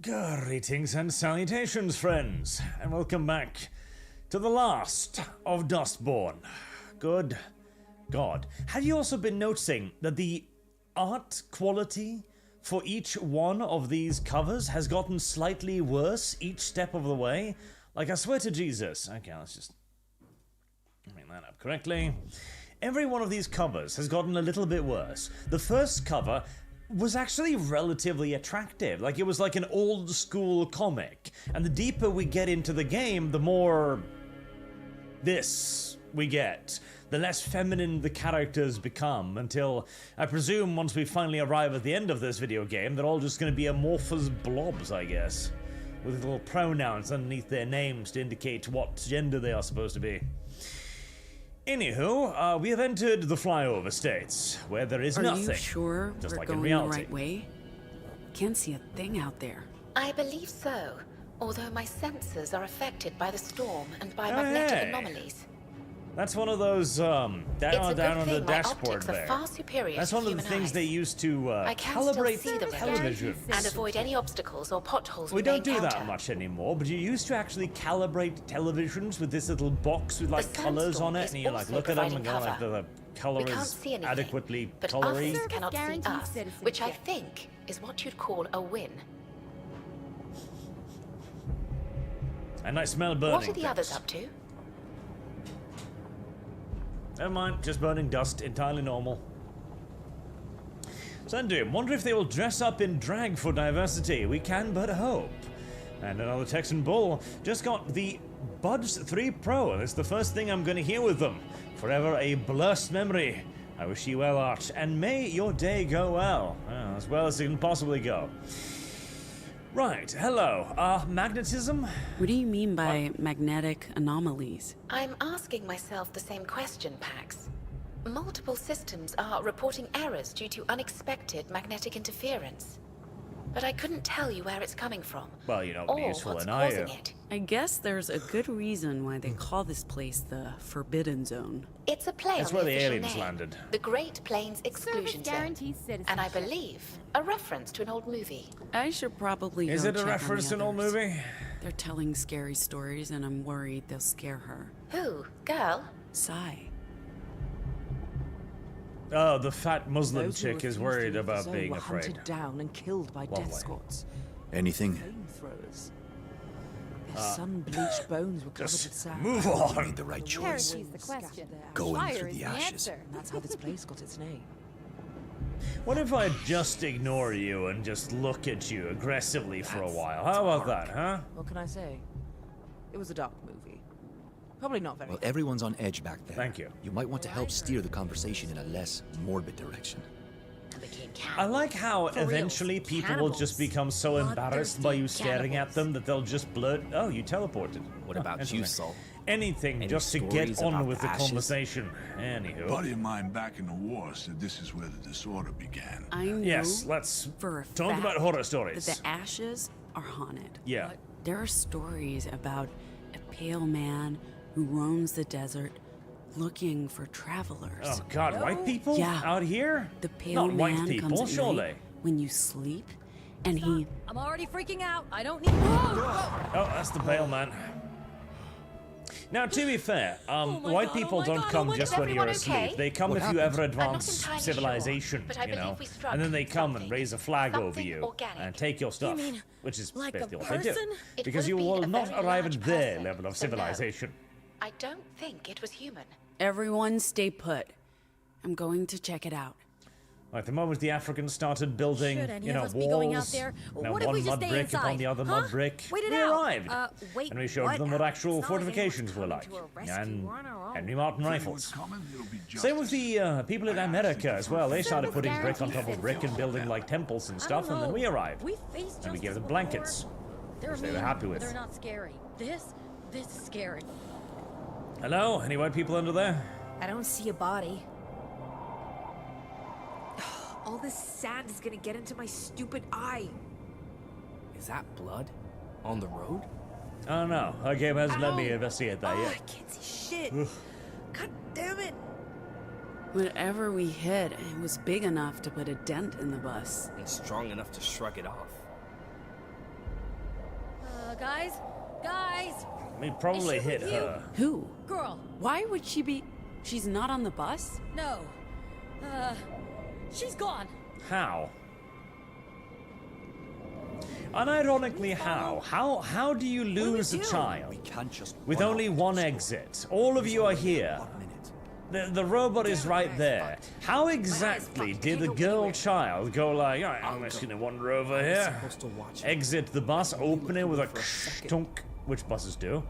Greetings and salutations, friends, and welcome back to the last of DUSTBORN. Good God. Have you also been noticing that the art quality for each one of these covers has gotten slightly worse each step of the way? Like, I swear to Jesus. Okay, let's just bring that up correctly. Every one of these covers has gotten a little bit worse. The first cover was actually relatively attractive. Like, it was like an old school comic. And the deeper we get into the game, the more this we get. The less feminine the characters become, until, I presume, once we finally arrive at the end of this video game, they're all just gonna be amorphous blobs, I guess. With little pronouns underneath their names to indicate what gender they are supposed to be. Anywho, we have entered the flyover states, where there is nothing. Are you sure just we're like going in the reality. right way? Can't see a thing out there. I believe so, although my sensors are affected by the storm and by magnetic anomalies. That's one of those, down on the dashboard there. Far superior That's one of the things they use to calibrate television. And avoid any obstacles or potholes we don't do that much anymore, but you used to actually calibrate televisions with this little box with like colors on it, and you like look at them and go like the color is adequately colory. But others cannot see us, which I think is what you'd call a win. And I smell burning. What are the others up to? Never mind, just burning dust, entirely normal. Sundoom, wonder if they will dress up in drag for diversity. We can but hope. And another Texan Bull just got the Buds 3 Pro, and it's the first thing I'm gonna hear with them. Forever a blessed memory. I wish you well, Arch, and may your day go well as it can possibly go. Right, hello. Magnetism? What do you mean by magnetic anomalies? I'm asking myself the same question, Pax. Multiple systems are reporting errors due to unexpected magnetic interference. But I couldn't tell you where it's coming from. Well, you know, or useful what's in causing it. I guess there's a good reason why they call this place the Forbidden Zone. It's a play That's on where the the official aliens name, landed. the Great Plains Exclusion Zone. And I citizenship. believe a reference to an old movie. I should probably Is go it a check on reference the to an old others. movie? They're telling scary stories, and I'm worried they'll scare her. Who? Girl? Sigh. Oh, the fat Muslim Those who chick is refused to worried leave the about zone being were afraid. hunted down and killed by Lovely. death squads. Anything? Flamethrowers. Their sun-bleached bones were covered with Just sand. move You on. made the right choice. Here's the question. Going Fire through is the the ashes. answer. And that's how this place got its name. What if I just ignore you and just look at you aggressively for a while? How about that, huh? What can I say? It was a dark movie. Probably not very Well, good. everyone's on edge back there. Thank you. You might want to help steer the conversation in a less morbid direction. I like how eventually people will just become so embarrassed by you staring at them that they'll just blurt, oh, you teleported. What about Interesting. you, Saul? Anything Any just to get stories on about with the ashes? conversation. Anywho. buddy of mine back in the war said this is where the disorder began. I know Yes, let's for a talk fact about horror that stories. the ashes are haunted. Yeah. There are stories about a pale man who roams the desert looking for travelers. Oh god, white people Yeah. out here? The pale Not white man people, comes at surely. night when you sleep, and he... I'm already freaking out. I don't need. Oh, that's the pale man. Now, to be fair, white people don't come God, just is when you're everyone asleep. okay? They come What if you happened? ever I'm not advance entirely civilization, sure, but I you know, believe we struck and then they come and something. raise a flag over Something you organic. and take your stuff, mean which is like a basically what they do. person? It Because would you be will a not very arrive large at their person, level of so no. civilization. I don't think it was human. Everyone stay put. I'm going to check it out. Like the moment the Africans started building, Should any you know, of us be going out walls, there? you know, What if one we just mud stay brick inside? upon the other Huh? mud brick, Wait it we out. arrived. Wait, and we showed what? them what actual It's not like fortifications were anyone's like. coming to a rescue. And We're on our own. Henry Martin If rifles. anyone's coming, it'll be Same with the people in I America asked as well. They if started Service putting brick on top guarantee of brick and building like temples and stuff, and then we arrived. We faced And we gave justice them blankets. before. They're which they were mean, happy but with. They're not scary. This is scary. Hello? Any white people under there? I don't see a body. All this sand is gonna get into my stupid eye. Is that blood? On the road? I don't know. Our game hasn't let me Ow. investigate that Oh, I yet. can't see shit. God damn it. Whatever we hit, it was big enough to put a dent in the bus. And strong enough to shrug it off. Guys? Guys! We probably Is she hit with you? her. Who? Girl! Why would she be? She's not on the bus? No. She's gone. How? Unironically, how? How do you lose a child? We can't just With run only off one to the exit. All of you are here. 1 minute. The robot is right there. How exactly did the girl child go like, "Alright, I'm just gonna wander over here, supposed to watch it. exit the bus, open it with a for a second. tunk, which buses do,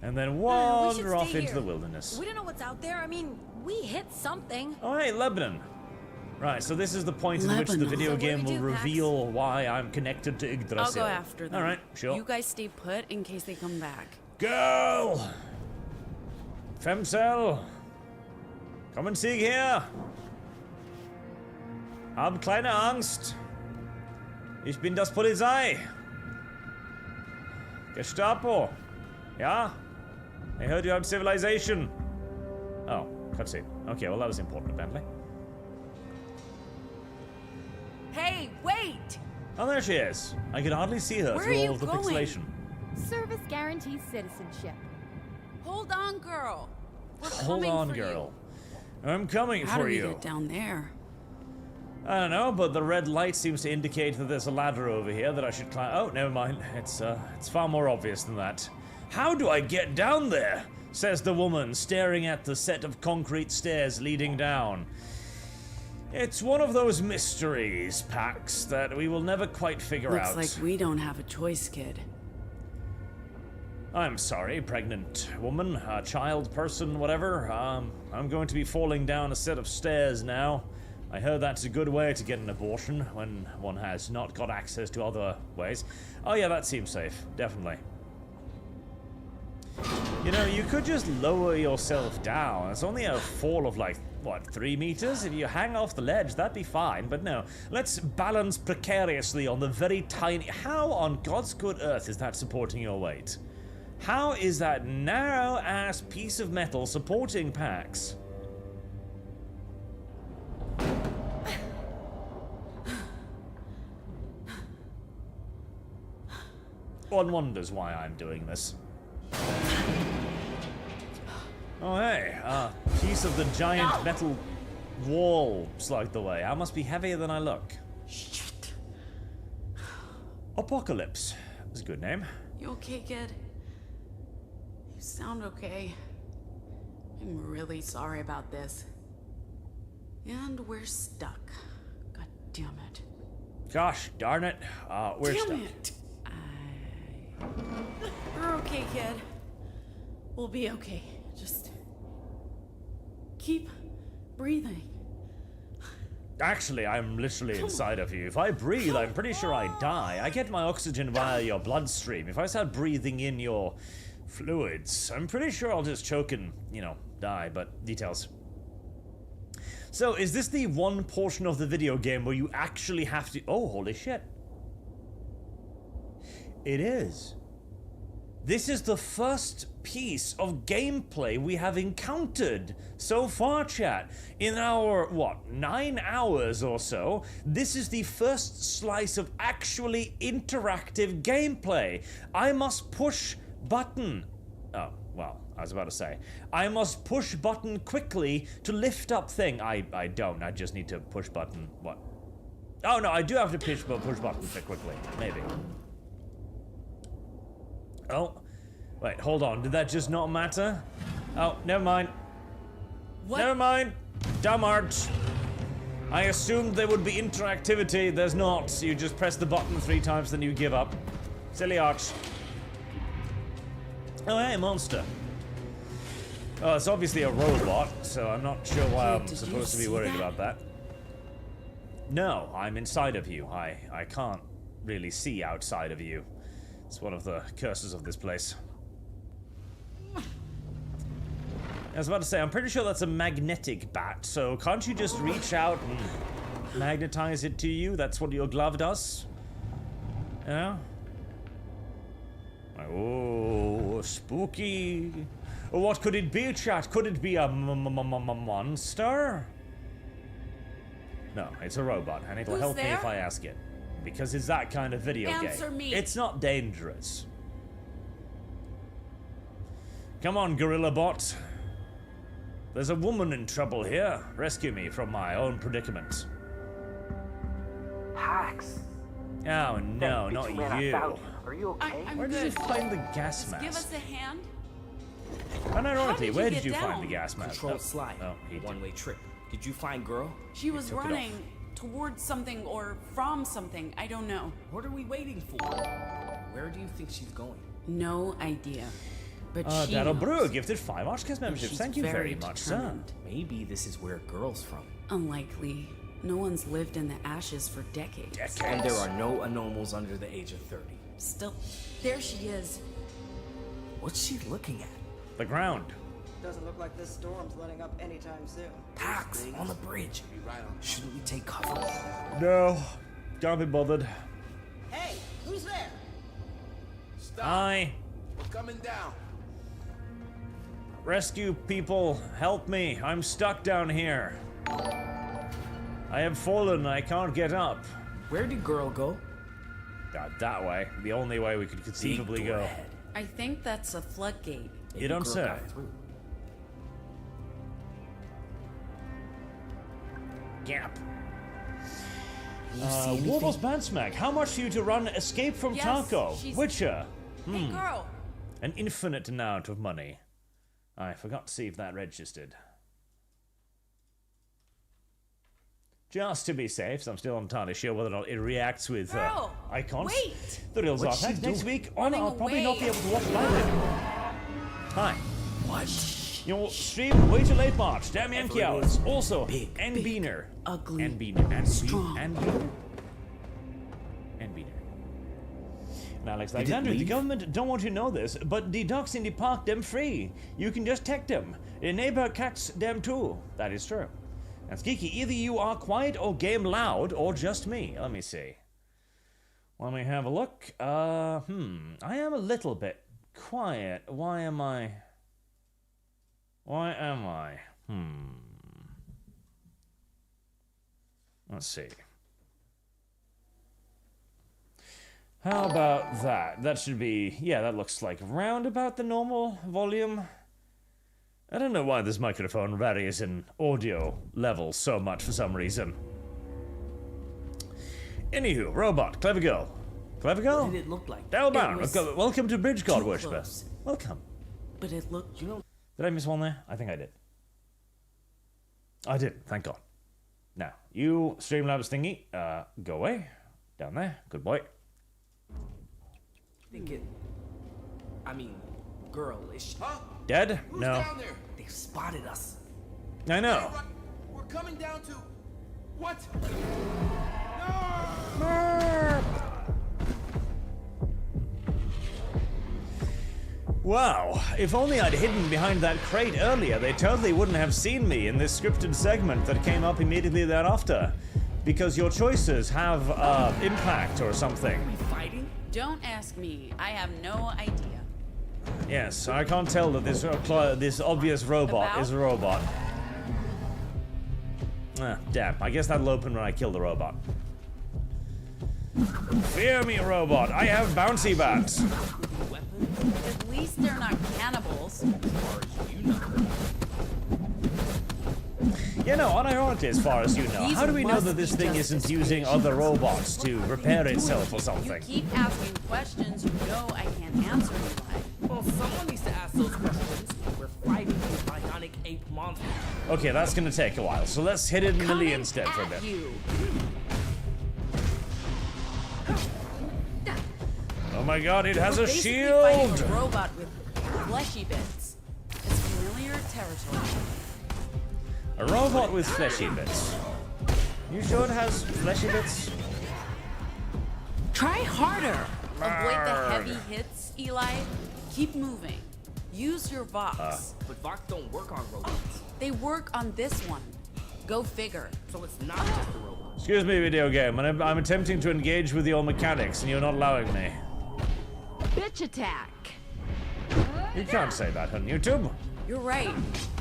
and then We should wander off stay into here. the wilderness. We don't know what's out there. I mean, we hit something. Oh, hey, Lebanon. Right, so this is the point in which the Lebanon. video So what do game we will do, Pax? reveal why I'm connected to Yggdrasil. I'll go after them. Alright, sure. You guys stay put in case they come back. Girl! Femcell! Komm und sieg her! Hab keine Angst! Ich bin das Polizei! Gestapo! Ja? I heard you have civilization! Oh, cutscene. Okay, well that was important apparently. Hey, wait! Oh, there she is. I can hardly see her Where through are all you of the going? pixelation. Service guarantees citizenship. Hold on, girl. We're Hold coming on, for girl. I'm coming You. How for do we you. get down there? I don't know, but the red light seems to indicate that there's a ladder over here that I should climb. Oh, never mind. It's far more obvious than that. How do I get down there? Says the woman, staring at the set of concrete stairs leading down. It's one of those mysteries, Pax, that we will never quite figure out. Looks like we don't have a choice, kid. I'm sorry, pregnant woman, child, person, whatever. I'm going to be falling down a set of stairs now. I heard that's a good way to get an abortion when one has not got access to other ways. Oh yeah, that seems safe, definitely. You know, you could just lower yourself down. It's only a fall of like, what, 3 meters? If you hang off the ledge, that'd be fine. But no, let's balance precariously on the very tiny... How on God's good earth is that supporting your weight? How is that narrow-ass piece of metal supporting Pax? One wonders why I'm doing this. Oh hey, a piece of the giant metal wall slugged away. I must be heavier than I look. Shit. Apocalypse is a good name. You okay, kid? You sound okay. I'm really sorry about this. And we're stuck. God damn it. Gosh darn it, we're Damn stuck. it! We're okay, kid. We'll be okay. Just keep breathing. Actually, I'm literally inside of you. If I breathe, I'm pretty sure I die. I get my oxygen via your bloodstream. If I start breathing in your fluids, I'm pretty sure I'll just choke and, you know, die, but details. So, is this the one portion of the video game where you actually have to... Oh, holy shit. It is. This is the first piece of gameplay we have encountered so far, chat. In our, what, 9 hours or so, this is the first slice of actually interactive gameplay. I must push button. Oh, well, I was about to say. I must push button quickly to lift up thing. I don't. I just need to push button. What? Oh, no, I do have to push button quickly. Maybe. Oh, wait, hold on. Did that just not matter? Oh, never mind. What? Never mind. Dumb Arch. I assumed there would be interactivity. There's not. You just press the button 3 times, then you give up. Silly Arch. Oh, hey, monster. Oh, it's obviously a robot, so I'm not sure why I'm Did you supposed to be see worried that? about that. No, I'm inside of you. I can't really see outside of you. It's one of the curses of this place. I was about to say, I'm pretty sure that's a magnetic bat, so can't you just reach out and magnetize it to you? That's what your glove does? Yeah? Oh, spooky. What could it be, chat? Could it be a monster? No, it's a robot, and it'll Who's help me there? if I ask it. Because it's that kind of video Answer game. me. It's not dangerous. Come on, gorilla bot. There's a woman in trouble here. Rescue me from my own predicament. Pax. Oh no, not you. Are you okay? I'm Where good. did you find the gas Just give mask? us a hand. And ironically, did you where get did you find down? the gas mask? Controlled slide. Oh, he did. One-way trip. Did you find girl? She You was took it off. running towards something or from something. I don't know. What are we waiting for? Where do you think she's going? No idea. But she Daniel knows. Brewer gifted 5 ArchCast And memberships. she's Thank you very much, sir. determined. Maybe this is where girl's from. Unlikely. No one's lived in the ashes for decades. And there are no anomals under the age of 30. Still, there she is. What's she looking at? The ground. Doesn't look like this storm's letting up anytime soon. Pax, on the bridge. Shouldn't we take cover? No. Can't be bothered. Hey, who's there? Hi. We're coming down. Rescue people, help me. I'm stuck down here. I have fallen and I can't get up. Where did girl go? That way. The only way we could conceivably Big door go. ahead. I think that's a floodgate. Maybe You don't girl say. got through. Gap. You see anything? Warbles Bandsmack, how much for you to run Escape from Yes, Tarkov? she's- Witcher. Hey, girl. An infinite amount of money. I forgot to see if that registered. Just to be safe, so I'm still not entirely sure whether or not it reacts with Girl, icons. wait. The real What's she Zartan. Next doing? week on, Running I'll probably not be away. able to watch live anymore. Hi. What? Your stream way too late March. Damn Yankee Whatever it hours. is. Also, Big, and big, Beaner. ugly, And Beaner. And strong. And Beaner. And Beaner. Now, Alex Did it Alexander, the leave? government don't want you to know this, but the dogs in the park them free. You can just take them. The neighbor cats them too. That is true. And Skiki, either you are quiet or game loud, or just me. Let me see. Let me have a look. I am a little bit quiet. Why am I? Let's see. How about that? That should be, yeah, that looks like round about the normal volume. I don't know why this microphone varies in audio levels so much for some reason. Anywho, robot, clever girl. Clever girl? What did it look like? Delbound, It was welcome to Bridge God too Worshipper. close. Welcome. But it looked. You know, Did I miss one there? I think I did. I did, thank God. Now, you Streamlabs thingy, go away. Down there, good boy. think it. I mean, girl, is she? Huh? Dead? Who's No. down there? They've spotted us. I know. Hey, we're coming down to... What? Wow, if only I'd hidden behind that crate earlier, they totally wouldn't have seen me in this scripted segment that came up immediately thereafter. Because your choices have, impact or something. Are we fighting? Don't ask me. I have no idea. Yes, I can't tell that this obvious robot About? is a robot. Ah, damn. I guess that'll open when I kill the robot. Fear me, robot. I have bouncy bats. At least they're not cannibals. You know, unironically, as far as you know, These how do we know must that this be thing justice isn't using other robots to repair itself or You something? keep asking questions you know I can't answer you by. Well, someone needs to ask those questions. We're fighting a bionic ape monster. Okay, that's gonna take a while, so let's hit it in melee Coming instead for a at bit. you. Oh my god, it has We're a basically fighting shield! a robot with fleshy bits. It's familiar territory. A robot with fleshy bits. You sure it has fleshy bits? Try harder. Avoid the Marg. heavy hits, Eli. Keep moving. Use your Vox. But Vox don't work on robots. They work on this one. Go figure. So it's not just a robot. Excuse me, video game, I'm attempting to engage with your mechanics and you're not allowing me. Bitch attack. You can't say that on YouTube. You're right.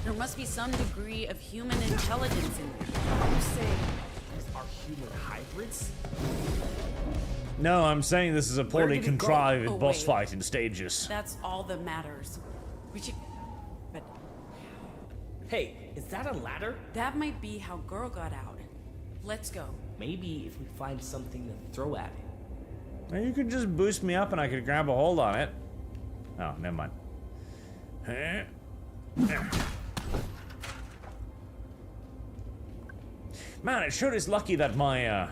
There must be some degree of human intelligence in there. You say these are human hybrids? No, I'm saying this is a poorly did it go? contrived Oh, boss wait. fight in stages. That's all that matters. We should Hey, is that a ladder? That might be how girl got out. Let's go. Maybe if we find something to throw at it. Now you could just boost me up and I could grab a hold on it. Oh, never mind. Man, it sure is lucky that my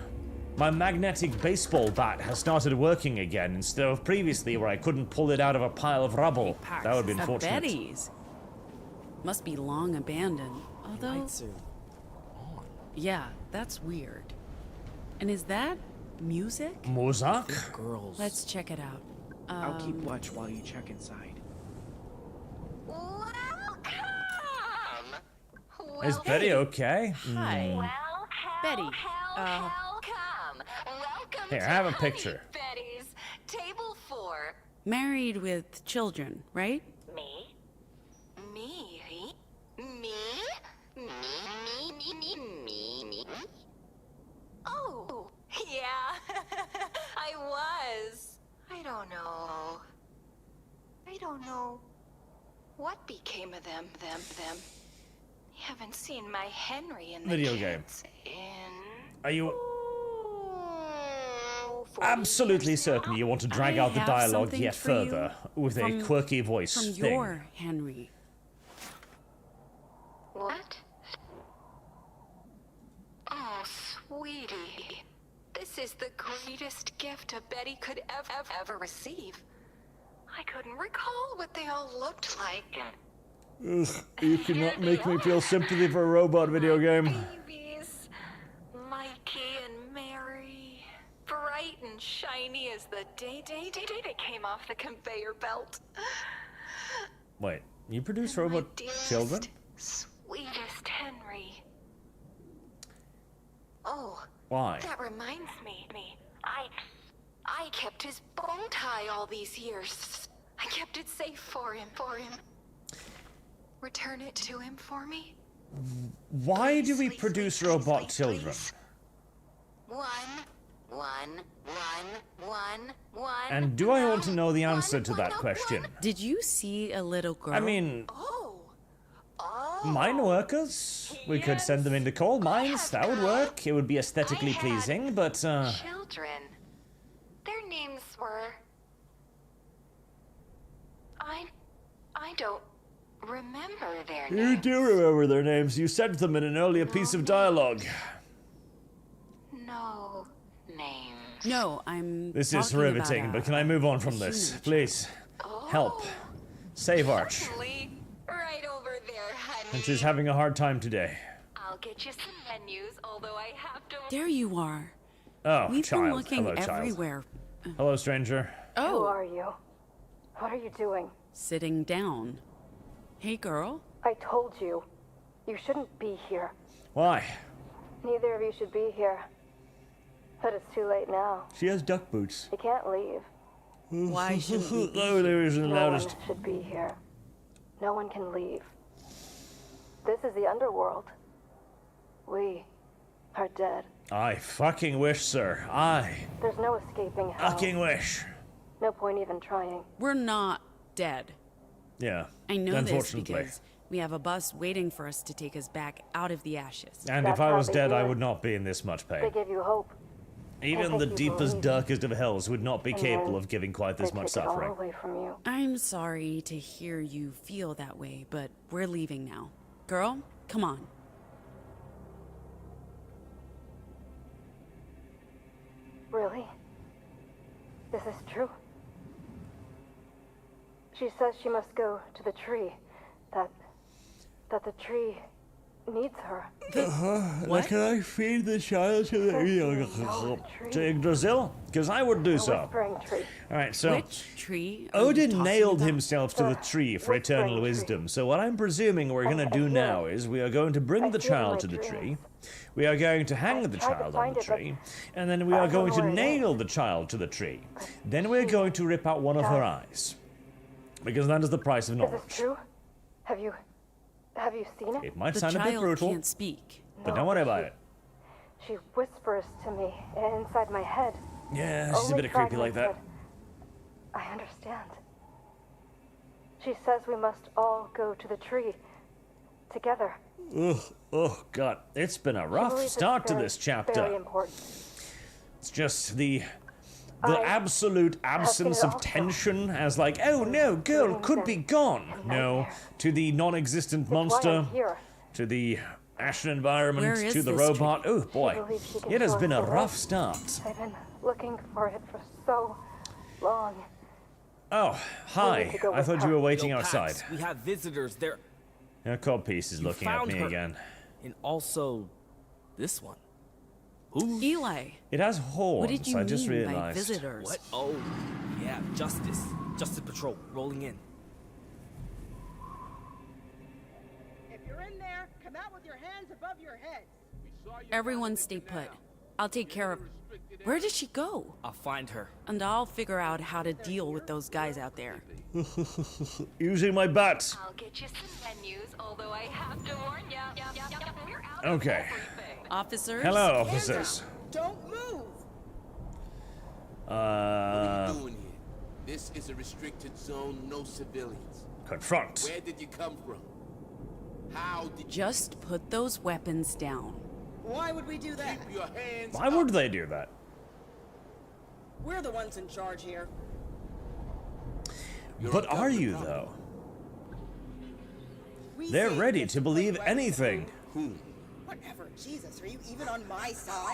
my magnetic baseball bat has started working again instead of previously where I couldn't pull it out of a pile of rubble. Pax, That would be a unfortunate. Betty's. Must be long abandoned. Although, Lights are on. yeah, that's weird. And is that music? Mozart? Girls. Let's check it out. I'll keep watch while you check inside. Is Betty okay? Hi. Betty. Welcome. Welcome Here, to have a Honey picture. Betty's table 4. Married with children, right? Me? Me? Me? Me? Oh, yeah. I was. I don't know. I don't know what became of them. Haven't seen my Henry in the Video game. kids in Are you 40 absolutely years certain now. you want to drag I out the have dialogue something yet for you further with a from- quirky voice From thing? your Henry. What? Oh, sweetie. This is the greatest gift a Betty could ever receive. I couldn't recall what they all looked like. Ugh, you cannot make me feel sympathy for a robot video game. Babies. Mikey and Mary. Bright and shiny as the day they came off the conveyor belt. Wait, you produce My robot dearest, children? Sweetest Henry. Oh, Why? that reminds me. I kept his bow tie all these years. I kept it safe for him. Return it to him for me. Why do we Please, produce please, robot please, children? please. One. And do I want to know the answer to that question? Did you see a little girl? I mean, Oh. mine workers. We could send them into coal mines. That would work. It would be aesthetically I had pleasing, but Children. Their names were. I don't remember their you names. do remember their names. You said them in an earlier piece of dialogue. No names. no, I'm. This is talking about riveting, but can I move on from this, human please? Help. Save Arch. Lee, right over there, honey. And she's having a hard time today. I'll get you some menus, although I have to. There you are. Oh, We've child. been looking Hello, child. everywhere. Hello, stranger. Who Oh, are you? What are you doing? sitting down. Hey, girl. I told you. You shouldn't be here. Why? Neither of you should be here. But it's too late now. She has duck boots. You can't leave. Why shouldn't we be Oh, there isn't No loudest. one should be here. No one can leave. This is the underworld. We are dead. I fucking wish, sir. I There's no escaping hell. fucking wish. No point even trying. We're not dead. Yeah. I know this Unfortunately. because we have a bus waiting for us to take us back out of the ashes. And That's if I how was they dead, do I it. would not be in this much They pain. give you hope. Even make the you deepest, believe. darkest of hells would not be And capable then of giving quite They this much take it all suffering. away from you. I'm sorry to hear you feel that way, but we're leaving now. Girl, come on. Really? This is true. She says she must go to the tree. That the tree needs her. What? Can I feed the child to to Yggdrasil? Because I would do The so. whispering tree. Alright, so Which tree are you Odin talking nailed about? himself to the tree for Whispering eternal tree. wisdom. So what I'm presuming we're going to do now is we are going to bring I the feel my child to the dreams. tree. We are going to hang the tried to child on find the it, but tree. And then we I are don't going know to where it nail the child to the tree. Then we're going to rip out one of her eyes. Because that is the price of Is knowledge. this true? Have you seen it? It might The sound a bit child brutal, can't speak. but No, don't worry about it. She whispers to me inside my head. Yeah, she's a Only bit creepy like fragments, that. but I understand. She says we must all go to the tree. together. Ugh, oh god, it's been a I rough believe it's start to very, this chapter. Very important. It's just the I absolute have absence been of also tension as like, oh no, girl could be gone. No, nightmares. to the non-existent It's why monster, I'm here. to the ashen environment, Where is to the this robot. Oh I boy, believe she can it has show been us a the rough way. start. I've been looking for it for so long. Oh, I need hi. to go I with thought her. you were waiting Yo, outside. Pax, we have visitors. They're Your codpiece is You looking at found me her. again. and also this one. Who? Eli, It has horns. what did you I just mean by realized. visitors? What? Oh, yeah, Justice Patrol rolling in. If you're in there, come out with your hands above your heads. Everyone stay put. I'll take care of... Where did she go? I'll find her. And I'll figure out how to deal with those guys out there. Using my bat. I'll get you some menus, although I have to warn ya. We're out Okay. of everything. Officers? Hello, officers. Don't move. What are you doing here? This is a restricted zone, no civilians. Confront. Where did you come from? How did you Just put those weapons down. Why would we do that? keep your hands Why up? would they do that? We're the ones in charge here. You're But a are you, government though? We They're say ready it's to believe weapons. anything. Whatever. Jesus, are you even on my side?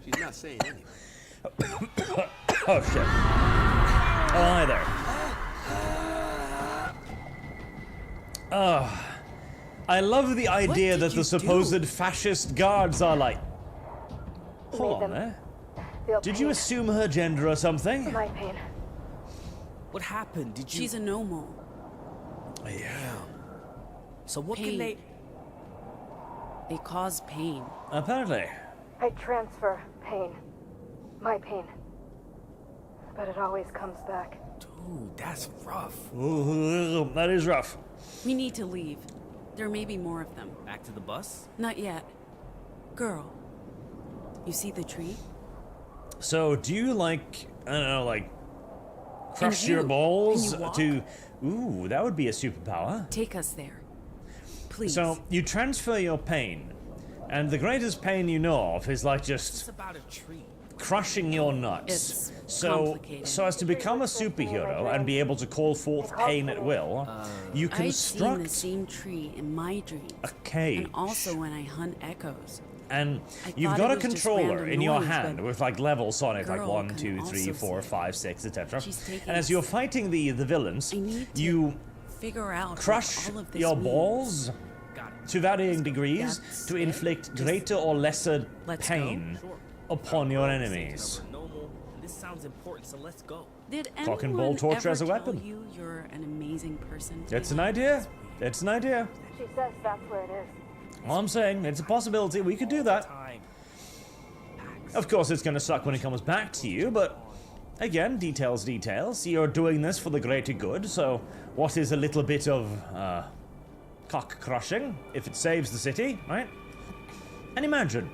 She's not saying anything. Oh, shit. Oh, hi there. Oh, I love the idea did that the you supposed do? fascist guards are like... Hold on them there. Feel Did you pain. assume her gender or something? My pain. What happened? Did you? She's a no-mo. Yeah. So what Pain. can they? They cause pain. Apparently. I transfer pain. My pain. But it always comes back. Dude, that's rough. Ooh, that is rough. We need to leave. There may be more of them. Back to the bus? Not yet. Girl, you see the tree? So, do you like, I don't know, like, crush And you? your balls Can you walk? to... Ooh, that would be a superpower. Take us there. Please. So, you transfer your pain, and the greatest pain you know of is like It's just about a tree. crushing your nuts. It's So complicated. as to become a superhero and be able to call forth pain at will, you I've seen the construct same tree in my dreams. a cage. And also when I hunt echoes. And I you've thought got it a was just controller random in your noise, hand but with like levels on it, like girl 1, can 2, 3, also 4, say 5, 6, etc. she's taking And as us you're there. fighting the villains, I need to you figure out crush what all of this your means. balls Got it. to varying degrees That's to it? inflict Just greater or lesser let's go? pain Sure. upon your Safe enemies. cover, no more. This sounds important, so let's go. Did Cock and anyone ball torture ever as a tell weapon. you you're an amazing person? It's an Taylor? idea. It's an idea. She says that's where it is. All I'm saying, it's a possibility. We could do that. Time. Of course, it's going to suck when it comes back to you, but again, details. You're doing this for the greater good, so what is a little bit of cock crushing if it saves the city, right? And imagine,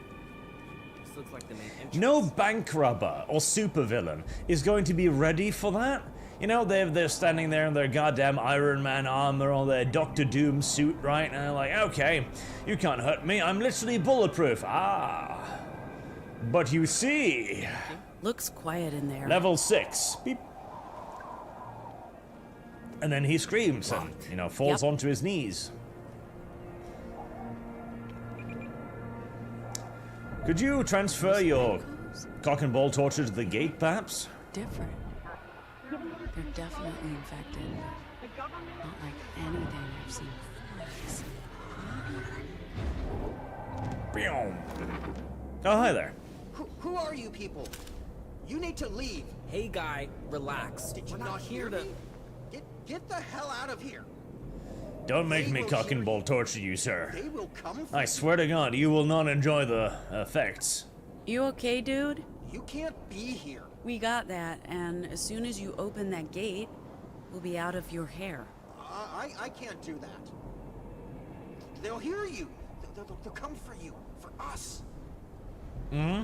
This looks like the main entrance. no bank robber or supervillain is going to be ready for that. You know, they're standing there in their goddamn Iron Man armor or their Doctor Doom suit, right? And they're like, okay, you can't hurt me. I'm literally bulletproof. Ah. But you see, Looks quiet in there. level 6. Beep. And then he screams and, you know, falls Yep. onto his knees. Could you transfer your cock and ball torture to the gate, perhaps? Different. They're definitely infected. Not like anything I've seen before. Oh, hi there. Who are you people? You need to leave. Hey, guy, relax. Did you We're not not here hear to. me? Get the hell out of here. Don't make They me will cock and hear ball you. torture you, sir. They will come for I you. swear to God, you will not enjoy the effects. You okay, dude? You can't be here. We got that, and as soon as you open that gate, we'll be out of your hair. I can't do that. They'll hear you. They'll come for you. For us. Hmm?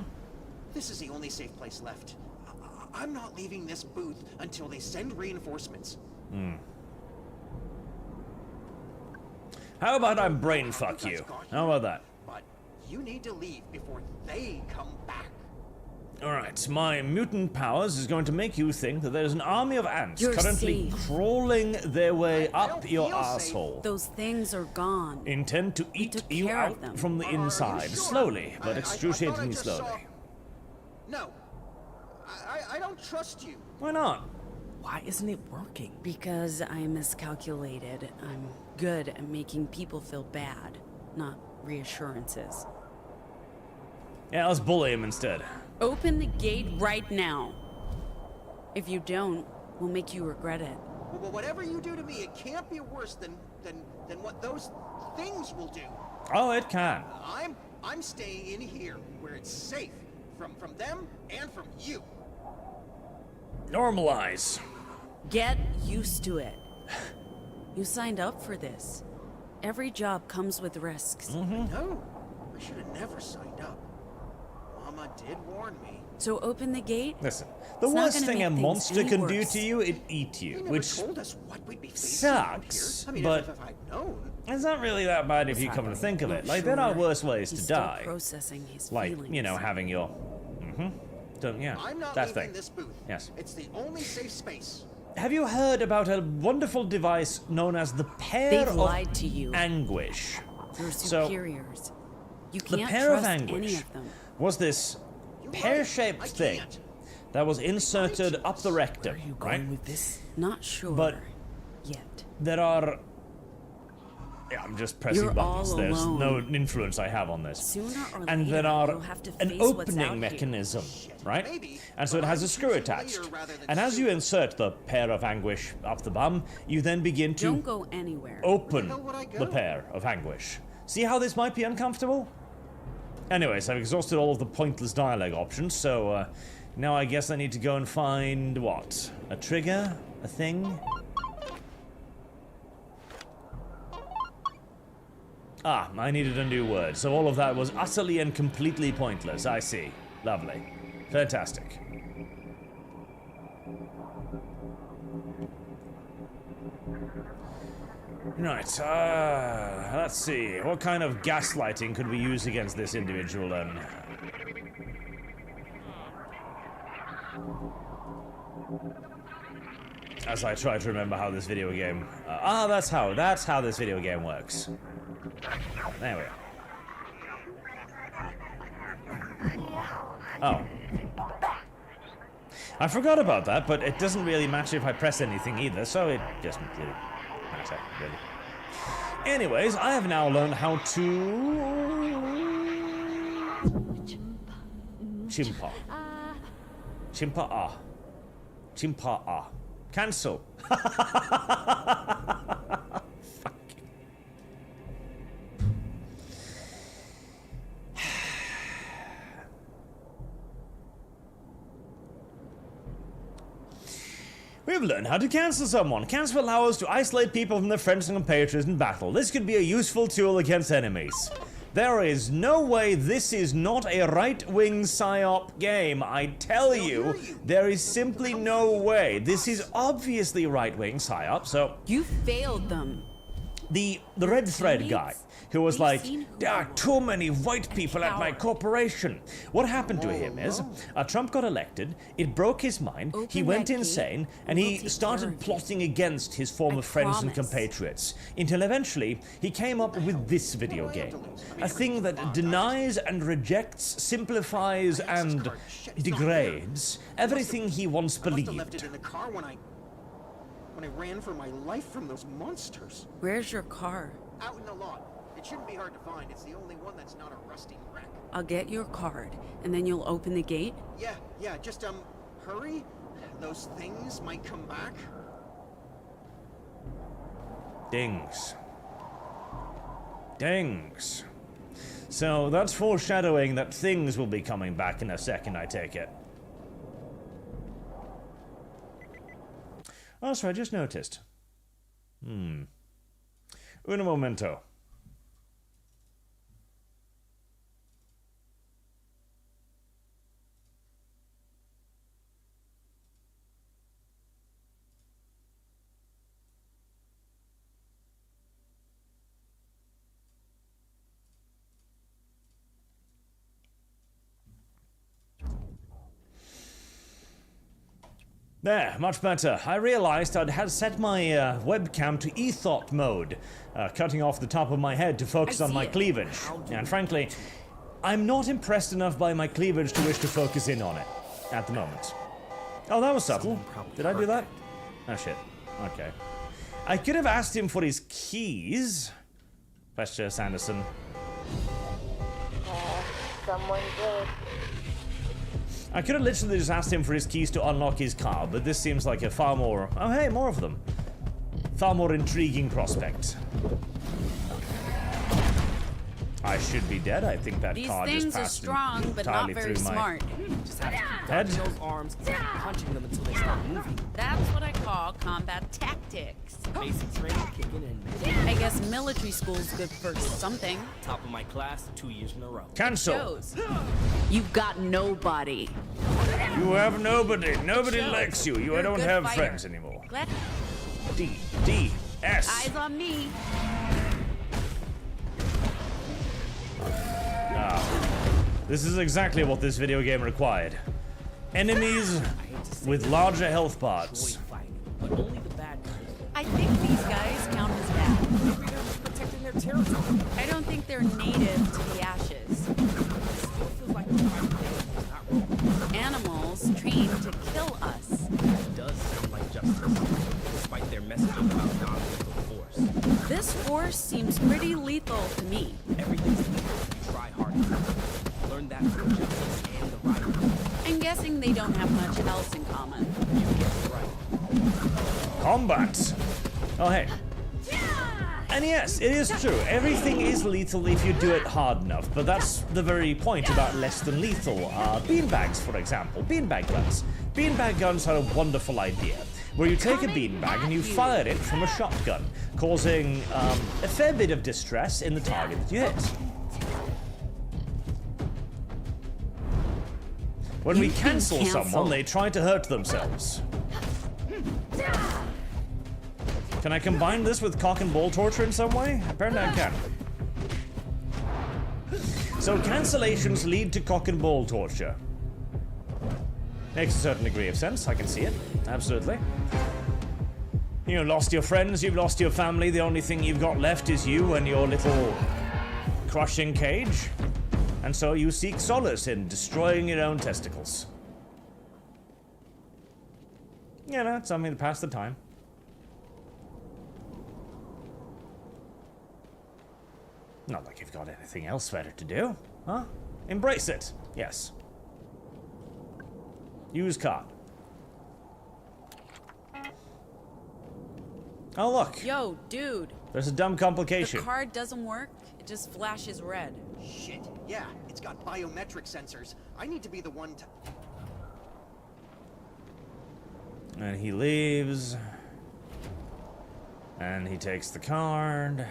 This is the only safe place left. I'm not leaving this booth until they send reinforcements. How about I brain fuck you? How about that? But you need to leave before they come back. Alright, my mutant powers is going to make you think that there's an army of ants You're currently safe. crawling their way I up don't your feel safe. asshole. Those things are gone. Intend to eat took you care of out them. from the Are you inside, sure? slowly, but I thought I excruciatingly just slowly. saw- No. I don't trust you. Why not? Why isn't it working? Because I miscalculated. I'm good at making people feel bad, not reassurances. Yeah, let's bully him instead. Open the gate right now. If you don't, we'll make you regret it. Well, whatever you do to me, it can't be worse than what those things will do. Oh, it can. I'm staying in here where it's safe from them and from you. Normalize. Get used to it. You signed up for this. Every job comes with risks. No, I should have never signed up. Mama did warn me. So open the gate. Listen, the It's not worst gonna thing make a things monster any can do worse. to you is eat They you, never which told us what we'd be facing out here. sucks, I mean, but if I'd known. it's not really that bad if you come to think of it. Like, there are worse ways He's to still die. processing his Like, feelings. you know, having your... Don't, yeah, I'm not that leaving thing. this booth. Yes. It's the only safe space. Have you heard about a wonderful device known as the Pair They've of lied to you. Anguish? Your So, superiors. You the can't Pair of trust any Anguish of them. was this You're pear-shaped right, I thing can't. that was inserted up the rectum, Where are you right? going with this? Not sure But- yet. There are... Yeah, I'm just pressing You're buttons. all There's no alone. influence I have on this. Sooner or And later, there are you'll have to an face what's out opening here. mechanism, right? maybe, And so it but has I a would screw choose attached. later rather than And as soon. you insert the Pair of Anguish up the bum, you then begin to Don't go anywhere. open hell would I go? the Pair of Anguish. See how this might be uncomfortable? Anyways, I've exhausted all of the pointless dialogue options, so now I guess I need to go and find what? A trigger? A thing? Ah, I needed a new word, so all of that was utterly and completely pointless. I see. Lovely. Fantastic. Right, let's see. What kind of gaslighting could we use against this individual, then? As I try to remember how this video game... that's how this video game works. There we are. Oh. I forgot about that, but it doesn't really matter if I press anything either, so it doesn't really matter, really. Anyways, I have now learned how to... Chimpa. Chimpa-ah. Chimpa-ah. Cancel. We've learned how to cancel someone. Cancel allow us to isolate people from their friends and compatriots in battle. This could be a useful tool against enemies. There is no way this is not a right-wing psyop game. I tell you, there is simply no way. This is obviously right-wing psyop, so... You failed them. The red thread guy, who was like, seen who there are I too many white people at my coward. corporation. What happened to him is, Trump got elected, it broke his mind, he Open went that gate, insane, and and we'll he take care started of you. plotting against his former I friends and promise. compatriots, until eventually he came up with this video game. A thing that denies and rejects, simplifies and degrades everything he once I must have left believed. it in the car when I ran for my life from those monsters. Where's your car? Out in the lot. It shouldn't be hard to find. It's the only one that's not a rusting wreck. I'll get your card, and then you'll open the gate. Yeah, just, hurry. Those things might come back. Dings. Dings. So that's foreshadowing that things will be coming back in a second, I take it. Oh, sorry, I just noticed. Un momento. There, much better. I realized I had set my webcam to e-thought mode, cutting off the top of my head to focus on my cleavage. And frankly, I'm not impressed enough by my cleavage to wish to focus in on it at the moment. Oh, that was subtle. Did I do that? Oh, shit. Okay. I could have asked him for his keys. Question, Sanderson. Someone did. I could have literally just asked him for his keys to unlock his car, but this seems like a far more... Oh, hey, more of them. Far more intriguing prospect. I should be dead. I think that car just passed. These things are strong, but not very smart. Just have to keep grabbing those arms and punching them until they stop moving. That's what I call combat tactics. Basic training kicking in. I guess military school's good for something. Top of my class 2 years in a row. Cancel. You've got nobody. You have nobody. Nobody likes you. You don't have friends anymore. D, S. Eyes on me. This is exactly what this video game required. Enemies with larger health bars. But only the bad guys. I think these guys count as bad. Maybe they're just protecting their territory. I don't think they're native to the ashes. Still feels like the right thing is not wrong. Animals trained to kill us. It does sound like justice, despite their messaging about non-lethal force. This force seems pretty lethal to me. Everything's lethal if you try hard enough. Learn that from justice and the right. I'm guessing they don't have much else in common. You guessed it right. Combat. Oh, hey. And yes, it is true. Everything is lethal if you do it hard enough, but that's the very point about less than lethal. Beanbags, for example. Beanbag guns. Beanbag guns are a wonderful idea, where you take a beanbag and you fire it from a shotgun, causing a fair bit of distress in the target that you hit. When we cancel someone, they try to hurt themselves. Can I combine this with cock and ball torture in some way? Apparently I can. So cancellations lead to cock and ball torture. Makes a certain degree of sense, I can see it. Absolutely. You lost your friends, you've lost your family, the only thing you've got left is you and your little crushing cage. And so you seek solace in destroying your own testicles. You know, it's something to pass the time. Not like you've got anything else better to do, huh? Embrace it, yes. Use card. Oh, look. Yo, dude. There's a dumb complication. The card doesn't work. It just flashes red. Shit, yeah, it's got biometric sensors. I need to be the one to... And he leaves. And he takes the card.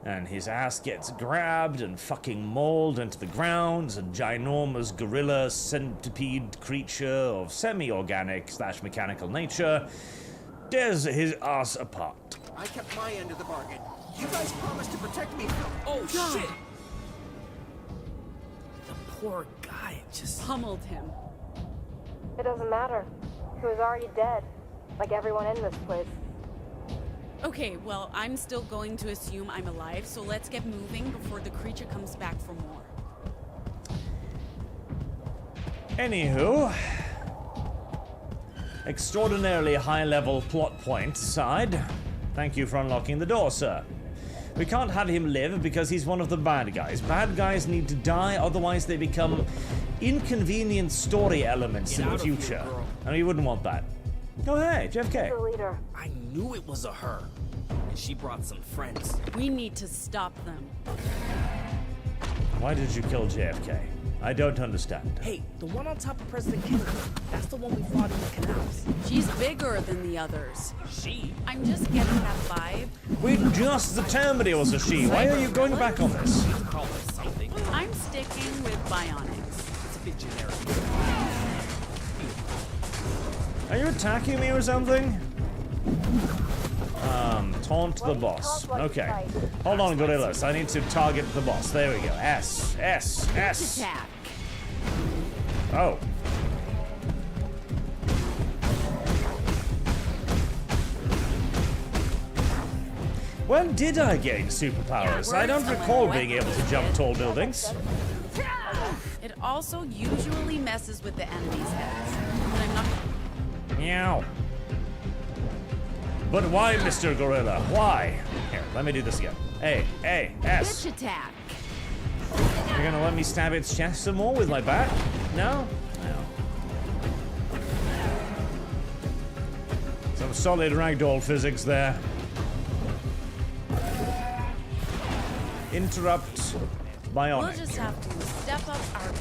And his ass gets grabbed and fucking mauled into the ground. A ginormous gorilla centipede creature of semi-organic / mechanical nature tears his ass apart. I kept my end of the bargain. You guys promised to protect me from... Oh, shit! The poor guy just pummeled him. It doesn't matter. He was already dead, like everyone in this place. Okay, well, I'm still going to assume I'm alive, so let's get moving before the creature comes back for more. Anywho, extraordinarily high-level plot point aside. Thank you for unlocking the door, sir. We can't have him live because he's one of the bad guys. Bad guys need to die, otherwise they become inconvenient story elements in the future. And we wouldn't want that. Oh, hey, JFK. The leader. I knew it was a her. And she brought some friends. We need to stop them. Why did you kill JFK? I don't understand. Hey, the one on top of President Kennedy. That's the one we fought in the canals. She's bigger than the others. She? I'm just getting that vibe. We just determined it was a she. Why are you going back on this? You call her something. I'm sticking with bionics. It's a bit generic. Are you attacking me or something? Taunt the boss. Okay. Hold on, gorillas. I need to target the boss. There we go. S. Attack. Oh. When did I gain superpowers? I don't recall being able to jump tall buildings. It also usually messes with the enemy's heads. But I'm not... Meow. But why, Mr. Gorilla? Why? Here, let me do this again. A, S. Bitch attack. You're gonna let me stab its chest some more with my bat? No? No. Some solid ragdoll physics there. Interrupt bionic. We'll just have to step up our...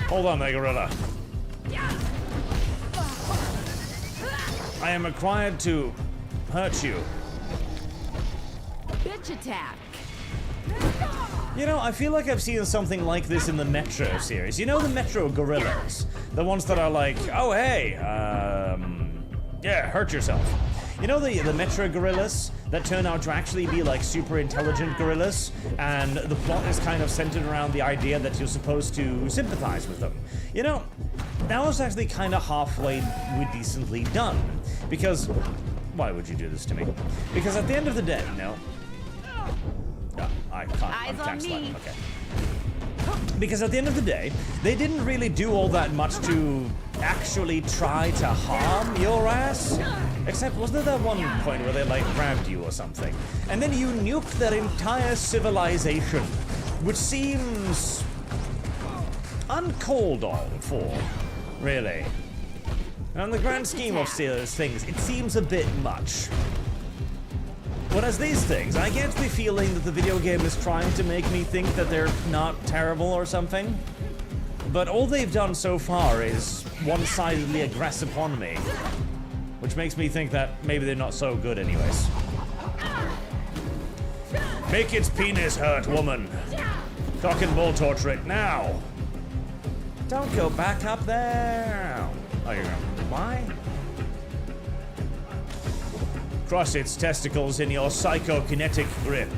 Hold on there, Gorilla. I am required to hurt you. Bitch attack. You know, I feel like I've seen something like this in the Metro series. You know the Metro gorillas? The ones that are like, oh hey, yeah, hurt yourself. You know the Metro gorillas that turn out to actually be like super intelligent gorillas, and the plot is kind of centered around the idea that you're supposed to sympathize with them. You know, that was actually kind of halfway decently done. Because, why would you do this to me? Because at the end of the day, no. I can't. Eyes on me. Okay. Because at the end of the day, they didn't really do all that much to actually try to harm your ass. Except, wasn't there that one point where they, like, grabbed you or something? And then you nuked their entire civilization, which seems uncalled for, really. On the grand scheme of things, it seems a bit much. Whereas these things, I get the feeling that the video game is trying to make me think that they're not terrible or something. But all they've done so far is one-sidedly aggress upon me. Which makes me think that maybe they're not so good anyways. Make its penis hurt, woman. Cock and ball torture it now. Don't go back up there. Oh, you're going, why? Cross its testicles in your psychokinetic grip.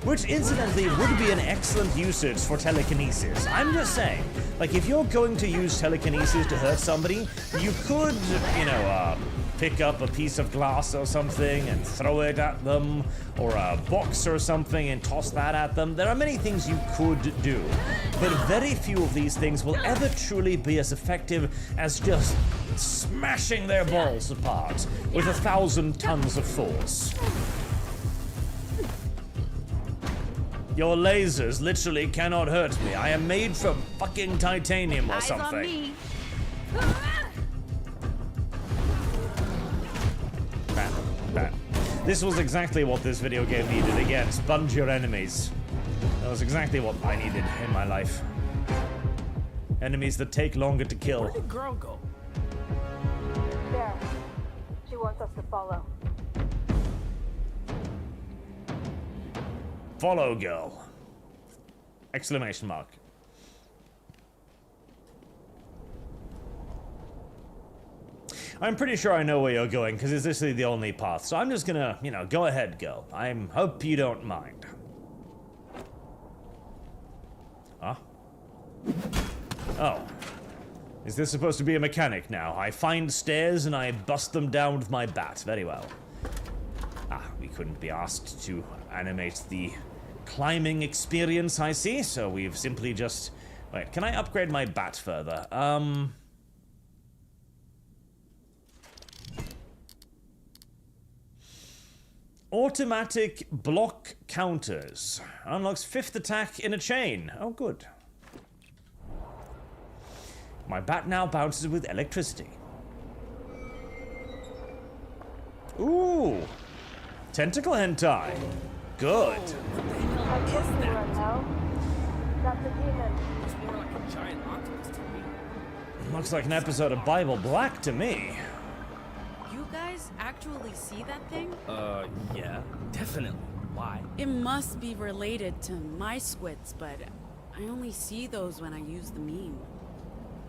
Which, incidentally, would be an excellent usage for telekinesis. I'm just saying, like, if you're going to use telekinesis to hurt somebody, you could, you know, pick up a piece of glass or something and throw it at them, or a box or something and toss that at them. There are many things you could do, but very few of these things will ever truly be as effective as just smashing their balls apart with 1,000 tons of force. Your lasers literally cannot hurt me. I am made from fucking titanium or something. Eyes on me. Bam. This was exactly what this video game needed. Again, sponge your enemies. That was exactly what I needed in my life. Enemies that take longer to kill. Where did girl go? There. She wants us to follow. Follow, girl. Exclamation mark. I'm pretty sure I know where you're going, because it's literally the only path. So I'm just gonna, you know, go ahead, girl. I hope you don't mind. Huh? Oh. Is this supposed to be a mechanic now? I find stairs and I bust them down with my bat. Very well. Ah, we couldn't be asked to animate the climbing experience, I see, so we've simply just... Wait, can I upgrade my bat further? Automatic block counters. Unlocks 5th attack in a chain. Oh, good. My bat now bounces with electricity. Ooh! Tentacle hentai. Good. That's what you run now. That's a demon. It's more like a giant octopus to me. Looks like an episode of Bible Black to me. You guys actually see that thing? Yeah, definitely. Why? It must be related to my squids, but I only see those when I use the meme.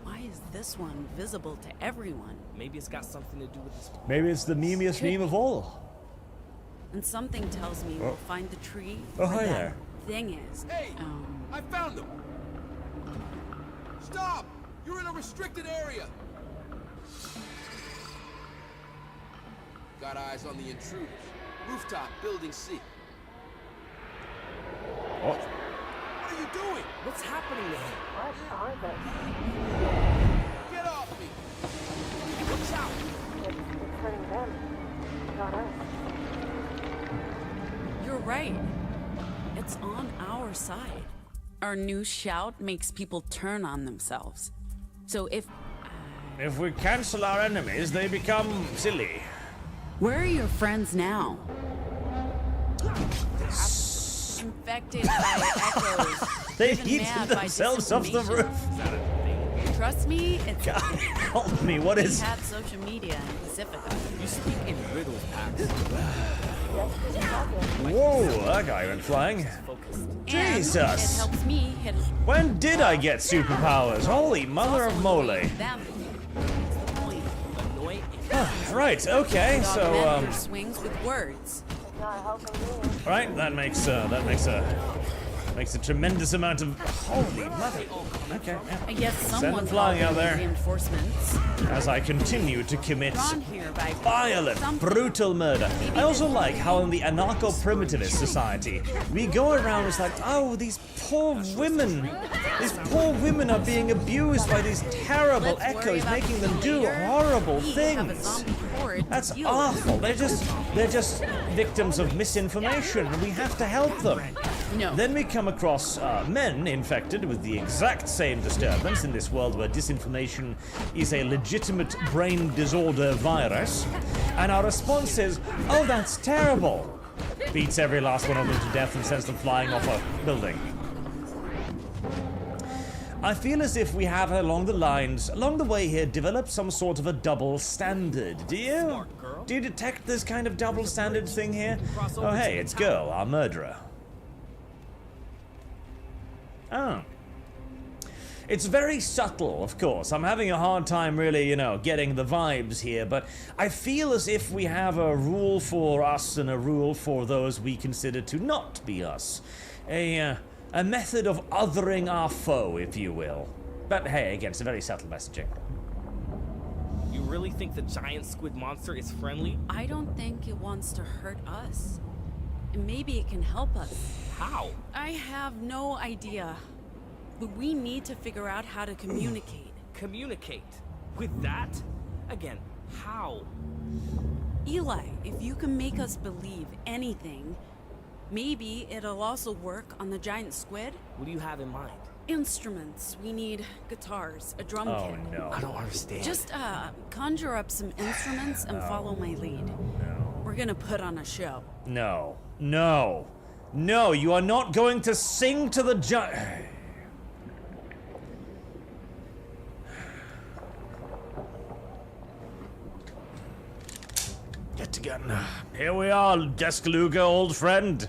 Why is this one visible to everyone? Maybe it's got something to do with this. Maybe it's the memeiest meme of all. And something tells me we'll find the tree Oh, where hi that there. thing is. Hey! I found them! Stop! You're in a restricted area! Got eyes on the intruders. Rooftop, building C. What? What are you doing? What's happening to him? What are they? Get off me! Watch out! It's hurting them, not us. You're right. It's on our side. Our new shout makes people turn on themselves. So if we cancel our enemies, they become silly. where are your friends now? Infected by echoes. They driven eaten mad by themselves off the disinformation. roof. Is that a thing? Trust me, it's God, help me, what we is... had social media in Pacifica. You speak in riddles, Pax. Whoa, that guy went flying. Focused. And Jesus. it helps me hit When did I get superpowers? Holy mother of mole. them. That's the point. Annoying. Right, okay, so, Augment your swings with words. Not helping me. right, that makes a tremendous amount of... Holy mother. Okay, I yeah. guess Send them someone's flying out there. reinforcements. As I continue to commit Drawn here by violent, something. brutal murder. I also like how in the anarcho-primitivist society, we go around as like, oh, these poor women are being abused by these terrible Let's worry echoes, about making them you do later. horrible We have a things. zombie horde to That's deal with. awful. They're just victims of misinformation, and we have to help them. No. Then we come across men infected with the exact same disturbance in this world where disinformation is a legitimate brain disorder virus, and our response is, oh, that's terrible. Beats every last one of them to death and sends them flying off a building. I feel as if we have along the way here, developed some sort of a double standard. Do you? Do you detect this kind of double standard thing here? Oh, hey, it's Girl, our murderer. Oh. It's very subtle, of course. I'm having a hard time really, getting the vibes here, but I feel as if we have a rule for us and a rule for those we consider to not be us. A method of othering our foe, if you will. But hey, again, it's a very subtle messaging. You really think the giant squid monster is friendly? I don't think it wants to hurt us. And maybe it can help us. How? I have no idea. But we need to figure out how to communicate. Communicate? With that? Again, how? Eli, if you can make us believe anything, maybe it'll also work on the giant squid. What do you have in mind? Instruments. We need guitars, a drum Oh kit. no. I don't understand. Just Oh. conjure up some instruments and follow my lead. No. We're gonna put on a show. No. No. No, you are not going to sing to the giant. Get together. Here we are, Deskaluga, old friend.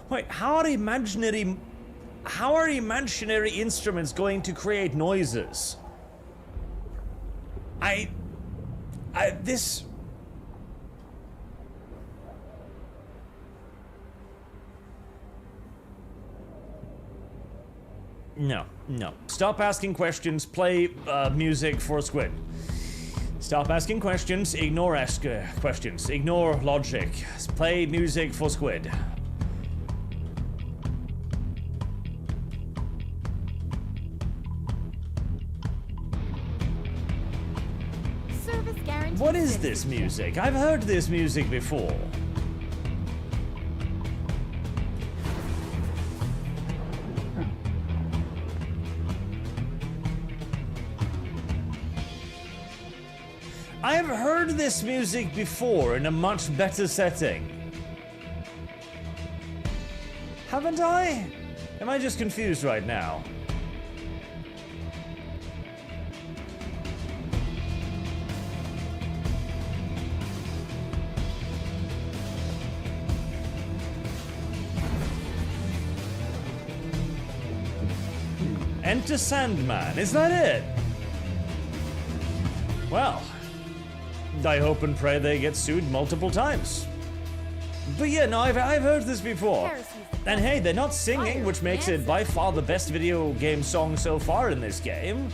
Wait, how are imaginary instruments going to create noises? This... No. Stop asking questions, play music for Squid. Stop asking questions, ignore questions, ignore logic. Play music for Squid. Service guarantee. What is this music? I've heard this music before. I've heard this music before in a much better setting. Haven't I? Am I just confused right now? Enter Sandman, is that it? Well, I hope and pray they get sued multiple times. But yeah, no, I've heard this before. And hey, they're not singing, which makes it by far the best video game song so far in this game.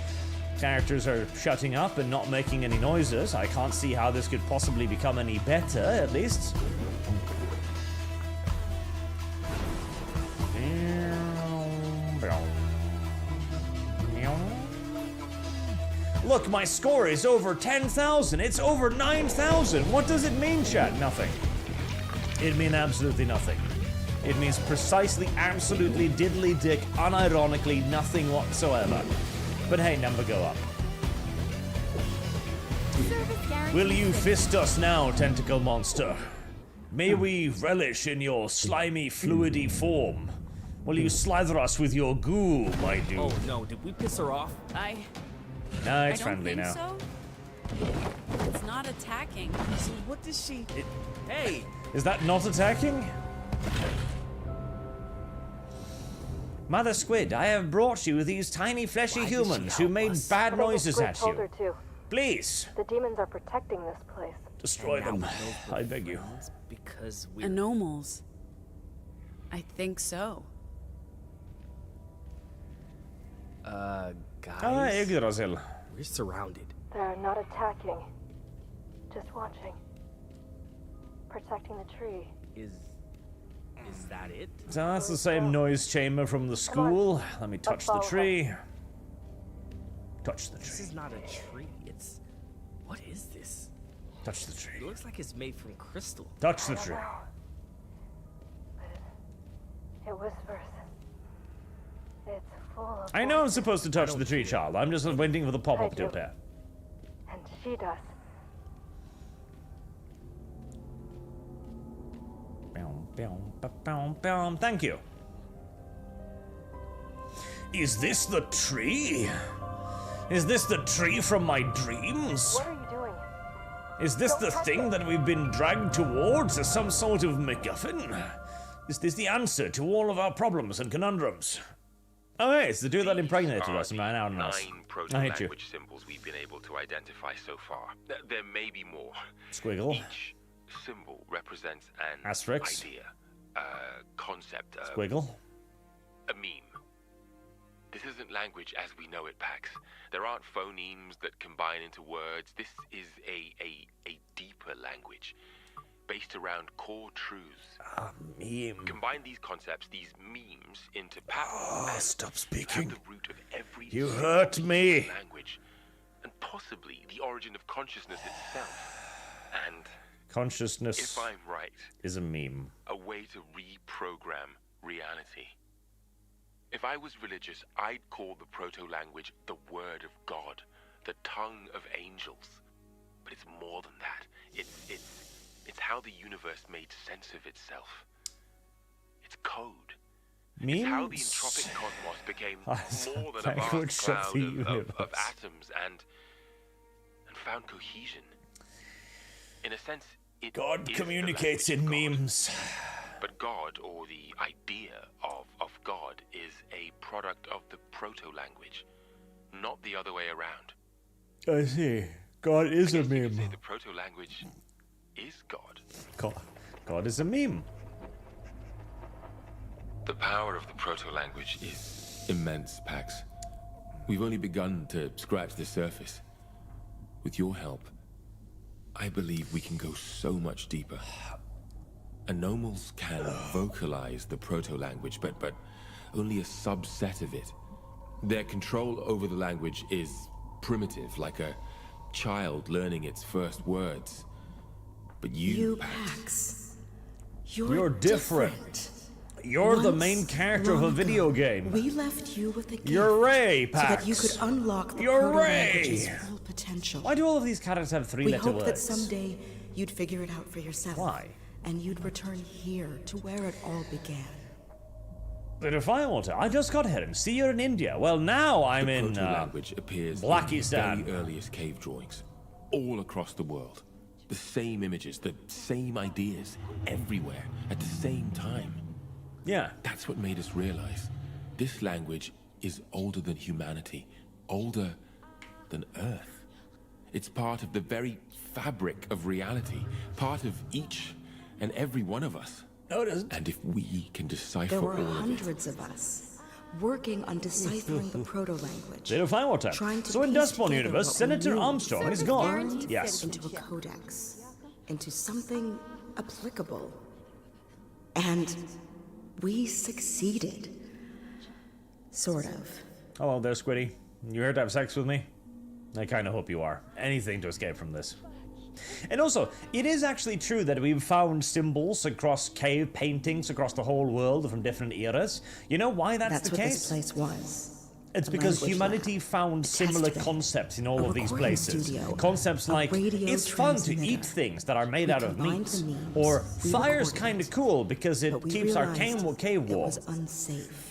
characters are shutting up and not making any noises. I can't see how this could possibly become any better, at least. Look, my score is over 10,000. It's over 9,000. What does it mean, chat? Nothing. It means absolutely nothing. It means precisely, absolutely, diddly dick, unironically nothing whatsoever. But hey, number go up. Will you fist us now, tentacle monster? May we relish in your slimy, fluidy form. Will you slather us with your goo, my dude? Oh no, did we piss her off? No, it's I don't friendly think now. so. It's not attacking. So what does she... Hey! Is that not attacking? Mother Squid, I have brought you these tiny fleshy humans who made bad noises at you. Please, The demons are protecting this place. destroy them. I beg you. Because we're... Anomals. I think so. Guys? Ah, Yggdrasil. We're surrounded. They're not attacking. Just watching. Protecting the tree. Is that it? So that's the same noise chamber from the school. Let me touch the tree. Touch the This tree. is not a tree. It's... What is this? Touch the tree. It looks like it's made from crystal. Touch the tree. It whispers. It's full of... I know I'm supposed to touch the tree, child. I'm just waiting for the pop-up to appear. And she does. Thank you. Is this the tree? Is this the tree from my dreams? What are you doing? Is this the thing that we've been dragged towards as some sort of MacGuffin? Is this the answer to all of our problems and conundrums? Oh, hey, it's the dude that impregnated us and ran out on us. 9 I hate you. proto-language symbols we've been able to identify so far. There may be more. Squiggle. Each symbol represents an Asterisk. idea, a concept, Squiggle. a meme. This isn't language as we know it, Pax. There aren't phonemes that combine into words. This is a deeper language, based around core truths. Meme. Combine these concepts, these memes, into patterns. and Stop speaking. have the root of every You single hurt me. language, and possibly the origin of consciousness itself. And Consciousness if I'm right, is a meme. a way to reprogram reality. If I was religious, I'd call the proto-language the word of God, the tongue of angels. But it's more than that. It's how the universe made sense of itself. It's code. Memes? It's how the entropic cosmos became more than a Language vast of cloud the of universe. atoms and found cohesion. In a sense, it God is communicates the in language of God. memes. But God, or the idea of God, is a product of the proto-language, not the other way around. I see. God is a You could meme. say the proto-language is God. God is a meme. The power of the proto-language is immense, Pax. We've only begun to scratch the surface. With your help, I believe we can go so much deeper. Anomals can vocalize the proto-language, but only a subset of it. Their control over the language is primitive, like a child learning its first words. But you, Pax, You're different. You're the main character of a video game. We left you with a gift You're Ray, so Pax. that you could unlock the You're proto-language's Ray. full potential. Why do all of these characters have We three-letter hope words? that someday you'd figure it out for yourself. Why? And you'd return here to where it all began. But if I want to, I just got here and see you're in India. Well, now I'm the in proto-language appears Blackistan. in the very earliest cave drawings, all across the world. The same images, the same ideas, everywhere, at the same time. Yeah. That's what made us realize this language is older than humanity, older than Earth. It's part of the very fabric of reality, part of each and every one of us. No, it isn't. And if we can decipher There were all of it, hundreds of us, working on deciphering the proto-language. Bit of fine water. Trying to So in piece DUSTBORN together universe, what we Senator knew Armstrong is gone. Yes. into a codex, into something applicable. And we succeeded. Sort of. Hello there, Squiddy. You here to have sex with me? I kind of hope you are. Anything to escape from this. And also, it is actually true that we've found symbols across cave paintings across the whole world from different eras. You know why that's the what case? This place was. It's because humanity found similar concepts in all of these places. Studio, concepts like, it's fun to eat things that are made out of meat. Or, fire's kind of cool because it keeps our cave warm. It was unsafe.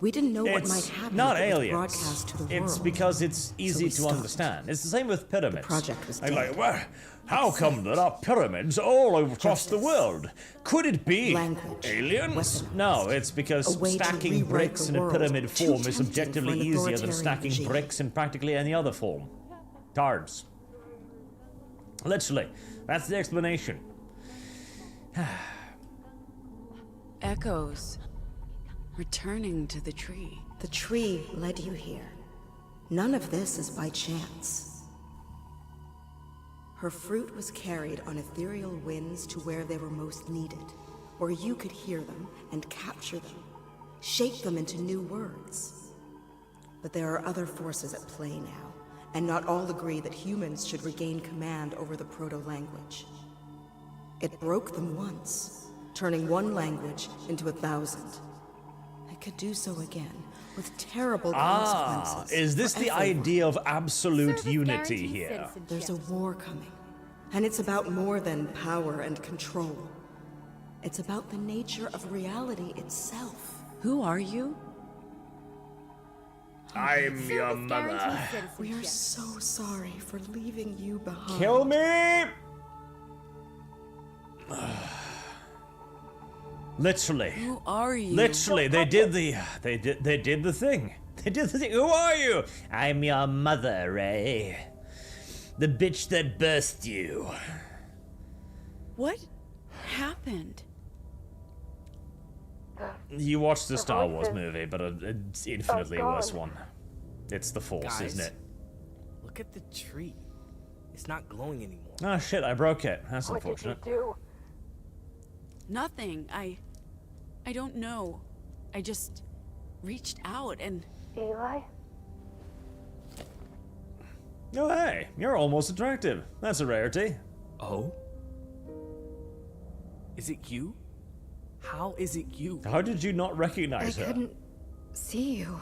We didn't know what might happen. Not if it was aliens. broadcast to the It's world. because it's easy we to stopped. understand. It's the same with pyramids. The project was I'm dead. like, well, how come there are pyramids all across the world? Could it be aliens? No, it's because A way to stacking rewrite bricks the in a world. pyramid Too form is tempting objectively for an easier than authoritarian stacking regime. bricks in practically any other form. Cards. Literally, that's the explanation. Echoes. Returning to the tree. The tree led you here. None of this is by chance. Her fruit was carried on ethereal winds to where they were most needed, where you could hear them and capture them, shape them into new words. But there are other forces at play now, and not all agree that humans should regain command over the proto-language. It broke them once, turning one language into 1,000. It could do so again, with terrible consequences. Is this for the everyone. idea of absolute unity here? There's a war coming, and it's about more than power and control. It's about the nature of reality itself. Who are you? I'm your mother. We are so sorry for leaving you behind. Kill me! Literally. Who are you? Literally, they did the thing. They did the thing. Who are you? I'm your mother, Ray. The bitch that birthed you. What happened? You watched the Star Wars movie, but an infinitely worse one. It's the Force, Guys, isn't it? Look at the tree. It's not glowing anymore. Oh shit, I broke it. That's What did unfortunate. you do? Nothing. I don't know. I just reached out and... Eli? Oh hey, you're almost attractive. That's a rarity. Oh? Is it you? How is it you? How did you not recognize I her? couldn't see you.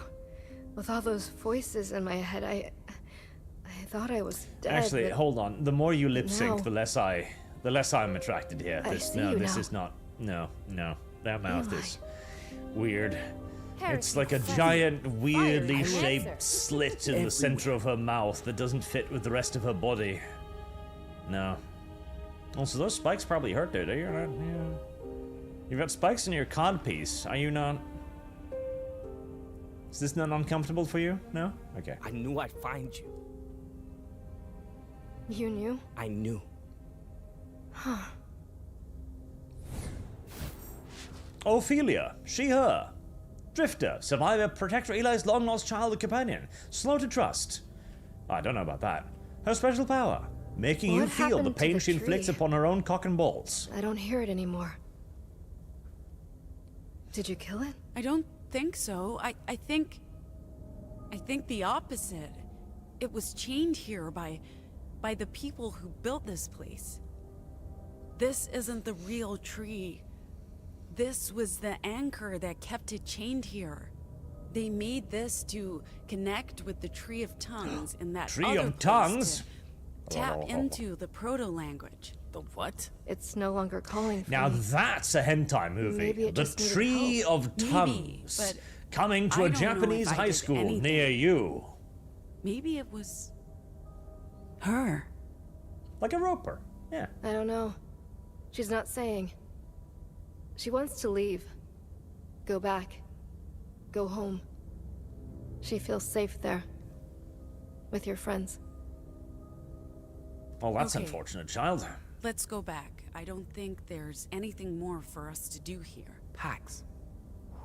With all those voices in my head, I thought I was dead. Actually, but hold on. The more you lip sync, now- the less I'm attracted here. I This see no, you this now. is not. No. That mouth Eli. is weird. Heresy. It's like a Fuzzy. giant, weirdly Fire. shaped Answer. slit in the center of her mouth that doesn't fit with the rest of her body. No. Also, those spikes probably hurt, dude. You're not. Yeah. You've got spikes in your codpiece. Are you not? Is this not uncomfortable for you? No? Okay. I knew I'd find you. You knew? I knew. Huh. Ophelia, she, her. Drifter, survivor, protector, Eli's long-lost child and companion. Slow to trust. I don't know about that. Her special power, making you What feel the happened to pain the she inflicts tree? upon her own cock and balls. I don't hear it anymore. Did you kill it? I don't think so. I think the opposite. It was chained here by the people who built this place. This isn't the real tree. This was the anchor that kept it chained here. They made this to connect with the Tree of Tongues in that Tree other of place Tongues? to tap into the proto-language. The what? It's no longer calling for Now me. that's a hentai movie. Maybe it The just needed Tree help. of Maybe, Tongues. but Coming to I a don't know Japanese if I high did school anything. near you. Maybe it was her. Like a roper. Yeah. I don't know. She's not saying. She wants to leave. Go back. Go home. She feels safe there. With your friends. Oh, that's Okay. unfortunate, child. Let's go back. I don't think there's anything more for us to do here. Pax,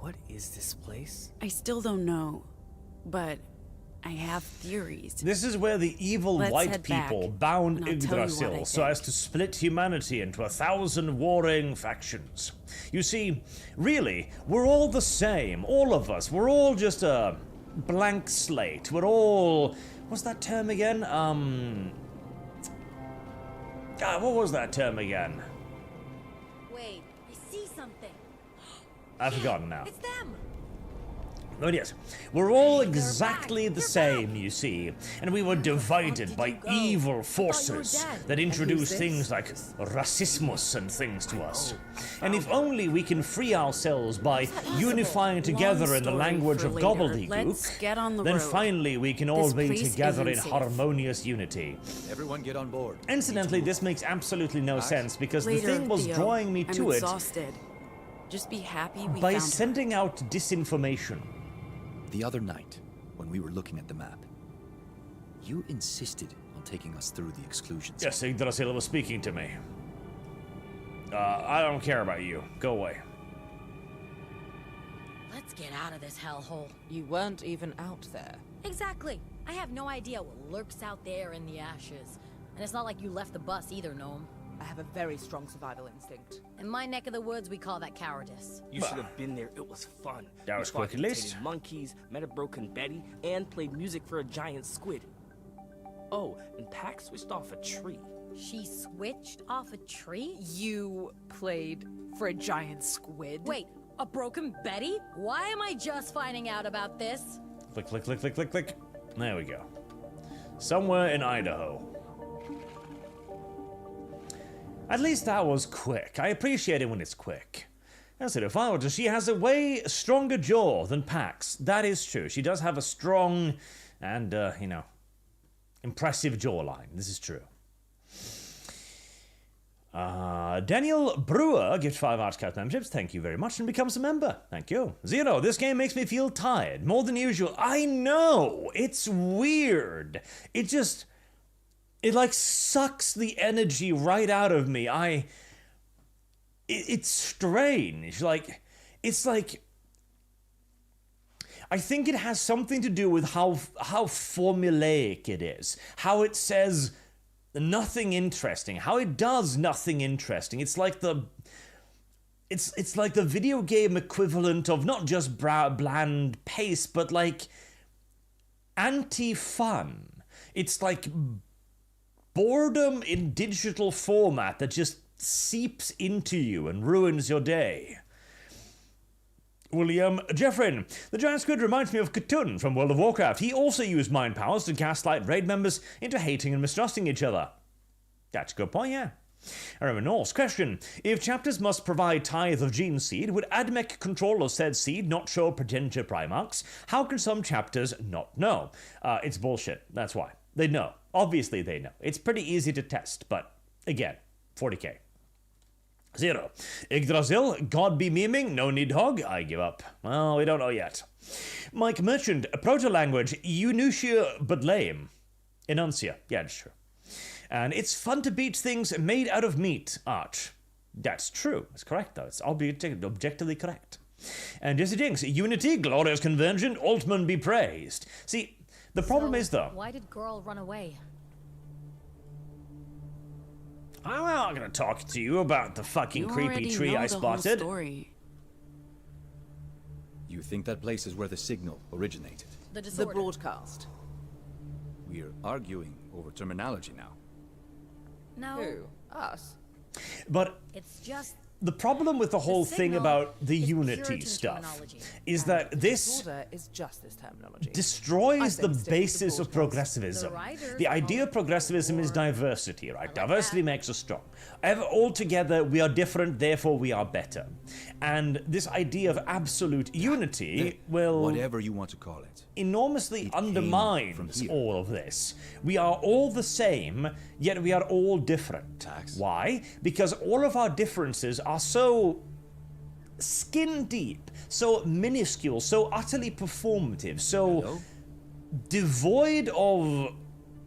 What is this place? I still don't know, but I have theories. This is where the evil Let's white head back, people bound and I'll tell you what I Yggdrasil so think. as to split humanity into 1,000 warring factions. You see, really, we're all the same, all of us. We're all just a blank slate. We're all... What's that term again? God, what was that term again? Wait, I see something. I've forgotten now. It's them. But yes, we're all exactly the same, you see, and we were divided by evil forces that introduced things like racismus and things to us. And if only we can free ourselves by unifying together in the language of gobbledygook, then finally we can all be together in harmonious unity. Everyone get on board. Incidentally, this makes absolutely no sense because the thing was Theo. drawing me to I'm it exhausted. Just be happy we by found sending out disinformation. The other night, when we were looking at the map, you insisted on taking us through the exclusion zone. Yes, Yggdrasil was speaking to me. I don't care about you. Go away. Let's get out of this hellhole. You weren't even out there. Exactly. I have no idea what lurks out there in the ashes. And it's not like you left the bus either, Gnome. I have a very strong survival instinct. In my neck of the woods, we call that cowardice. You should have been there. It was fun. That We was fought quick, at least. mutated monkeys, met a broken Betty, and played music for a giant squid. Oh, and Pax switched off a tree. She switched off a tree? You played for a giant squid? Wait, a broken Betty? Why am I just finding out about this? Click, click, click, click, click, click. There we go. Somewhere in Idaho. At least that was quick. I appreciate it when it's quick. That's it. If I were to, she has a way stronger jaw than Pax. That is true. She does have a strong and, you know, impressive jawline. This is true. Daniel Brewer gives 5 ArchCast memberships. Thank you very much, and becomes a member. Thank you. Zero, this game makes me feel tired more than usual. I know. It's weird. It like sucks the energy right out of me. It's strange. It's like I think it has something to do with how formulaic it is. How it says nothing interesting. How it does nothing interesting. It's like the video game equivalent of not just bland pace, but like anti-fun. It's like boredom in digital format that just seeps into you and ruins your day. William Jeffrin. The giant squid reminds me of Cthulhu from World of Warcraft. He also used mind powers to gaslight raid members into hating and mistrusting each other. That's a good point, yeah. I remember Norse. Question. If chapters must provide tithe of gene seed, would AdMech control of said seed not show progenitor primarchs? How can some chapters not know? It's bullshit. That's why. They know. Obviously they know. It's pretty easy to test, but again, 40k. Zero. Yggdrasil, God be memeing, no need hog, I give up. Well, we don't know yet. Mike Merchant, proto-language, Eunutia but lame. Enuncia, yeah, that's true. And it's fun to beat things made out of meat, Arch. That's true. It's correct, though. It's objectively correct. And Jesse Jinx, Unity, glorious convergent, Altman be praised. See, the problem is, though... Why did Girl run away? I'm not gonna talk to you about the fucking creepy tree I spotted. You think that place is where the signal originated? The broadcast. We're arguing over terminology now. No. Who? Us? But it's just the problem with the whole thing about the Unity Puritan stuff terminology. is that this Disorder is justice terminology. destroys the think stick with the basis of broadcast. progressivism. The writers The idea of progressivism is diversity, right? Diversity makes us strong. Altogether, we are different, therefore we are better. And this idea of absolute unity will... Whatever you want to call it. Enormously undermines all of this. We are all the same, yet we are all different. Why? Because all of our differences are so skin deep, so minuscule, so utterly performative, so devoid of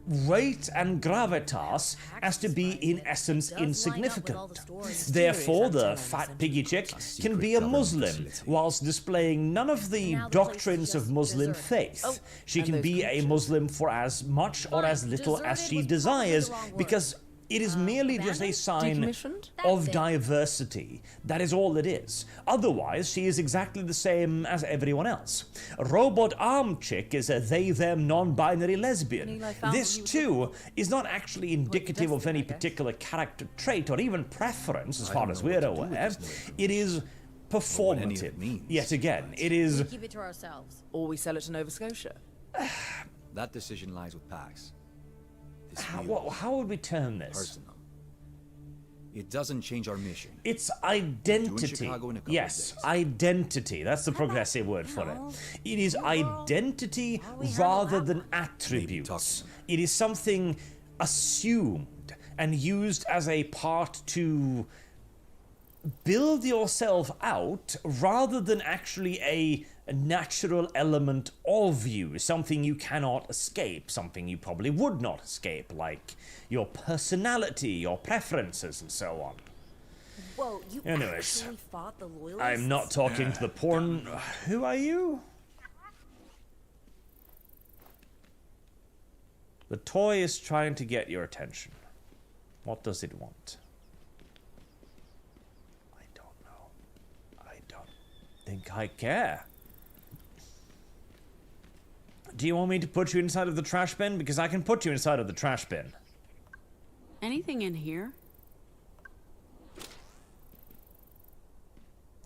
weight and gravitas as to be in essence insignificant. Therefore, the fat piggy chick can be a Muslim, whilst displaying none of the doctrines of Muslim faith. She can be a Muslim for as much or as little as she desires, because it is merely just a sign of diversity. That is all it is. Otherwise, she is exactly the same as everyone else. A robot arm chick is a they-them non-binary lesbian. This, too, is not actually indicative of any particular character trait or even preference, as far as we're aware. It is performative. Yet again, it is... We keep it to ourselves. Or we sell it to Nova Scotia. That decision lies with Pax. How would we term this? Personal. It doesn't change our mission. It's identity. Yes, identity. That's the progressive word for it. It is identity rather than attributes. It is something assumed and used as a part to build yourself out rather than actually a natural element of you, something you cannot escape, something you probably would not escape, like your personality, your preferences, and so on. Whoa, you Anyways, actually fought the loyalists? I'm not talking to the porn. Who are you? The toy is trying to get your attention. What does it want? I don't know. I don't think I care. Do you want me to put you inside of the trash bin? Because I can put you inside of the trash bin. Anything in here?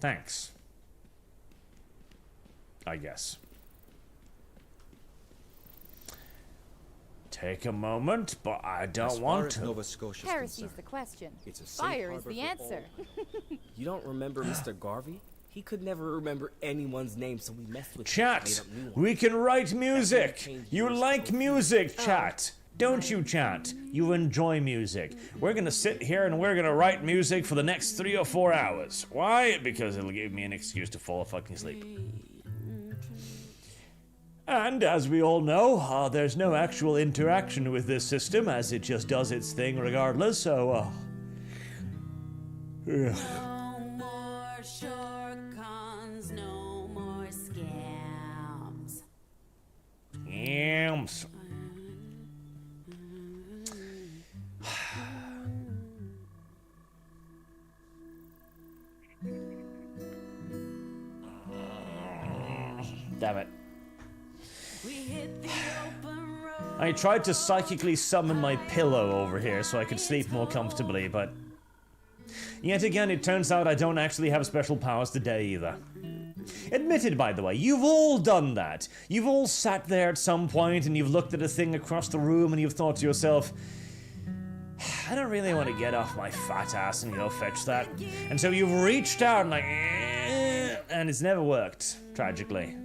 Thanks. I guess. Take a moment, but I don't want to. Nova Scotia's Heresy's the question. It's a Fire is the answer. You don't remember Mr. Garvey? He could never remember anyone's name, so we messed with Chat, we can write music. You like music, chat. Don't you, chat? You enjoy music. We're gonna sit here and we're gonna write music for the next 3 or 4 hours. Why? Because it'll give me an excuse to fall fucking asleep. And as we all know, there's no actual interaction with this system, as it just does its thing regardless, so, No more shortcons, no more scams. Scams. Damn it. I tried to psychically summon my pillow over here so I could sleep more comfortably, but yet again it turns out I don't actually have special powers today either. Admitted, by the way, you've all done that. You've all sat there at some point and you've looked at a thing across the room and you've thought to yourself, I don't really want to get off my fat ass and go fetch that. And so you've reached out and like, and it's never worked, tragically.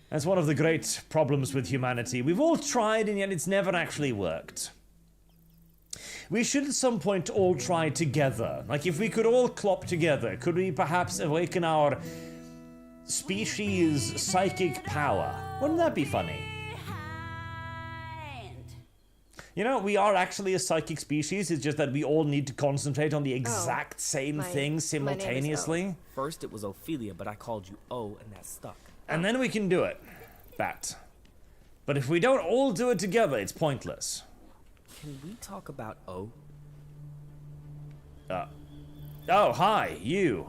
That's one of the great problems with humanity. We've all tried and yet it's never actually worked. We should at some point all try together. Like if we could all clop together, could we perhaps awaken our species' psychic power? Wouldn't that be funny? You know, we are actually a psychic species, it's just that we all need to concentrate on the exact same thing simultaneously. First it was Ophelia, but I called you O and that stuck. And then we can do it. That. But if we don't all do it together, it's pointless. Can we talk about O? Oh, hi, you.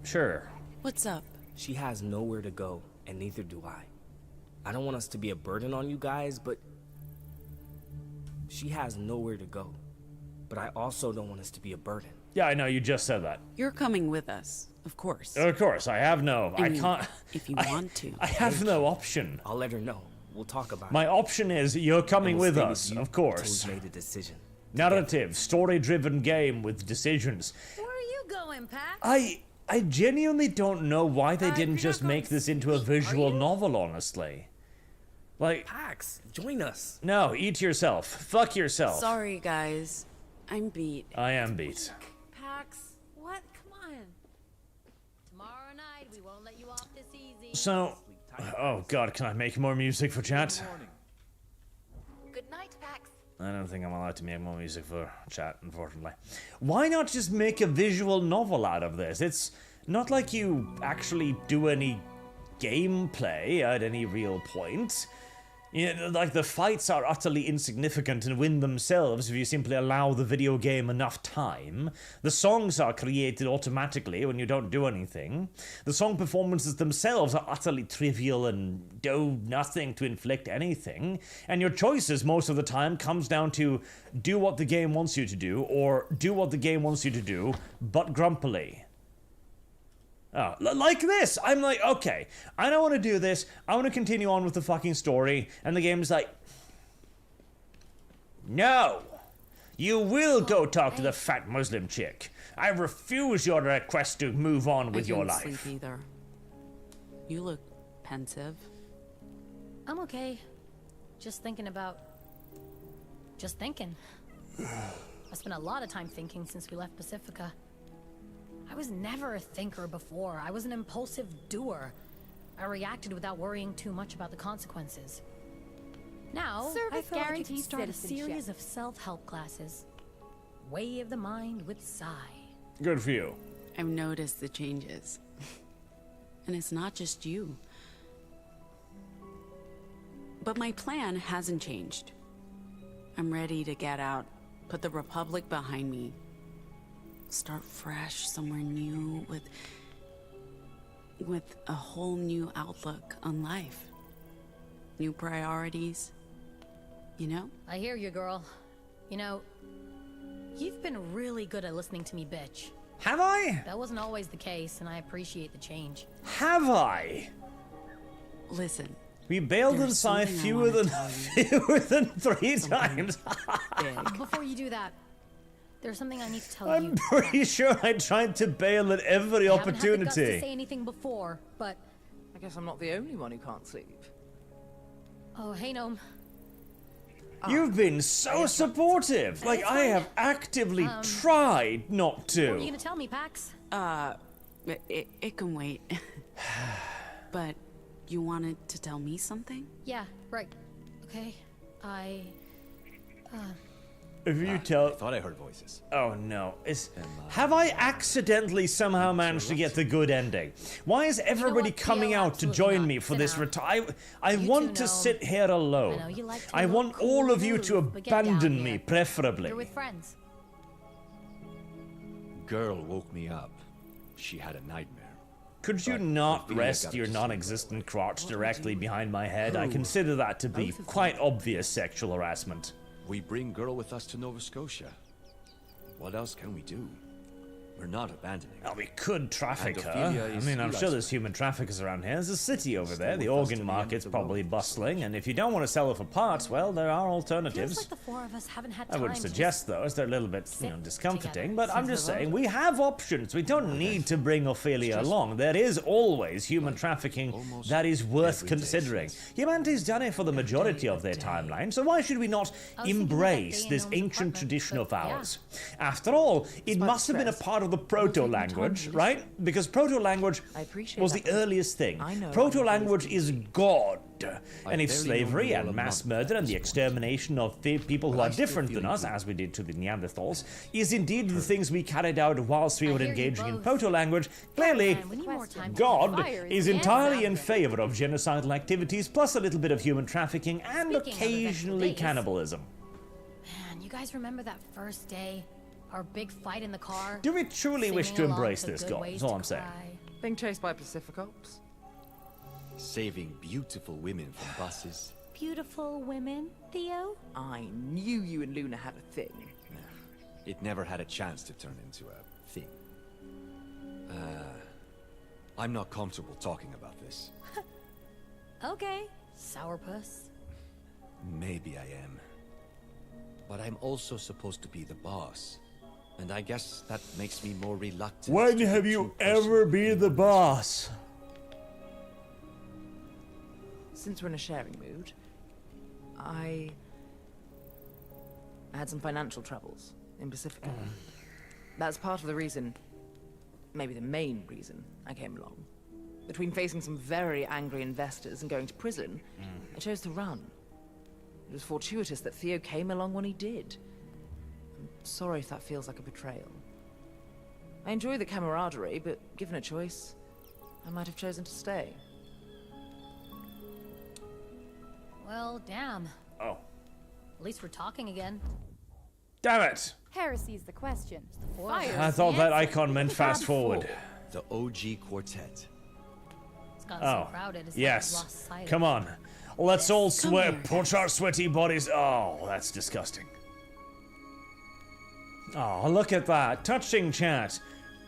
Sure. What's up? She has nowhere to go, and neither do I. I don't want us to be a burden on you guys, but she has nowhere to go. But I also don't want us to be a burden. Yeah, I know, you just said that. You're coming with us, of course. Of course, I have no... I can't... If you want to. I have no option. I'll let her know. We'll talk about it. My option is you're coming with us, of course. We've made a decision. Narrative, story-driven game with decisions. Where are you going, Pax? I genuinely don't know why they didn't just make this into a visual novel, honestly. Like... Pax, join us. No, eat yourself. Fuck yourself. Sorry, guys. I'm beat. I am beat. Pax, what? Come on. Tomorrow night, we won't let you off this easy. So... Oh god, can I make more music for chat? Good night. I don't think I'm allowed to make more music for chat, unfortunately. Why not just make a visual novel out of this? It's not like you actually do any gameplay at any real point. You know, like, the fights are utterly insignificant and win themselves if you simply allow the video game enough time. The songs are created automatically when you don't do anything. The song performances themselves are utterly trivial and do nothing to inflict anything. And your choices most of the time comes down to do what the game wants you to do, or do what the game wants you to do, but grumpily. Oh, like this! I'm like, okay, I don't want to do this, I want to continue on with the fucking story, and the game's like, no! You will go talk to the fat Muslim chick. I refuse your request to move on with your life. I didn't sleep either. You look pensive. I'm okay. Just thinking about... Just thinking. I spent a lot of time thinking since we left Pacifica. I was never a thinker before. I was an impulsive doer. I reacted without worrying too much about the consequences. Now, I feel like I can start a series of self-help classes. Way of the mind with Psy. Good for you. I've noticed the changes. And it's not just you. But my plan hasn't changed. I'm ready to get out, put the Republic behind me, start fresh somewhere new with a whole new outlook on life. New priorities, you know? I hear you, girl. You know, you've been really good at listening to me bitch. Have I? That wasn't always the case, and I appreciate the change. Have I? Listen. We bailed on Psy fewer than 3 times. Before you do that, there's something I need to tell you. I'm pretty sure I tried to bail at every I haven't had the guts opportunity. to say anything before, but I guess I'm not the only one who can't sleep. oh, hey, Gnome. You've been so supportive. Like, I have actively tried not to. What are you gonna tell me, Pax? It can wait. But you wanted to tell me something? Yeah, right. Okay. If you tell... I thought I heard voices. Oh no. Have I accidentally somehow managed to get the good ending? Why is everybody coming out to join me for this I want to sit here alone. I want all of you to abandon me, preferably. You're with friends. Girl woke me up. She had a nightmare. Could you not rest your non-existent crotch directly behind my head? I consider that to be quite obvious sexual harassment. We bring girl with us to Nova Scotia. What else can we do? We're not abandoning her. Oh, we could traffic And her. Ophelia I is mean, I'm sure Eli's there's human traffickers around here. There's a city over there. The with us organ to the end market's of the probably road. bustling, and if you don't want to sell her for parts, well, there are Feels alternatives. like the four of us haven't had I time wouldn't to suggest those. They're a little bit, discomforting, but I'm just Since the saying, we have options. We don't need to bring Ophelia along. There is always human trafficking that is worth considering. Humanity's done it for the majority of their timeline, so why should we not embrace this ancient tradition of ours? After all, it must have been a part of the proto-language, right? Because proto-language was the earliest thing. Proto-language is God. And if slavery and mass murder and the extermination of people who are different than us, as we did to the Neanderthals, is indeed the things we carried out whilst we were engaging in proto-language, clearly, God is entirely in favor of genocidal activities, plus a little bit of human trafficking and occasionally cannibalism. Man, you guys remember that first day? Our big fight in the car? Do we truly wish to Singing along embrace to this, Good God? Ways That's all to I'm saying. Cry. Being chased by Pacific Ops. Saving beautiful women from buses. Beautiful women, Theo? I knew you and Luna had a thing. It never had a chance to turn into a thing. I'm not comfortable talking about this. Okay, sourpuss. Maybe I am. But I'm also supposed to be the boss. And I guess that makes me more reluctant. When to have be you too ever been the boss? Since we're in a sharing mood, I had some financial troubles in Pacifica. That's part of the reason, maybe the main reason, I came along. Between facing some very angry investors and going to prison, I chose to run. It was fortuitous that Theo came along when he did. I'm sorry if that feels like a betrayal. I enjoy the camaraderie, but given a choice, I might have chosen to stay. Well, damn. Oh. At least we're talking again. Damn it! Heresy's the question. Fire. I thought that icon meant fast forward. The OG Quartet. It's gotten so crowded, it's like we've yes. lost sight of Come it. on. Let's all Come sweat. here, Put our sweaty bodies. Oh, that's disgusting. Oh, look at that. Touching chat.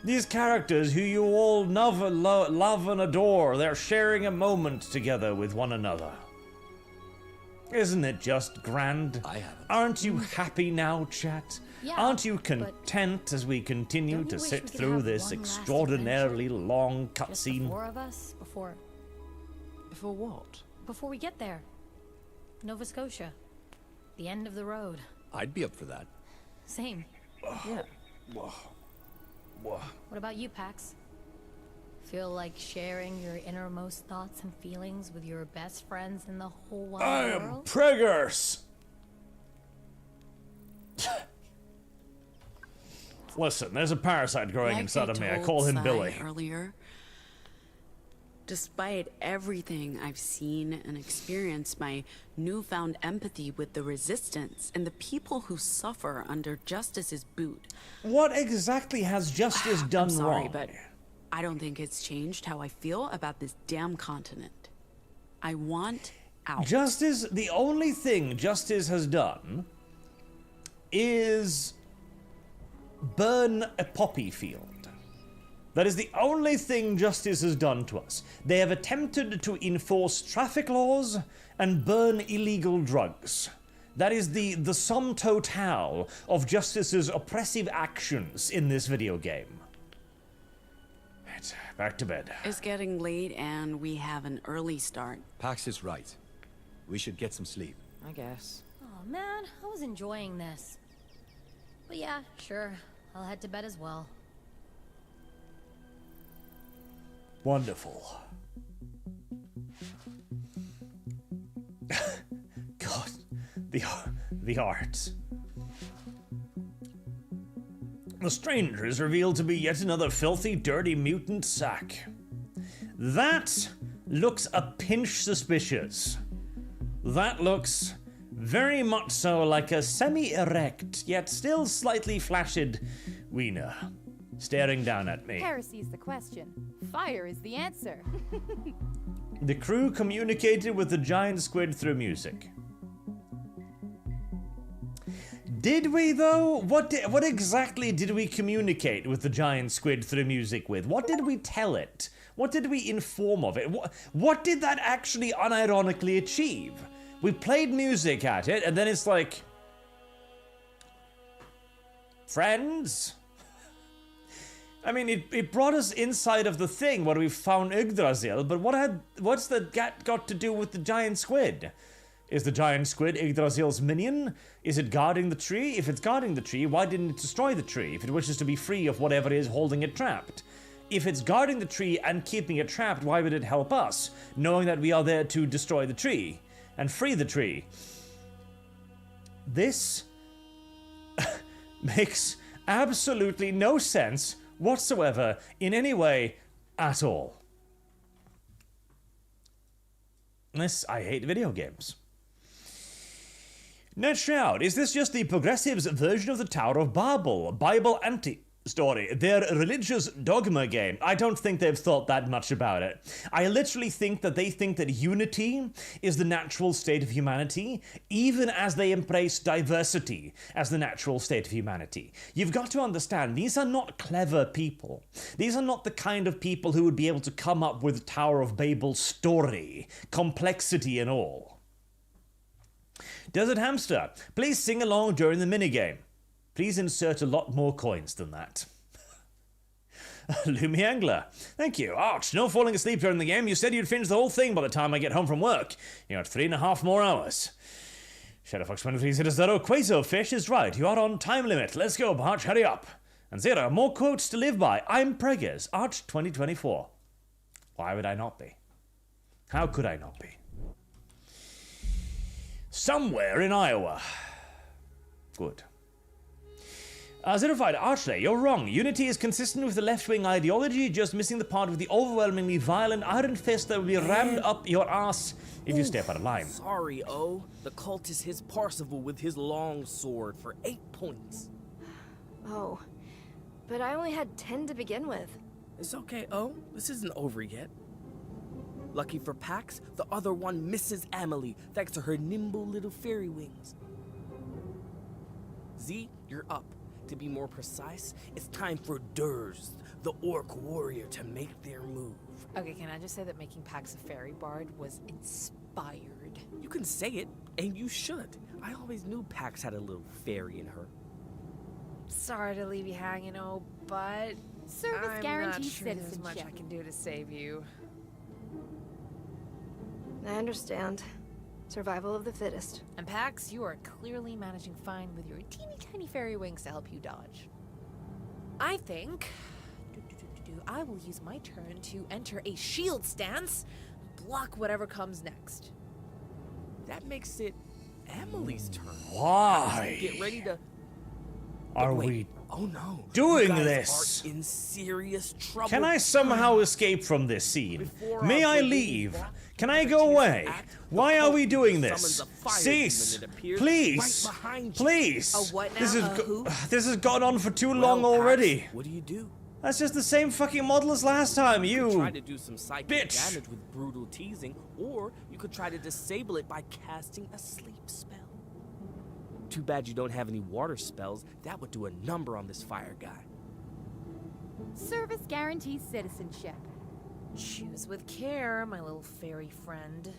These characters who you all love and adore, they're sharing a moment together with one another. Isn't it just grand? I haven't. Aren't you happy now, chat? Yeah, Aren't you content as we continue don't you to wish sit we could through have this one last extraordinarily long Just the cutscene? 4 of us before For what? we get there. Nova Scotia. The end of the road. I'd be up for that. Same. Yeah. What about you, Pax? Feel like sharing your innermost thoughts and feelings with your best friends in the whole wide I am world? Preggers! Listen, there's a parasite growing Like inside I of me. I told call him Sai Billy. earlier, despite everything I've seen and experienced, my newfound empathy with the resistance and the people who suffer under Justice's boot. What exactly has Justice done I'm sorry, wrong? but I don't think it's changed how I feel about this damn continent. I want out. Justice, the only thing Justice has done is burn a poppy field. That is the only thing Justice has done to us. They have attempted to enforce traffic laws and burn illegal drugs. That is the sum total of Justice's oppressive actions in this video game. Right, back to bed. It's getting late and we have an early start. Pax is right. We should get some sleep. I guess. Oh man, I was enjoying this. But yeah, sure. I'll head to bed as well. Wonderful. God, the art. The stranger is revealed to be yet another filthy, dirty mutant sack. That looks a pinch suspicious. That looks very much so like a semi-erect, yet still slightly flaccid wiener, staring down at me. Heresy's the question. Fire is the answer. The crew communicated with the giant squid through music. Did we, though? What exactly did we communicate with the giant squid through music with? What did we tell it? What did we inform of it? What did that actually unironically achieve? We played music at it, and then it's like... Friends? I mean, it brought us inside of the thing where we found Yggdrasil, but what's that got to do with the giant squid? Is the giant squid Yggdrasil's minion? Is it guarding the tree? If it's guarding the tree, why didn't it destroy the tree if it wishes to be free of whatever is holding it trapped? If it's guarding the tree and keeping it trapped, why would it help us, knowing that we are there to destroy the tree and free the tree? This makes absolutely no sense whatsoever in any way at all. I hate video games. Next shout, is this just the progressives' version of the Tower of Babel, Bible anti-story, their religious dogma game? I don't think they've thought that much about it. I literally think that they think that unity is the natural state of humanity, even as they embrace diversity as the natural state of humanity. You've got to understand, these are not clever people. These are not the kind of people who would be able to come up with the Tower of Babel story, complexity and all. Desert Hamster, please sing along during the minigame. Please insert a lot more coins than that. Lumi Angler, thank you. Arch, no falling asleep during the game. You said you'd finish the whole thing by the time I get home from work. You got 3.5 more hours. Shadowfox23 said, Zero, Quasofish is right. You are on time limit. Let's go, Arch, hurry up. And Zero, more quotes to live by. I'm Preggers, Arch 2024. Why would I not be? How could I not be? Somewhere in Iowa. Good. Zerified Archley, you're wrong. Unity is consistent with the left-wing ideology, just missing the part with the overwhelmingly violent iron fist that will be rammed up your ass if you step out of line. Sorry, O. The cult is his Parsifal with his long sword for 8 points. Oh, but I only had 10 to begin with. It's okay, O. This isn't over yet. Lucky for Pax, the other one misses Amelie, thanks to her nimble little fairy wings. Z, you're up. To be more precise, it's time for Durst, the orc warrior, to make their move. Okay, can I just say that making Pax a fairy bard was inspired? You can say it, and you should. I always knew Pax had a little fairy in her. Sorry to leave you hanging, O, but Service I'm guarantees not sure there's citizenship. much I can do to save you. I understand. Survival of the fittest. And Pax, you are clearly managing fine with your teeny tiny fairy wings to help you dodge. I think I will use my turn to enter a shield stance, block whatever comes next. That makes it Amelie's turn. Why? Get ready to... Are we Oh no. doing you guys this? Are in serious trouble. Can I somehow escape from this scene? May I leave? Can I go away? Why are we doing this? Cease! Please! Please! A what now? This has gone on for too long already. What do you do? That's just the same fucking model as last time, You could you try to do some psychic bitch! damage with brutal teasing, or you could try to disable it by casting a sleep spell. Too bad you don't have any water spells. That would do a number on this fire guy. Service guarantees citizenship. Choose with care, my little fairy friend.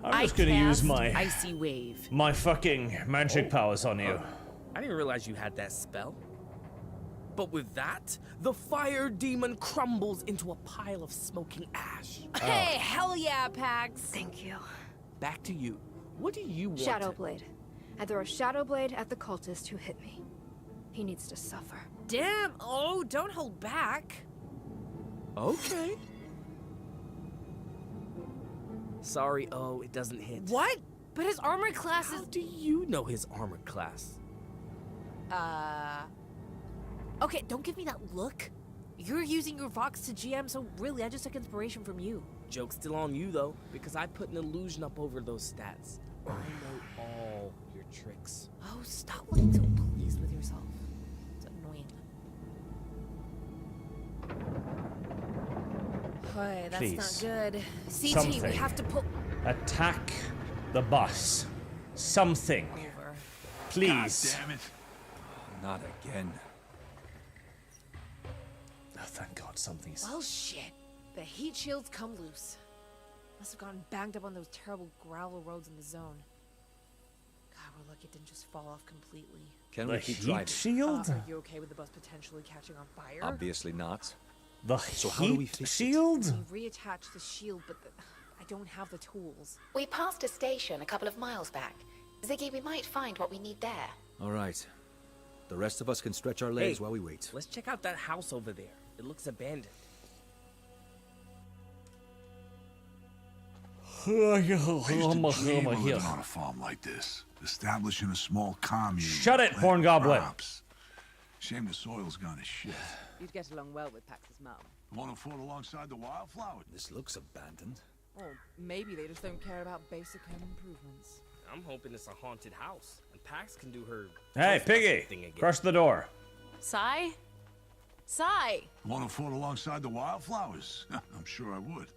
I'm just gonna use my icy wave. my fucking magic powers on you. I didn't realize you had that spell. But with that, the fire demon crumbles into a pile of smoking ash. Hey, hell yeah, Pax! Thank you. Back to you. What do you want? Shadowblade. I throw a Shadowblade at the cultist who hit me. He needs to suffer. Damn! Oh, don't hold back. Okay. Sorry, oh, it doesn't hit. What? But his armor class is... How do you know his armor class? Okay, don't give me that look. You're using your Vox to GM, so really, I just took inspiration from you. Joke's still on you, though, because I put an illusion up over those stats. I know all your tricks. Oh, stop looking so pleased with yourself. It's annoying. Hey, that's Please. not good. CT, Something. we have to pull... Attack the bus. Something. Over. Please. God damn it. Not again. Oh, thank God, something's... Well, shit. The heat shields come loose. Must have gotten banged up on those terrible gravel roads in the zone. God, we're lucky it didn't just fall off completely. Can The we keep heat driving? shield? Are you okay with the bus potentially catching on fire? Obviously not. The So how do we heat fix it? shield? We reattach the shield, but I don't have the tools. We passed a station a couple of miles back. Ziggy, we might find what we need there. All right. The rest of us can stretch our legs while we wait. Let's check out that house over there. It looks abandoned. I used to dream of living on a farm like this, establishing a small commune. Shut it, planting porn goblin. crops. Shame the soil's gone to shit. You'd get along well with Pax's mum. The one who fought alongside the wildflower. This looks abandoned. Or maybe they just don't care about basic home improvements. I'm hoping it's a haunted house, and Pax can do her... Hey, Ghostbusters Piggy! thing again. Crush the door. Sai? Sai! The one who fought alongside the wildflowers. I'm sure I would.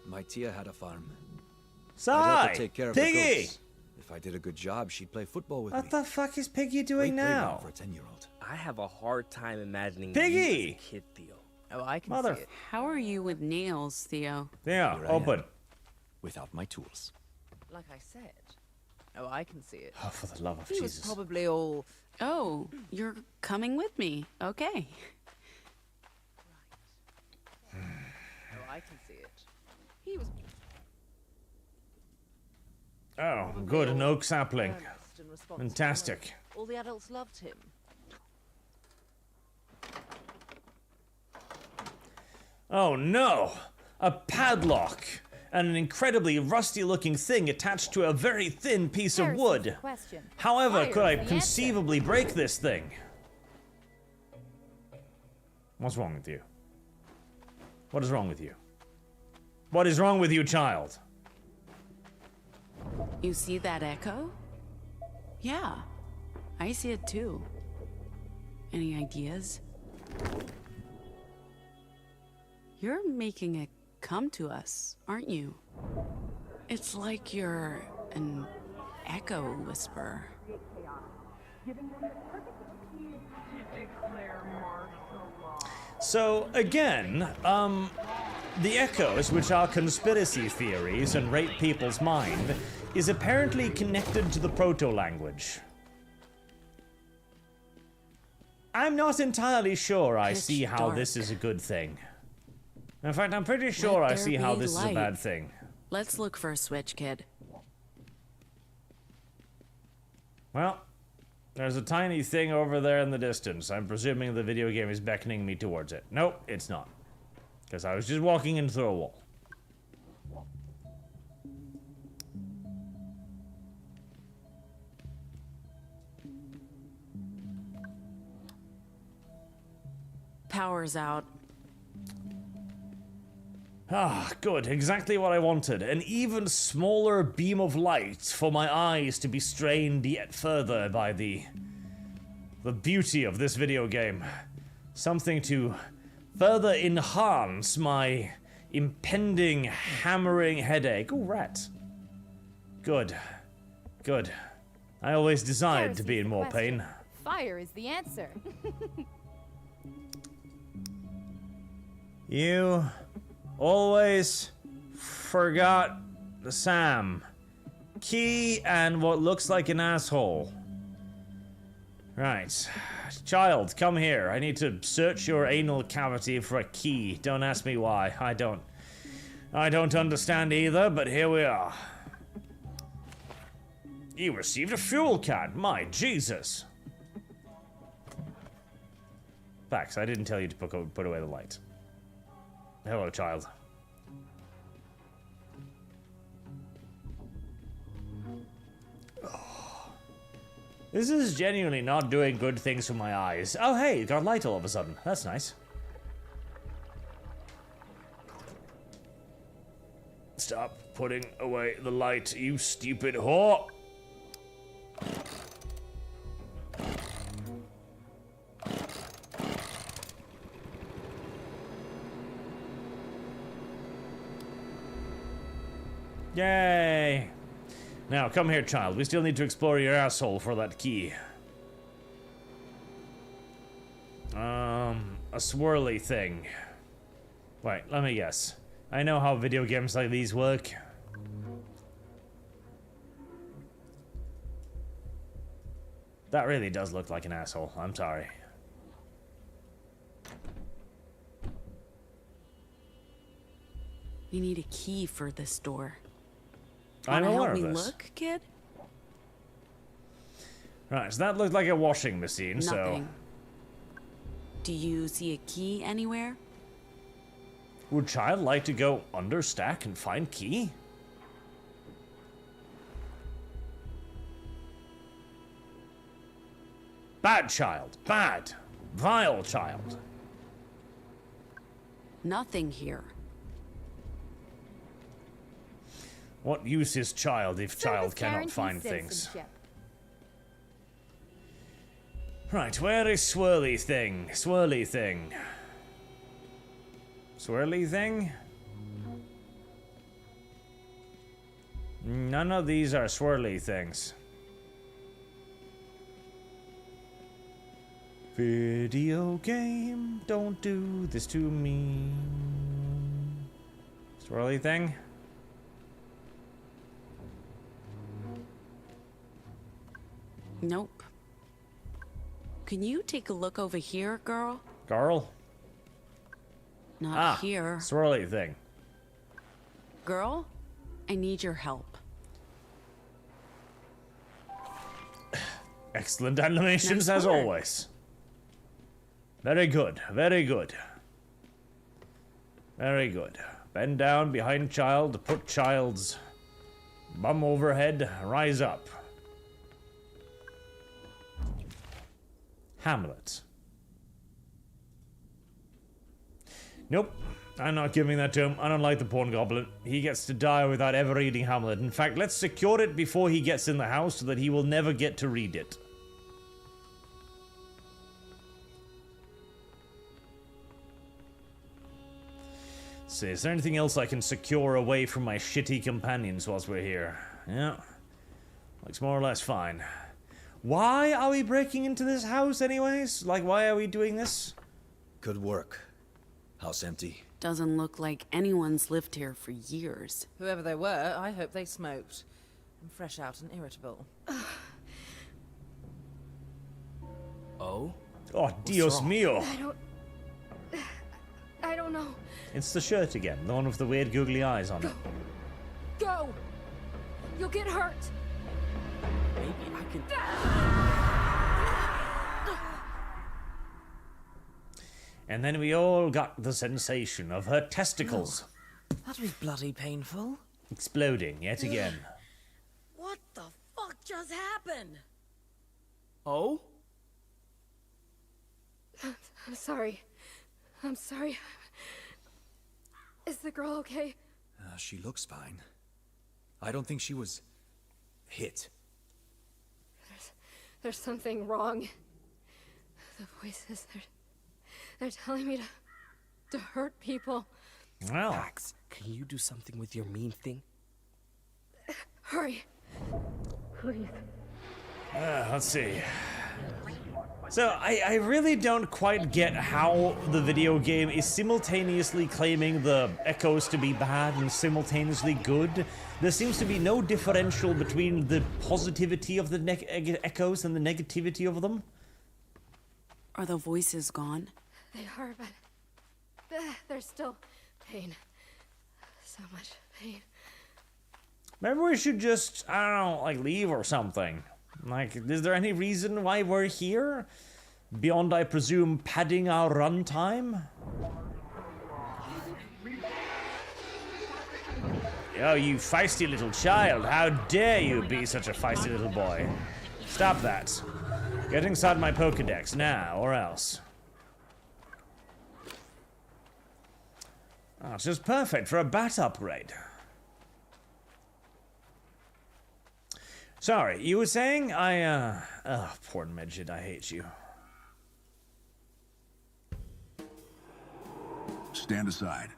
My Tia had a farm. I'd Sai! help her take care of the Piggy! goats. If I did a good job, she'd play football with What me. the fuck is Piggy doing Great playground now? for a 10-year-old. I have a hard time imagining Piggy! you as a kid, Theo. Oh, I can Mother- see it. How are you with nails, Theo? Yeah, Here I open. am, without my tools. Like I said. Oh, I can see it. Oh, for the love of He was Jesus. probably all... Oh, you're coming with me. Okay. Oh, I can see it. He was Oh, good, an oak sapling. earnest and responsible. Fantastic. All the adults loved him. Oh no! a padlock and an incredibly rusty-looking thing attached to a very thin piece of wood. However, could I conceivably break this thing? What's wrong with you? What is wrong with you? What is wrong with you, child? You see that echo? Yeah, I see it too. Any ideas? You're making it come to us, aren't you? It's like you're an echo whisperer. So, again, the echoes, which are conspiracy theories and rape people's mind, is apparently connected to the proto-language. I'm not entirely sure I see how this is a good thing. In fact, I'm pretty sure I see how this is a bad thing. Let's look for a switch, kid. Well, there's a tiny thing over there in the distance. I'm presuming the video game is beckoning me towards it. Nope, it's not. Because I was just walking in through a wall. Power's out. Ah, good. Exactly what I wanted. An even smaller beam of light for my eyes to be strained yet further by the beauty of this video game. Something to further enhance my impending, hammering headache. Ooh, rat. Good. Good. I always desired to be in more pain. Fire is the answer. You always forgot the Sam. Key and what looks like an asshole. Right. Child, come here. I need to search your anal cavity for a key. Don't ask me why. I don't understand either, but here we are. You received a fuel can. My Jesus. Facts, I didn't tell you to put away the light. Hello, child. Oh. This is genuinely not doing good things for my eyes. Oh, hey, it got light all of a sudden. That's nice. Stop putting away the light, you stupid whore. Yay! Now, come here, child. We still need to explore your asshole for that key. A swirly thing. Wait, let me guess. I know how video games like these work. That really does look like an asshole. I'm sorry. We need a key for this door. I'm aware of help me this. Look, kid? Right, so that looked like a washing machine, Nothing. Do you see a key anywhere? Would child like to go under stack and find key? Bad child. Bad. Vile child. Nothing here. What use is child if child cannot find things? Right, where is swirly thing? Swirly thing. Swirly thing? None of these are swirly things. Video game, don't do this to me. Swirly thing? Nope. Can you take a look over here, girl? Girl? Not here. Swirly thing. Girl, I need your help. Excellent animations Nice as work. always. Very good, very good. Very good. Bend down behind child, put child's bum overhead, rise up. Hamlet. Nope, I'm not giving that to him. I don't like the porn goblin. He gets to die without ever reading Hamlet. In fact, let's secure it before he gets in the house so that he will never get to read it. See, is there anything else I can secure away from my shitty companions whilst we're here? Yeah. Looks more or less fine. Why are we breaking into this house anyways? Like, why are we doing this? Good work. House empty. Doesn't look like anyone's lived here for years. Whoever they were, I hope they smoked. I'm fresh out and irritable. Oh? Oh, Dios mio. I don't know. It's the shirt again, the one with the weird googly eyes on it. Go! You'll get hurt! Maybe I can... And then we all got the sensation of her testicles. That'd be bloody painful. Exploding yet again. What the fuck just happened? Oh? I'm sorry. I'm sorry. Is the girl okay? She looks fine. I don't think she was... hit. There's something wrong. The voices, they're telling me to hurt people. Well... Max, can you do something with your mean thing? Hurry. Please. Let's see. So, I really don't quite get how the video game is simultaneously claiming the echoes to be bad and simultaneously good. There seems to be no differential between the positivity of the echoes and the negativity of them. Are the voices gone? They are, but there's still pain. So much pain. Maybe we should just, I don't know, like leave or something. Like, is there any reason why we're here? Beyond, I presume, padding our runtime? Oh, you feisty little child. How dare you be such a feisty little boy? Stop that. Get inside my Pokedex now, or else. Oh, it's just perfect for a bat upgrade. Sorry, you were saying? Oh, poor midget, I hate you. Stand aside.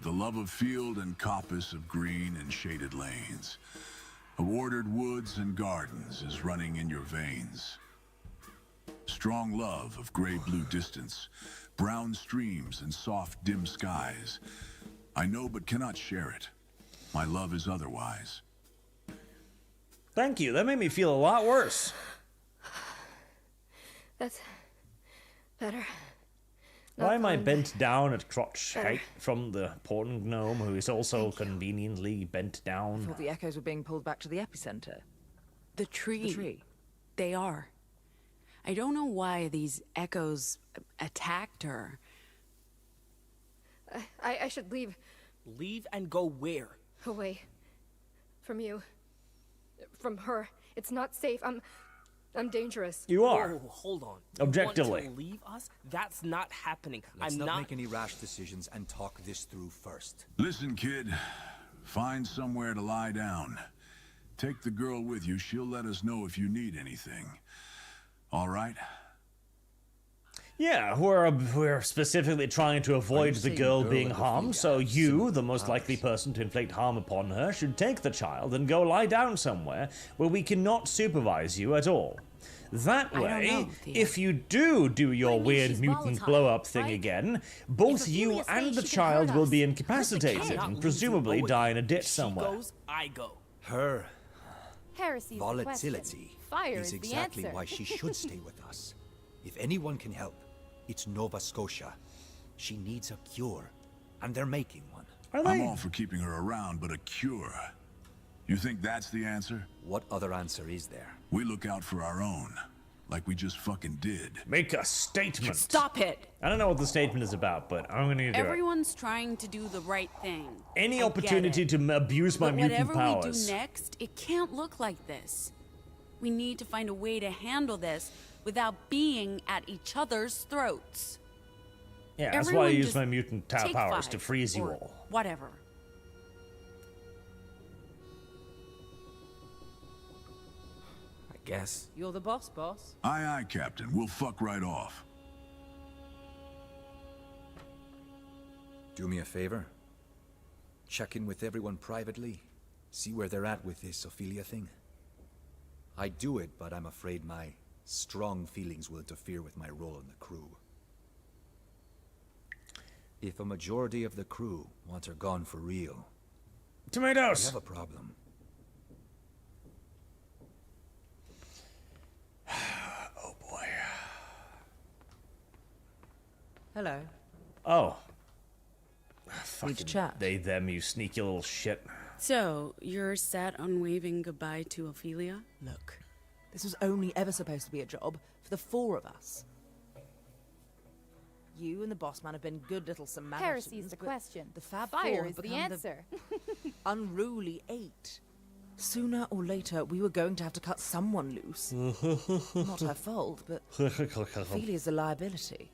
The love of field and coppice of green and shaded lanes, of ordered woods and gardens is running in your veins. Strong love of gray-blue distance, brown streams and soft, dim skies. I know but cannot share it. My love is otherwise. Thank you, that made me feel a lot worse. That's better. Why am I bent down at crotch height from the porn gnome who is also conveniently bent down? I thought the echoes were being pulled back to the epicenter. The tree. The tree. They are. I don't know why these echoes attacked her. I should leave. Leave and go where? Away. From you. From her. It's not safe. I'm dangerous. You are. Oh, hold on. Objectively. You want to leave us? That's not happening. Let's I'm not not make any rash decisions and talk this through first. Listen, kid. Find somewhere to lie down. Take the girl with you. She'll let us know if you need anything. All right? Yeah, we're specifically trying to avoid the girl being harmed, so you, the most likely person to inflict harm upon her, should take the child and go lie down somewhere where we cannot supervise you at all. That way, if you do your weird mutant blow-up thing again, both you and the child will be incapacitated and presumably die in a ditch somewhere. She goes, I go. Her Heresy's volatility Fire is the exactly answer. why she should stay with us. If anyone can help, it's Nova Scotia. She needs a cure, and they're making one. I'm all for keeping her around, but a cure. You think that's the answer? What other answer is there? We look out for our own. like we just fucking did. Make a statement. Stop it! I don't know what the statement is about, but I'm gonna do it. Everyone's trying to do the right thing. Any I opportunity get it. to abuse my But mutant whatever powers. we do next, it can't look like this. We need to find a way to handle this without being at each other's throats. Yeah, that's Everyone why I use just my mutant take powers to 5, freeze you or all. Whatever. I guess. You're the boss, boss. Aye, aye, Captain. We'll fuck right off. Do me a favor. Check in with everyone privately. See where they're at with this Ophelia thing. I'd do it, but I'm afraid my strong feelings will interfere with my role in the crew. If a majority of the crew want her gone for real, Tomatoes! we have a problem. Oh boy. Hello. Oh. Need Fucking to chat. they, them, you sneaky little shit. So, you're set on waving goodbye to Ophelia? Look, this was only ever supposed to be a job for the 4 of us. You and the boss man have been good little Samaritans. Heresy's the but question. The Fab Fire Four is have the become answer. unruly 8. Sooner or later, we were going to have to cut someone loose. Not her fault, but Ophelia's a liability.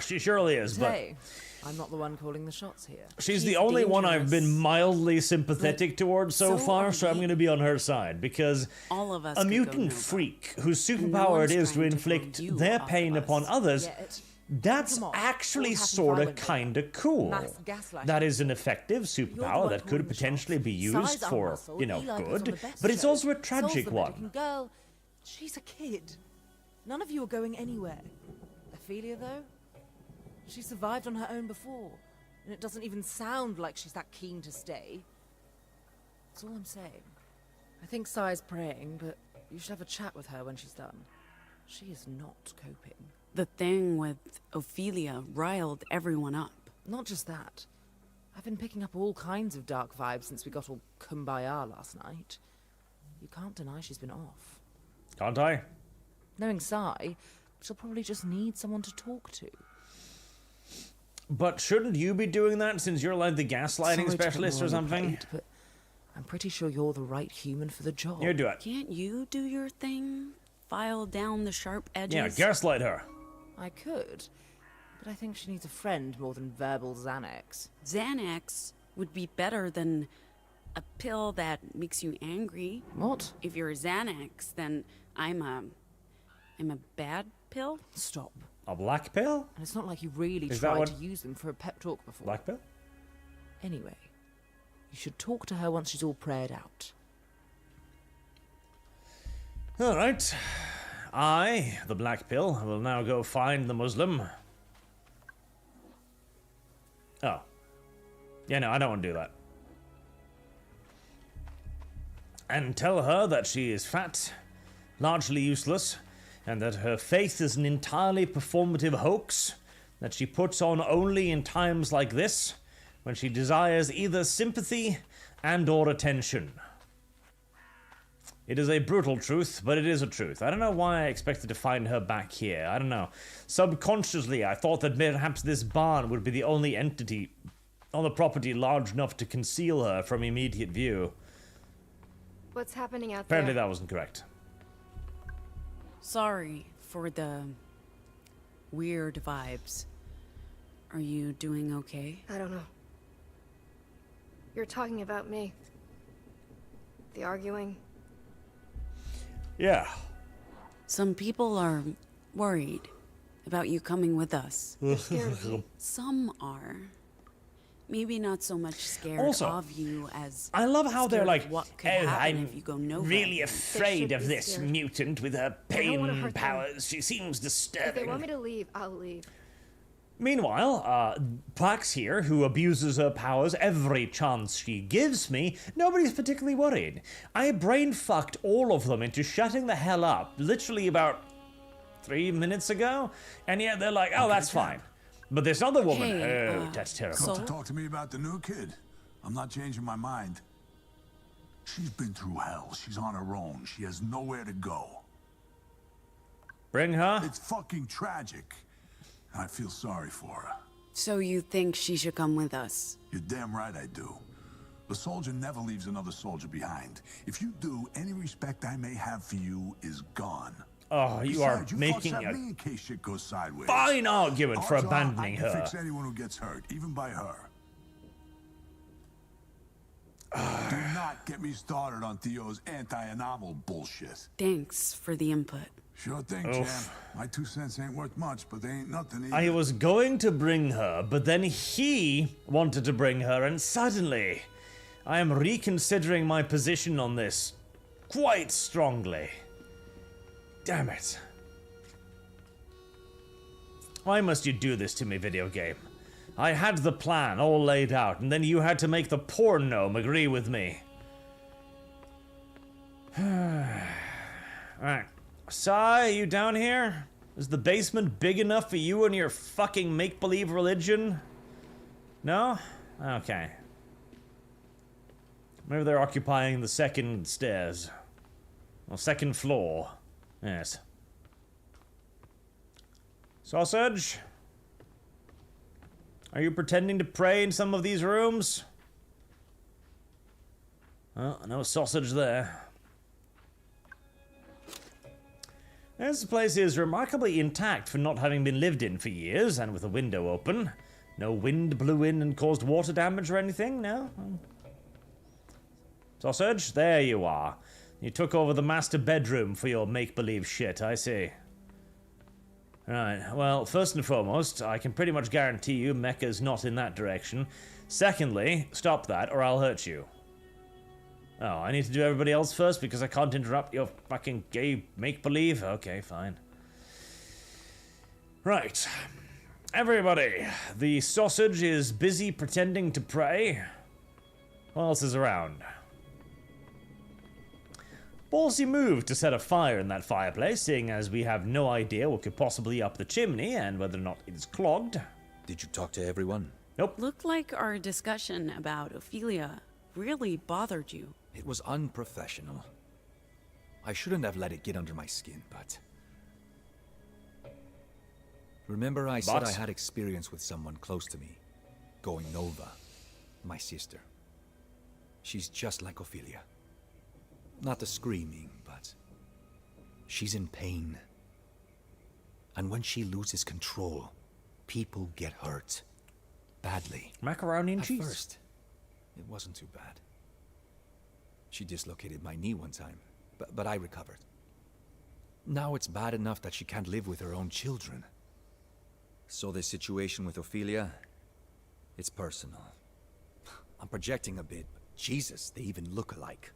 She surely is, but Hey, I'm not the one calling the shots here. she's the only one I've been mildly sympathetic towards so far, so I'm going to be on her side, because all of us a could go mutant nova. freak whose And no superpower one's it is to trying to inflict throw you their off pain of upon us. others, Yet, that's come on, actually all happened sort of violently. kind of cool. Mass gaslighting. That is an effective the superpower one that could calling the potentially be used Size for, unmuscled, you know, Eli puts on good, the best but it's show. also a Solves tragic the one. medic, and girl, she's a kid. None of you are going anywhere. Ophelia, though, she survived on her own before, and it doesn't even sound like she's that keen to stay. That's all I'm saying. I think Sai's praying, but you should have a chat with her when she's done. She is not coping. The thing with Ophelia riled everyone up. Not just that. I've been picking up all kinds of dark vibes since we got all kumbaya last night. You can't deny she's been off. Can't I? Knowing Sai, she'll probably just need someone to talk to. But shouldn't you be doing that since you're like the Sorry gaslighting to put specialist more or on your something? plate, but I'm pretty sure you're the right human for the job. You do it. Can't you do your thing? File down the sharp edges? Yeah, gaslight her. I could, but I think she needs a friend more than verbal Xanax. Xanax would be better than a pill that makes you angry. What? If you're a Xanax, then I'm a bad pill? Stop. A black pill? And it's not like you really Is that tried what- to use them for a pep talk before. Black pill? Anyway, you should talk to her once she's all prayed out. Alright. I, the black pill, will now go find the Muslim. Oh. Yeah, no, I don't want to do that. And tell her that she is fat, largely useless, and that her faith is an entirely performative hoax that she puts on only in times like this, when she desires either sympathy and/or attention. It is a brutal truth, but it is a truth. I don't know why I expected to find her back here. I don't know. Subconsciously, I thought that perhaps this barn would be the only entity on the property large enough to conceal her from immediate view. What's happening out Apparently there? that wasn't correct. Sorry for the weird vibes. Are you doing okay? I don't know. You're talking about me. The arguing. Yeah. Some people are worried about you coming with us. Scared of me. Some are. Maybe not so much scared Also, of you as I love how they're scared like, of what oh, could happen I'm if you go nova. really afraid should of be this scared. mutant with her I don't wanna pain hurt them. powers. She seems If they disturbing. want me to leave, I'll leave. Meanwhile, Plax here, who abuses her powers every chance she gives me, nobody's particularly worried. I brain-fucked all of them into shutting the hell up, literally about 3 minutes ago, and yet they're like, oh, that's fine. But this other woman, Hey, that's terrible. Come to talk to me about the new kid. I'm not changing my mind. She's been through hell. She's on her own. She has nowhere to go. Bring her? It's fucking tragic. I feel sorry for her. So you think she should come with us? You're damn right I do. A soldier never leaves another soldier behind. If you do, any respect I may have for you is gone. Oh, you are making me in case shit goes sideways. fine argument for abandoning I can her. fix anyone who gets hurt, even by her. Do not get me started on Theo's anti-anomal bullshit. Thanks for the input. Sure thing, Oof. champ. My 2 cents ain't worth much, but they ain't nothing either. I was going to bring her, but then he wanted to bring her, and suddenly I am reconsidering my position on this quite strongly. Damn it. Why must you do this to me, video game? I had the plan all laid out, and then you had to make the poor gnome agree with me. Alright. Sai, you down here? Is the basement big enough for you and your fucking make-believe religion? No? Okay. Maybe they're occupying the second stairs. Or second floor. Yes. Sausage? Are you pretending to pray in some of these rooms? Oh, no sausage there. This place is remarkably intact for not having been lived in for years, and with a window open. No wind blew in and caused water damage or anything, no? Sausage, there you are. You took over the master bedroom for your make-believe shit, I see. Right, well, first and foremost, I can pretty much guarantee you Mecca's not in that direction. Secondly, stop that or I'll hurt you. Oh, I need to do everybody else first because I can't interrupt your fucking gay make-believe? Okay, fine. Right. Everybody, the sausage is busy pretending to pray. What else is around? Ballsy move to set a fire in that fireplace, seeing as we have no idea what could possibly be up the chimney and whether or not it is clogged. Did you talk to everyone? Nope. Looked like our discussion about Ophelia really bothered you. It was unprofessional. I shouldn't have let it get under my skin, but... Remember I said I had experience with someone close to me, going Nova, my sister. She's just like Ophelia. Not the screaming, but she's in pain. And when she loses control, people get hurt. Badly. Macaroni and cheese. At first, it wasn't too bad. She dislocated my knee one time, but I recovered. Now it's bad enough that she can't live with her own children. So this situation with Ophelia, it's personal. I'm projecting a bit, but Jesus, they even look alike.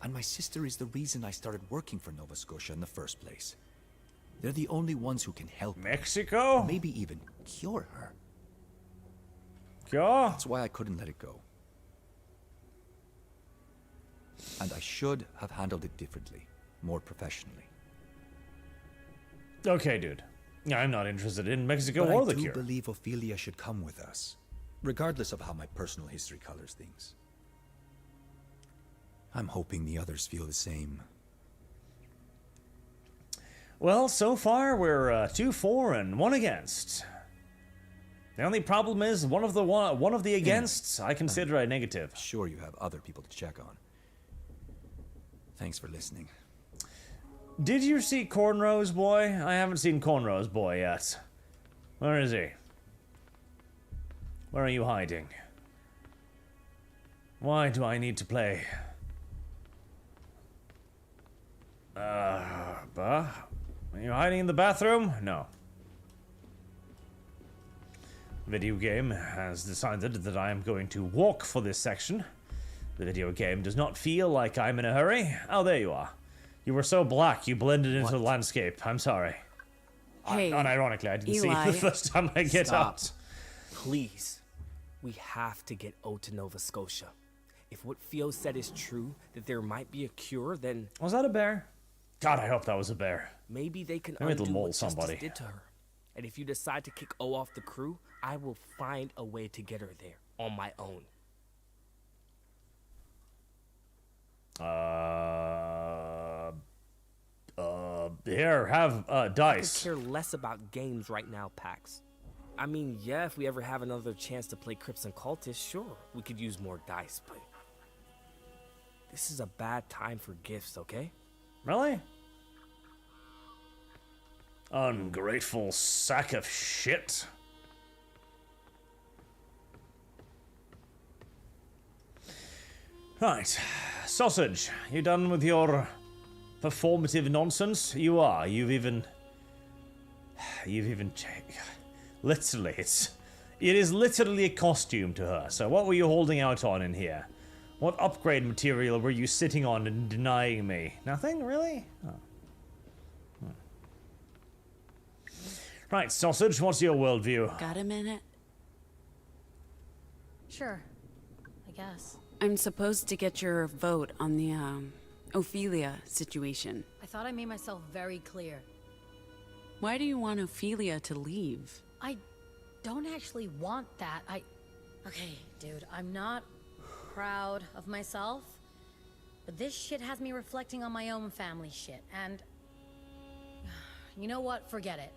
And my sister is the reason I started working for Nova Scotia in the first place. They're the only ones who can help Mexico? her. Maybe even cure her. Cure? That's why I couldn't let it go. And I should have handled it differently, more professionally. Okay, dude. I'm not interested in Mexico But or I the do cure. believe Ophelia should come with us, regardless of how my personal history colors things. I'm hoping the others feel the same. Well, so far we're 2 for and 1 against. The only problem is one of the againsts I consider a negative. Sure, you have other people to check on. Thanks for listening. Did you see Cornrows Boy? I haven't seen Cornrows Boy yet. Where is he? Where are you hiding? Why do I need to play? Are you hiding in the bathroom? No. Video game has decided that I am going to walk for this section. The video game does not feel like I'm in a hurry. Oh, there you are. You were so black, you blended into the landscape. I'm sorry. Hey, unironically, I didn't see Eli. you the first time I get out. Please. We have to get Ode to Nova Scotia. If what Theo said is true, that there might be a cure, then... Was that a bear? God, I hope that was a bear. Maybe they can Maybe it'll undo maul what somebody. Justice did to her. And if you decide to kick O off the crew, I will find a way to get her there on my own. Here, have dice. I could care less about games right now, Pax. I mean, yeah, if we ever have another chance to play Crips and Cultists, sure, we could use more dice, but this is a bad time for gifts, okay? Really? Ungrateful sack of shit. Right, Sausage, you done with your performative nonsense? You are. You've even literally, it is literally a costume to her. So what were you holding out on in here? What upgrade material were you sitting on and denying me? Nothing, really? Oh. Right, Sausage, what's your worldview? Got a minute? Sure. I guess. I'm supposed to get your vote on the, Ophelia situation. I thought I made myself very clear. Why do you want Ophelia to leave? I don't actually want that. Okay, dude, I'm not proud of myself, but this shit has me reflecting on my own family shit, and you know what? Forget it.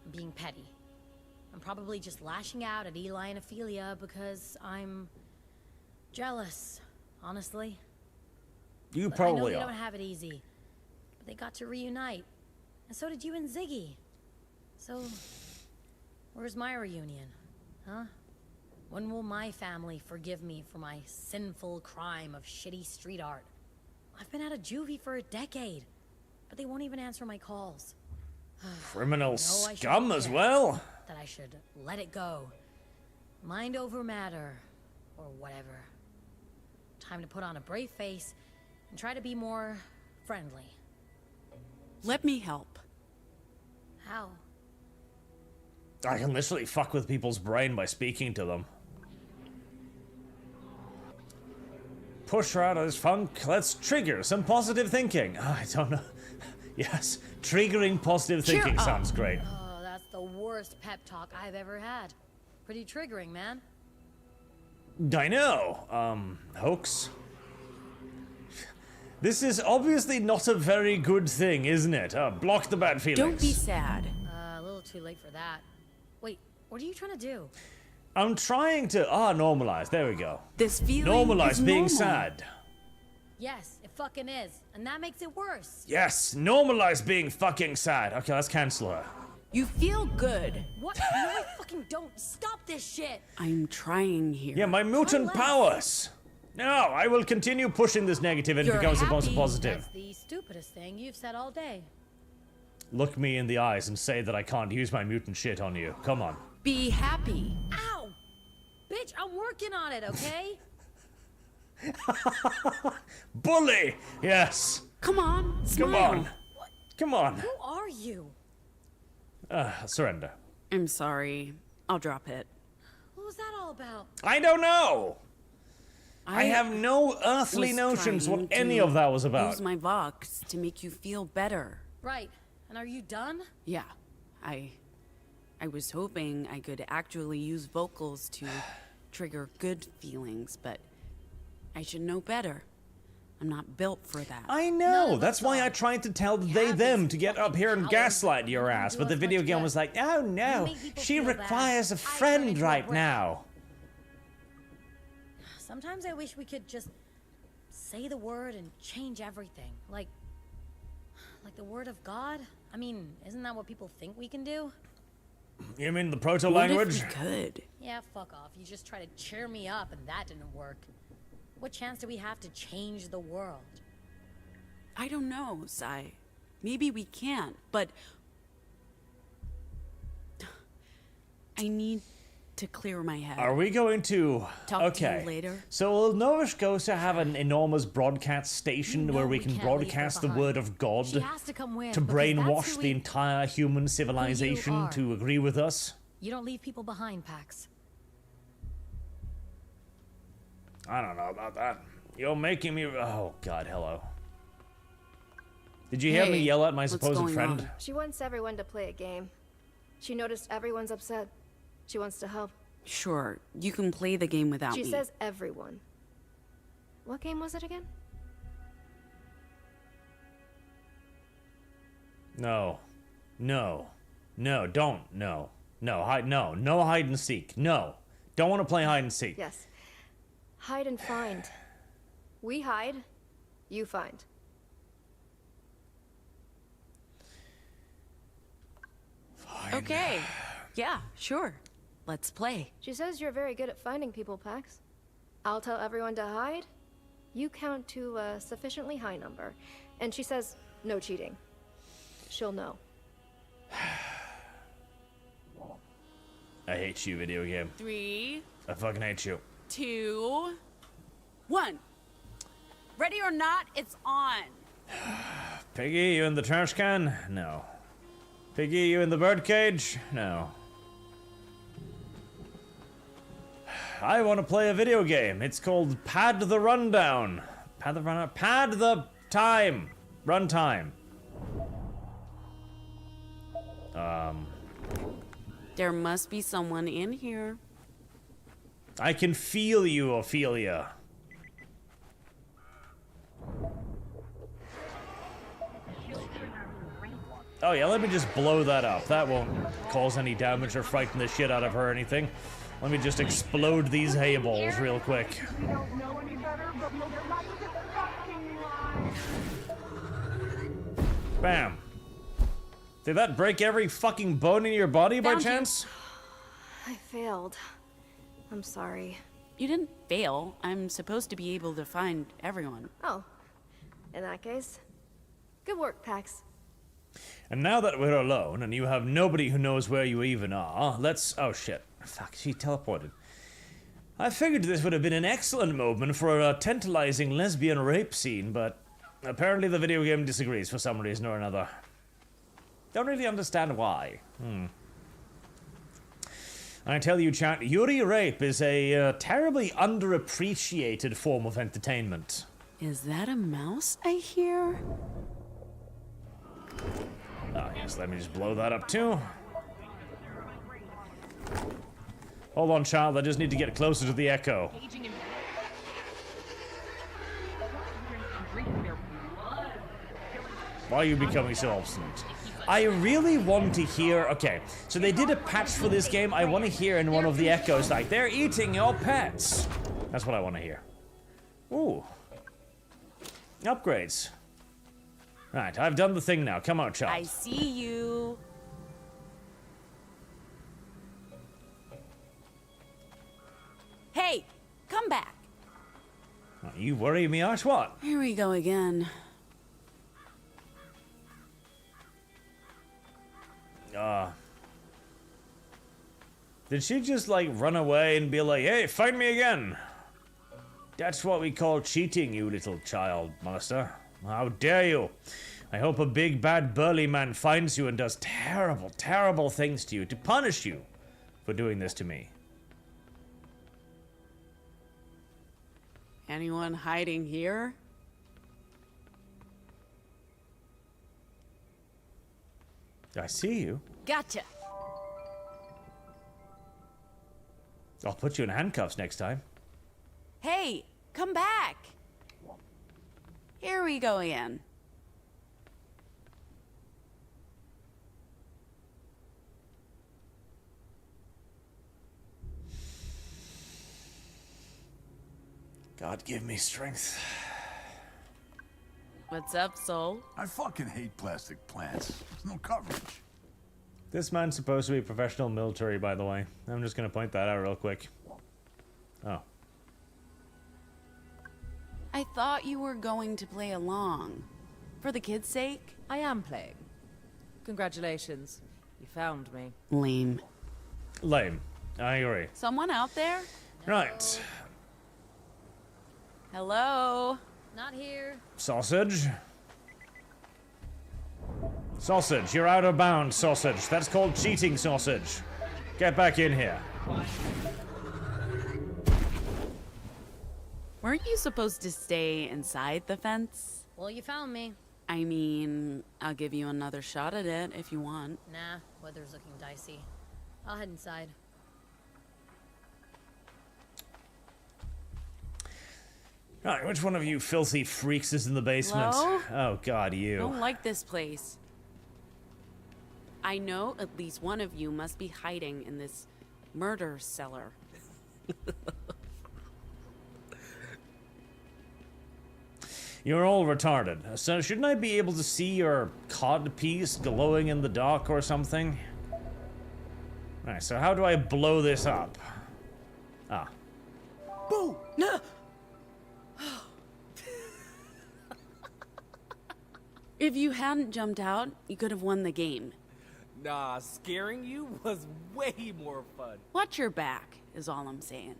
I'm being petty. I'm probably just lashing out at Eli and Ophelia because I'm jealous, honestly. You But probably I know are. they don't have it easy, but they got to reunite, and so did you and Ziggy. So, where's my reunion, huh? When will my family forgive me for my sinful crime of shitty street art? I've been out of juvie for a decade, but they won't even answer my calls. Criminal No, I scum shouldn't as care. well. That I should let it go. Mind over matter, or whatever. Time to put on a brave face and try to be more friendly. Let me help. How? I can literally fuck with people's brain by speaking to them. Push her out of this funk. Let's trigger some positive thinking. I don't know. Yes, triggering positive thinking sounds great. Oh, that's the worst pep talk I've ever had. Pretty triggering, man. I know. Hoax. This is obviously not a very good thing, isn't it? Block the bad feelings. Don't be sad. A little too late for that. Wait, what are you trying to do? I'm trying to normalize. There we go. This feeling Normalize is being normal. sad. Yes, it fucking is. And that makes it worse. Yes, normalize being fucking sad. Okay, let's cancel her. You feel good. What? No, I fucking don't. Stop this shit. I'm trying here. Yeah, my mutant powers. No, I will continue pushing this negative and You're become happy. supposed to positive. That's the stupidest thing you've said all day. Look me in the eyes and say that I can't use my mutant shit on you. Come on. Be happy. Ow! Bitch, I'm working on it, okay? Bully! Yes. Come on, Come smile. on. Come on. Who are you? Surrender. I'm sorry. I'll drop it. What was that all about? I don't know. I have no earthly was notions what trying any to of that was about. Use my Vox to make you feel better. Right. And are you done? Yeah. I was hoping I could actually use vocals to trigger good feelings, but I should know better. I'm not built for that. I know. That's why I tried to tell they them to get up here and gaslight your ass, but the video game was like, oh no, she requires a friend right now. Sometimes I wish we could just say the word and change everything. Like the word of God? I mean, isn't that what people think we can do? You mean the proto-language? What if we could? Yeah, fuck off. You just try to cheer me up and that didn't work. What chance do we have to change the world? I don't know, Sai. Maybe we can't, but I need to clear my head. Are we going to... Talk to you later? So will Nova Scotia have an enormous broadcast station where we can can't leave her broadcast the behind. word of God She has to come with, to because that's brainwash who the we- entire human civilization are. to agree with us? You don't leave people behind, Pax. I don't know about that. You're making me... Oh, God, hello. Did you hear me Hey, yell at my what's supposed going friend? on? She wants everyone to play a game. She noticed everyone's upset. She wants to help. Sure, you can play the game without She me. says everyone. What game was it again? No. No. No, don't. No. No, no hide and seek. No. Don't want to play hide and seek. Yes. Hide and find. We hide, you find. Fine. Okay. Yeah, sure. Let's play. She says you're very good at finding people, Pax. I'll tell everyone to hide. You count to a sufficiently high number. And she says, no cheating. She'll know. I hate you, video game. 3, I fucking hate you. 2, 1. Ready or not, it's on. Piggy, you in the trash can? No. Piggy, you in the birdcage? No. I want to play a video game. It's called Pad the Rundown. Pad the Rundown. Pad the time. Run time. There must be someone in here. I can feel you, Ophelia. Oh yeah, let me just blow that up. That won't cause any damage or frighten the shit out of her or anything. Let me just explode these hay balls real quick. Bam. Did that break every fucking bone in your body by chance? I failed. I'm sorry. You didn't fail. I'm supposed to be able to find everyone. Oh. In that case, good work, Pax. And now that we're alone and you have nobody who knows where you even are, let's... Oh shit. Fuck, she teleported. I figured this would have been an excellent moment for a tantalizing lesbian rape scene, but apparently the video game disagrees for some reason or another. Don't really understand why. I tell you, chat, Yuri rape is a terribly underappreciated form of entertainment. Is that a mouse I hear? Oh, yes, let me just blow that up too. Hold on, child, I just need to get closer to the echo. Why are you becoming so obstinate? I really want to hear... Okay, so they did a patch for this game. I want to hear in one of the echoes, like, they're eating your pets. That's what I want to hear. Ooh. Upgrades. Right, I've done the thing now. Come on, child. I see you. Hey, come back. You worry me, Arch, what? Here we go again. Did she just, like, run away and be like, hey, find me again? That's what we call cheating, you little child molester. How dare you? I hope a big, bad, burly man finds you and does terrible, terrible things to you to punish you for doing this to me. Anyone hiding here? I see you. Gotcha. I'll put you in handcuffs next time. Hey, come back. Here we go again. God give me strength. What's up, Soul? I fucking hate plastic plants. There's no coverage. This man's supposed to be professional military, by the way. I'm just gonna point that out real quick. Oh. I thought you were going to play along. For the kids' sake? I am playing. Congratulations. You found me. Lame. Lame. I agree. Someone out there? Right. Hello? Not here. Sausage. Sausage, you're out of bounds, sausage. That's called cheating, sausage. Get back in here. Weren't you supposed to stay inside the fence? Well, you found me. I mean, I'll give you another shot at it if you want. Nah, weather's looking dicey. I'll head inside. Right, which one of you filthy freaks is in the basement? Hello? Oh god, you. I don't like this place. I know at least one of you must be hiding in this murder cellar. You're all retarded. So shouldn't I be able to see your cod piece glowing in the dark or something? Alright, so how do I blow this up? Ah. Boo! No! If you hadn't jumped out, you could have won the game. Nah, scaring you was way more fun. Watch your back, is all I'm saying.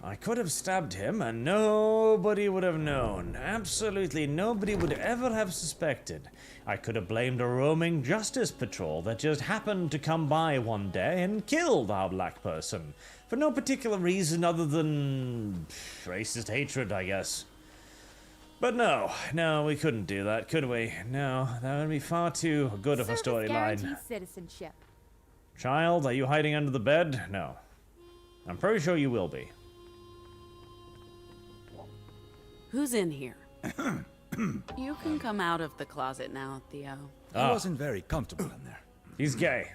I could have stabbed him and nobody would have known. Absolutely nobody would ever have suspected. I could have blamed a roaming justice patrol that just happened to come by one day and killed our black person. For no particular reason other than racist hatred, I guess. But no, we couldn't do that, could we? No, that would be far too good of a storyline. Citizenship. Child, are you hiding under the bed? No. I'm pretty sure you will be. Who's in here? You can come out of the closet now, Theo. I wasn't very comfortable in there. He's gay.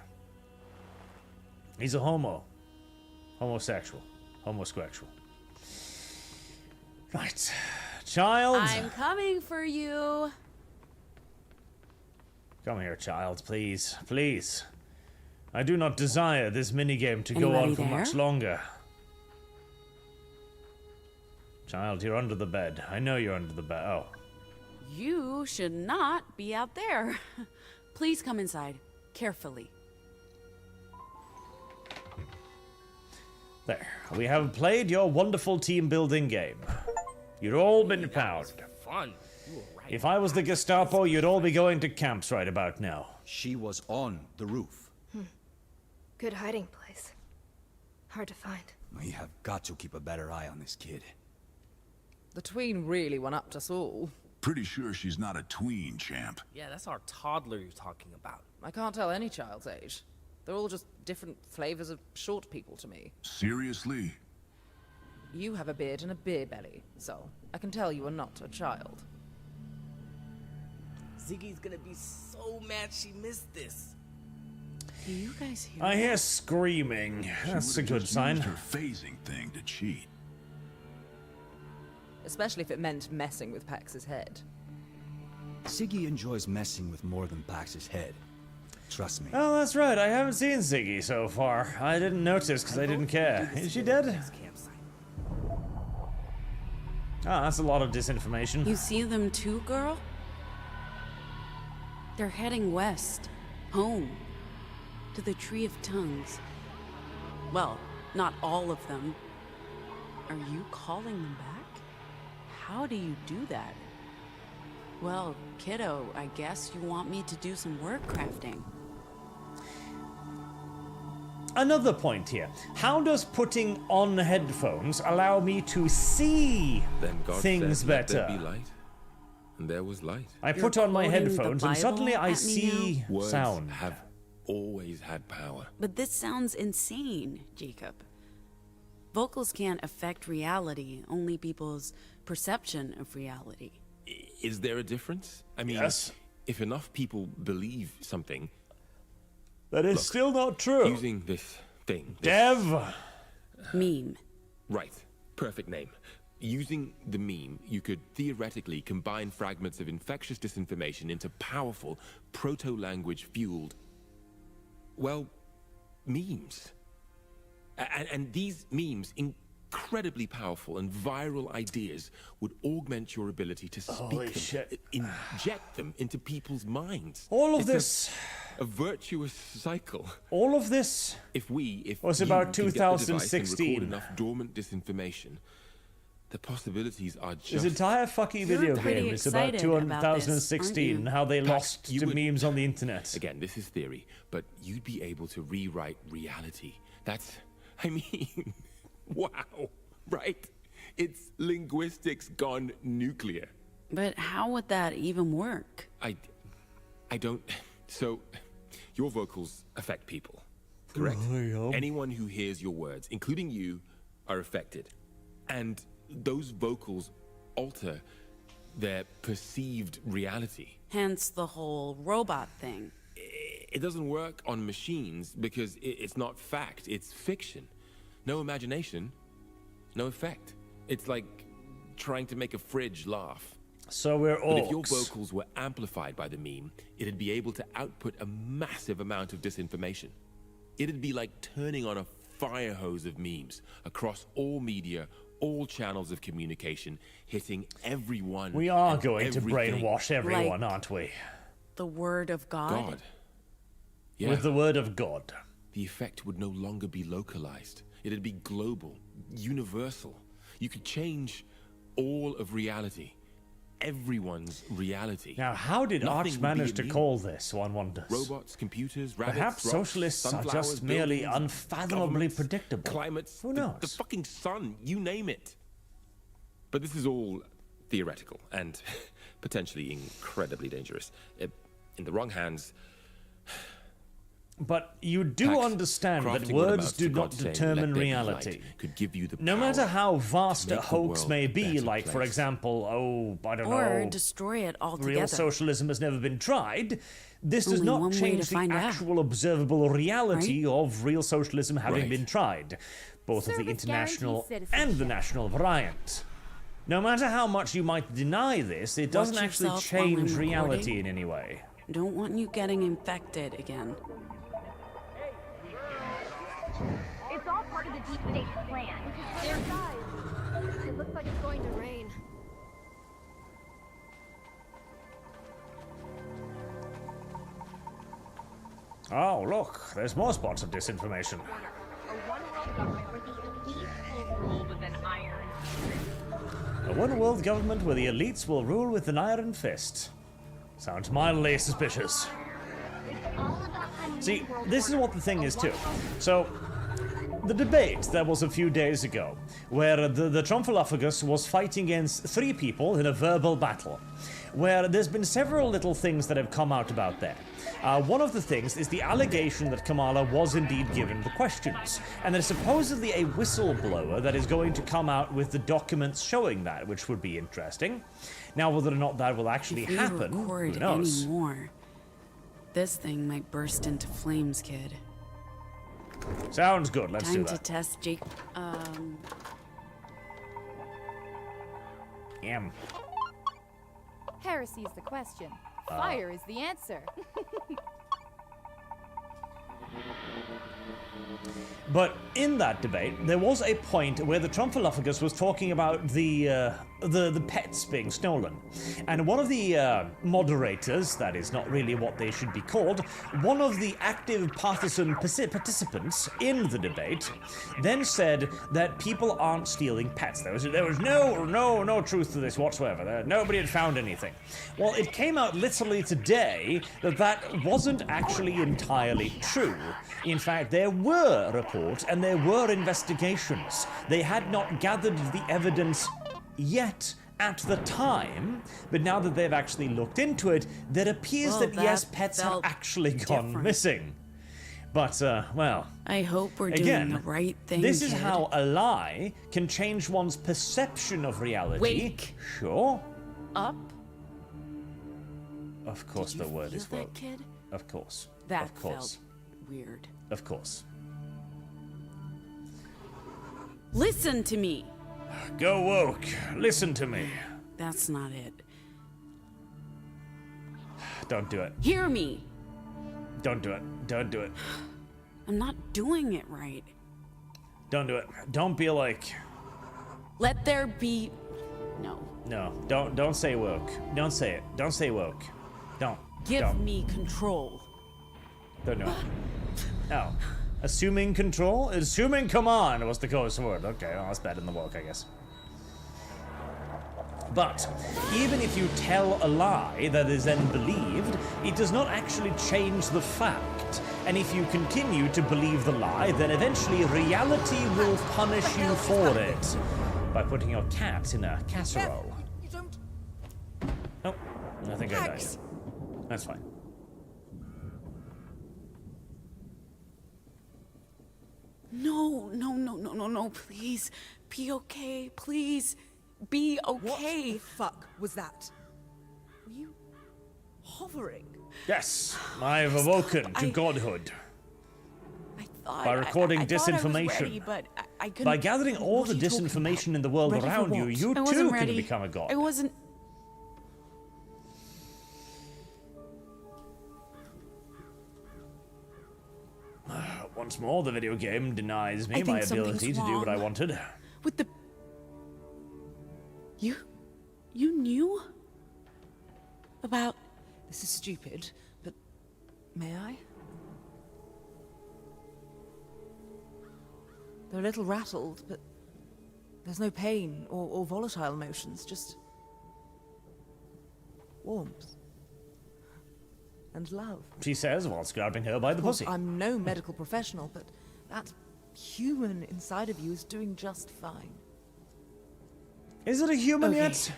He's a homo. Homosexual. Homosexual. Right. Child. I'm coming for you. Come here, child, please. Please. I do not desire this minigame to go on for much longer. Child, you're under the bed. I know you're under the bed. Oh. You should not be out there. Please come inside. Carefully. There. We have played your wonderful team-building game. You'd all been proud. Fun. If I was the Gestapo, you'd all be going to camps right about now. She was on the roof. Good hiding place. Hard to find. We have got to keep a better eye on this kid. The tween really went up to us all. Pretty sure she's not a tween, champ. Yeah, that's our toddler you're talking about. I can't tell any child's age. They're all just different flavors of short people to me. Seriously? You have a beard and a beer belly, so I can tell you are not a child. Ziggy's gonna be so mad she missed this. Do you guys hear I hear screaming. That's a good sign. Used her phasing thing to cheat. Especially if it meant messing with Pax's head. Ziggy enjoys messing with more than Pax's head. Trust me. Oh, that's right. I haven't seen Ziggy so far. I didn't notice because I didn't care. Is she dead? Ah, that's a lot of disinformation. You see them too, girl? They're heading west. Home. To the Tree of Tongues. Well, not all of them. Are you calling them back? How do you do that? Well, kiddo, I guess you want me to do some word crafting. Another point here. How does putting on headphones allow me to see Then God things said, "Let better? there be light." And there was light. I put on my quoting the headphones and suddenly Bible I at me see Words sound. have always had power. But this sounds insane, Jacob. Vocals can't affect reality, only people's perception of reality. Is there a difference? I mean, Yes. if enough people believe something... That is still not true. Using this thing... Dev! Meme. Right. Perfect name. Using the meme, you could theoretically combine fragments of infectious disinformation into powerful, proto-language fueled... well, memes. And these memes, incredibly powerful and viral ideas, would augment your ability to speak Holy them, shit. inject them into people's minds. All of It's this... a virtuous cycle. All of this If was you about can get the device and 2016. record enough dormant disinformation, the possibilities are just... This entire fucking video pretty game is about excited about this, 2016 aren't and you? how they Pat, lost you to would- memes on the internet. Again, this is theory, but you'd be able to rewrite reality. That's... I mean... wow, right? It's linguistics gone nuclear. But how would that even work? I don't... So, your vocals affect people, correct? Anyone who hears your words, including you, are affected. And those vocals alter their perceived reality. Hence the whole robot thing. It doesn't work on machines because it's not fact, it's fiction. No imagination, no effect. It's like trying to make a fridge laugh. So we're orcs. But if your vocals were amplified by the meme, it'd be able to output a massive amount of disinformation. It'd be like turning on a fire hose of memes across all media, all channels of communication, hitting everyone. We are going to everything. brainwash everyone, aren't we? The word of God? God. Yeah. With the word of God. The effect would no longer be localized. It'd be global, universal. You could change all of reality. Everyone's reality. Now, how did Nothing Arch would manage be to immune. call this, one wonders? Robots, computers, rabbits, Perhaps rocks, socialists are sunflowers, just merely buildings, unfathomably governments, predictable. Climates, Who knows? The fucking sun, you name it. But this is all theoretical and potentially incredibly dangerous. In the wrong hands. But you do Pax, understand that crafting what words amounts do to not God saying, determine "Let there be reality. light," could give you the No power matter how vast to a make the hoax world may a be, better like, for place. example, I don't Or know, destroy it altogether. real socialism has never been tried, this does Only not one way change to the find out, actual observable reality of real socialism having Right. been tried, both of the Service international guarantees and the citizenship. national variant. No matter how much you might deny this, it doesn't Watch actually yourself while I'm change reality recording. in any way. Don't want you getting infected again. It's all part of the deep state's plan. There, guys. It looks like it's going to rain. Oh, look, there's more spots of disinformation. A one-world government where the elites will rule with an iron fist. A one-world government where the elites will rule with an iron fist. Sounds mildly suspicious. See, this is what the thing is too. So, the debate that was a few days ago, where the Trumfalophagus was fighting against 3 people in a verbal battle, where there's been several little things that have come out about that. One of the things is the allegation that Kamala was indeed given the questions, and there's supposedly a whistleblower that is going to come out with the documents showing that, which would be interesting. Now, whether or not that will actually If we happen, record who knows? any more, this thing might burst into flames, kid. Sounds good, let's do Time to that. test Jake. Heresy is the question. Fire is the answer. But in that debate, there was a point where the Trumfalophagus was talking about the pets being stolen. And one of the moderators, that is not really what they should be called, one of the active partisan participants in the debate, then said that people aren't stealing pets. There was no truth to this whatsoever. Nobody had found anything. Well, it came out literally today that that wasn't actually entirely true. In fact, there were reports and there were investigations. They had not gathered the evidence yet at the time, but now that they've actually looked into it, there appears Well, that yes, that pets have felt actually gone different. missing. But, well... I hope we're again, doing the right thing, this is kid. how a lie can change one's perception of reality. Wake Sure. up. Of course Did you the word feel is that, woke. kid? Of course. That Of course. felt weird. Of course. Listen to me. Go woke. Listen to me. That's not it. Don't do it. Hear me. Don't do it. Don't do it. I'm not doing it right. Don't do it. Don't be like... Let there be... No. No. Don't say woke. Don't say it. Don't say woke. Don't. Give Don't. me control. Don't do it. No. Assuming control? Assuming command was the course word. Okay, well, that's better than the woke, I guess. But, even if you tell a lie that is then believed, it does not actually change the fact. And if you continue to believe the lie, then eventually reality will punish you for it. By putting your cat in a casserole. You don't... Oh, I think I died. Pax. That's fine. No, please. Be okay, please. be okay. What the fuck was that? Were you hovering? Yes, I've awoken to godhood. By recording disinformation. Ready, but I couldn't. By gathering all the disinformation in the world Ready around you, you too can become a god. I wasn't. Once more, the video game denies me my ability to do what I wanted. With the... You knew? About... This is stupid, but may I? They're a little rattled, but there's no pain or volatile emotions, just warmth and love. She says whilst grabbing her by the pussy. I'm no medical professional, but that human inside of you is doing just fine. Is it a human yet?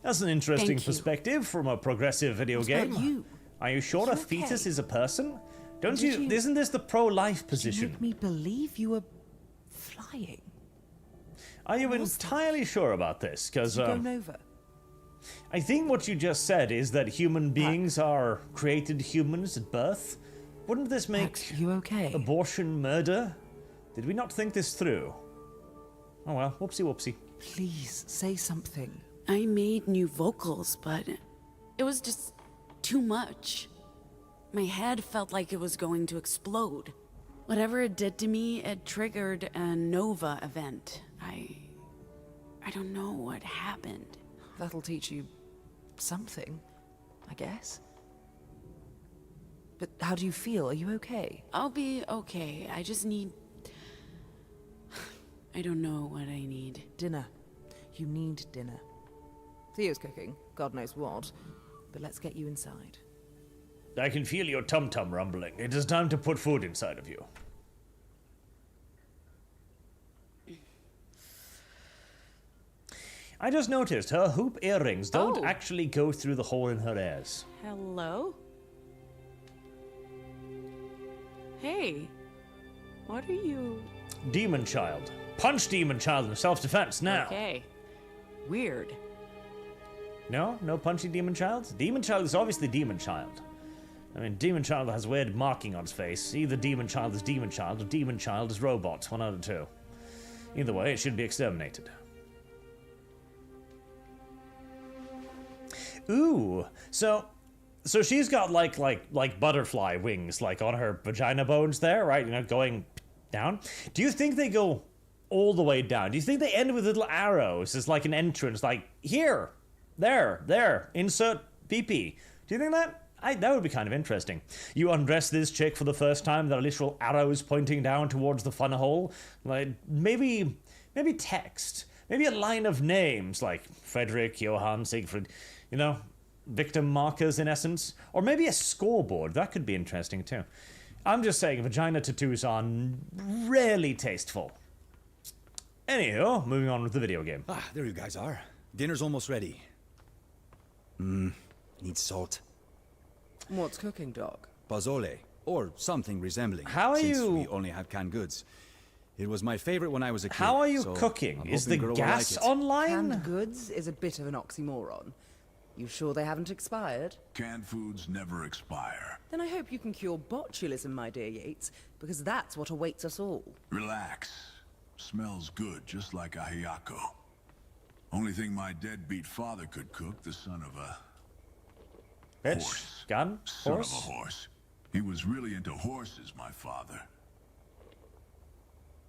That's an interesting perspective from a progressive video game. About you? Are you sure a fetus is a person? Don't you? Isn't this the pro-life position? Make me believe you were flying. Are you entirely sure about this? Because Nova. I think what you just said is that human beings are created humans at birth. Wouldn't this make you okay? Abortion murder? Did we not think this through? Oh well, whoopsie whoopsie. Please say something. I made new vocals, but it was just too much. My head felt like it was going to explode. Whatever it did to me, it triggered a Nova event. I don't know what happened. That'll teach you something, I guess. But how do you feel? Are you okay? I'll be okay. I just need... I don't know what I need. Dinner. You need dinner. Theo's cooking, God knows what, but let's get you inside. I can feel your tum-tum rumbling. It is time to put food inside of you. I just noticed her hoop earrings don't actually go through the hole in her ears. Hello? Hey, what are you... Demon Child. Punch Demon Child in self-defense now. Okay. Weird. No? No punchy Demon Child? Demon Child is obviously Demon Child. I mean, Demon Child has weird marking on its face. Either Demon Child is Demon Child or Demon Child is robot. One out of two. Either way, it should be exterminated. Ooh, so she's got like butterfly wings, like on her vagina bones there, right? You know, going down. Do you think they go all the way down? Do you think they end with little arrows as like an entrance, like here, there, insert PP? Do you think that? That would be kind of interesting. You undress this chick for the first time, there are literal arrows pointing down towards the fun hole. Like maybe text, maybe a line of names like Frederick, Johann, Siegfried. You know, victim markers in essence. Or maybe a scoreboard. That could be interesting too. I'm just saying, vagina tattoos are rarely tasteful. Anywho, moving on with the video game. Ah, there you guys are. Dinner's almost ready. Needs salt. What's cooking, Doc? Pozole, or something resembling. How are since you... we only have canned goods. It was my favorite when I was a kid. How are you so cooking? I'm Is the hoping Girl will gas like it. online? Canned goods is a bit of an oxymoron. You sure they haven't expired? Canned foods never expire. Then I hope you can cure botulism, my dear Yates, because that's what awaits us all. Relax. Smells good, just like a Hayako. Only thing my deadbeat father could cook, the son of a... Bitch. Horse. Gun? Son Horse? of a horse. He was really into horses, my father.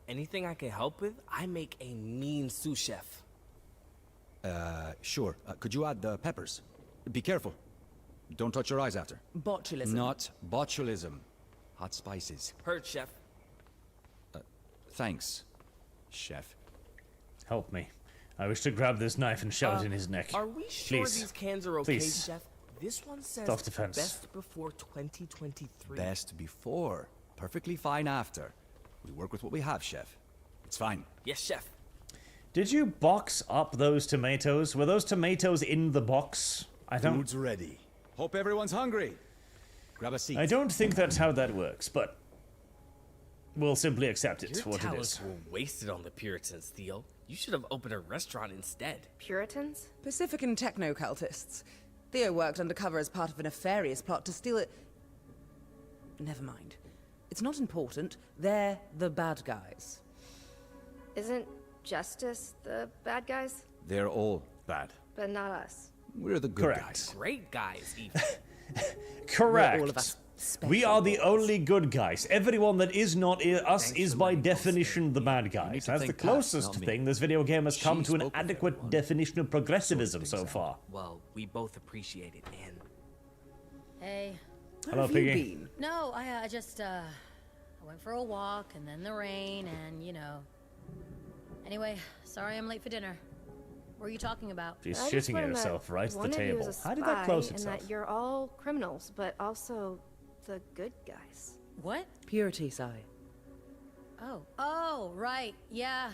Anything I can help with? I make a mean sous chef. Sure. Could you add the peppers? Be careful. Don't touch your eyes after. Botulism. Not botulism. Hot spices. Heard, chef. Thanks, chef. Help me. I wish to grab this knife and shove it in his neck. Are we sure Please. these cans are okay, Please. chef? This one says Self-defense. best before 2023. Best before. Perfectly fine after. We work with what we have, chef. It's fine. Yes, chef. Did you box up those tomatoes? Were those tomatoes in the box? I don't... Food's ready. Hope everyone's hungry. Grab a seat. I don't think that's how that works, but... we'll simply accept it for Your what it talents is. were wasted on the Puritans, Theo. You should have opened a restaurant instead. Puritans? Pacifican techno-cultists. Theo worked undercover as part of a nefarious plot to steal it. Never mind. It's not important. They're the bad guys. Isn't Justice the bad guys? They're all bad. But not us. We're the good Correct. guys. Great guys, even. Correct. All of us We are the only good guys. Everyone that is not us is by definition the bad guys. That's the thank Pat, closest not me. thing this video game has come She to an spoke with adequate everyone. definition of progressivism so far. Well, we both appreciate it, and Hey. Hello, Piggy. No, I just, I went for a walk, and then the rain, and, you know. Anyway, sorry I'm late for dinner. What were you talking about? She's I just shitting learned that herself right at the one of you table. is a How did that close spy, itself? And that you're all criminals, but also the good guys. What? Purity side. Oh, right, yeah.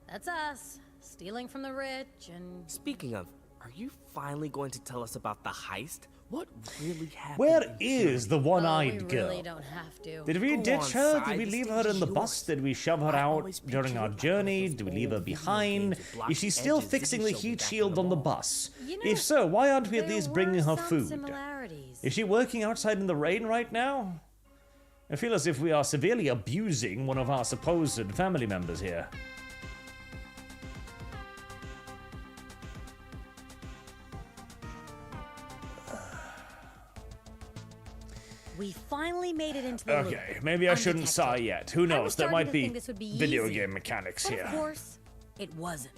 That's us. Stealing from the rich, and... speaking of, are you finally going to tell us about the heist? What really happened? Where in is the one-eyed we girl? really don't have to. Did we Go ditch on, her? Si, Did we the leave stage her in is the yours. bus? Did we shove her I out always during picture our it like journey? those Did we leave her old video behind? games with block Is she still edges. fixing Didn't the show me heat back in shield the on the mall. bus? You know, If so, why aren't we at there least bringing were her some food? similarities. Is she working outside in the rain right now? I feel as if we are severely abusing one of our supposed family members here. We finally made it into the loop. Okay, maybe I shouldn't sigh undetected. yet. Who I knows? was There starting might to be think this would be video easy. game mechanics But here. of course, it wasn't.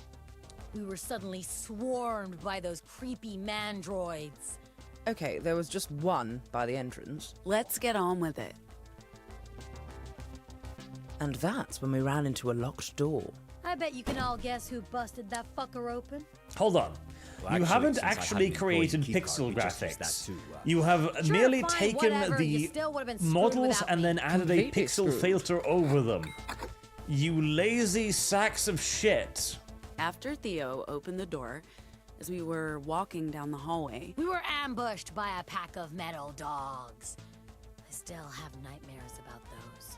We were suddenly swarmed by those creepy mandroids. Okay, there was just one by the entrance. Let's get on with it. And that's when we ran into a locked door. I bet you can all guess who busted that fucker open. Hold on. Well, You actually, haven't since I had actually an employee created key card, pixel we just used graphics. that too, You have Sure, merely fine, taken whatever. You the still would've been screwed models without and me. then added a Completely pixel screwed. filter over them. You lazy sacks of shit. After Theo opened the door, as we were walking down the hallway, We were ambushed by a pack of metal dogs. I still have nightmares about those.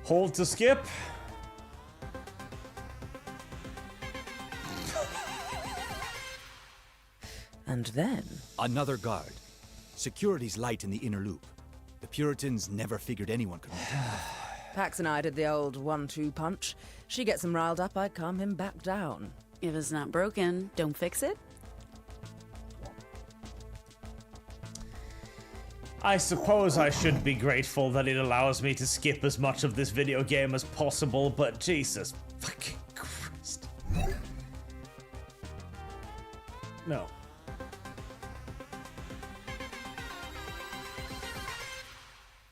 Hold to skip. And then... Another guard. Security's light in the inner loop. The Puritans never figured anyone could make it. Pax and I did the old 1-2 punch. She gets him riled up, I calm him back down. if it's not broken, don't fix it. I suppose I should be grateful that it allows me to skip as much of this video game as possible, but Jesus fucking Christ. No.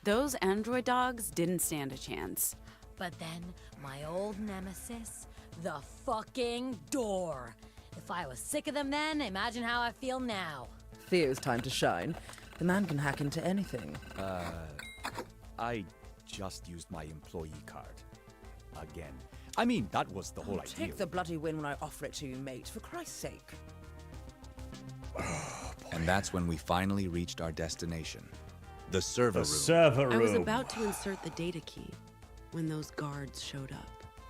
Those android dogs didn't stand a chance. But then, my old nemesis, the fucking door. If I was sick of them then, imagine how I feel now. Theo's time to shine. The man can hack into anything. I just used my employee card. Again. I mean, that was the whole idea. Take the bloody win when I offer it to you, mate, for Christ's sake. And that's when we finally reached our destination. The server room. Server room. I was about to insert the data key when those guards showed up.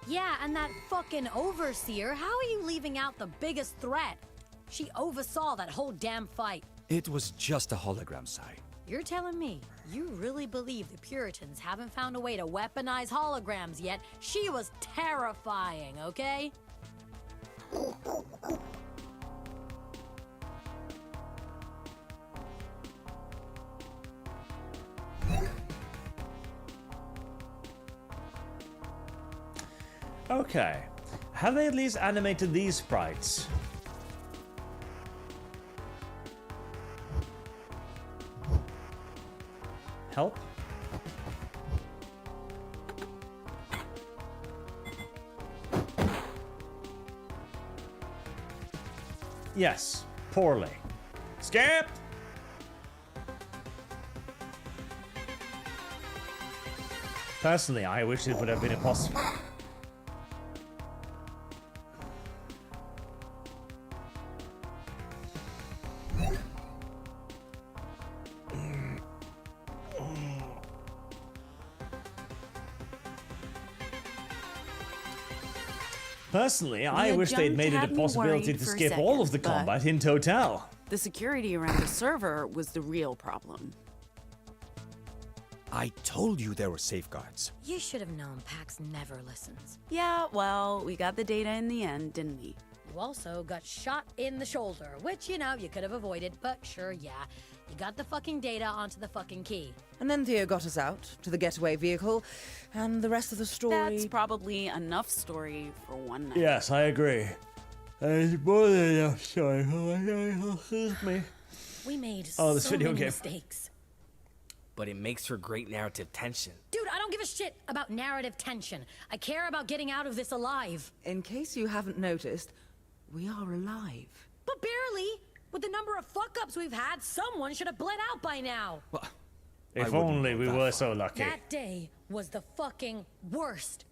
Yeah, and that fucking overseer, how are you leaving out the biggest threat? She oversaw that whole damn fight. It was just a hologram, Sai. You're telling me you really believe the Puritans haven't found a way to weaponize holograms yet? She was terrifying, okay? Okay. Have they at least animated these sprites? Help? Yes, poorly. Skip! Personally, I wish it would have been impossible. Personally, I wish they'd made it a possibility to skip all of the combat in total. The security around the server was the real problem. I told you there were safeguards. You should have known Pax never listens. Yeah, well, we got the data in the end, didn't we? You also got shot in the shoulder, which, you know, you could have avoided, but sure, yeah. You got the fucking data onto the fucking key. And then Theo got us out to the getaway vehicle, and the rest of the story... That's probably enough story for one night. Yes, I agree. It's more than enough story. Excuse me. We made this so video many game. mistakes. But it makes for great narrative tension. Dude, I don't give a shit about narrative tension. I care about getting out of this alive. In case you haven't noticed, we are alive. But barely! With the number of fuck-ups we've had, someone should have bled out by now. Well, if only we were so lucky. That day was the fucking worst.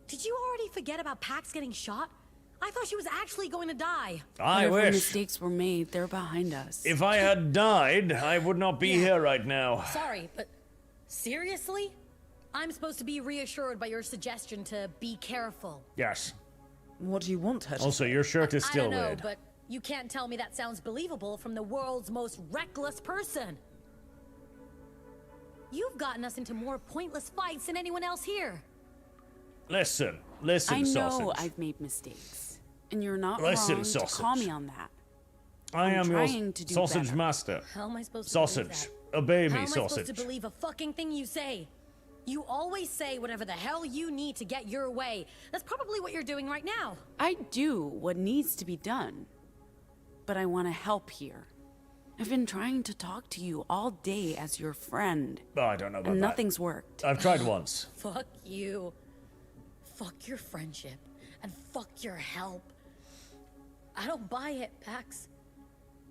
Did you already forget about Pax getting shot? I thought she was actually going to die. I Whatever wish. mistakes were made, they're behind us. If I had died, I would not be here right now. Sorry, but seriously? I'm supposed to be reassured by your suggestion to be careful. Yes. What do you want her to Also, say? your shirt is still I don't know, weird. but you can't tell me that sounds believable from the world's most reckless person. You've gotten us into more pointless fights than anyone else here. Listen, I know sausage. I've made mistakes, and you're not Listen, wrong sausage. to call me on that. I am your trying to do sausage better. master. How am I supposed to believe Sausage, that? obey How me, am I supposed sausage. to believe a fucking thing you say? You always say whatever the hell you need to get your way. That's probably what you're doing right now. I do what needs to be done, but I want to help here. I've been trying to talk to you all day as your friend. Oh, I don't know about and that. nothing's worked. I've tried once. Fuck you. Fuck your friendship. And fuck your help. I don't buy it, Pax.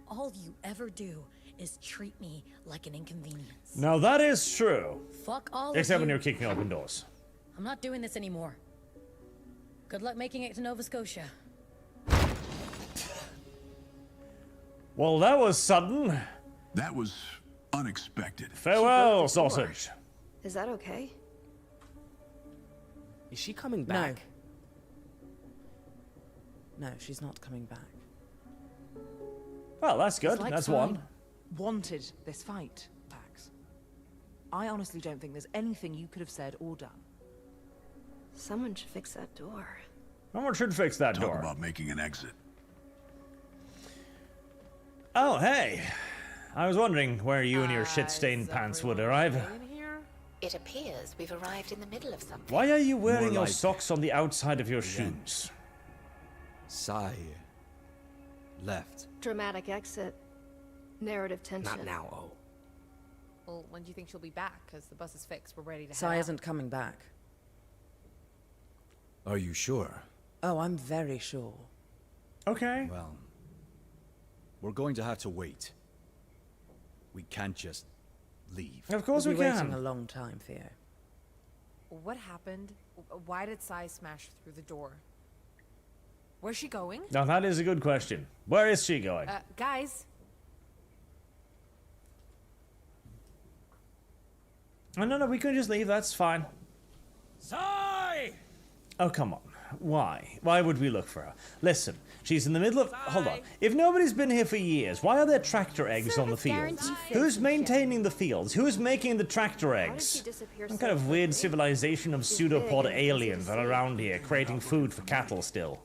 All you ever do is treat me like an inconvenience. Now that is true. Fuck all Except of when you. you're kicking open doors. I'm not doing this anymore. Good luck making it to Nova Scotia. Well, that was sudden. That was unexpected. Farewell, She broke the door. sausage. Is that okay? Is she coming back? No, she's not coming back. Well, that's good. It's like That's someone one. Wanted this fight, Pax. I honestly don't think there's anything you could have said or done. Someone should fix that door. Someone should fix that Talk door. about making an exit. Oh, hey. I was wondering where you and your shit-stained pants would arrive. It appears we've arrived in the middle of something. Why are you wearing More your like socks on the outside of your the shoes? Sigh. Left. Dramatic exit. Narrative tension. Not now, oh. Well, when do you think she'll be back? Because the bus is fixed. We're ready to Sai head out. isn't coming back. Are you sure? Oh, I'm very sure. Okay. Well, we're going to have to wait. We can't just leave. Of course We'll we be waiting can. a long time, Theo. What happened? Why did Sai smash through the door? Where's she going? Now that is a good question. Where is she going? Guys. Oh, no, we can just leave. That's fine. Sai! Oh, come on. Why? Why would we look for her? Listen, she's in the middle of... Hold on. If nobody's been here for years, why are there tractor eggs on the fields? Who's maintaining the fields? Who's making the tractor eggs? Some kind of weird civilization of pseudopod aliens are around here, creating food for cattle still.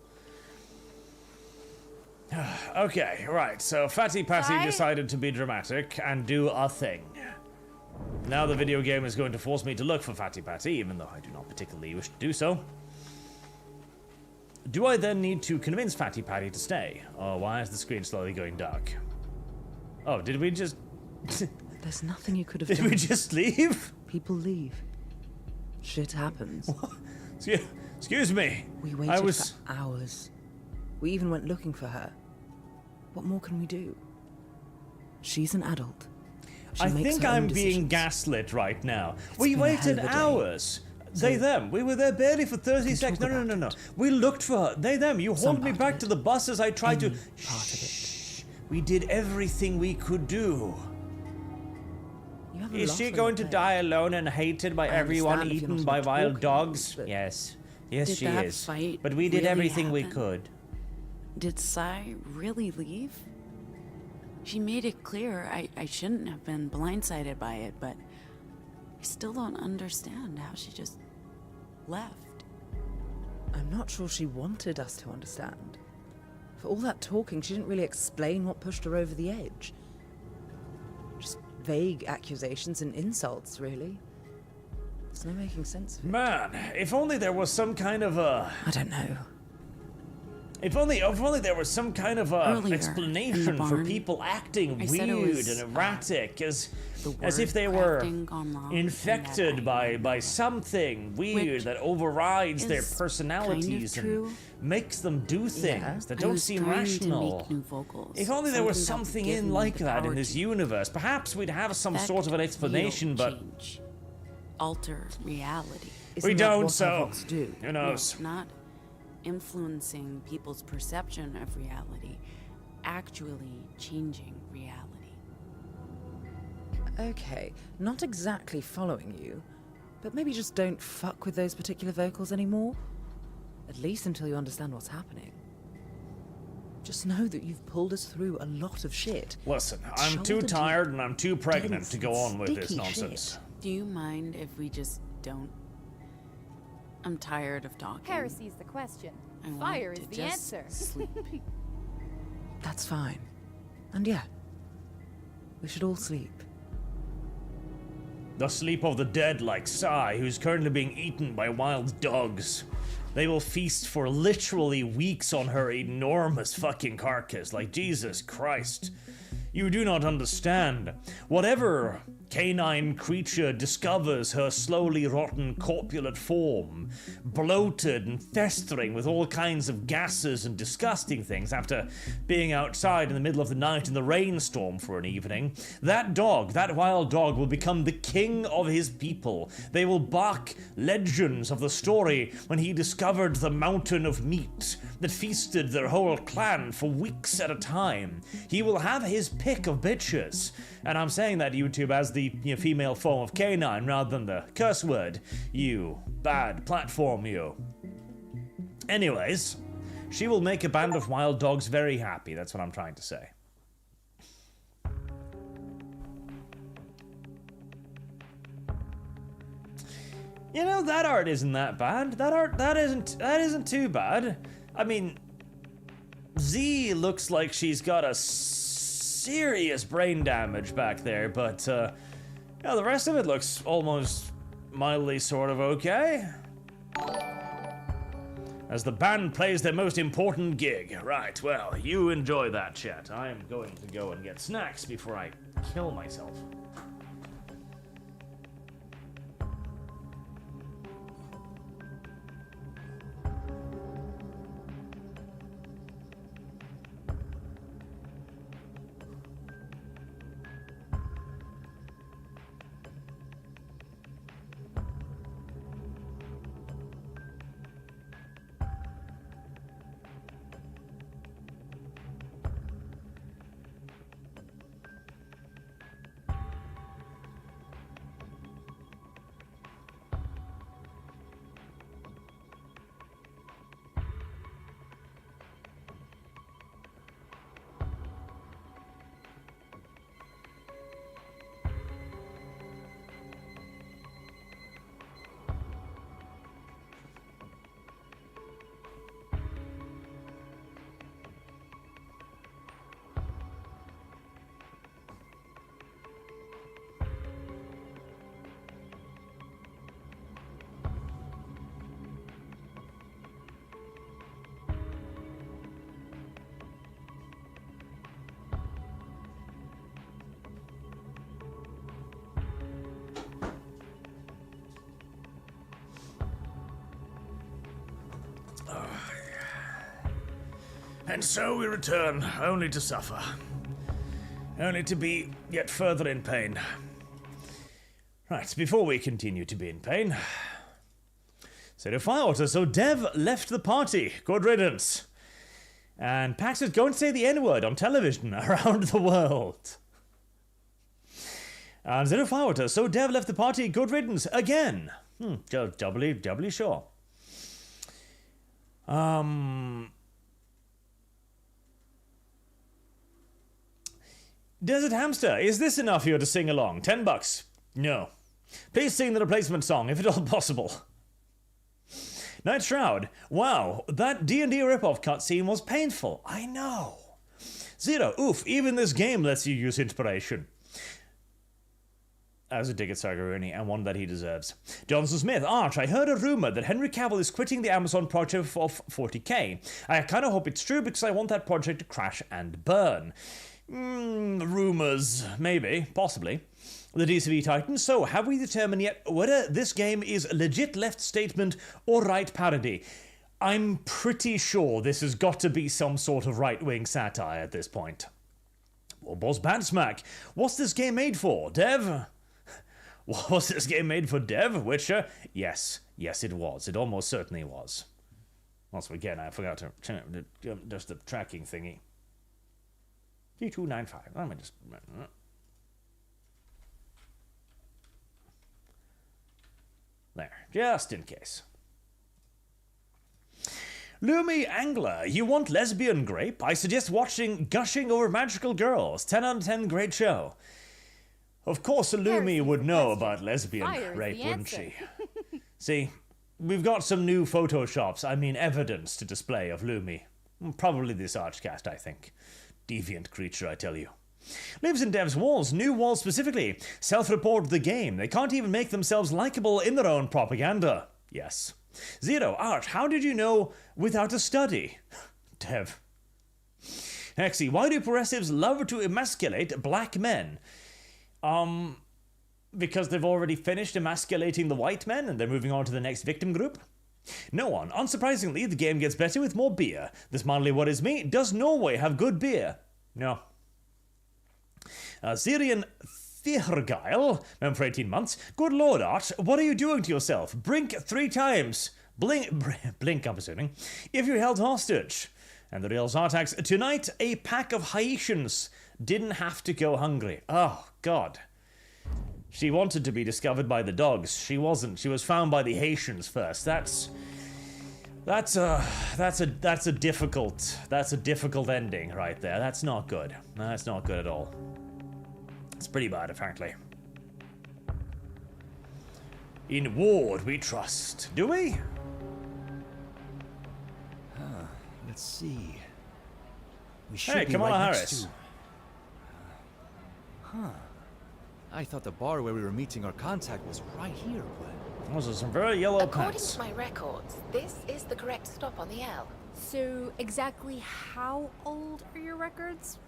Okay, right, so Fatty Patty decided to be dramatic and do a thing. Now the video game is going to force me to look for Fatty Patty, even though I do not particularly wish to do so. Do I then need to convince Fatty Patty to stay? Or why is the screen slowly going dark? Oh, did we just... There's nothing you could have Did done. we just leave? People leave. Shit happens. Excuse me. We waited for hours. We even went looking for her. What more can we do? She's an adult. I think I'm being gaslit right now. We waited hours. They, them. We were there barely for 30 seconds. No. We looked for her. They, them. You hauled me back to the buses. I tried to... Shh. We did everything we could do. Is she going to die alone and hated by everyone, eaten by wild dogs? Yes. Yes, she is. But we did everything we could. Did Sai really leave? She made it clear I shouldn't have been blindsided by it, but I still don't understand how she just left. I'm not sure she wanted us to understand. For all that talking, she didn't really explain what pushed her over the edge. Just vague accusations and insults, really. There's no making sense of it. Man, if only there was some kind of a... I don't know. If only there was some kind of explanation for people acting weird and erratic, as if they were infected by something weird that overrides their personalities and makes them do things that don't seem rational. If only there was something like that in this universe, perhaps we'd have some sort of an explanation, but... Alter reality. We don't, so who knows? Not influencing people's perception of reality, actually changing reality. Okay, not exactly following you, but maybe just don't fuck with those particular vocals anymore. At least until you understand what's happening. Just know that you've pulled us through a lot of shit. Listen, I'm too tired and I'm too pregnant to go on with this nonsense. Do you mind if we just don't? I'm tired of talking. Heresy's the question. Fire is the answer. Sleep. That's fine. And yeah, we should all sleep. The sleep of the dead, like Sai, who's currently being eaten by wild dogs. They will feast for literally weeks on her enormous fucking carcass, like Jesus Christ. You do not understand. Whatever canine creature discovers her slowly rotten corpulent form, bloated and festering with all kinds of gases and disgusting things after being outside in the middle of the night in the rainstorm for an evening, that dog, that wild dog, will become the king of his people. They will bark legends of the story when he discovered the mountain of meat that feasted their whole clan for weeks at a time. He will have his pick of bitches. And I'm saying that, YouTube, as the female form of canine rather than the curse word. You bad platform, you. Anyways, she will make a band of wild dogs very happy. That's what I'm trying to say. You know, that art isn't that bad. That isn't too bad. I mean, Z looks like she's got a serious brain damage back there, but yeah, the rest of it looks almost mildly sort of okay. As the band plays their most important gig. Right, well, you enjoy that, chat. I am going to go and get snacks before I kill myself. And so we return, only to suffer. only to be yet further in pain. Right, before we continue to be in pain... So Firewater, so Dev left the party. Good riddance. And Pax is going to say the N-word on television around the world. And Zero Firewater, so Dev left the party. Good riddance again. Doubly sure. Desert Hamster, is this enough here to sing along? $10. No. Please sing the replacement song, if at all possible. Night Shroud, wow, that D&D ripoff cutscene was painful. I know. Zero, oof, even this game lets you use inspiration. As a dig at Sargaruni, and one that he deserves. Johnson Smith, Arch, I heard a rumor that Henry Cavill is quitting the Amazon project for 40k. I kind of hope it's true because I want that project to crash and burn. Rumors, maybe, possibly. The DCV Titan, so have we determined yet whether this game is legit left statement or right parody? I'm pretty sure this has got to be some sort of right-wing satire at this point. Boss Badsmack, what's this game made for, Dev? Was this game made for Dev, Witcher? Yes, it was. It almost certainly was. Also, again, I forgot to just the tracking thingy. 3295. Let me just... There, just in case. Lumi Angler, you want lesbian grape? I suggest watching Gushing Over Magical Girls. 10 out of 10, great show. Of course, Lumi would know about lesbian rape, wouldn't she? See, we've got some new photoshops, evidence to display of Lumi. Probably this ArchCast, I think. Deviant creature, I tell you. Lives in Dev's walls, new walls specifically. Self-report the game. They can't even make themselves likable in their own propaganda. Yes. Zero, Arch, how did you know without a study? Dev. Hexy, why do progressives love to emasculate black men? Because they've already finished emasculating the white men and they're moving on to the next victim group? No one. Unsurprisingly, the game gets better with more beer. This mildly worries me. Does Norway have good beer? No. Syrian Thirgeil, member for 18 months. Good lord, Arch, what are you doing to yourself? Brink 3 times. Blink, I'm assuming. If you're held hostage. And the real Zartax. Tonight, a pack of Haitians didn't have to go hungry. Oh, God. She wanted to be discovered by the dogs. She wasn't. She was found by the Haitians first. That's a difficult ending right there. That's not good. That's not good at all. It's pretty bad, frankly. In Ward we trust. Do we? Let's see. We should Hey, be Kamala right Harris. I thought the bar where we were meeting our contact was right here, but... Those are some very yellow According pants. to my records, this is the correct stop on the L. So, exactly how old are your records?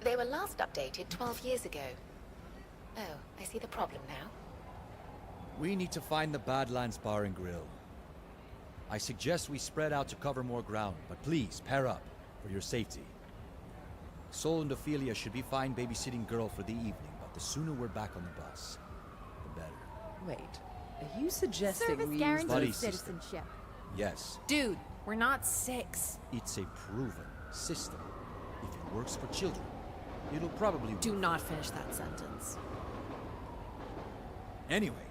They were last updated 12 years ago. Oh, I see the problem now. We need to find the Badlands Bar and Grill. I suggest we spread out to cover more ground, but please, pair up, for your safety. Sol and Ophelia should be fine babysitting girl for the evening, but the sooner we're back on the bus, the better. Wait, are you suggesting Service we use guaranteed buddy system. citizenship. Yes, Dude, we're not 6. it's a proven system. If it works for children, it'll probably Do work. not finish that sentence. Anyway,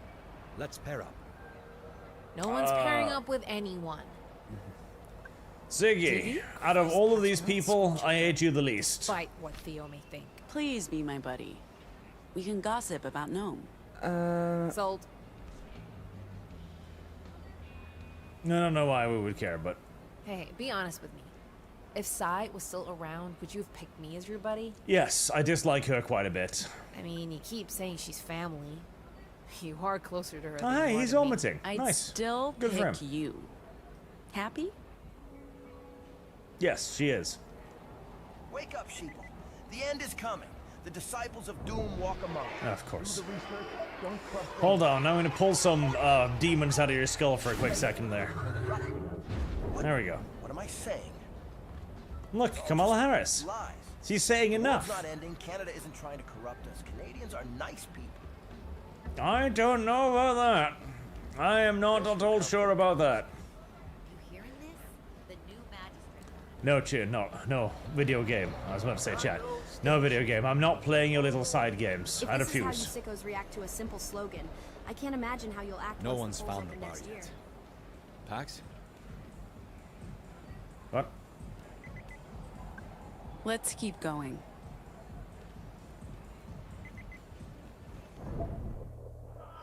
let's pair up. No one's pairing up with anyone. Ziggy, out of all of these people, I hate you the least. Despite what Theo may think. Please be my buddy. We can gossip about Gnome. Sold. I don't know why we would care, but... Hey, be honest with me. If Sai was still around, would you have picked me as your buddy? Yes, I dislike her quite a bit. I mean, you keep saying she's family. You are closer to her than Oh, you hey, are he's to me. omitting. I'd Nice. still Good for him. pick you. Happy? Yes, she is. Wake up, sheeple. The end is coming. The disciples of doom walk among us. Of course. Do the research. Don't trust Hold on, I'm going to pull some demons out of your skull for a quick second there. There we go. What am I saying? Look, Kamala Harris. Lies. She's saying enough. The war's not ending. Canada isn't trying to corrupt us. Canadians are nice people. I don't know about that. I am not at all sure about that. No, no video game. I was about to say chat. No video game. I'm not playing your little side games. I refuse. If this is how you sickos react to a simple slogan, I can't imagine how you'll act. No one's found the bar yet. Pax? What? Let's keep going.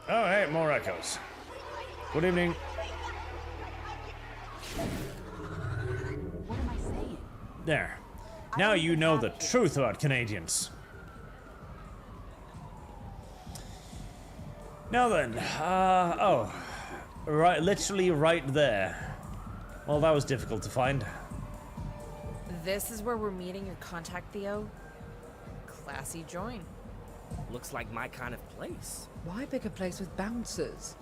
Oh, hey, more echoes. Good evening. What am I saying? There. Now you know the truth about Canadians. Now then, oh. Right, literally right there. Well, that was difficult to find. This is where we're meeting your contact, Theo? Classy joint. Looks like my kind of place. Why pick a place with bouncers?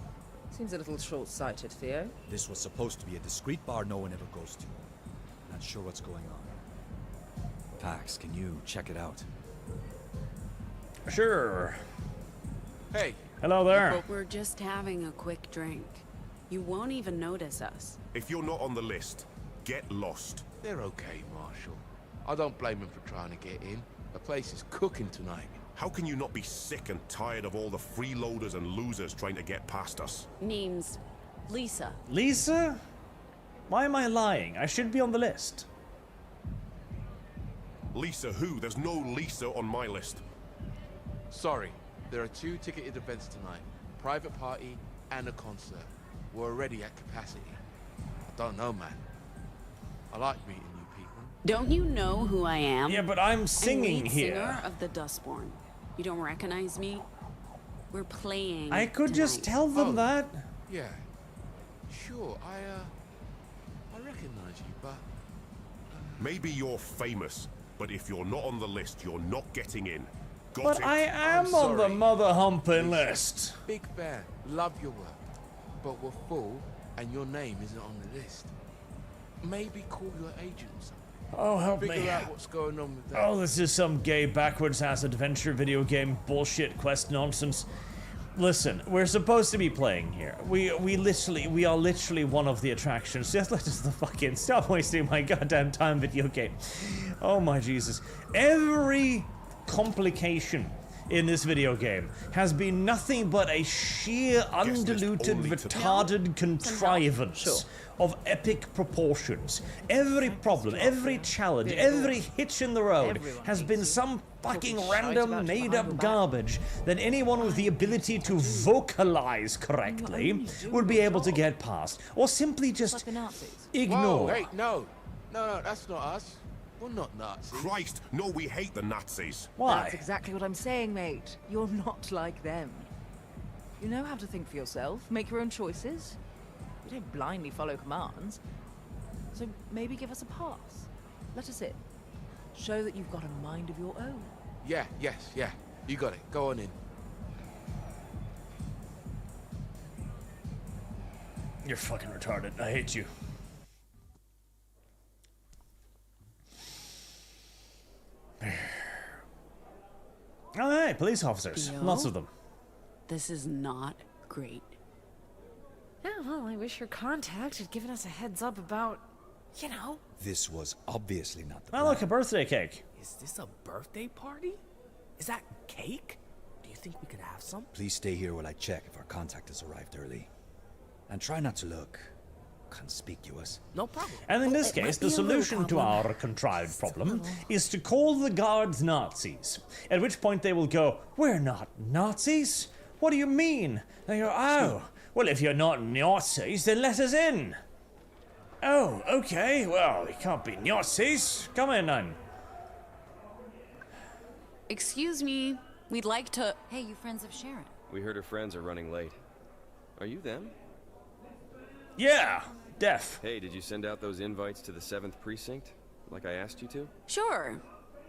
Seems a little short-sighted, Theo. This was supposed to be a discreet bar no one ever goes to. Not sure what's going on. Pax, can you check it out? Sure. Hey. Hello there. We're just having a quick drink. You won't even notice us. If you're not on the list, get lost. They're okay, Marshall. I don't blame them for trying to get in. The place is cooking tonight. How can you not be sick and tired of all the freeloaders and losers trying to get past us? Name's Lisa. Lisa? Why am I lying? I should be on the list. Lisa who? There's no Lisa on my list. Sorry, there are 2 ticketed events tonight. Private party and a concert. We're already at capacity. I don't know, man. I like meeting new people. Don't you know who I am? Yeah, but I'm singing lead here. Singer of the DUSTBORN. You don't recognize me? We're playing. I could just tell them that. Yeah. Sure, I recognize you, but... Maybe you're famous, but if you're not on the list, you're not getting in. Got But it? I am on the mother humping list. Big fan. Love your work. But we're full, and your name isn't on the list. Maybe call your agent or something. Oh, help me. Figure out what's going on with that. Oh, this is some gay backwards-ass adventure video game bullshit quest nonsense. Listen, we're supposed to be playing here. We are literally one of the attractions. Just let us the fucking stop wasting my goddamn time video game. Oh my Jesus. Every complication in this video game has been nothing but a sheer undiluted retarded contrivance of epic proportions. Every problem, every challenge, every hitch in the road has been some fucking random made-up garbage that anyone with the ability to vocalize correctly would be able to get past, or simply just ignore. Whoa, hey, no, that's not us. We're not Nazis. Christ, no, we hate the Nazis. Why? That's exactly what I'm saying, mate. You're not like them. You know how to think for yourself, make your own choices. You don't blindly follow commands. So maybe give us a pass. Let us in. Show that you've got a mind of your own. Yeah. You got it. Go on in. You're fucking retarded. I hate you. Oh, hey, police officers. Theo? Lots of them. This is not great. Yeah, well, I wish your contact had given us a heads up about, you know. This was obviously not the Oh, look, a birthday cake. Is this a birthday party? Is that cake? Do you think we could have some? Please stay here while I check if our contact has arrived early. And try not to look conspicuous. No problem. And in this case, the solution to our contrived problem is to call the guards Nazis. At which point they will go, "We're not Nazis? What do you mean?" They go, "Oh, well, if you're not Nazis, then let us in." Oh, okay, well, we can't be Nazis. Come in, then. Excuse me, we'd like to... Hey, you friends of Sharon? We heard her friends are running late. Are you them? Yeah, deaf. Hey, did you send out those invites to the 7th Precinct, like I asked you to? Sure.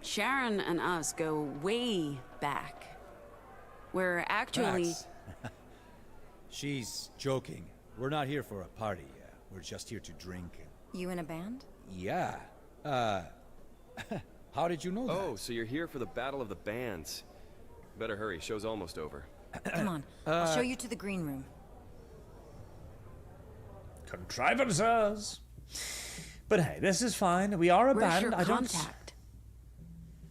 Sharon and us go way back. We're actually... Max. She's joking. We're not here for a party. We're just here to drink. You in a band? Yeah. How did you know that? Oh, so you're here for the Battle of the Bands. Better hurry, show's almost over. Come on, I'll show you to the green room. Contrivances. But hey, this is fine. We are a Where's band. your I don't. contact?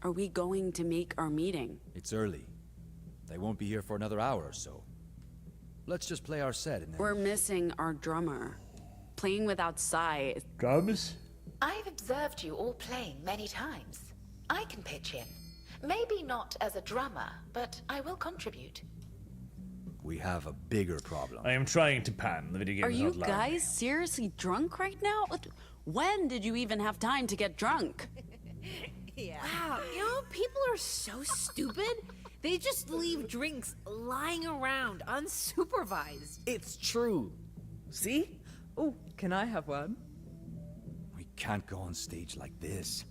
Are we going to make our meeting? It's early. They won't be here for another hour or so. Let's just play our set and then... We're missing our drummer. Playing without Sai is... Drums? I've observed you all playing many times. I can pitch in. Maybe not as a drummer, but I will contribute. We have a bigger problem. I am trying to pan. The video game Are is you not loud. guys seriously drunk right now? When did you even have time to get drunk? Yeah. Wow, you know, people are so stupid. They just leave drinks lying around unsupervised. It's true. See? Oh, can I have one? We can't go on stage like this.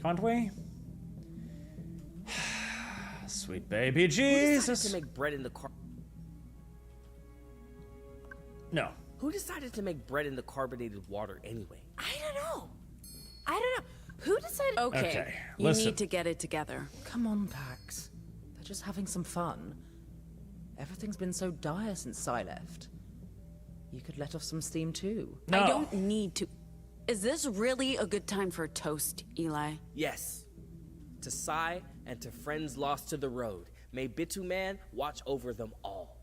Can't we? Sweet baby Who Jesus. decided to make bread in the No. Who decided to make bread in the carbonated water anyway? I don't know. Who decided? Okay, you listen. need to get it together. Come on, Pax. They're just having some fun. Everything's been so dire since Sai left. You could let off some steam too. No. I don't need to. Is this really a good time for a toast, Eli? Yes. To Sai and to friends lost to the road. May Bituman watch over them all.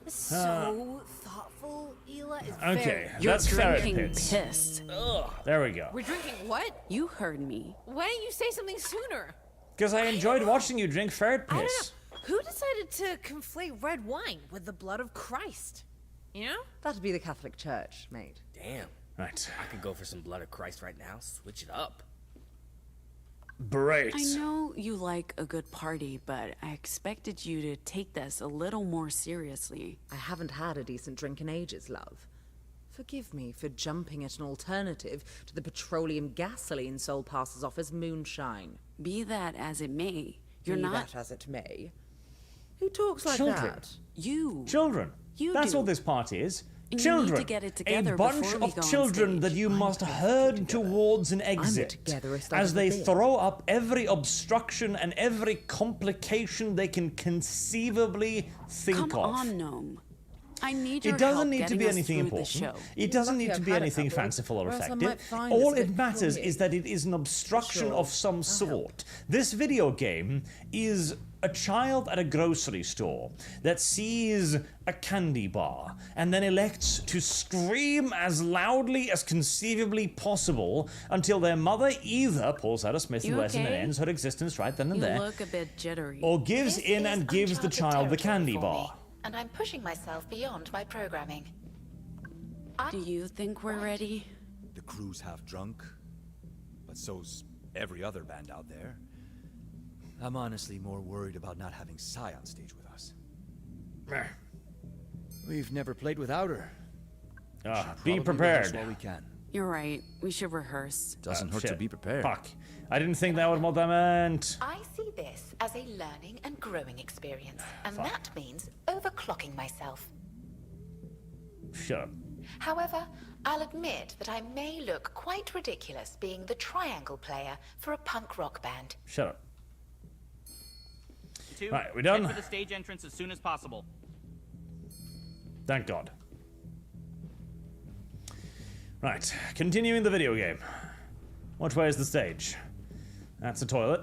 So thoughtful, Ela is Okay, You're that's ferret drinking pits. piss. Ugh. There we go. We're drinking what? You heard me. Why didn't you say something sooner? Because I enjoyed watching you drink ferret I don't piss. know. Who decided to conflate red wine with the blood of Christ? You know? That'd be the Catholic Church, mate. Damn. Right. I could go for some blood of Christ right now. Switch it up. Great. I know you like a good party, but I expected you to take this a little more seriously. I haven't had a decent drink in ages, love. Forgive me for jumping at an alternative to the petroleum gasoline Soul passes off as moonshine. Be that as it may, you're Be not... that as it may. Who talks like Children. that? You. Children. You That's do. all this party is. And you Children. need to get it together a bunch before we go of on children stage. that you must herd towards an exit togetherest out as of the they bin. throw up every obstruction and every complication they can conceivably think Come of. on, Gnome. I need your It doesn't help need to getting be us anything through important. the show. It doesn't lucky need to I've be had a anything couple, fanciful or or else I effective. might find All this a it bit matters corny. is that it is an obstruction Sure. of some sort. This video game is a child at a grocery store that sees a candy bar and then elects to scream as loudly as conceivably possible until their mother either pulls out a Smith & You Wesson and okay? ends her existence right then and You there, look a bit jittery. or gives This in is and gives the uncharted child the territory candy for bar. me, and I'm pushing myself beyond my programming. Do you think we're ready? The crew's half drunk, but so's every other band out there. I'm honestly more worried about not having Sai on stage with us. We've never played without her. Be Probably rehearse prepared. while we can. You're right. We should rehearse. Doesn't hurt to Shit. be prepared. Fuck. I didn't think that was what I meant. I see this as a learning and growing experience, and Fuck. that means overclocking myself. Shut up. However, I'll admit that I may look quite ridiculous being the triangle player for a punk rock band. Shut up. Two, Right, we done? head for the stage entrance as soon as possible. Thank God. Right, continuing the video game. Which way is the stage? That's a toilet.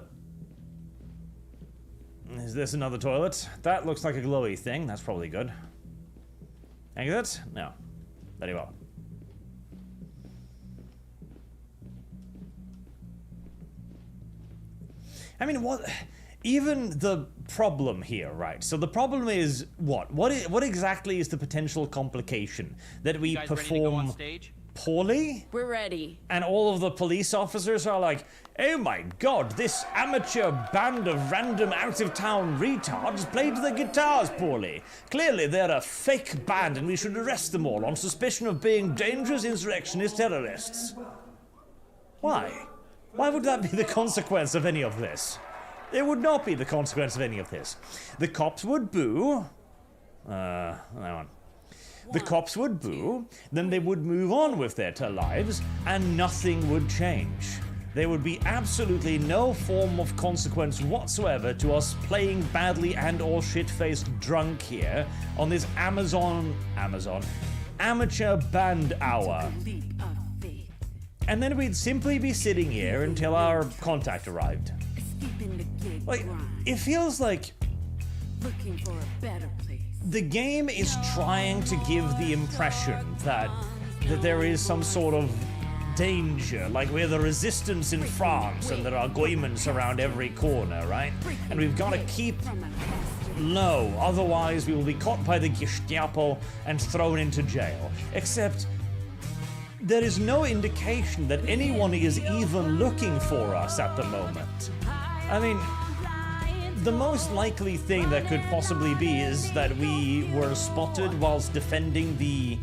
Is this another toilet? That looks like a glowy thing. That's probably good. Exit? No. Very well. I mean, what... Even the problem here, right? So the problem is what? What exactly is the potential complication? That we You guys ready to go on perform stage? poorly? We're ready. And all of the police officers are like, oh my god, this amateur band of random out-of-town retards played the guitars poorly. Clearly they're a fake band and we should arrest them all on suspicion of being dangerous insurrectionist terrorists. Why? Why would that be the consequence of any of this? It would not be the consequence of any of this. The cops would boo. Hang on. The cops would boo, then they would move on with their lives, and nothing would change. There would be absolutely no form of consequence whatsoever to us playing badly and or shit-faced drunk here on this amateur band hour. And then we'd simply be sitting here until our contact arrived. Like, it feels like Looking for a better place. the game is trying to give the impression that there is some sort of danger, like we're the resistance in France and there are goemons around every corner, right? And we've got to keep low, otherwise we will be caught by the Gestapo and thrown into jail. Except there is no indication that anyone is even looking for us at the moment. I mean, the most likely thing that could possibly be is that we were spotted whilst defending the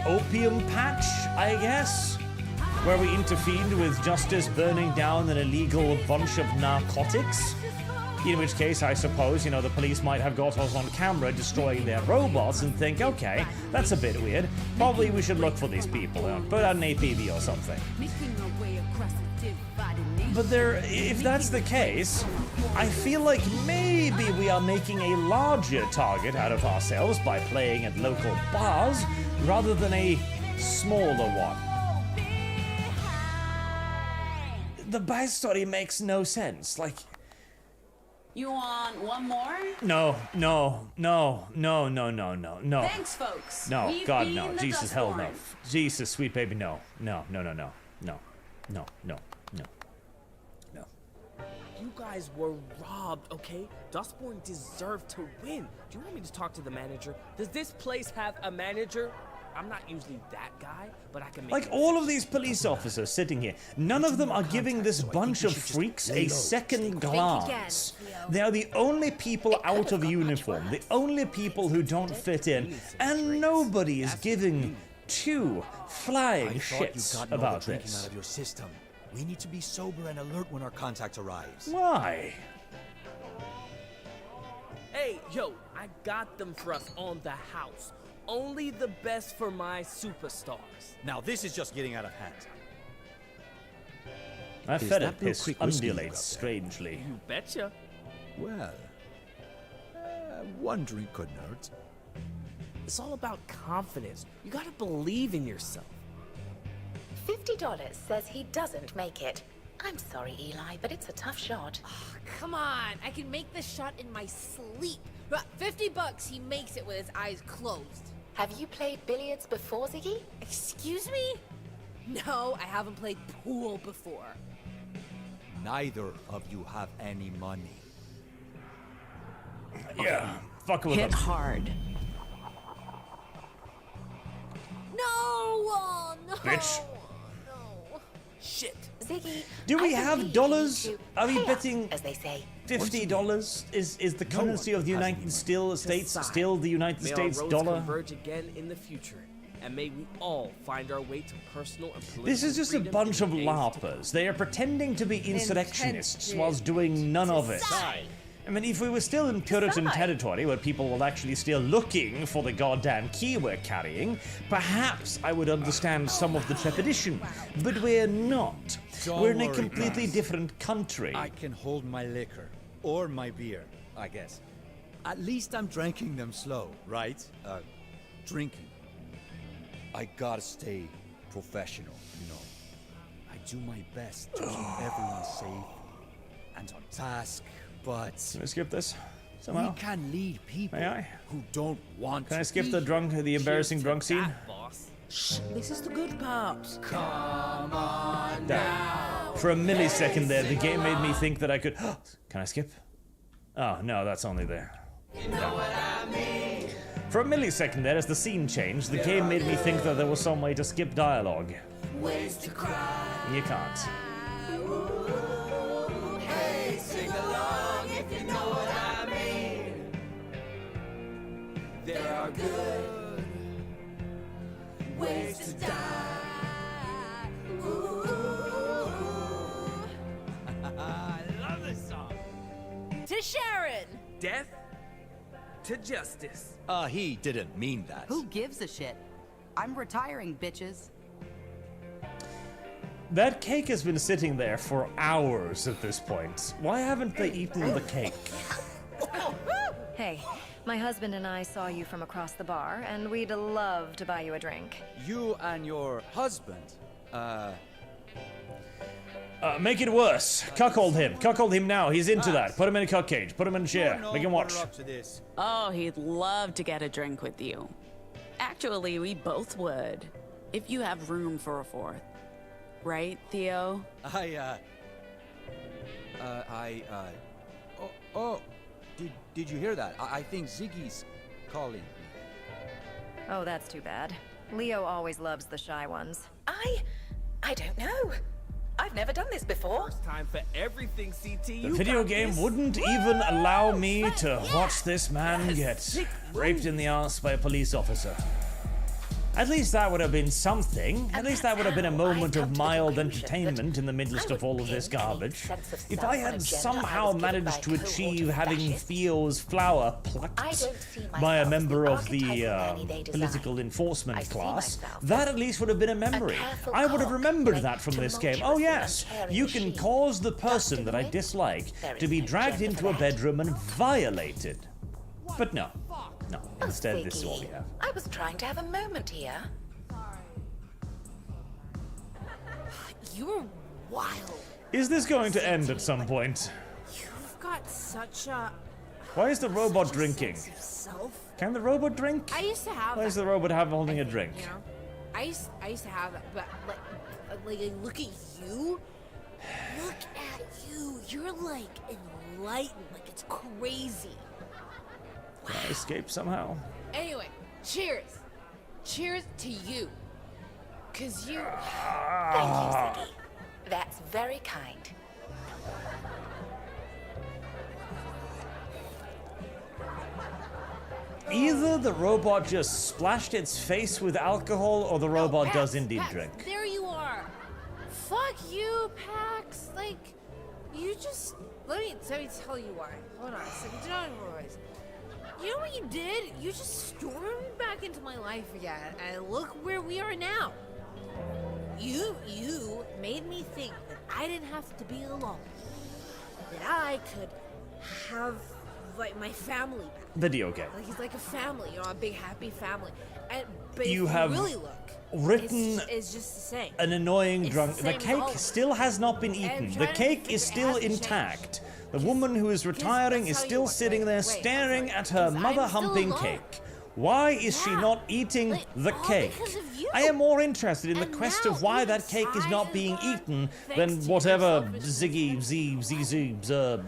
opium patch, I guess, where we intervened with justice burning down an illegal bunch of narcotics. In which case, I suppose, you know, the police might have got us on camera destroying their robots and think, okay, that's a bit weird. Probably we should look for these people and put out an APB or something. But if that's the case, I feel like maybe we are making a larger target out of ourselves by playing at local bars rather than a smaller one. The backstory makes no sense. Like, You want one more? no. Thanks, folks. No, We've God, been no. the Jesus, hell no. DUSTBORN. Jesus, sweet baby, no. No. You guys were robbed, okay? DUSTBORN deserved to win. Do you want me to talk to the manager? Does this place have a manager? I'm not usually that guy, but I can make Like all of these police officers sitting here, none of them are giving this bunch of freaks a second glance. They are the only people out of uniform, the only people who don't fit in, and nobody is giving two flying shits about this. Out of your system. We need to be sober and alert when our contact arrives. Why? Hey, yo, I got them for us on the house. Only the best for my superstars. Now this is just getting out of hand. My Is fetid that blue piss quick whiskey you got undulates there? strangely. You betcha. Well, one drink couldn't hurt. It's all about confidence. You gotta believe in yourself. $50 says he doesn't make it. I'm sorry, Eli, but it's a tough shot. Come on, I can make this shot in my sleep. $50, he makes it with his eyes closed. Have you played billiards before, Ziggy? Excuse me? No, I haven't played pool before. Neither of you have any money. Yeah, fuck with Hit them. hard. No! Oh, no! Bitch. No. Shit. Ziggy, Do we I have believe dollars? you Are we pay up, betting as they say. $50? Is the currency of the United States still the United May States our roads dollar? converge again in the future, and may we all find our way to personal and political This is just a freedom bunch in of the days to come. LARPers. They are pretending to be insurrectionists whilst doing none of it. I mean, if we were still in Puritan territory where people were actually still looking for the goddamn key we're carrying, perhaps I would understand some of the trepidation. But we're not. Don't We're in a worry, completely guys. different country. I can hold my liquor. Or my beer, I guess. At least I'm drinking them slow, right? Drinking. I gotta stay professional, you know. I do my best to keep everyone safe and on task, but... Can I skip this somehow? We can lead people May I? who don't want Can I to skip be the embarrassing drunk scene? Shh, this is the good part. Come on Damn. For a millisecond there, the game made me think that I could... Can I skip? Oh, no, that's only there. For a millisecond there, as the scene changed, the game made me think that there was some way to skip dialogue. Ways to cry. You can't. Hey, sing along if you know what I mean. There are good ways to die. I love this song. To Sharon! Death to justice. He didn't mean that. Who gives a shit? I'm retiring, bitches. That cake has been sitting there for hours at this point. Why haven't they eaten the cake? Hey, my husband and I saw you from across the bar, and we'd love to buy you a drink. You and your husband? Make it worse. Cuckold him. Cuckold him now. He's into that. Put him in a cuck cage. Put him in a chair. Make him watch. Oh, he'd love to get a drink with you. Actually, we both would. If you have room for a fourth. Right, Theo? Did you hear that? I think Ziggy's calling me. Oh, that's too bad. Leo always loves the shy ones. I don't know. I've never done this before. First time for everything, CT. The video game wouldn't even allow me to watch this man get raped in the ass by a police officer. At least that would have been something. At least that would have been a moment of mild entertainment in the midst of all of this garbage. If I had somehow managed to achieve having Theo's flower plucked by a member of the political enforcement class, that at least would have been a memory. I would have remembered that from this game. Oh yes, you can cause the person that I dislike to be dragged into a bedroom and violated. But no. No, instead this is all we have. I was trying to have a moment here. You're wild. Is this going to end at some point? You've got such a... Why is the robot drinking? Self. Can the robot drink? I used to have Why is the robot holding a drink? You know? I used to have that, but like look at you. Look at you. You're like enlightened, like it's crazy. Can I escape somehow? Anyway, cheers. Cheers to you. 'Cause you... Thank you, Ziggy. That's very kind. Either the robot just splashed its face with alcohol or the robot does indeed drink. There you are. Fuck you, Pax. Like, you just... Let me tell you why. Hold on a second. Don't worry. You know what you did? You just stormed back into my life again, and look where we are now. You made me think that I didn't have to be alone. That I could have, like, my family back. Video game. Like, he's like a family, you know, a big happy family. But you if have you really look, written it's just the same. an annoying It's drunk. the The same as cake always. still has not been eaten. The cake is still intact. The woman who is retiring is still sitting there staring at her mother humping cake. Why is she not eating the cake? I am more interested in the quest of why that cake is not being eaten than whatever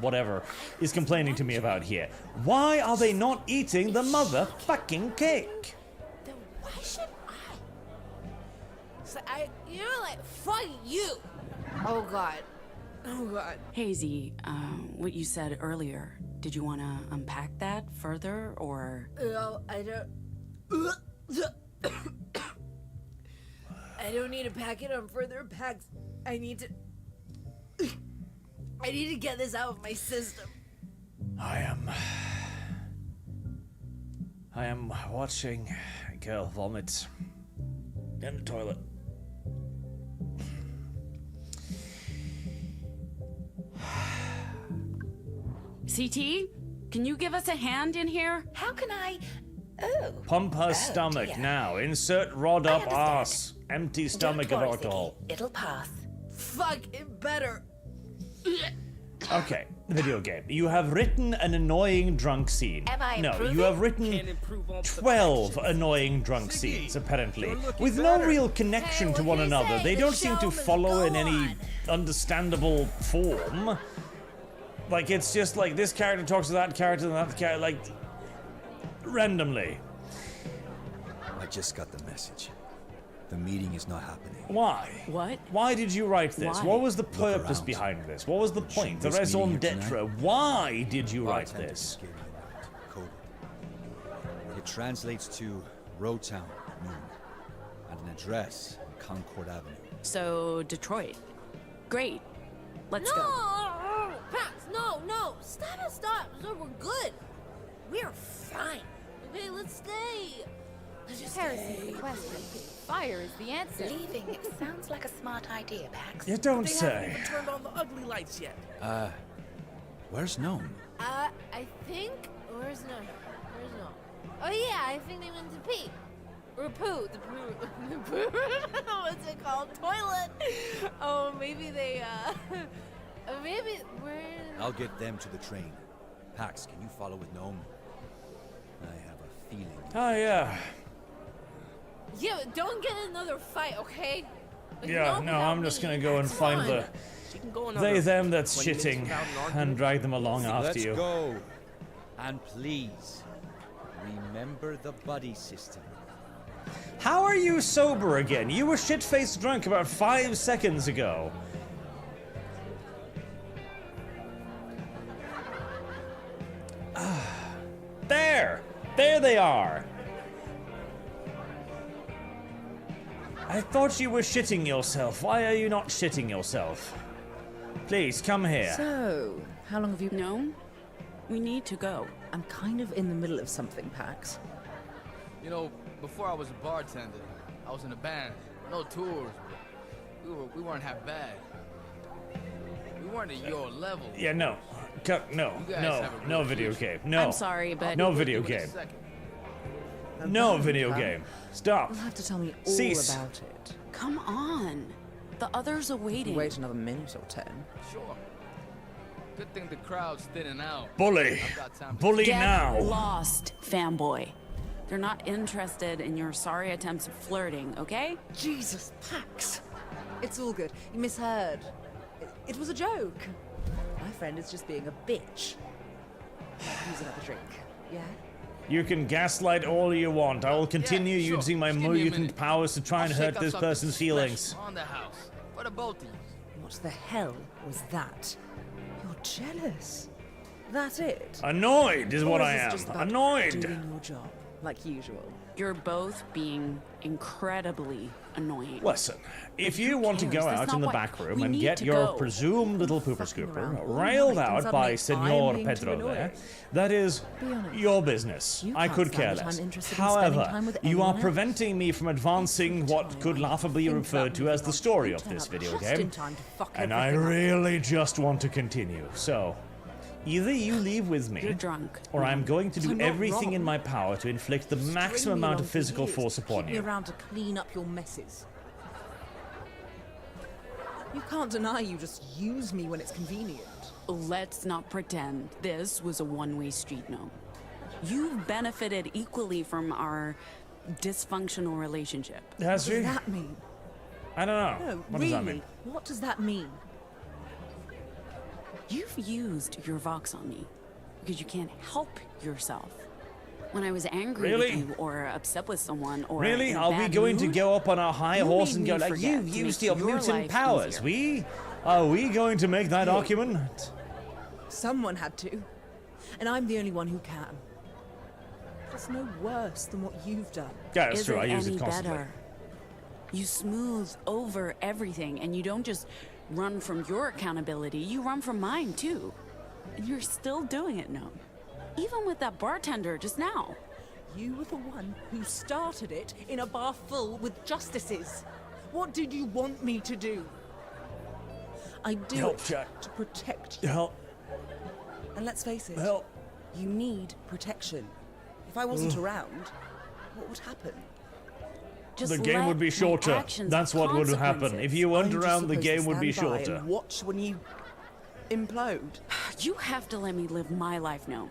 whatever is complaining to me about here. Why are they not eating the motherfucking cake? Then why should I? So you know, like, fuck you. Oh God. Oh God. Hazy, what you said earlier, did you want to unpack that further, or? No, I don't need to pack it on further packs. I need to get this out of my system. I am watching a girl vomit in the toilet. CT, can you give us a hand in here? How can I... Oh. Pump her stomach dear. now. Insert rod up ass. Empty stomach of Don't worry, alcohol. Ziggy. It'll pass. Fuck it better. Okay, video game. You have written an annoying drunk scene. Am I No, improving? you have written 12 annoying drunk scenes, apparently, with no real connection to one another. They don't seem to follow in any understandable form. Like, it's just like this character talks to that character and that character, like, randomly. I just got the message. The meeting is not happening. Why? What? Why did you write this? Why? What was the Look purpose around. behind this? What was the point? The this raison meeting here d'etre? Why did you write Bartender this? gave me a note, coded. It translates to Road Town, noon, and an address on Concord Avenue. So, Detroit. Great. Let's go. No, Pax, no, stop. No, we're good. We're fine. Okay, let's stay. Let's just Heresy's stay. the question. Fire is the answer. Leaving sounds like a smart idea, Pax. You don't They say. haven't even turned on the ugly lights yet. Where's Gnome? I think... Where's no? Oh yeah, I think they went to pee. Or poo. The poo. What's it called? Toilet. Oh, maybe they, maybe we're... I'll get them to the train. Pax, can you follow with Gnome? I have a feeling. Oh, yeah. Yeah, don't get another fight, okay? Like, Yeah, no, no, without I'm just me. gonna go and Come find on. the She can go they them that's 20 minutes shitting without an and argument. drag them along after Let's you. go. And please, remember the buddy system. How are you sober again? You were shit-faced drunk about 5 seconds ago. There! There they are! I thought you were shitting yourself. Why are you not shitting yourself? Please, come here. So, how long have you... No, we need to go. I'm kind of in the middle of something, Pax. You know, before I was a bartender, I was in a band. No tours, but we weren't half bad. We weren't at your level. Yeah, no. No, You guys no, have a no real video future. game. No. I'm sorry, but... No We'll video do it in a game. second. No video game. Stop. You'll have to tell me all Cease. about it. Come on. The others are waiting. Wait another minute or 10. Sure. Good thing the crowd's thinning out. Bully. I've got time to Bully Get now. lost, fanboy. They're not interested in your sorry attempts at flirting, okay? Jesus, Pax. It's all good. You misheard. It was a joke. My friend is just being a bitch. Use another drink, yeah? You can gaslight all you want. I will continue Yeah, sure. using my Just give me a mutant minute. powers to try and I'll hurt shake up this something person's special feelings. On the house. For the both of you. What the hell was that? You're jealous. That it? Annoyed is what Or I this am. just about Annoyed. Doing your job, like usual. You're both being incredibly annoying. Listen, if But you who want to cares? go That's out not in the what back room we and need get to your go. presumed little pooper scooper railed out by Senor Pedro there, that is your business. You I can't could care stand that less. I'm interested in spending However, time with you are anyone else. preventing me from advancing what could laughably be referred to as the story of this video Just in game, time to fuck and I everything up. really just want to continue. So, either you leave with me, You're drunk. or I'm going to do I'm not everything in wrong. my power to inflict the maximum String me amount along of for physical years. force upon Keep me you. around to clean up your messes. You can't deny you just use me when it's convenient. Let's not pretend this was a one-way street, no. You've benefited equally from our dysfunctional relationship. Has What she? does that mean? I don't know. No, What really? does that mean? What does that mean? You've used your Vox on me because you can't help yourself. When I was angry Really? with you or upset with someone or Really? in a Are we bad going to mood, go up on our high you horse made and go me like, forget you to used make your your mutant life powers? easier. Are we going to make that argument? Someone had to. And I'm the only one who can. It's no worse than what you've done. Yeah, that's Is true. it I use any it constantly. better? You smooth over everything, and you don't just run from your accountability, you run from mine too. And you're still doing it, no. Even with that bartender just now. You were the one who started it in a bar full with justices. What did you want me to do? I do Help, it Jack. to protect you. Help. And let's face it, Help. you need protection. If I wasn't around, what would happen? Just The game would be let my shorter. actions That's have what would happen. consequences. If you weren't I'm just around, the supposed to game would be stand by shorter. and watch when you implode. You have to let me live my life now.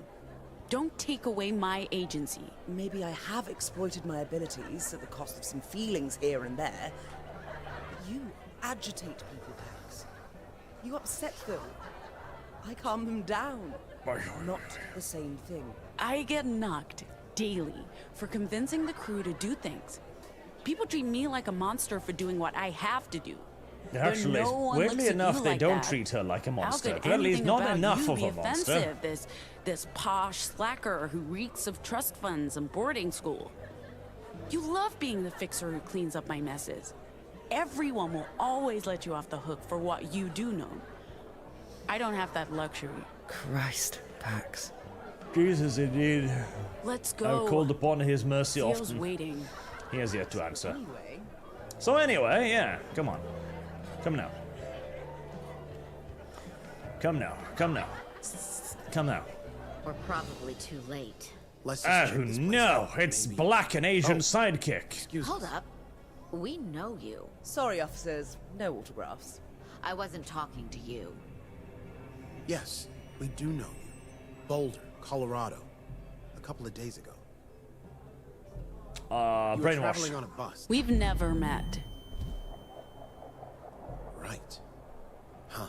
Don't take away my agency. Maybe I have exploited my abilities at the cost of some feelings here and there. But you agitate people, Pax. You upset them. I calm them down. Not the same thing. I get knocked daily for convincing the crew to do things. People treat me like a monster for doing what I have to do. Actually, no one weirdly looks at enough, you they like don't that. treat her like a monster. How could Or at least anything not about enough you of be a monster. offensive? This posh slacker who reeks of trust funds and boarding school. You love being the fixer who cleans up my messes. Everyone will always let you off the hook for what you do know. I don't have that luxury. Christ, Pax. Jesus, indeed. Let's go. I've called upon his mercy Theo's often. waiting. He has yet to answer. Anyway. So anyway, yeah, come on. Come now. Come now. Come now. Come now. We're probably too late. Oh no, it's Black and Asian sidekick. Hold up. We know you. Sorry, officers. No autographs. I wasn't talking to you. Yes, we do know you. Boulder, Colorado. A couple of days ago. You were traveling on a bus. We've never met. Right. Huh.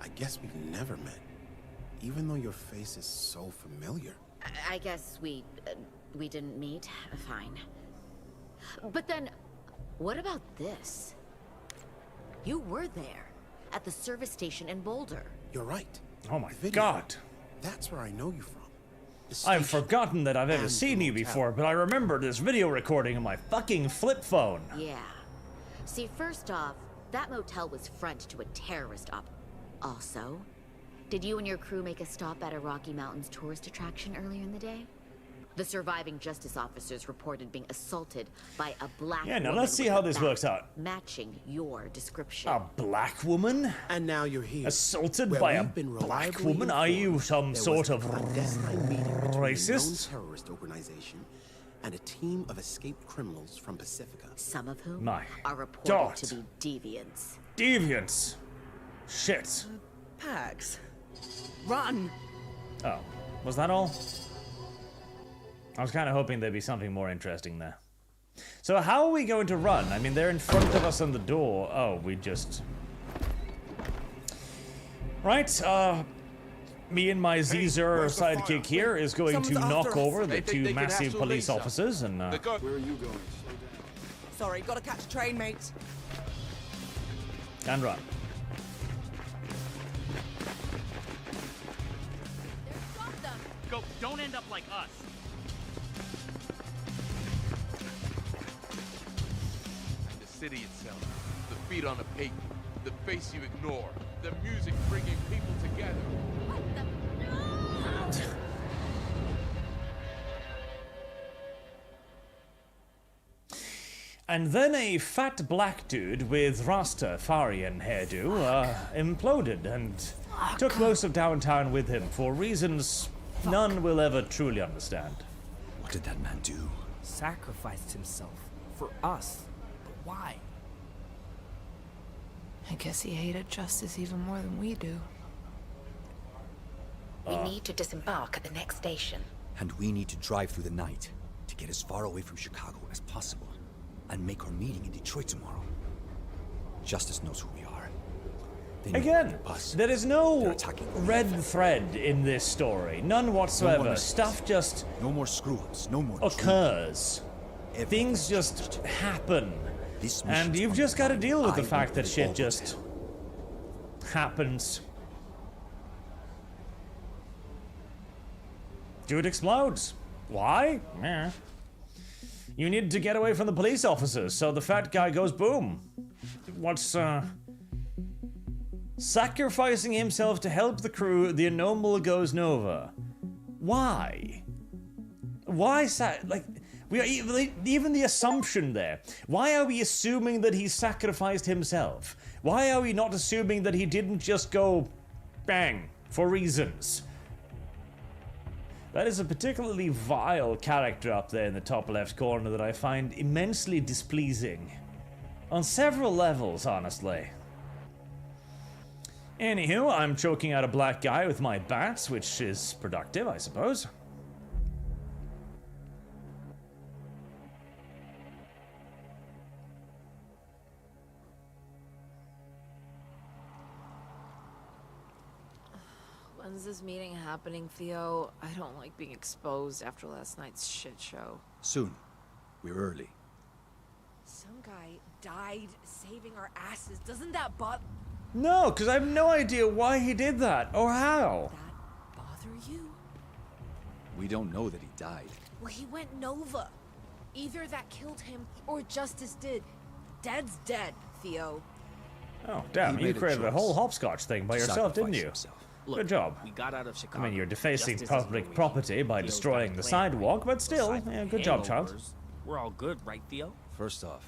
I guess we've never met. Even though your face is so familiar. I guess we didn't meet. Fine. But then, what about this? You were there, at the service station in Boulder. You're right. Oh my god. That's where I know you from. I've forgotten that I've ever and seen you before, but I remember this video recording on my fucking flip phone. Yeah. See, first off, that motel was front to a terrorist op. Also, did you and your crew make a stop at a Rocky Mountains tourist attraction earlier in the day? The surviving justice officers reported being assaulted by a black woman. Yeah, now let's see how this works out. Matching your description. A black woman? And now you're here. Assaulted by a black woman? Are you some sort of racist? Terrorist organization and a team of escaped criminals from Pacifica. Some of whom My are reported God. to be deviants. Deviants. Shit. Pax. Run! Oh, was that all? I was kind of hoping there'd be something more interesting there. So how are we going to run? I mean, they're in front of us on the door. Oh, we just... Right, me and my Caesar sidekick here is going to knock over the two massive police officers and... Where are you going? Sorry, gotta catch a train, mate. And run. Go, don't end up like us. The city itself, the feet on the pavement, the face you ignore, the music bringing people together. And then a fat black dude with Rastafarian hairdo imploded and took most of downtown with him for reasons none will ever truly understand. What did that man do? Sacrificed himself for us. But why? I guess he hated justice even more than we do. We need to disembark at the next station. And we need to drive through the night to get as far away from Chicago as possible and make our meeting in Detroit tomorrow. Justice knows who we are. They know Again, us. there is They're no attacking red thread in this story. None whatsoever. No mistakes. Stuff just no more screw-ups, no more occurs. Things just happen. And you've just got to deal with the fact that shit just happens. Dude explodes. Why? Meh. You needed to get away from the police officers, so the fat guy goes boom. What's, sacrificing himself to help the crew, the anomal goes nova. Why? Why we are even the assumption there. Why are we assuming that he sacrificed himself? Why are we not assuming that he didn't just go bang for reasons? That is a particularly vile character up there in the top left corner that I find immensely displeasing. On several levels, honestly. Anywho, I'm choking out a black guy with my bats, which is productive, I suppose. When's this meeting happening, Theo? I don't like being exposed after last night's shit show. Soon. We're early. Some guy died saving our asses. Doesn't that bother No, because I have no idea why he did that, or how. you? We don't know that he died. Well, he went Nova. Either that killed him, or Justice did. Dead's dead, Theo. Oh, damn, He you made a created a choice whole hopscotch thing by to yourself, didn't sacrifice you? himself. Look, Good job. We got out of Chicago. I mean, you're defacing just as public we property by Theo's destroying got the a plan, sidewalk, right? but still, Aside from yeah, good job, child. hangovers, We're all good, right, Theo? First off,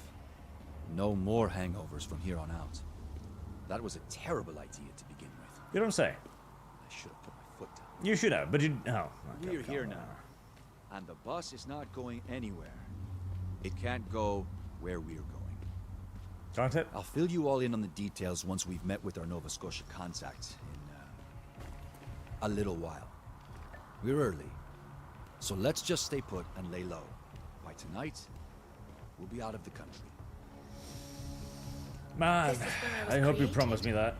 no more hangovers from here on out. That was a terrible idea to begin with. You don't say. I should have put my foot down. You should have, but you... Oh. Okay, We're here now, and the bus is not going anywhere. It can't go where we're going. Can't it? I'll fill you all in on the details once we've met with our Nova Scotia contact in a little while. We're early, so let's just stay put and lay low. By tonight, we'll be out of the country. Man, I hope you promised me that.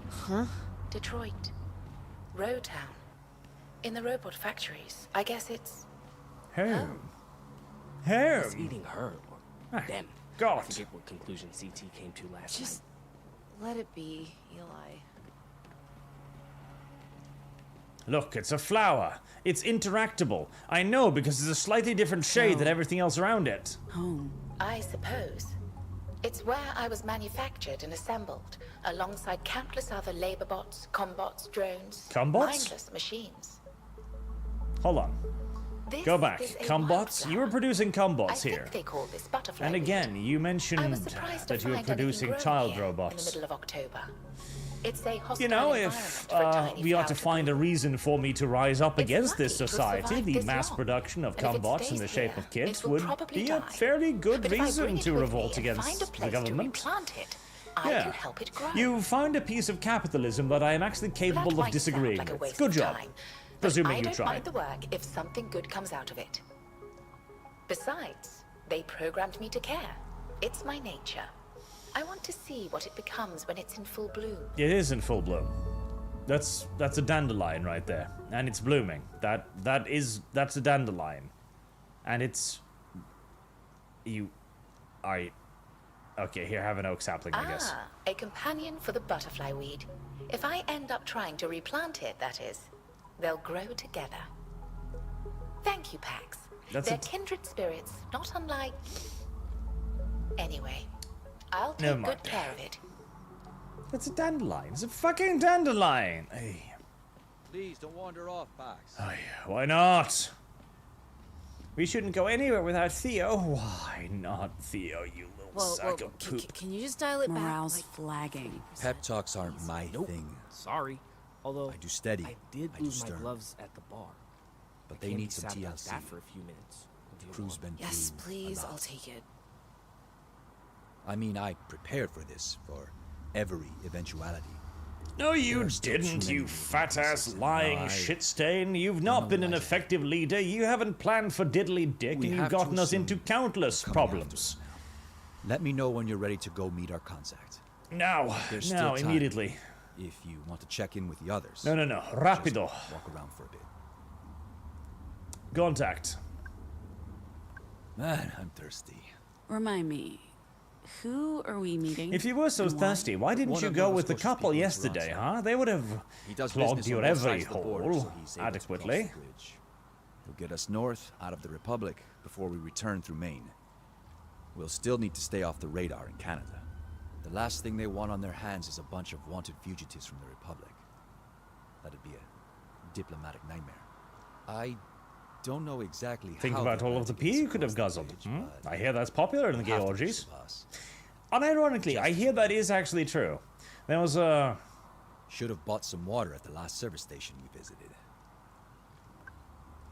Huh? Detroit. Road town. In the robot factories. I guess it's... Home. It's eating her or them. God. I forget what conclusion CT came to last night. Just let it be, Eli. Look, it's a flower. It's interactable. I know because it's a slightly different shade than everything else around it. Home. I suppose. It's where I was manufactured and assembled, alongside countless other labor bots, combots, drones, Combots? mindless machines. Hold on. This Go back. is a Combots? You were producing combots I here. think they call this butterfly And weed. again, you I mentioned was surprised to that you were find anything producing grown child here in the robots. middle of October. It's a hostile You know, environment if for a tiny we ought to flower find a reason for me to rise up It's against this lucky to have society, survived the this mass long. production of And if it combots in stays the shape here, of kids it will would probably be a die. fairly good But if I reason bring it to with revolt me and find against a the place to government. replant it, I Yeah. can help it grow. You found a piece of capitalism that I am actually capable That of might disagreeing sound like a with. waste Good of job. time, but Presuming I you don't tried. mind the work if something good comes out of it. Besides, they programmed me to care. It's my nature. I want to see what it becomes when it's in full bloom. It is in full bloom. That's a dandelion right there, and it's blooming. That's a dandelion, and it's okay. Here, have an oak sapling, I guess. A companion for the butterfly weed. If I end up trying to replant it, that is, they'll grow together. Thank you, Pax. They're kindred spirits, not unlike... Anyway, I'll Never take mind. good care of it. It's a dandelion. It's a fucking dandelion. Hey. Please don't wander off, Pax. Why not? We shouldn't go anywhere without Theo. Why not, Theo, you little sack of poop? Can you just dial it Morale's back? flagging. Pep talks aren't my thing. Sorry. Although I do steady. I did I do lose my stern. gloves at the bar. But I they can't need be some sat like TLC. that for a few minutes. The crew's been Yes, through a please, lot. I'll take it. I mean, I prepared for this, for every eventuality. No, you There are still too didn't, many you fat-ass lying I- shit stain. You've not been an effective leader. You haven't planned for diddly dick, We and you've have gotten too us soon. into countless problems. Let me know when you're ready to go meet our contact. Now, There's now, still time immediately. If you want to check in with the others. No, rapido. Just walk around for a bit. Contact. Man, I'm thirsty. Remind me, who are we meeting? If you were so and why? thirsty, why didn't One you of go Nova with the Scotia's couple people is yesterday, around huh? They would have He does clogged business your on both every sides of the border, hole so he's able to cross adequately. the bridge. He'll get us north, out of the Republic, before we return through Maine. We'll still need to stay off the radar in Canada. The last thing they want on their hands is a bunch of wanted fugitives from the Republic. That'd be a diplomatic nightmare. I don't know exactly Think how about they're all going of the to pee get you us could have across the guzzled. bridge, I hear that's popular in the gay half the orgies. rest of us. Unironically, I hear that is actually true. There was a... Should have bought some water at the last service station we visited.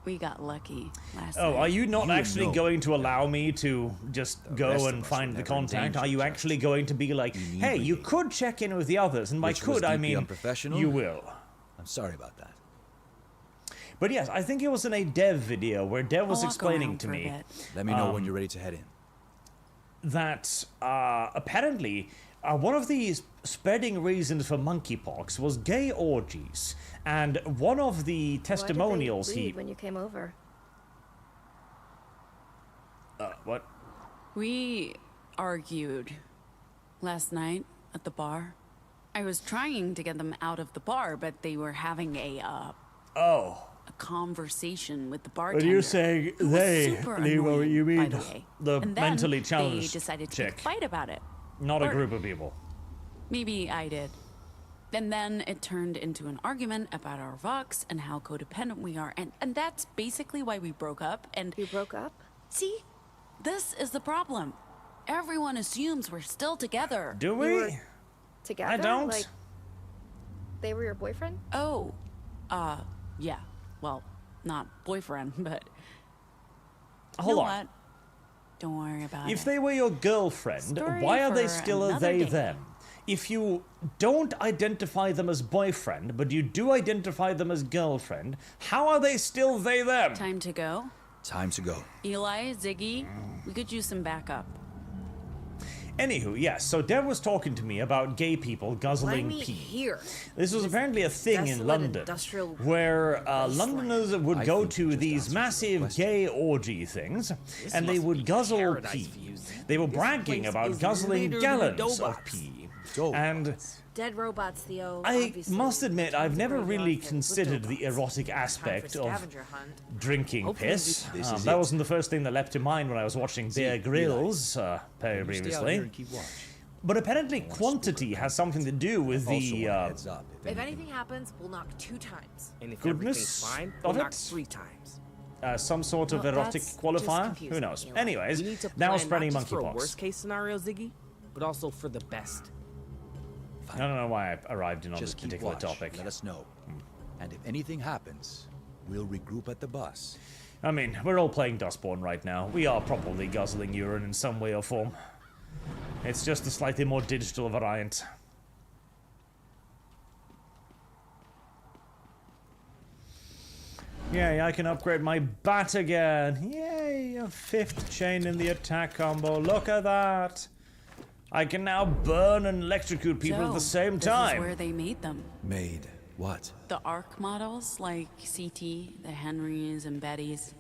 We got lucky last Oh, night. are you not You actually know going to allow me to just rest go of and us find were the never in contact? danger, Are you Jeff. actually going to be like, hey, you could check in with the others, and by Which was could I deeply mean unprofessional? you will. I'm sorry about that. But yes, I think it was in a dev video where Dev was I'll walk explaining around to for a me bit. Let me know when you're ready to head in. that apparently one of the spreading reasons for monkeypox was gay orgies, and one of the testimonials Why did they leave when you came over? what? We argued last night at the bar. I was trying to get them out of the bar, but they were having a conversation with the bartender. When you say who was they, super Leo, annoying, you by mean the way. the And then mentally challenged they decided to chick. pick a fight about it. Not a Or group of people. Maybe I did. And then it turned into an argument about our Vox and how codependent we are. And that's basically why we broke up. And you broke up? See, this is the problem. Everyone assumes we're still together. Do we? Together? I don't. Like, they were your boyfriend? Oh, yeah. Well, not boyfriend, but... Hold on. What? Don't worry about it. If they were your girlfriend, Story why are they for still a another they day. them? If you don't identify them as boyfriend, but you do identify them as girlfriend, how are they still they them? Time to go? Time to go. Eli, Ziggy, we could use some backup. Anywho, yes, so Dev was talking to me about gay people guzzling pee. Here. This was apparently a thing in desolate London, industrial where Londoners would I go think to just these answer massive the gay orgy things, and they would guzzle pee. They were bragging about guzzling gallons of pee. And Dead robots, Theo. I obviously. must admit, I've never really Graveyard considered the filled erotic Time for aspect of scavenger hunt. drinking Hopefully piss. this is That it. wasn't the first thing that leapt to mind when I was watching Bear Grylls You stay out previously. here and keep watch. But apparently quantity has something to do with Also the want a heads up If anything happens, we'll knock 2 times. And if goodness everything's fine, of we'll knock it. 3 times. Some sort of Well, erotic that's just qualifier? confusing, Who knows? Eli. Anyways, We need to now plan spreading not just for a monkeypox. worst case scenario, Ziggy, but also for the best. I don't know why I arrived in on this Just keep particular watch. topic. Let us know. And if anything happens, we'll regroup at the bus. I mean, we're all playing DUSTBORN right now. We are probably guzzling urine in some way or form. It's just a slightly more digital variant. Yay, I can upgrade my bat again. Yay, a 5th chain in the attack combo. Look at that. I can now burn and electrocute people at the same This is time. where they made them. Made what? The ARC models, like CT, the Henrys and Bettys.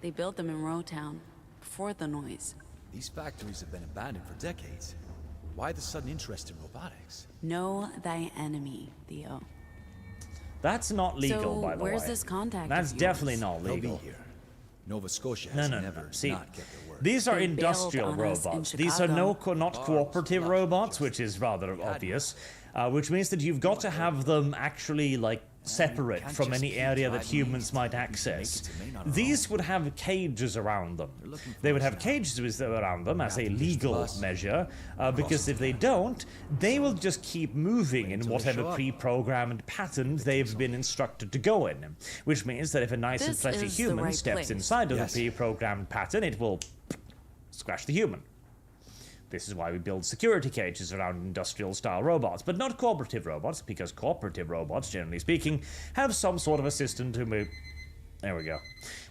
They built them in Rowtown, before the noise. These factories have been abandoned for decades. Why the sudden interest in robotics? Know thy enemy, Theo. That's not legal, So, by the way. where's this contact That's of definitely yours? not They'll legal. be here. Nova Scotia No, has no, never no. See, not kept their word. these are They industrial bailed on us in robots. These are not cooperative robots, which is rather obvious. Which means that you've got to have them actually, like, separate can't from just any keep area that driving humans east. might You access. can make it to Maine on our These own. would have cages around them. looking for They would us have now. cages around them as a Have to push the legal bus. measure, because if they don't, they will just keep moving in until they whatever show up. pre-programmed pattern they've been instructed to go in. Which means that if a nice and This fleshy is the human right steps place. inside of Yes. the pre-programmed pattern, it will scratch the human. This is why we build security cages around industrial-style robots, but not cooperative robots, because cooperative robots, generally speaking, have some sort of a system to move... There we go.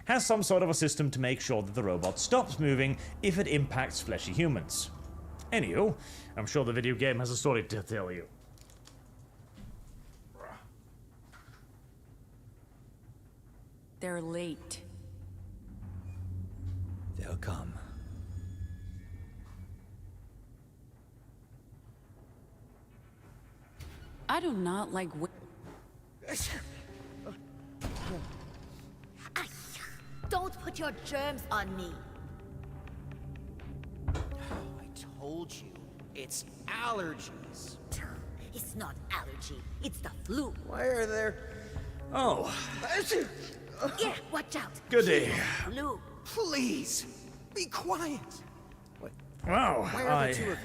Has some sort of a system to make sure that the robot stops moving if it impacts fleshy humans. Anywho, I'm sure the video game has a story to tell you. They're late. They'll come. I do not like... Don't put your germs on me. I told you, it's allergies. It's not allergy, it's the flu. Why are there... Oh, Yeah, watch out. goody. Flu. Please, be quiet. Wow, Why are the 2 of you?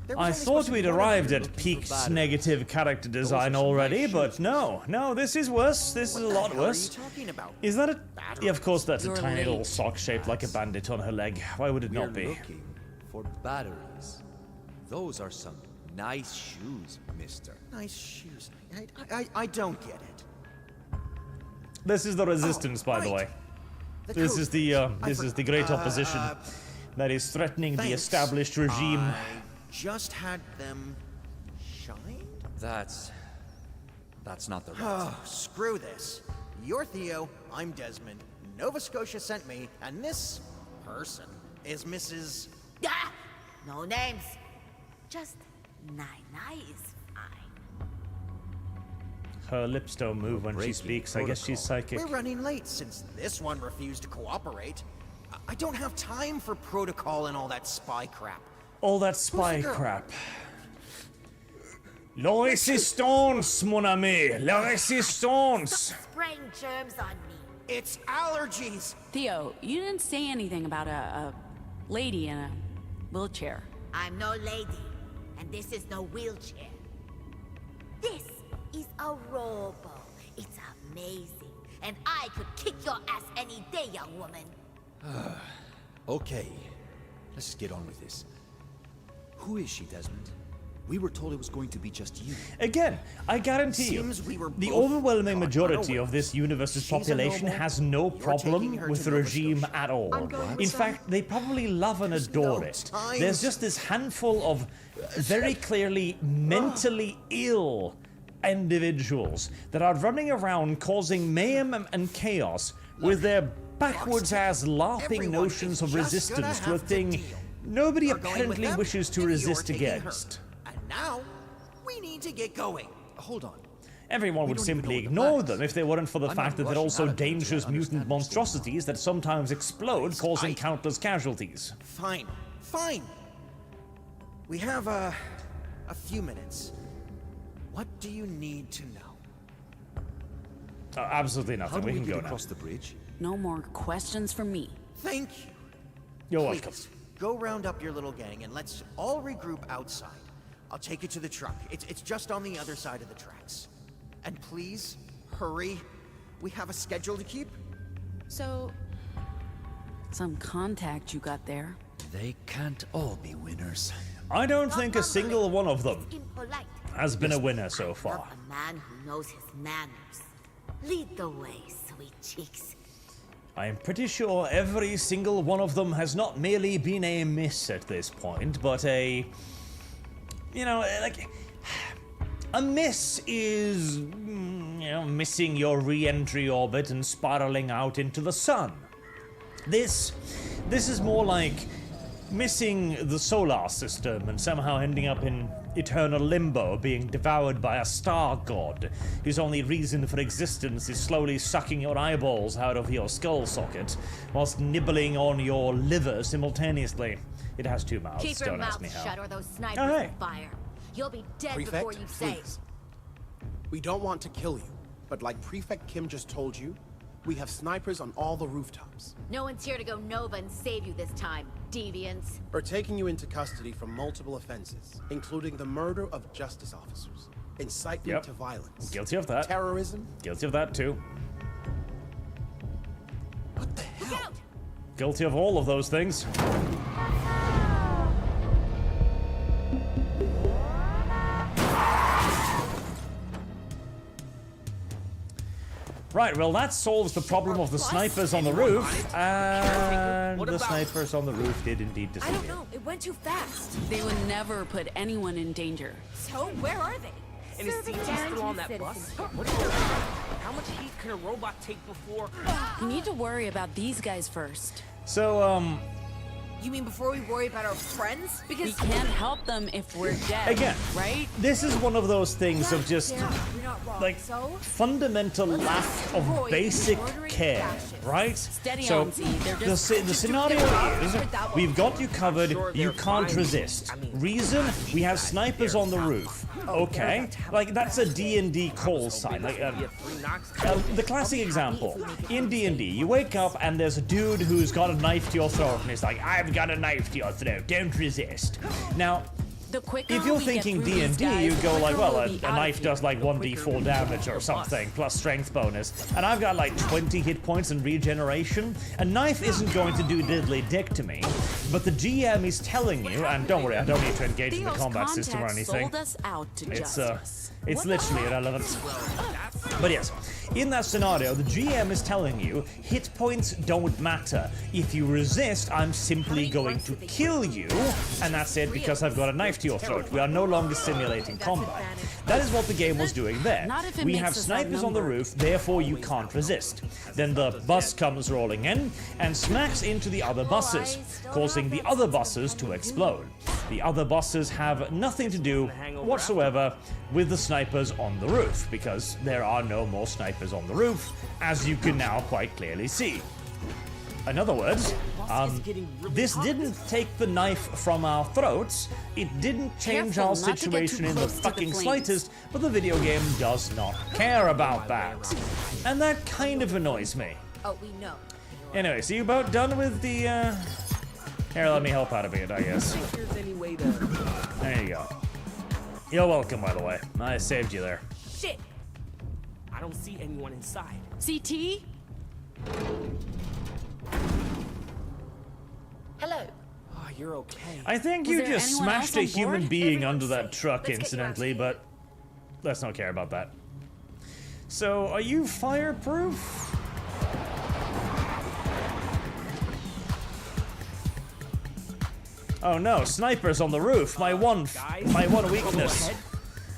There was I only thought supposed to we'd be one of arrived you at looking for peak batteries. negative character design already, but no, this is worse. This is a lot worse. What are you talking about? Is that a... Yeah, of course, that's You're a tiny little late. sock shaped like a bandit on her leg. Why would it We're not be? looking for batteries. Those are some nice shoes, mister. Nice shoes. I don't get it. This is the resistance, by the right. way. The This code. is the great opposition that is threatening the thanks. established regime. I just had them shined? That's not the right. Oh, screw this. You're Theo, I'm Desmond. Nova Scotia sent me, and this person is Mrs. Ah! No names. Just Nai is fine. Her lips don't move when she breaking speaks. I guess she's psychic. We're running late since this one refused to cooperate. I don't have time for protocol and all that spy crap. All that spy Who's the girl? crap. La résistance, mon ami! La résistance! Spraying germs on me. It's allergies. Theo, you didn't say anything about a lady in a wheelchair. I'm no lady, and this is no wheelchair. This is a robo. It's amazing, and I could kick your ass any day, young woman. Okay, let's just get on with this. Who is she, Desmond? We were told it was going to be just you. Again, I guarantee you, the overwhelming majority of this universe's population has no problem with the regime at all. In fact, they probably love and adore it. There's just this handful of very clearly mentally ill individuals that are running around causing mayhem and chaos with their backwards-ass LARPing notions of resistance to a thing nobody apparently wishes to resist against. Now, we need to get going. Hold on. Everyone would simply ignore them if they weren't for the fact that they're also dangerous mutant monstrosities that sometimes explode, causing countless casualties. Fine, fine. We have a few minutes. What do you need to know? Absolutely nothing. How do we we can get go across now. the bridge? No more questions from me. Thank you. You're Please, welcome. go round up your little gang and let's all regroup outside. I'll take you to the truck. It's just on the other side of the tracks. And please, hurry. We have a schedule to keep. So, some contact you got there. They can't all be winners. I don't think a single one of them Impolite. has been a winner so far. A man who knows his manners. Lead the way, sweet cheeks. I'm pretty sure every single one of them has not merely been a miss at this point, but a... You know, like... A miss is, you know, missing your re-entry orbit and spiraling out into the sun. This is more like missing the solar system and somehow ending up in eternal limbo, being devoured by a star god whose only reason for existence is slowly sucking your eyeballs out of your skull socket whilst nibbling on your liver simultaneously. It has two mouths, Keep your don't ask me mouth how. shut or those snipers Oh, hey. will fire. You'll be dead Prefect, before you say. please. We don't want to kill you, but like Prefect Kim just told you, we have snipers on all the rooftops. No one's here to go Nova and save you this time, deviants. We're taking you into custody for multiple offenses, including the murder of justice officers, incitement to violence, Guilty of that. terrorism. Guilty of that too. What the hell? Guilty of all of those things. Right, well that solves the problem of the snipers on the roof, and the snipers on the roof did indeed I disappear. don't know. It went too fast. They would never put anyone in danger. So, where are they? And is CT still on that bus? What is How much heat can a robot take before? You need to worry about these guys first. So, You mean before we worry about our friends? We Because can't help them if we're dead. again, right? this is one of those things of just, you're not wrong. like, So, fundamental lack of basic care, right? Steady So, on, Z. They're the, just... the scenario is, we've got you covered, you can't resist. Reason, we have snipers on the roof. Okay, like, that's a D&D call sign. Like, the classic example, in D&D, you wake up and there's a dude who's got a knife to your throat, and he's like, I've got a knife to your throat, don't resist. Now, The quicker if you're we get thinking through these D&D, guys, you the go like, quicker well, we'll a be out of knife here. does like 1d4 damage or something, plus strength bonus, and I've got like 20 hit points and regeneration. A knife isn't going to do diddly dick to me, but the GM is telling you, and don't worry, I don't need to engage in the Theo's combat system or contacts anything. sold us out to It's justice. it's literally irrelevant. But yes, in that scenario, the GM is telling you hit points don't matter. If you resist, I'm simply going to kill you, and that's it because I've got a knife to your throat. We are no longer simulating combat. That is what the game was doing there. Not if it We makes have us snipers on the outnumbered. roof, therefore you can't resist. Then the bus comes rolling in and smacks into the other buses, causing the other buses to explode. The other buses have nothing to do whatsoever with the snipers on the roof, because there are no more snipers on the roof, as you can now quite clearly see. in other words, this didn't take the knife from our throats, it didn't change our situation in the fucking slightest, but the video game does not care about that. And that kind of annoys me. Oh, we know. Anyway, so you about done with the, Here, let me help out a bit, I guess. There you go. You're welcome, by the way. I saved you there. Shit! I don't see anyone inside. CT? Hello. Oh, you're okay. I think you just smashed a human being under that truck, incidentally, but let's not care about that. So, are you fireproof? Oh no, snipers on the roof. My one weakness.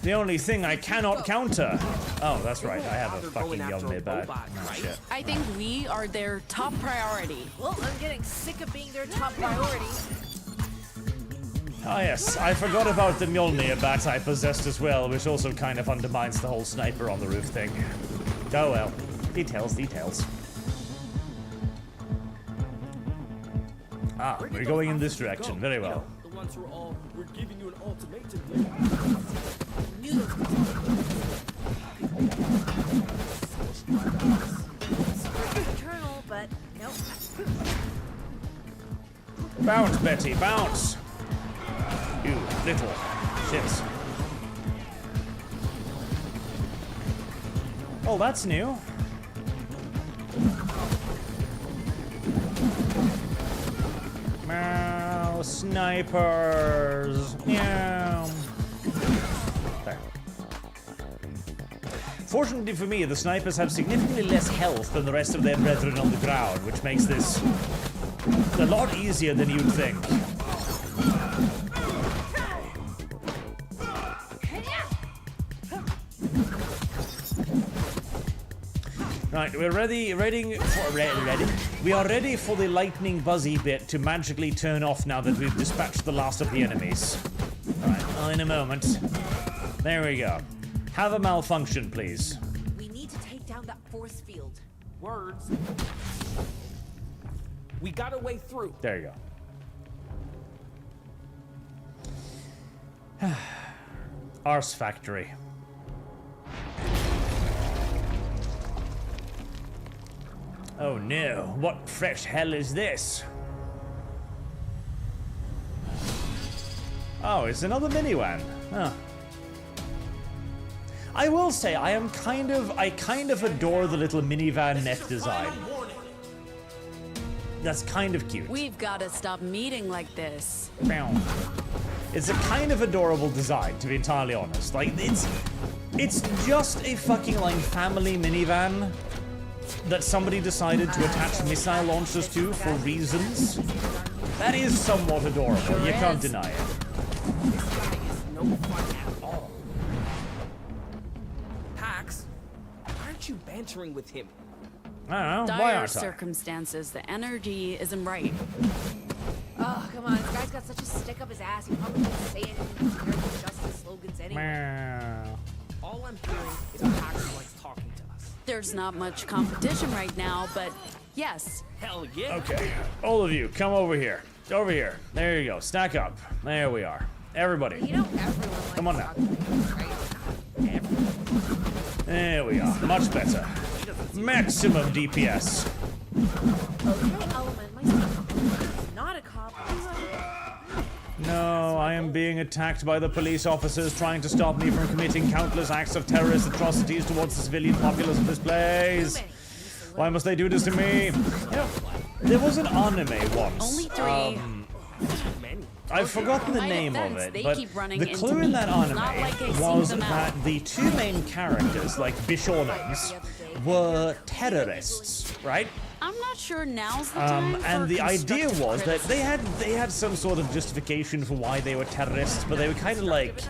The only thing I cannot counter. Oh, that's right. I have a fucking Yomni bat. Oh, shit. I think we are their top priority. Well, I'm getting sick of being their top priority. Ah yes, I forgot about the Mjolnir bat I possessed as well, which also kind of undermines the whole sniper on the roof thing. Oh well. Details, details. Ah, we're going in this direction. Very well. The ones who are all, we're giving you an ultimatum. Eternal, but nope. Bounce, Betty, bounce! You little shits. Oh, that's new. Meow, snipers. Meow. There. Fortunately for me, the snipers have significantly less health than the rest of their brethren on the ground, which makes this a lot easier than you'd think. Right, we're ready. We are ready for the lightning buzzy bit to magically turn off now that we've dispatched the last of the enemies. Alright, in a moment. There we go. Have a malfunction, please. We need to take down that force field. Words. We got a way through. There you go. Ars Factory. Oh no, what fresh hell is this? Oh, it's another minivan. Huh. I will say, I kind of adore the little minivan neck design. That's kind of cute. We've got to stop meeting like this. It's a kind of adorable design, to be entirely honest. Like, it's just a fucking, like, family minivan that somebody decided to attach missile launchers to for reasons. That is somewhat adorable, you can't deny it. No fun at all. Pax, aren't you bantering with him? I don't know, why Dire aren't I? circumstances, the energy isn't right. Oh, come on, this guy's got such a stick up his ass, he probably won't say anything to hear the justice slogans anyway. All I'm hearing is Pax likes talking to us. There's not much competition right now, but yes. Hell yeah. Okay, all of you, come over here. Over here. There you go. Stack up. There we are. Everybody. You know everyone likes come on now. Right? There we are. Much better. Maximum DPS. Okay, Element, my son. Not a cop. No, I am being attacked by the police officers trying to stop me from committing countless acts of terrorist atrocities towards the civilian populace of this place. Why must they do this to me? You know, there was an anime once. Only 3. I've forgotten the name of it, but the clue in that anime was that the two main characters, like Bishonans, were terrorists, right? I'm not sure now's the time for and the idea constructive was that criticism. they had some sort of justification for why they were terrorists, but they were kind of like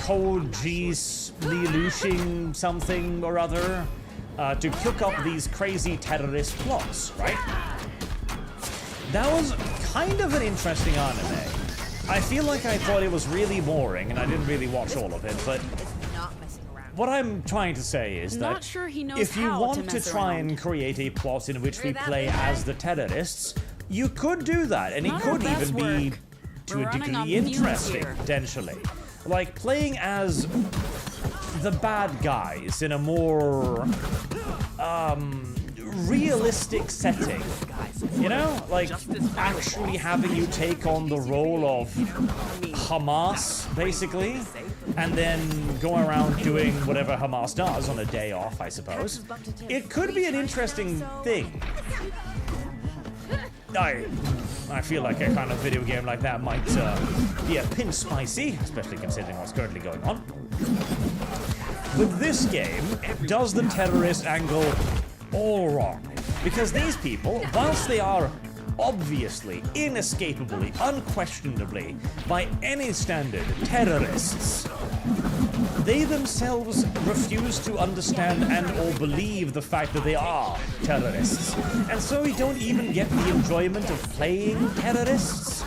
Koji Lilushing something or other to cook up these crazy terrorist plots, right? That was kind of an interesting anime. I feel like I thought it was really boring and I didn't really watch all of it, but what I'm trying to say is that Not sure he knows if you how want to mess try around. and create a plot in which we that play big guy? as the terrorists, you could do that, and it Not our could best even be work. to We're a running on degree fumes interesting, here. potentially. Like playing as the bad guys in a more realistic setting. You know? Like actually having you take on the role of Hamas, basically, and then going around doing whatever Hamas does on a day off, I suppose. It could be an interesting thing. I feel like a kind of video game like that might be a pinch spicy, especially considering what's currently going on. But this game does the terrorist angle all wrong. Because these people, whilst they are obviously, inescapably, unquestionably, by any standard, terrorists, they themselves refuse to understand and or believe the fact that they are terrorists. And so we don't even get the enjoyment of playing terrorists.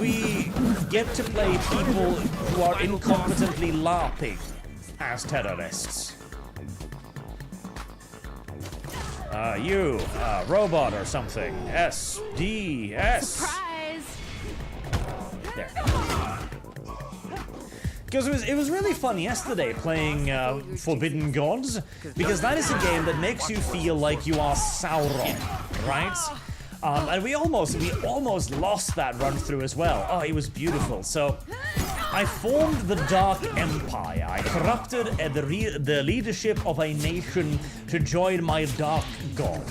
We get to play people who are incompetently LARPing as terrorists. You, robot or something. SDS. Surprise! There. Because it was really fun yesterday playing Forbidden Gods, because that is a game that makes you feel like you are Sauron, right? And we almost lost that run through as well. Oh, it was beautiful. So I formed the Dark Empire. I corrupted the leadership of a nation to join my Dark God.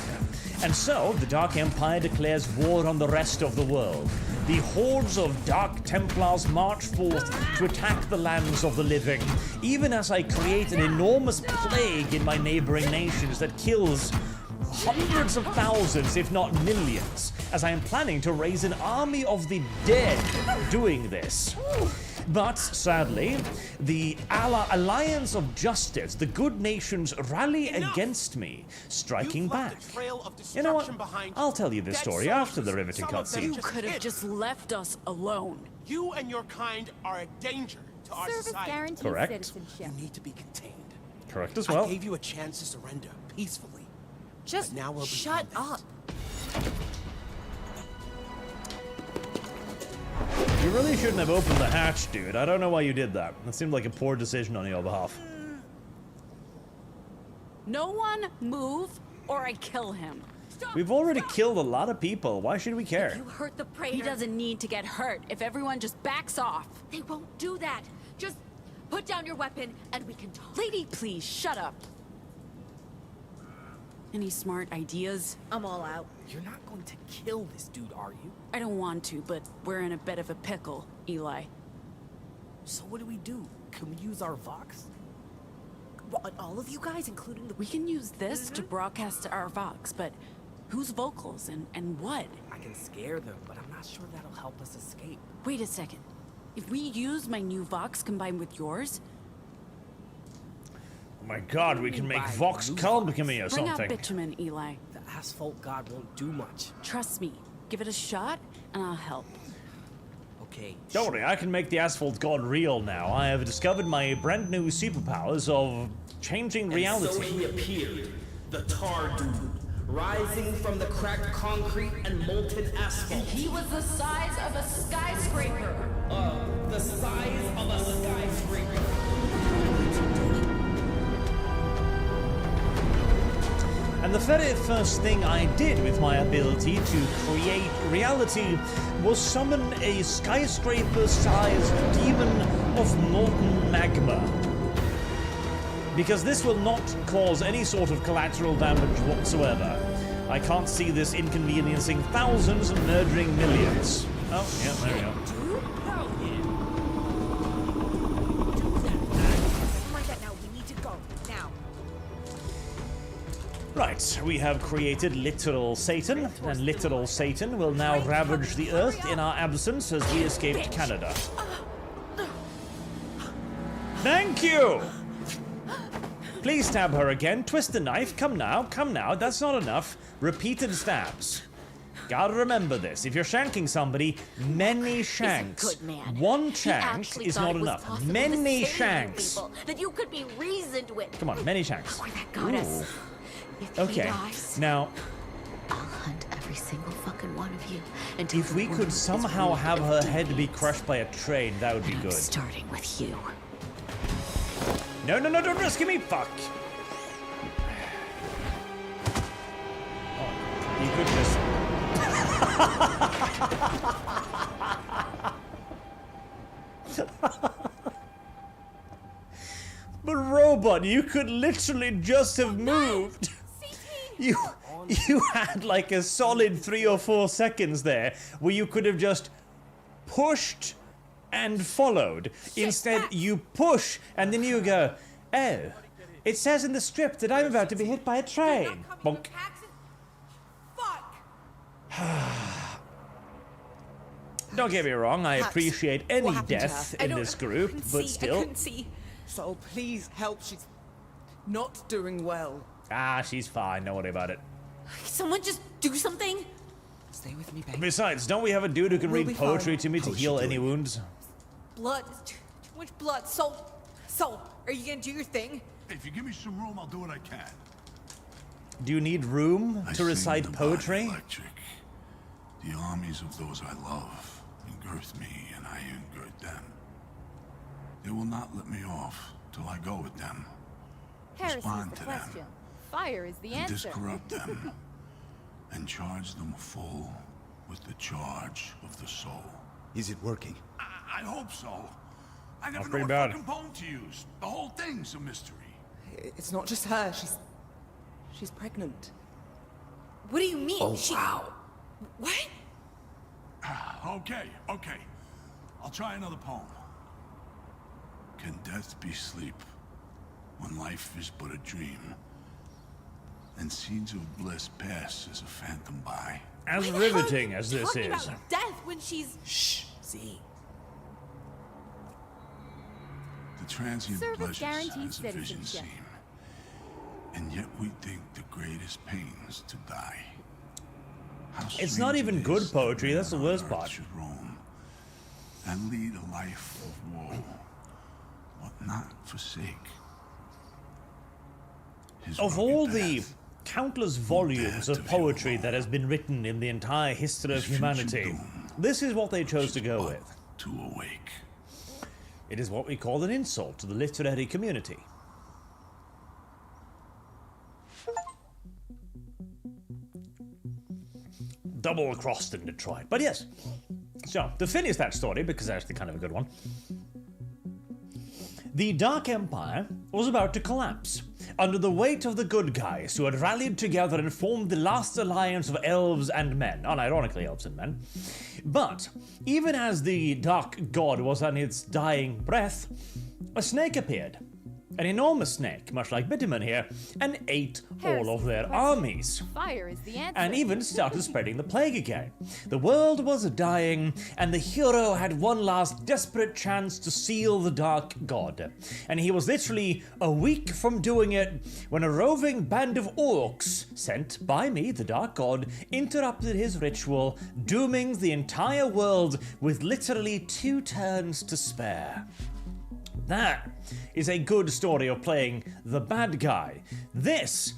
And so the Dark Empire declares war on the rest of the world. The hordes of Dark Templars march forth to attack the lands of the living, even as I create an enormous plague in my neighboring nations that kills hundreds of thousands, if not millions, as I am planning to raise an army of the dead doing this. But, sadly, the Alliance of Justice, the good nations, rally against me, striking back. You know what? I'll tell you this story after the riveting cutscene. You could have just left us alone. You and your kind are a danger to our society. Correct. You need to be contained. Correct as well. I gave you a chance to surrender peacefully. Just now we'll shut up. You really shouldn't have opened the hatch, dude. I don't know why you did that. That seemed like a poor decision on your behalf. No one move, or I kill him. We've already killed a lot of people. Why should we care? You hurt the prey. He doesn't need to get hurt if everyone just backs off. They won't do that. Just put down your weapon and we can talk. Lady, please, shut up. Any smart ideas? I'm all out. You're not going to kill this dude, are you? I don't want to, but we're in a bit of a pickle, Eli. So what do we do? Can we use our Vox? What, all of you guys, including the... We can use this to broadcast our Vox, but whose vocals and what? I can scare them, but I'm not sure that'll help us escape. Wait a second. If we use my new Vox combined with yours... Oh my god, we can make Vox Calmicamy or Bring out something. bitumen, Eli. The asphalt god won't do much. Trust me. Give it a shot, and I'll help. Okay. Don't worry, I can make the asphalt god real now. I have discovered my brand new superpowers of changing reality. And so he appeared, the tar dude, rising from the cracked concrete and molten asphalt. He was the size of a skyscraper. The size of a skyscraper. And the very first thing I did with my ability to create reality was summon a skyscraper-sized demon of molten magma. Because this will not cause any sort of collateral damage whatsoever. I can't see this inconveniencing thousands and murdering millions. Oh, yeah, there we go. Right, we have created literal Satan, and literal Satan will now ravage the earth in our absence as we escaped Canada. Thank you! Please stab her again. Twist the knife. Come now, that's not enough. Repeated stabs. Gotta remember this. If you're shanking somebody, many shanks. He's a good man. One He shank actually is thought not it was enough. possible Many to save shanks. people that you could be reasoned with. Come on, many shanks. Or that goddess. If he Okay, dies, now, I'll hunt every single fucking one of you until if we the could world is somehow rid have of her head be deviants. crushed by a train, that would be And I'm good. starting with you. No, no, no, don't rescue me, fuck! Oh, you could just... But robot, you could literally just have moved. You had like a solid 3 or 4 seconds there where you could have just pushed and followed. Instead, you push and then you go, oh, it says in the script that I'm about to be hit by a train. Bonk. Don't get me wrong, I appreciate any death in this group, but still. I couldn't see. So please help. She's not doing well. Ah, she's fine. Don't worry about it. Someone just do something. Stay with me, babe. Besides, don't we have a dude who can We'll read be poetry fine. to me to heal any wounds? Blood. Too much blood. Soul, are you gonna do your thing? If you give me some room, I'll do what I can. Do you need room to recite poetry? Electric. The armies of those I love engirth me, and I engird them. They will not let me off till I go with them. Heresy Respond is to the question. them. Fire is the And answer. discorrupt them. And charge them full with the charge of the soul. Is it working? I hope so. I never know pretty what bad. fucking poem to use. The whole thing's a mystery. It's not just her. She's pregnant. What do you mean? Oh, wow. What? Okay. I'll try another poem. Can death be sleep when life is but a dream? And seeds of bliss pass as a phantom by. As riveting as this Talking is. about death when she's. Shh. See. The transient Service pleasures guarantees as a vision citizenship. seem. And yet we think the greatest pains to die. How It's not strange even it good is that poetry, man that's the on worst earth part. should roam and lead a life of woe, but not forsake. His Of rugged all the path. countless volumes of poetry that has been written in the entire history of humanity, this is what they chose to go with. To awake. It is what we call an insult to the literary community. Double-crossed in Detroit. But yes. So, to finish that story, because that's actually kind of a good one. The Dark Empire was about to collapse under the weight of the good guys who had rallied together and formed the last alliance of elves and men. Unironically, elves and men. But, even as the Dark God was on its dying breath, a snake appeared. An enormous snake, much like Bitterman here, and ate all of their armies. Fire is the answer. And even started spreading the plague again. The world was dying, and the hero had one last desperate chance to seal the Dark God. And he was literally a week from doing it when a roving band of orcs, sent by me, the Dark God, interrupted his ritual, dooming the entire world with literally 2 turns to spare. That is a good story of playing the bad guy. This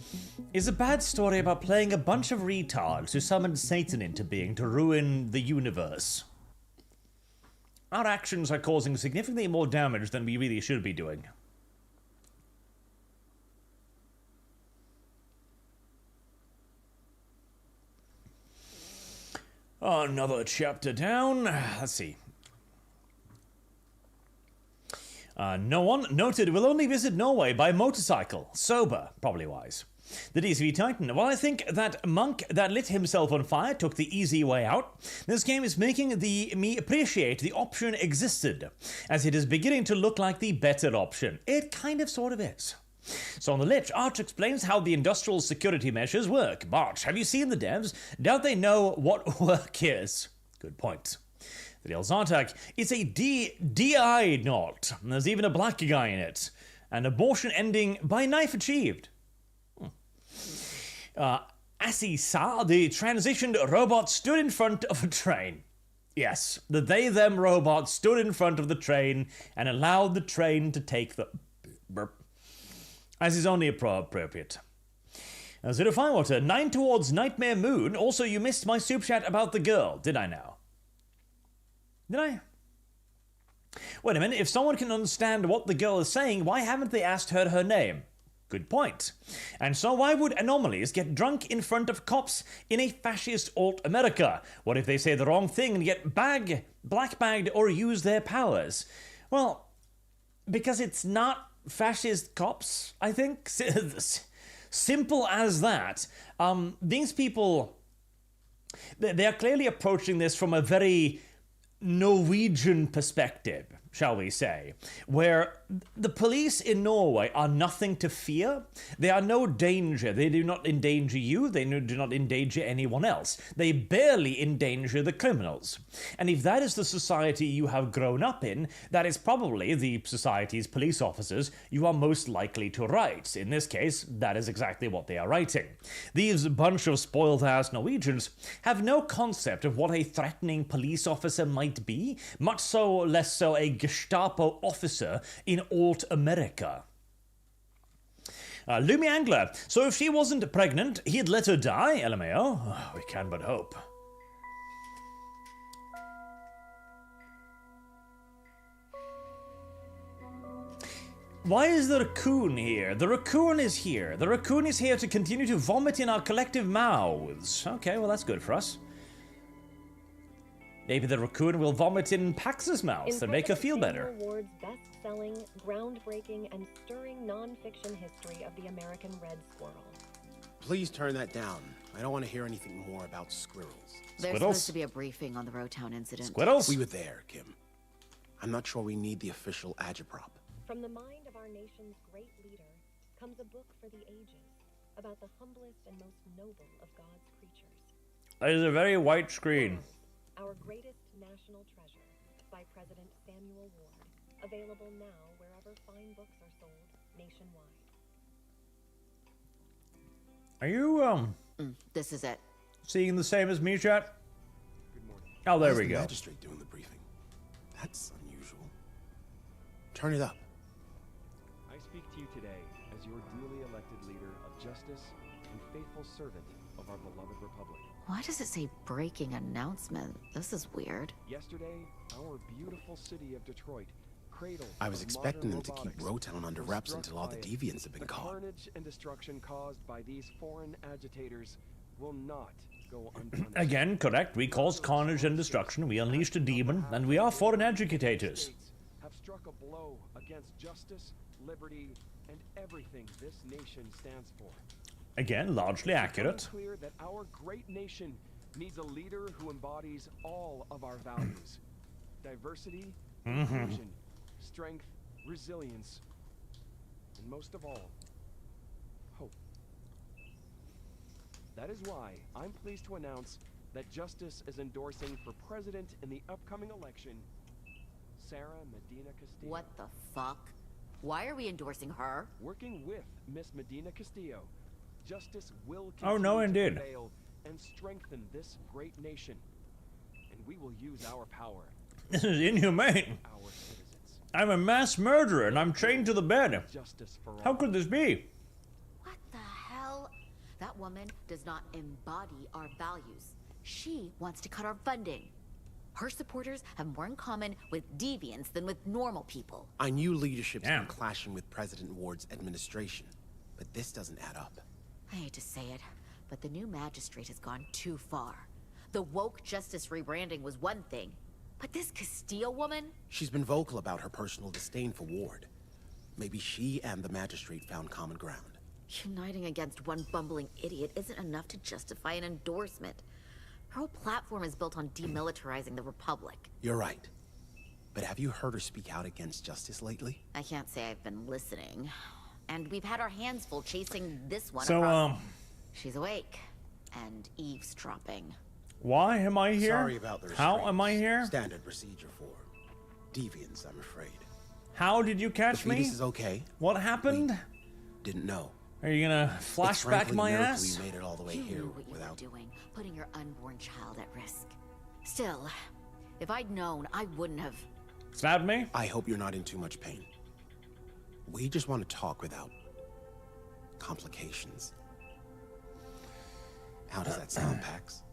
is a bad story about playing a bunch of retards who summoned Satan into being to ruin the universe. Our actions are causing significantly more damage than we really should be doing. Another chapter down. Let's see. No one noted will only visit Norway by motorcycle. Sober, probably wise. The DCV Titan. Well, I think that monk that lit himself on fire took the easy way out. This game is making me appreciate the option existed, as it is beginning to look like the better option. It kind of sort of is. So on the Lich, Arch explains how the industrial security measures work. Arch, have you seen the devs? Don't they know what work is? Good point. The real Zartak, it's a DI knot. There's even a black guy in it. An abortion ending by knife achieved. as he saw the transitioned robot stood in front of a train. Yes, the they-them robot stood in front of the train and allowed the train to take the burp, as is only appropriate. Zero Firewater, 9 towards Nightmare Moon. Also, you missed my soup chat about the girl, did I now? Did I? Wait a minute, if someone can understand what the girl is saying, why haven't they asked her her name? Good point. And so why would anomalies get drunk in front of cops in a fascist alt-America? What if they say the wrong thing and get black-bagged or use their powers? Well, because it's not fascist cops, I think. Simple as that. These people, they are clearly approaching this from a very Norwegian perspective, shall we say, where the police in Norway are nothing to fear. They are no danger. They do not endanger you. They do not endanger anyone else. They barely endanger the criminals. And if that is the society you have grown up in, that is probably the society's police officers you are most likely to write. In this case, that is exactly what they are writing. These bunch of spoiled-ass Norwegians have no concept of what a threatening police officer might be, much so less so a Gestapo officer in alt-America. Lumi Angler. So if she wasn't pregnant, he'd let her die, LMAO. Oh, we can but hope. Why is the raccoon here? The raccoon is here. The raccoon is here to continue to vomit in our collective mouths. Okay, well that's good for us. Maybe the raccoon will vomit in Pax's mouth and make her feel better. Ward's best-selling, groundbreaking, and stirring non-fiction history of the American red squirrel. Please turn that down. I don't want to hear anything more about squirrels. There's supposed to be a briefing on the Rotown incident. Squirrels? We were there, Kim. I'm not sure we need the official agitprop. From the mind of our nation's great leader comes a book for the ages about the humblest and most noble of God's creatures. That is a very white screen. Our Greatest National Treasure by President Samuel Ward. Available now wherever fine books are sold nationwide. Are you, this is it. Seeing the same as me, chat? Oh, there we go. Magistrate doing the briefing. That's unusual. Turn it up. I speak to you today as your duly elected leader of justice and faithful servant of our beloved republic. Why does it say breaking announcement? This is weird. Yesterday, our beautiful city of Detroit cradled. I was expecting them to keep Rotown under wraps until all the deviants have been caught. Carnage and destruction caused by these foreign agitators will not go unpunished. Again, correct. We caused carnage and destruction. We unleashed a demon, and we are foreign agitators. Have struck a blow against justice, liberty, and everything this nation stands for. Again, largely accurate. It's clear that our great nation needs a leader who embodies all of our values: diversity, inclusion, strength, resilience, and most of all, hope. That is why I'm pleased to announce that Justice is endorsing for president in the upcoming election Sarah Medina Castillo. What the fuck? Why are we endorsing her? Working with Miss Medina Castillo, Justice will Oh, no, continue to indeed. prevail and strengthen this great nation. And we will use our power. This is inhumane. Our citizens. I'm a mass murderer and I'm chained to the bed. Justice for all. How could this be? What the hell? That woman does not embody our values. She wants to cut our funding. Her supporters have more in common with deviants than with normal people. I knew leadership's been clashing with President Ward's administration, but this doesn't add up. I hate to say it, but the new magistrate has gone too far. The woke justice rebranding was one thing, but this Castillo woman? She's been vocal about her personal disdain for Ward. Maybe she and the magistrate found common ground. Uniting against one bumbling idiot isn't enough to justify an endorsement. Her whole platform is built on demilitarizing the Republic. You're right. But have you heard her speak out against justice lately? I can't say I've been listening. And we've had our hands full chasing this one So, across. She's awake and eavesdropping. Why am I here? Sorry about the How restraints. am I here? Standard procedure for deviants, I'm afraid. How did you catch the me? fetus is okay. What happened? We didn't know. Are you gonna flashback my ass? You knew what you were doing, putting your unborn child at risk. Still, if I'd known, I wouldn't have. Stabbed me? I hope you're not in too much pain. We just want to talk without complications. How does that sound, Pax?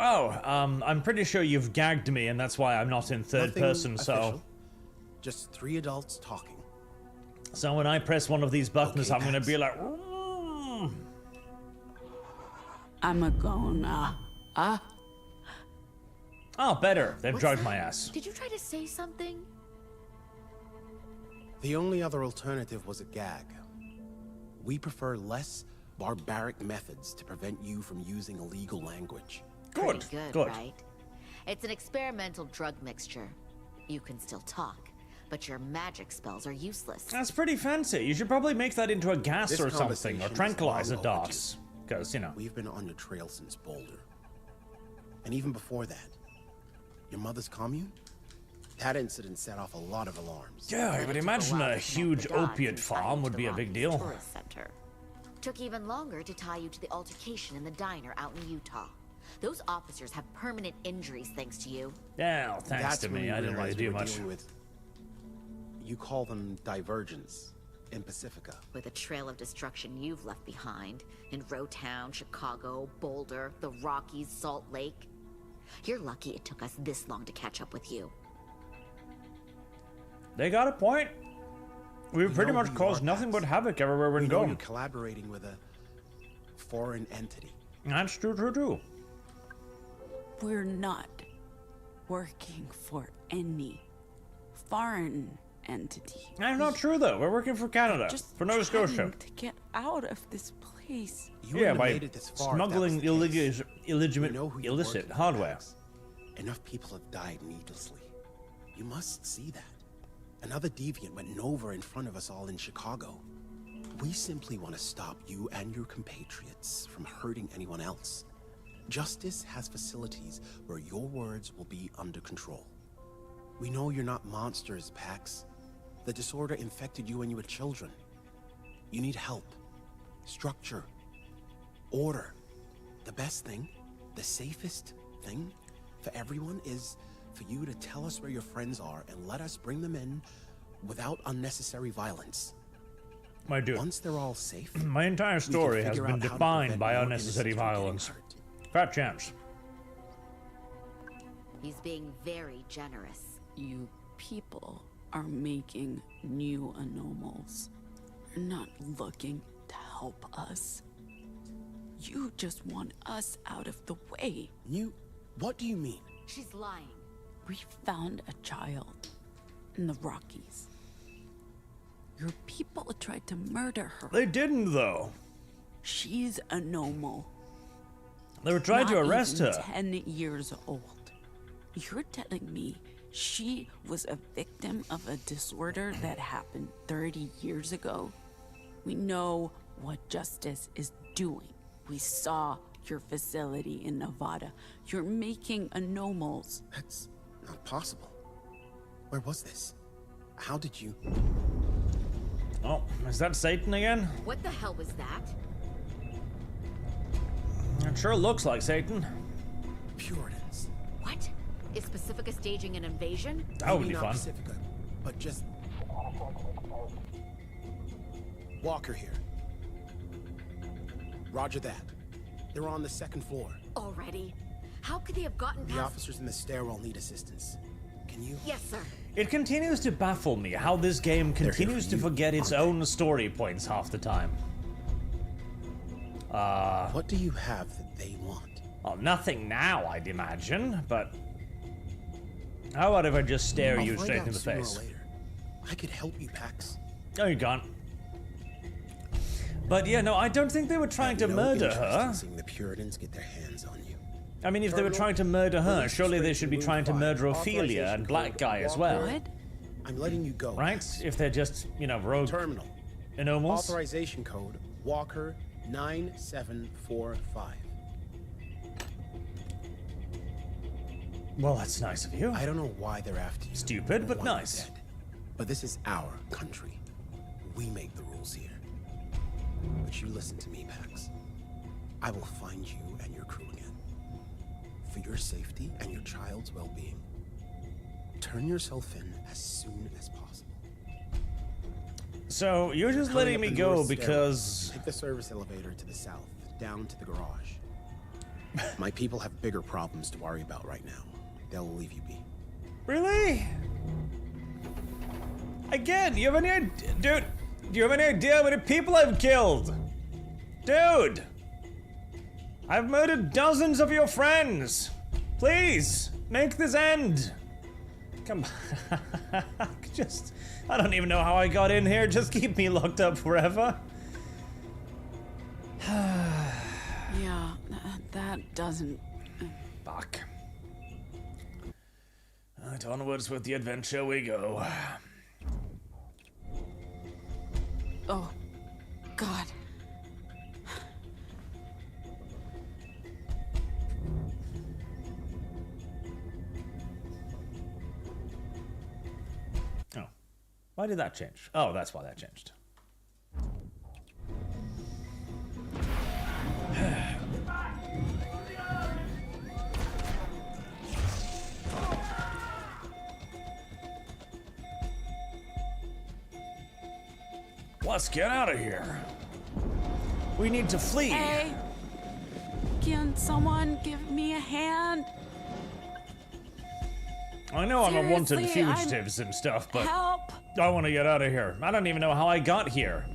Oh, I'm pretty sure you've gagged me, and that's why I'm not in third Nothing person, official. so... Just 3 adults talking. So when I press one of these buttons, Okay, I'm gonna Pax. be like... I'm a gonna. Oh, better. They've drugged my ass. Did you try to say something? The only other alternative was a gag. We prefer less barbaric methods to prevent you from using illegal language. Pretty good, right? It's an experimental drug mixture. You can still talk, but your magic spells are useless. That's pretty fancy. You should probably make that into a gas This or something, conversation or is tranquilizer long darts. Because, you know. We've been on your trail since Boulder. And even before that, your mother's commune? That incident set off a lot of alarms. Yeah, I would imagine a huge opiate farm would be a big deal. Tourist center. Took even longer to tie you to the altercation in the diner out in Utah. Those officers have permanent injuries thanks to you. Yeah, well, thanks to me. I didn't really do much. You call them divergents in Pacifica. With a trail of destruction you've left behind in Rowtown, Chicago, Boulder, the Rockies, Salt Lake. You're lucky it took us this long to catch up with you. They got a point. We've pretty much caused nothing but havoc everywhere we're You're going. collaborating with a foreign entity. That's true. We're not working for any foreign entity. That's not true, though. We're working for Canada, for Nova Scotia. Trying to get out of this place. Yeah, by smuggling illicit hardware. Enough people have died needlessly. You must see that. Another deviant went nova in front of us all in Chicago. We simply want to stop you and your compatriots from hurting anyone else. Justice has facilities where your words will be under control. We know you're not monsters, Pax. The disorder infected you when you were children. You need help, structure, order. The best thing, the safest thing for everyone is for you to tell us where your friends are and let us bring them in without unnecessary violence. My dude. Once they're all safe, my entire story has been defined by unnecessary violence. Fat chance. He's being very generous. You people are making new anomals. You're not looking to help us. You just want us out of the way. What do you mean? She's lying. We found a child in the Rockies. Your people tried to murder her. They didn't, though. She's a nomal. They were trying to arrest her. 10 years old. You're telling me she was a victim of a disorder that happened 30 years ago? We know what justice is doing. We saw your facility in Nevada. You're making anomals. That's not possible. Where was this? How did you... Oh, is that Satan again? What the hell was that? It sure looks like Satan. Puritans. What? Is Pacifica staging an invasion? That would be Maybe not fun. Pacifica, but just... Walker here. Roger that. They're on the 2nd floor. Already? How could they have gotten The past... officers in the stairwell need assistance. Can you... Yes, sir. It continues to baffle me how this game continues to forget its own story points half the time. What do you have that they want? Well, nothing now, I'd imagine, but... How about if I just stare I'll you find straight out in the sooner or face? later. I could help you, Pax. No, you can't. But yeah, no, I don't think they were trying to murder her. Seeing the Puritans get their hands on you. I mean, if they were trying to murder her, surely they should be trying to murder Ophelia and Black Guy as well. I'm letting you go. Right? If they're just, you know, rogue Terminal. anomals. Authorization code Walker 9745. Well, that's nice of you. I don't know why they're after you. Stupid, or but why you're nice. dead. But this is our country. We make the rules here. But you listen to me, Pax. I will find you and your crew again. For your safety and your child's well-being, turn yourself in as soon as possible. So, you're just Hurry letting up me the go north because... stairwell. Take the service elevator to the south, down to the garage. My people have bigger problems to worry about right now. They'll leave you be. Really? Again, do you have any idea? Dude, do you have any idea how many people I've killed? Dude! I've murdered dozens of your friends! Please, make this end! Come on. Just, I don't even know how I got in here. Just keep me locked up forever. Yeah, that doesn't... Fuck. Right, onwards with the adventure we go. Oh, God. Oh. Why did that change? Oh, that's why that changed. Let's get out of here. We need to flee. Hey, can someone give me a hand? I know I'm a wanted Seriously, fugitives and stuff, but Help! I want to get out of here. I don't even know how I got here.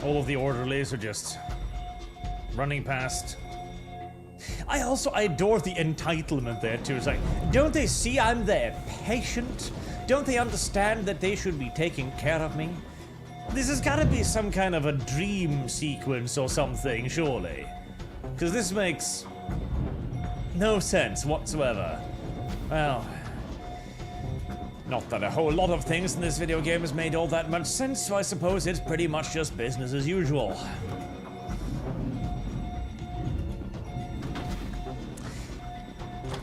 All of the orderlies are just running past. I adore the entitlement there too. It's like, don't they see I'm their patient? Don't they understand that they should be taking care of me? This has got to be some kind of a dream sequence or something, surely. Because this makes no sense whatsoever. Well, not that a whole lot of things in this video game has made all that much sense, so I suppose it's pretty much just business as usual.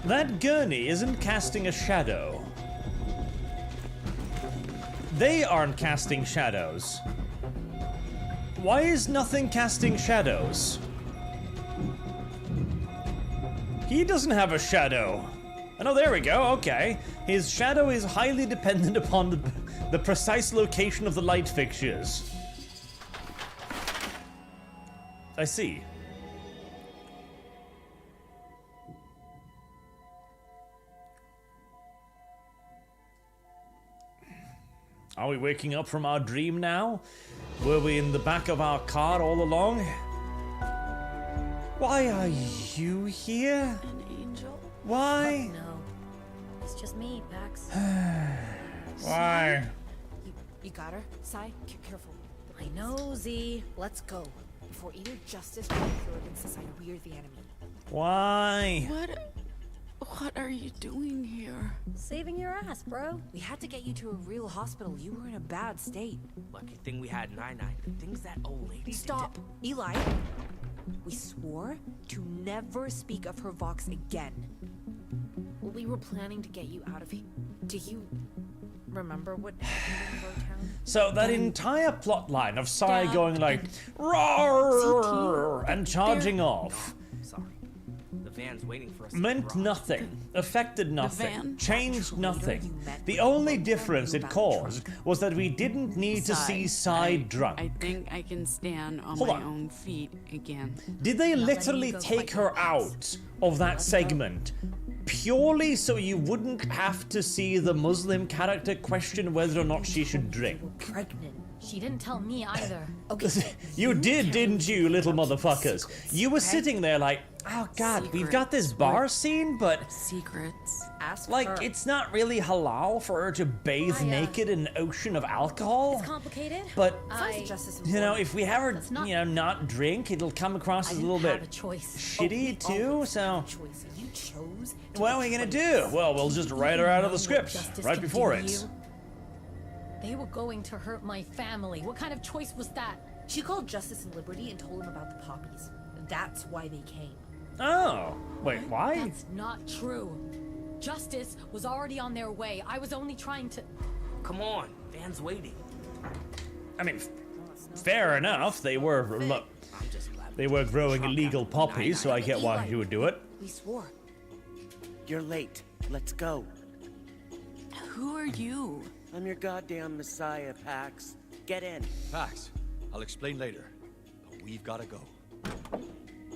That gurney isn't casting a shadow. They aren't casting shadows. Why is nothing casting shadows? He doesn't have a shadow. Oh, there we go, okay. His shadow is highly dependent upon the precise location of the light fixtures. I see. Are we waking up from our dream now? Were we in the back of our car all along? Why are you here? An angel? Why? No. It's just me, Pax. Why? You got her? Sai, careful. I know, Z. Let's go. Before either justice or the against society, we're the enemy. Why? What are you doing here? Saving your ass, bro. We had to get you to a real hospital. You were in a bad state. Lucky thing we had 9-9. Things that old lady did Stop. Eli. We swore to never speak of her Vox again. We were planning to get you out of here. Do you remember what happened in Bro-Town? So that entire plot line of Sai going like roar and charging off Sorry. The van's waiting for us. meant nothing, affected nothing, van? changed nothing. The only difference it caused was that we didn't need to see Sai drunk. I think I can stand on Hold my on. own feet again. Did they literally take her out of that segment purely so you wouldn't have to see the Muslim character question whether or not she should drink? Pregnant. She didn't tell me either. You did, didn't you, little motherfuckers? You were sitting there like, oh god, we've got this bar scene, but secrets. Ask like her. it's not really halal for her to bathe naked in an ocean of alcohol. It's complicated. But Justice you know, if we have her, not drink, it'll come across as a little bit shitty too. So, You chose. what are we gonna do? Well, we'll just write her out of the script right before it. They were going to hurt my family. What kind of choice was that? She called Justice and Liberty and told them about the poppies. That's why they came. Oh, wait, why? That's not true. Justice was already on their way. I was only trying to... Come on, van's waiting. I mean, fair enough. They were growing illegal poppies, so I get why he would do it. We swore. You're late. Let's go. Who are you? I'm your goddamn messiah, Pax. Get in. Pax, I'll explain later. But we've gotta go.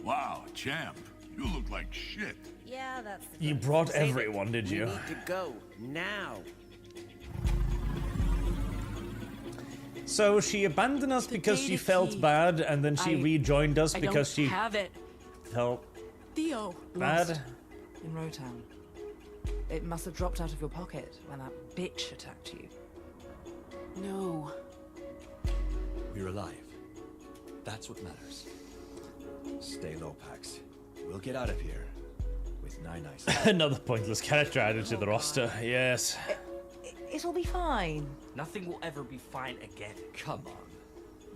Wow, champ. You look like shit. Yeah, that's the You brought everyone, did you? We need to go now. So she abandoned us because she felt bad, and then she rejoined us because she felt Theo. bad. Lost in Rotown. It must have dropped out of your pocket when that bitch attacked you. No. We're alive. That's what matters. Stay low, Pax. We'll get out of here with 9 eyes. Another pointless character added to the roster. Yes. It'll be fine. Nothing will ever be fine again. Come on.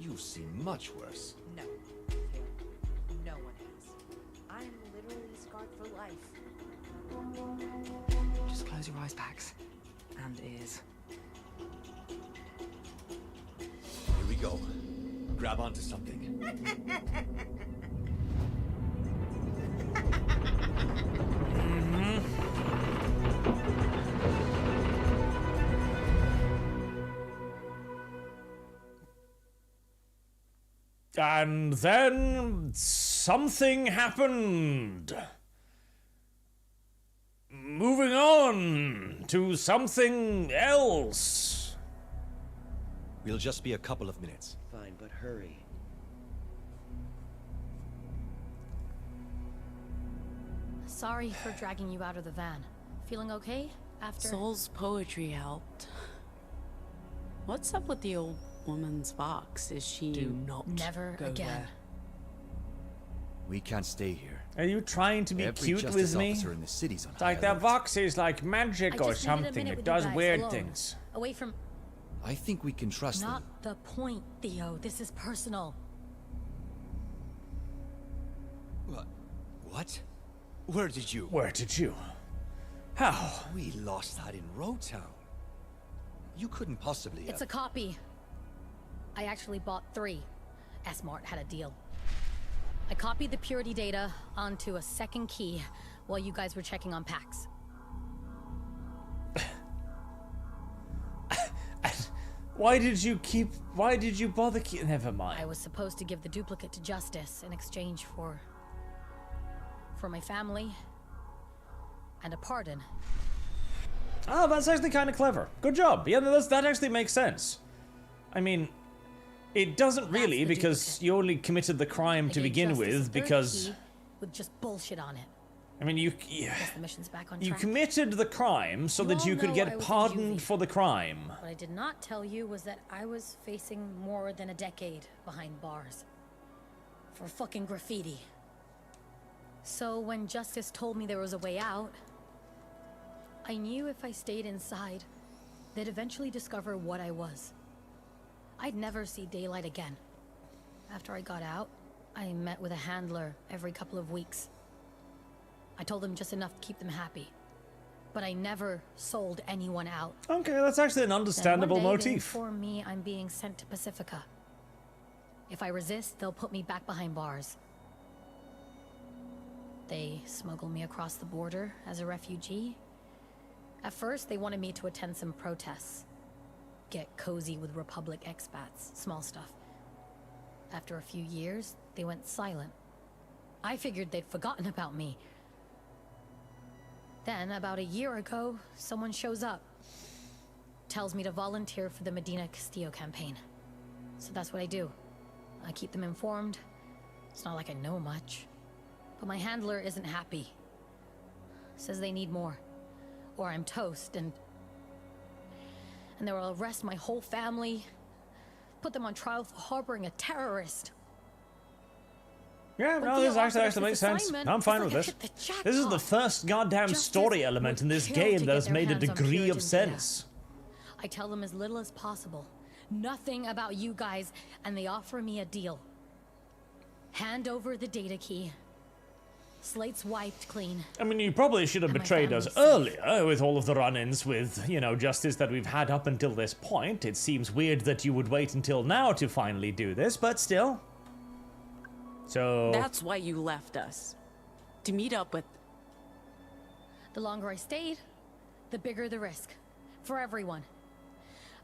You've seen much worse. No. No one has. I'm literally scarred for life. Just close your eyes, Pax. And ears. Here we go. Grab onto something. And then something happened. Moving on to something else. We'll just be a couple of minutes. Fine, but hurry. Sorry for dragging you out of the van. Feeling okay after? Soul's poetry helped. What's up with the old woman's box? Is she... Do not Never go again. there. We can't stay here. Are you trying to be Every cute justice with me? officer in the city's on It's like high that alert. box is like I magic or just needed a something. minute It with does you guys, weird alone. things. Away from... I think we can trust Not them. the point, Theo. This is personal. What? Where did you? Where did you? How? We lost that in Rotown. You couldn't possibly It's a copy. I actually bought 3. S-Mart had a deal. I copied the purity data onto a second key while you guys were checking on packs. Why did you bother never mind. I was supposed to give the duplicate to Justice in exchange for my family and a pardon. Oh, that's actually kind of clever. Good job. Yeah, that actually makes sense. I mean, it doesn't really, because you only committed the crime to begin with, because... with just bullshit on it. I mean, you Guess the mission's back on you track. committed the crime so that all you could know I get was in pardoned juvie. for the crime. What I did not tell you was that I was facing more than a decade behind bars. For fucking graffiti. So when Justice told me there was a way out, I knew if I stayed inside, they'd eventually discover what I was. I'd never see daylight again. After I got out, I met with a handler every couple of weeks. I told them just enough to keep them happy. But I never sold anyone out. Okay, that's actually an understandable Then one day they motif. inform me I'm being sent to Pacifica. If I resist, they'll put me back behind bars. They smuggle me across the border as a refugee. At first, they wanted me to attend some protests. Get cozy with Republic expats, small stuff. After a few years, they went silent. I figured they'd forgotten about me. Then, about a year ago, someone shows up. Tells me to volunteer for the Medina Castillo campaign. So that's what I do. I keep them informed. It's not like I know much. But my handler isn't happy. Says they need more. Or I'm toast, and they will arrest my whole family. Put them on trial for harboring a terrorist. Yeah, When no, Theo this actually offered us makes sense. assignment, I'm fine it's with like I this. hit the This is the jackpot. first goddamn Justice story element in this would game kill that to has get made a their hands on degree of Puritan sense. I tell them as little as possible. Nothing about you guys, and they offer me a deal. Hand over the data key, Slate's wiped clean. I mean, you probably should have And my betrayed us family's earlier with all of the run-ins with, you know, justice that we've had up until this point. It seems weird that you would wait until now to finally do this, but still. So... That's why you left us. To meet up with... The longer I stayed, the bigger the risk. For everyone.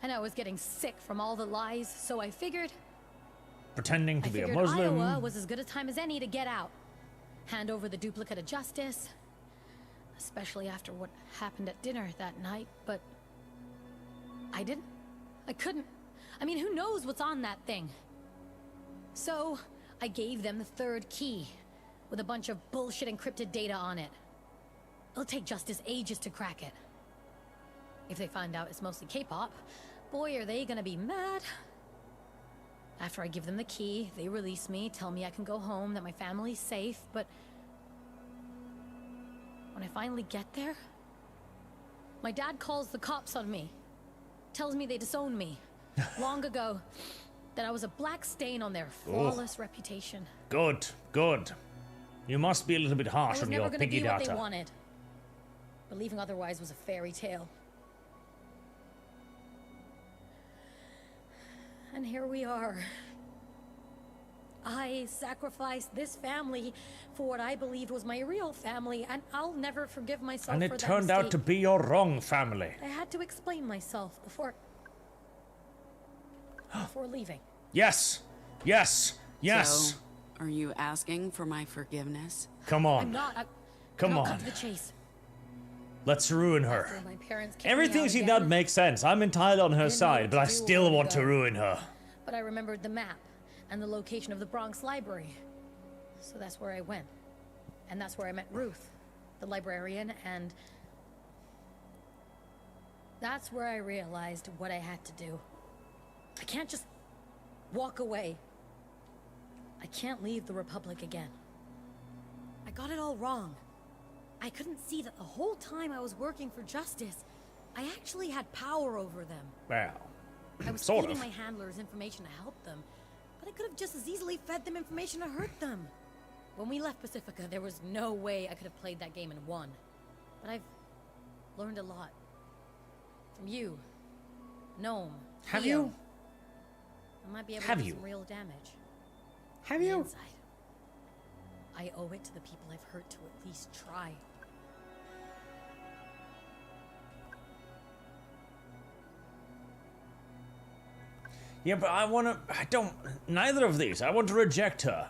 And I was getting sick from all the lies, so I figured... Pretending to be a Muslim. Iowa was as good a time as any to get out. Hand over the duplicate of justice. Especially after what happened at dinner that night, but... I didn't. I couldn't. I mean, who knows what's on that thing? So, I gave them the third key, with a bunch of bullshit encrypted data on it. It'll take Justice ages to crack it. If they find out it's mostly K-pop, boy, are they gonna be mad. After I give them the key, they release me, tell me I can go home, that my family's safe, but... when I finally get there, my dad calls the cops on me. Tells me they disowned me, long ago, that I was a black stain on their flawless reputation. Good, good. You must be a little bit harsh on your piggy I was never gonna be what data. they wanted. Believing otherwise was a fairy tale. And here we are. I sacrificed this family for what I believed was my real family, and I'll never forgive myself And for it that turned out to mistake. be your wrong family. I had to explain myself before leaving. Yes, yes, yes. So, are you asking for my forgiveness? Come on. I'm not. Come I'll on. cut to the chase. Let's ruin her. After my parents kicked me Everything out she again, does makes sense. I'm entirely on her Didn't know side, what but to I do still or want go. to ruin her. But I remembered the map and the location of the Bronx Library. So that's where I went. And that's where I met Ruth, the librarian, and that's where I realized what I had to do. I can't just walk away. I can't leave the Republic again. I got it all wrong. I couldn't see that the whole time I was working for justice, I actually had power over them. Well, I was sort feeding of. my handlers information to help them, but I could have just as easily fed them information to hurt them. When we left Pacifica, there was no way I could have played that game and won. But I've learned a lot. From you, Gnome. Have Theo. you? I might be able Have to do you? some real damage. Have On the you? inside. I owe it to the people I've hurt to at least try. Yeah, but I don't, neither of these. I want to reject her.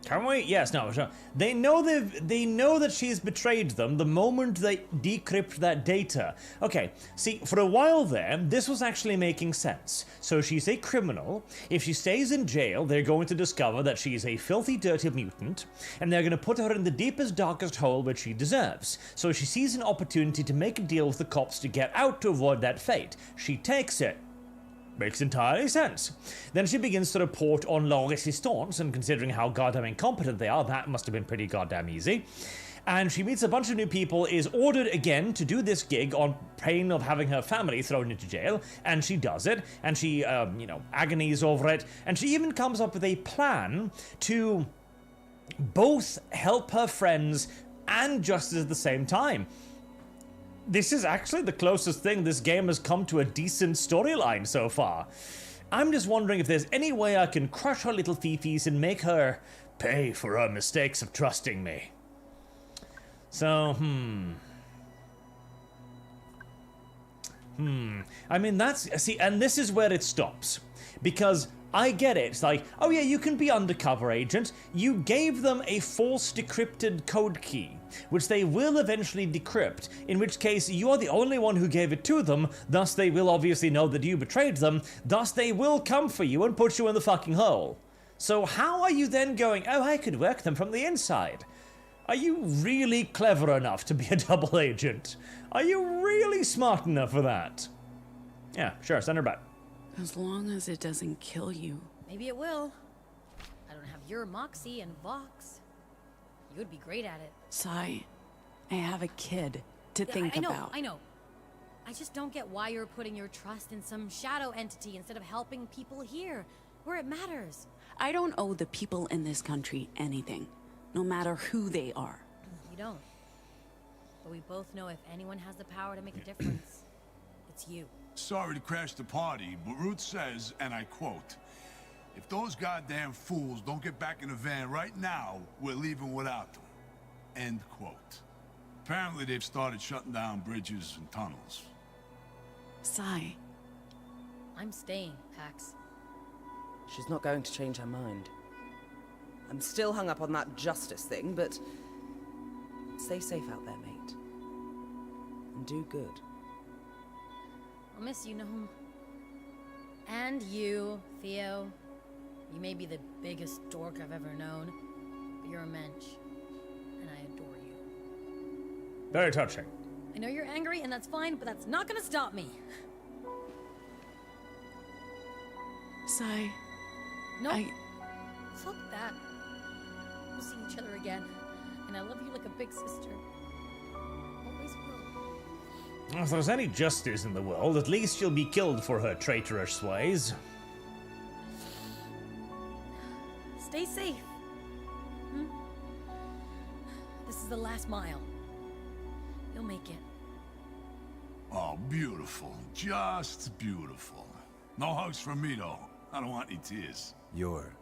Can we? Yes, no, sure. They know that she's betrayed them the moment they decrypt that data. Okay, see, for a while there, this was actually making sense. So she's a criminal. If she stays in jail, they're going to discover that she's a filthy, dirty mutant, and they're going to put her in the deepest, darkest hole which she deserves. So she sees an opportunity to make a deal with the cops to get out to avoid that fate. She takes it. Makes entirely sense. Then she begins to report on La Resistance, and considering how goddamn incompetent they are, that must have been pretty goddamn easy. And she meets a bunch of new people, is ordered again to do this gig on pain of having her family thrown into jail, and she does it, and she, agonies over it, and she even comes up with a plan to both help her friends and justice at the same time. This is actually the closest thing this game has come to a decent storyline so far. I'm just wondering if there's any way I can crush her little fifis and make her pay for her mistakes of trusting me. So, I mean, see, and this is where it stops. Because I get it. It's like, oh yeah, you can be undercover agents. You gave them a false decrypted code key, which they will eventually decrypt, in which case you are the only one who gave it to them, thus they will obviously know that you betrayed them, thus they will come for you and put you in the fucking hole. So how are you then going, oh, I could work them from the inside? Are you really clever enough to be a double agent? Are you really smart enough for that? Yeah, sure, send her back. As long as it doesn't kill you. Maybe it will. I don't have your moxie and Vox. You would be great at it. Sai, I have a kid to think about. I know. I just don't get why you're putting your trust in some shadow entity instead of helping people here. where it matters. I don't owe the people in this country anything, no matter who they are. You don't. But we both know if anyone has the power to make a difference, it's you. Sorry to crash the party, but Ruth says, and I quote, "If those goddamn fools don't get back in the van right now, we're leaving without them." End quote. Apparently they've started shutting down bridges and tunnels. Sigh. I'm staying, Pax. She's not going to change her mind. I'm still hung up on that justice thing, but stay safe out there, mate. And do good. I'll miss you, Nahum. And you, Theo. You may be the biggest dork I've ever known, but you're a mensch. And I adore you. Very touching. I know you're angry, and that's fine, but that's not gonna stop me. Sigh. No. Fuck that. We'll see each other again. And I love you like a big sister. Always will. If there's any justice in the world, at least she'll be killed for her traitorous ways. Stay safe. Hmm? This is the last mile. You'll make it. Oh, beautiful. Just beautiful. No hugs from me, though. I don't want any tears. You're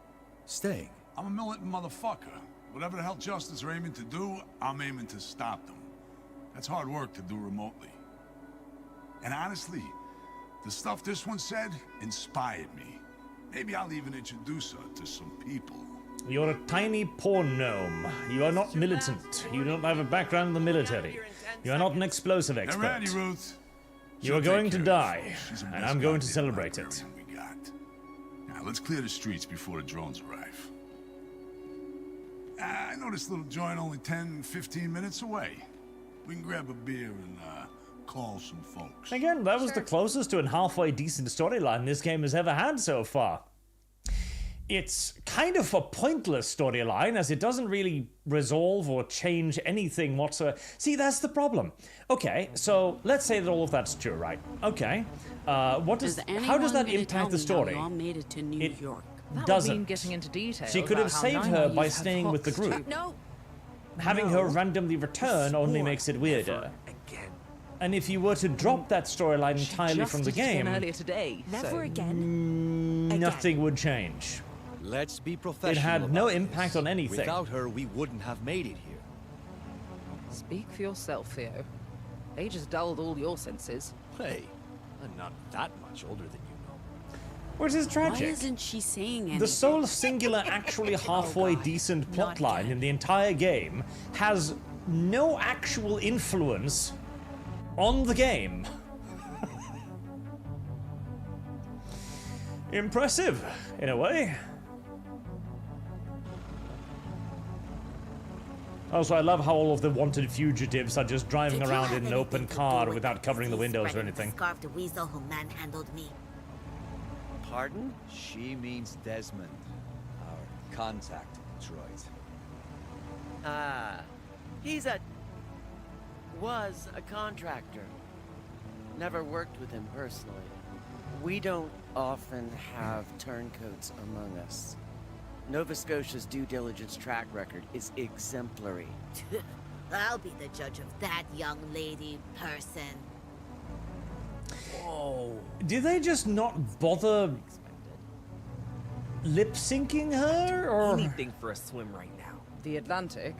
staying? I'm a militant motherfucker. Whatever the hell Justice are aiming to do, I'm aiming to stop them. That's hard work to do remotely. And honestly, the stuff this one said inspired me. Maybe I'll even introduce her to some people. You're a tiny porn gnome. You are not militant. You don't have a background in the military. You are not an explosive expert. Get ready, Ruth. You are going to die, and I'm going to celebrate it. Now, let's clear the streets before the drones arrive. I know this little joint only 10, 15 minutes away. We can grab a beer and call some folks. Again, that was the closest to a halfway decent storyline this game has ever had so far. It's kind of a pointless storyline, as it doesn't really resolve or change anything whatsoever. See, that's the problem. Okay, so let's say that all of that's true, right? Okay, how does that impact the story? You all made it to New York. Doesn't. Getting into details She could have saved her by staying with the group. No. Having her randomly return only makes it weirder. And if you were to drop that storyline entirely from the game, earlier today. Never again. Nothing would change. Let's be professional. It had no about impact this. on anything. Without her, we wouldn't have made it here. Speak for yourself, Theo. They just dulled all your senses. Hey, I'm not that much older than you know. Which is tragic. Why isn't she saying anything? The sole singular, actually halfway decent plotline in the entire game has no actual influence on the game. Impressive, in a way. Also, I love how all of the wanted fugitives are just driving around in an open car without covering the windows or anything. Scarfed weasel who manhandled me. Pardon? She means Desmond, our contact droid. Ah, was a contractor. Never worked with him personally. We don't often have turncoats among us. Nova Scotia's due diligence track record is exemplary. I'll be the judge of that young lady person. Whoa. Did they just not bother lip-syncing her, or...? Anything for a swim right now. The Atlantic?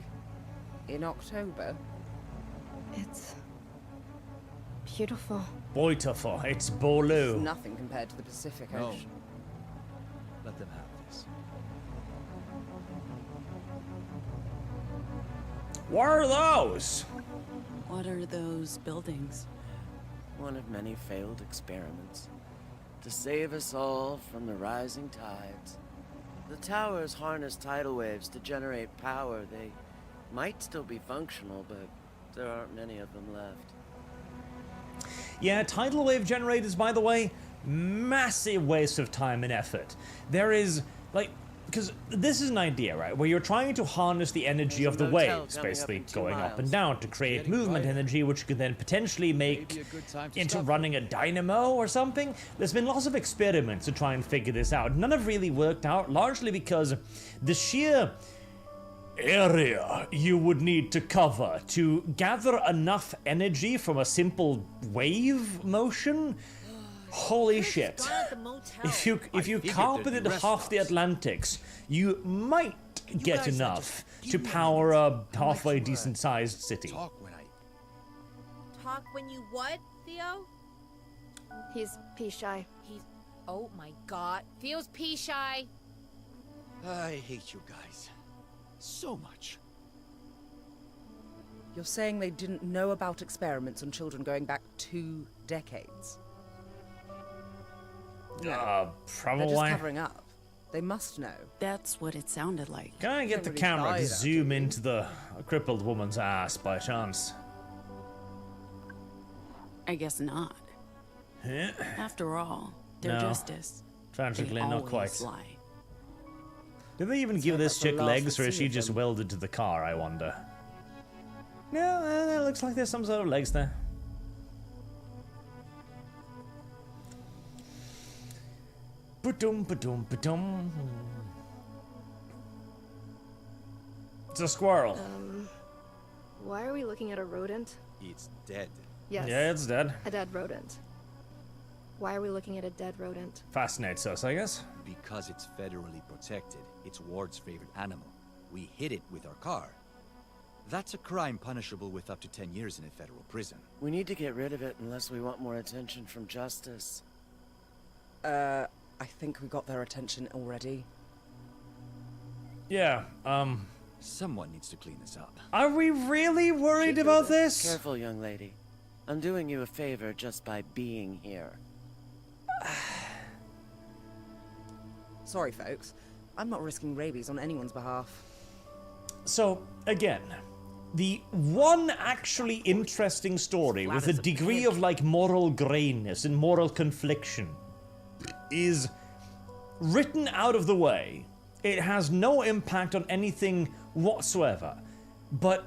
In October? It's beautiful. Beautiful. It's Bolu. It's nothing compared to the Pacific Ocean. Let them have this. What are those? What are those buildings? One of many failed experiments. To save us all from the rising tides. The towers harness tidal waves to generate power. They might still be functional, but there aren't many of them left. Yeah, tidal wave generators, by the way, massive waste of time and effort. There is, like, because this is an idea, right, where you're trying to harness the energy of the waves, basically going up and down to create movement energy, which you could then potentially make into running a dynamo or something. There's been lots of experiments to try and figure this out. None have really worked out, largely because the sheer area you would need to cover to gather enough energy from a simple wave motion. Holy shit. If you carpeted half the Atlantics, you might get enough to power a halfway decent sized city. Talk when you what, Theo? He's pee shy. Oh my god. Theo's pee shy. I hate you guys. So much. You're saying they didn't know about experiments on children going back 2 decades? No. Probably. They're just covering up. They must know. That's what it sounded like. Can I get the camera to zoom into the crippled woman's ass by chance? I guess not. After all, they're No. justice. Tragically, They not always quite. lie. Did they even give this chick legs, or is she just welded to the car, I wonder? No, it looks like there's some sort of legs there. Ba-dum, ba-dum, ba-dum. It's a squirrel. Why are we looking at a rodent? It's dead. Yes. Yeah, it's dead. A dead rodent. Why are we looking at a dead rodent? Fascinates us, I guess. Because it's federally protected. It's Ward's favorite animal. We hit it with our car. That's a crime punishable with up to 10 years in a federal prison. We need to get rid of it unless we want more attention from justice. I think we got their attention already. Yeah, Someone needs to clean this up. Are we really worried about this? Careful, young lady. I'm doing you a favor just by being here. Sorry, folks. I'm not risking rabies on anyone's behalf. So, again, the one actually interesting story with a degree of, like, moral grayness and moral confliction is written out of the way. It has no impact on anything whatsoever. But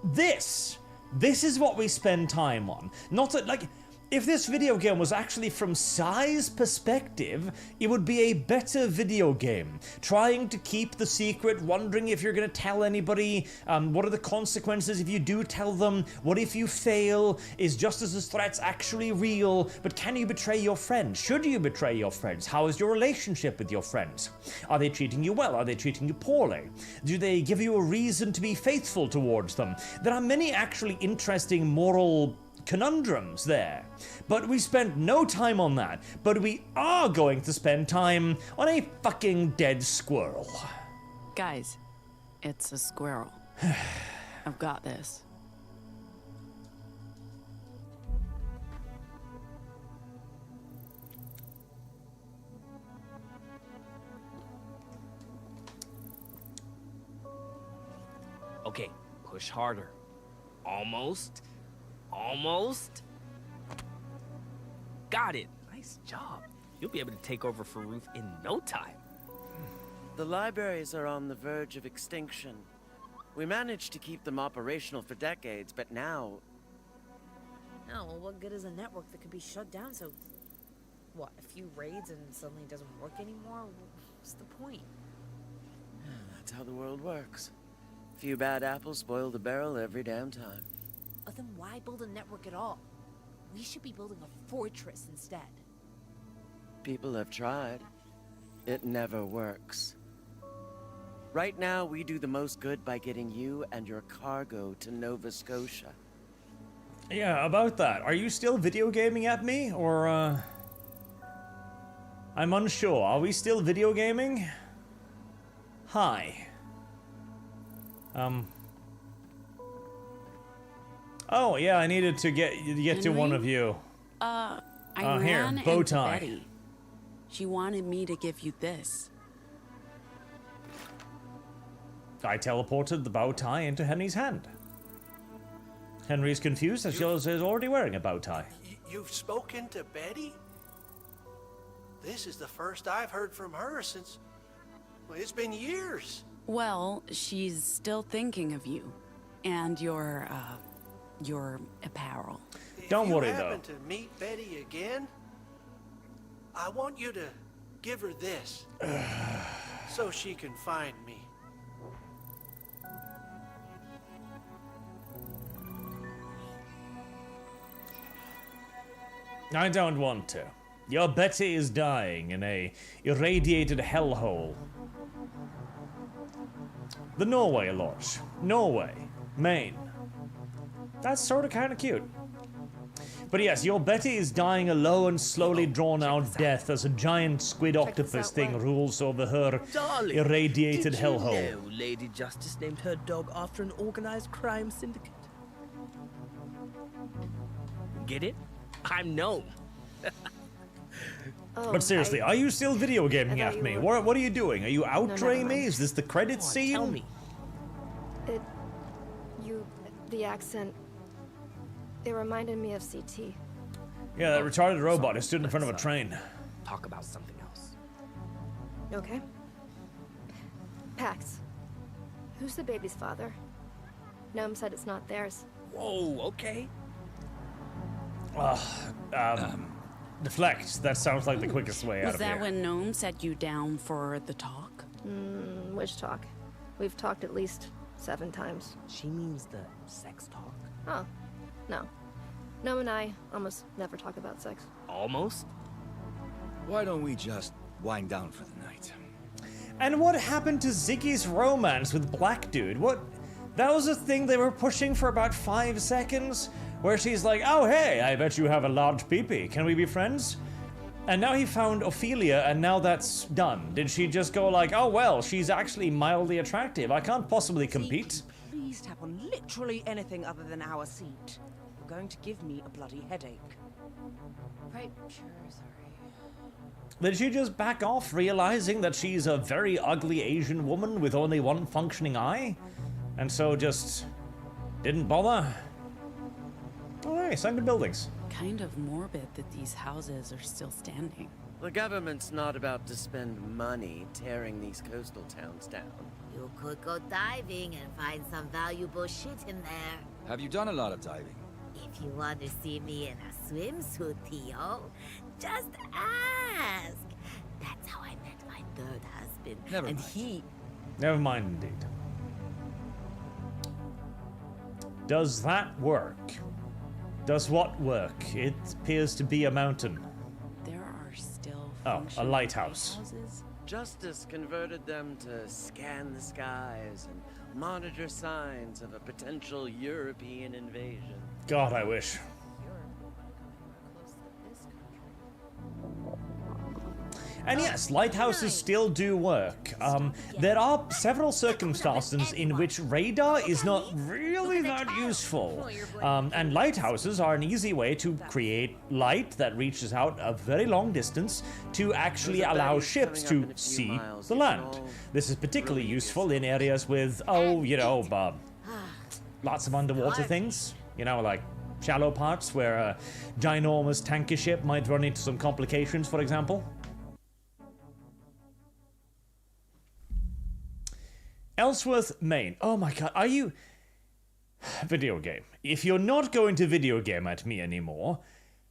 this is what we spend time on. Not that, like, if this video game was actually from size perspective, it would be a better video game. Trying to keep the secret, wondering if you're going to tell anybody, what are the consequences if you do tell them, what if you fail, is Justice's threats actually real, but can you betray your friends? Should you betray your friends? How is your relationship with your friends? Are they treating you well? Are they treating you poorly? Do they give you a reason to be faithful towards them? There are many actually interesting moral conundrums there, but we spent no time on that. But we are going to spend time on a fucking dead squirrel. Guys, it's a squirrel. I've got this. Okay, push harder. Almost. Almost. Got it. Nice job. You'll be able to take over for Ruth in no time. The libraries are on the verge of extinction. We managed to keep them operational for decades, but now... Oh, well, what good is a network that could be shut down so... What, a few raids and suddenly it doesn't work anymore? What's the point? That's how the world works. Few bad apples spoil the barrel every damn time. Oh, then why build a network at all? We should be building a fortress instead. People have tried. It never works. Right now, we do the most good by getting you and your cargo to Nova Scotia. Yeah, about that. Are you still video gaming at me, or, I'm unsure. Are we still video gaming? Hi. Oh, yeah, I needed to get to one of you. I here, ran bow into tie. Betty. She wanted me to give you this. I teleported the bow tie into Henry's hand. Henry's confused as she is already wearing a bow tie. You've spoken to Betty? This is the first I've heard from her since Well, it's been years. Well, she's still thinking of you and your apparel. Don't worry, If you though. happen to meet Betty again, I want you to give her this so she can find me. I don't want to. Your Betty is dying in a irradiated hellhole. The Norway Lodge. Norway. Maine. That's sort of kind of cute. But yes, your Betty is dying a low and slowly drawn out death as a giant squid octopus thing rules over her Darling, irradiated did hellhole. you know Lady Justice named her dog after an organized crime syndicate? Get it? I'm known. But seriously, are you still video gaming thought at you me? were- What are you doing? Are you never outroing me? mind. Is this the credit scene? Tell me. The accent, it reminded me of CT. Yeah, that retarded robot who stood in front of a train. Talk about something else. Okay. Pax, who's the baby's father? Gnome said it's not theirs. Whoa, okay. Deflect. That sounds like the quickest way out Was of that here. when Gnome set you down for the talk? Which talk? We've talked at least 7 times. She means the sex talk. Oh, no. Gnome and I almost never talk about sex. Almost? Why don't we just wind down for the night? And what happened to Ziggy's romance with Black Dude? What? That was a thing they were pushing for about 5 seconds, where she's like, "Oh hey, I bet you have a large peepee. Can we be friends?" And now he found Ophelia, and now that's done. Did she just go like, "Oh well, she's actually mildly attractive. I can't possibly compete." Please tap on literally anything other than our seat. You're going to give me a bloody headache. Right, sure, sorry. Did she just back off, realizing that she's a very ugly Asian woman with only one functioning eye? And so just didn't bother? Alright, sign the buildings. Kind of morbid that these houses are still standing. The government's not about to spend money tearing these coastal towns down. You could go diving and find some valuable shit in there. Have you done a lot of diving? If you want to see me in a swimsuit, Theo, just ask. That's how I met my 3rd husband. Never and mind. he... Never mind indeed. Does that work? Does what work? It appears to be a mountain. There are still Oh, a functioning lighthouse. lighthouses? Justice converted them to scan the skies and monitor signs of a potential European invasion. God, I wish. And yes, lighthouses still do work. There are several circumstances in which radar is not really that useful. And lighthouses are an easy way to create light that reaches out a very long distance to actually allow ships to see the land. This is particularly useful in areas with, lots of underwater things. You know, like shallow parts where a ginormous tanker ship might run into some complications, for example. Ellsworth, Maine. Oh my god, are you... Video game. If you're not going to video game at me anymore,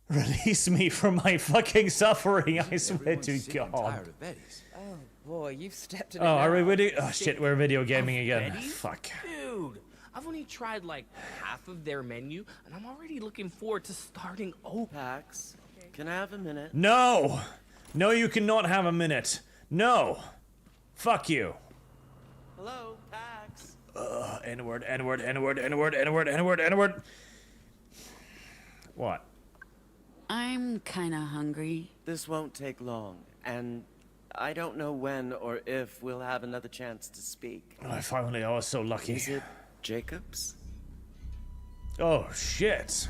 release me from my fucking suffering, I swear to God. Oh boy, you've stepped in Oh, it are we now. video... Oh shit, we're video gaming again. Betty? Fuck. Dude, I've only tried like half of their menu, and I'm already looking forward to starting over. Pax, can I have a minute? No! No, you cannot have a minute. No! Fuck you. Hello, Pax. N-word, N-word, N-word, N-word, N-word, N-word, N-word. What? I'm kinda hungry. This won't take long, and I don't know when or if we'll have another chance to speak. Oh, if only I was so lucky. Is it Jacobs? Oh, shit.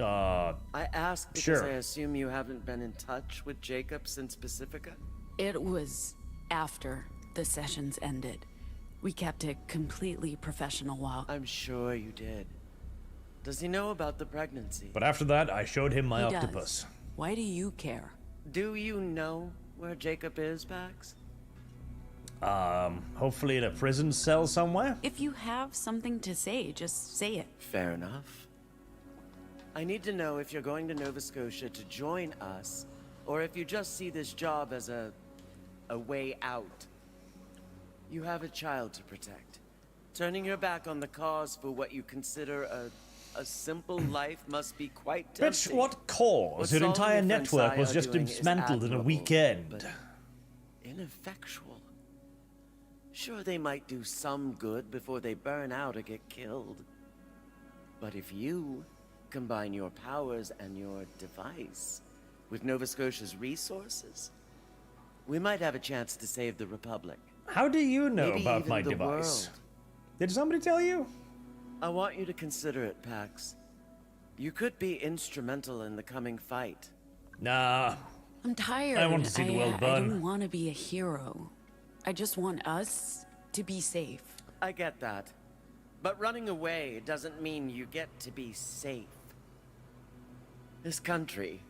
I asked because sure. I assume you haven't been in touch with Jacobs since Pacifica? It was after the sessions ended. We kept it completely professional while... I'm sure you did. Does he know about the pregnancy? But after that, I showed him my He octopus. does. Why do you care? Do you know where Jacob is, Pax? Hopefully in a prison cell somewhere? If you have something to say, just say it. Fair enough. I need to know if you're going to Nova Scotia to join us, or if you just see this job as a way out. You have a child to protect. Turning your back on the cause for what you consider a simple life must be quite tempting. Bitch, what cause? Your entire network was just dismantled in a weekend. Ineffectual. Sure, they might do some good before they burn out or get killed. But if you combine your powers and your device with Nova Scotia's resources, we might have a chance to save the Republic. How do you know Maybe about even my the device? world. Did somebody tell you? I want you to consider it, Pax. You could be instrumental in the coming fight. Nah. I'm tired. I want to see the world I burn. don't want to be a hero. I just want us to be safe. I get that. But running away doesn't mean you get to be safe. This country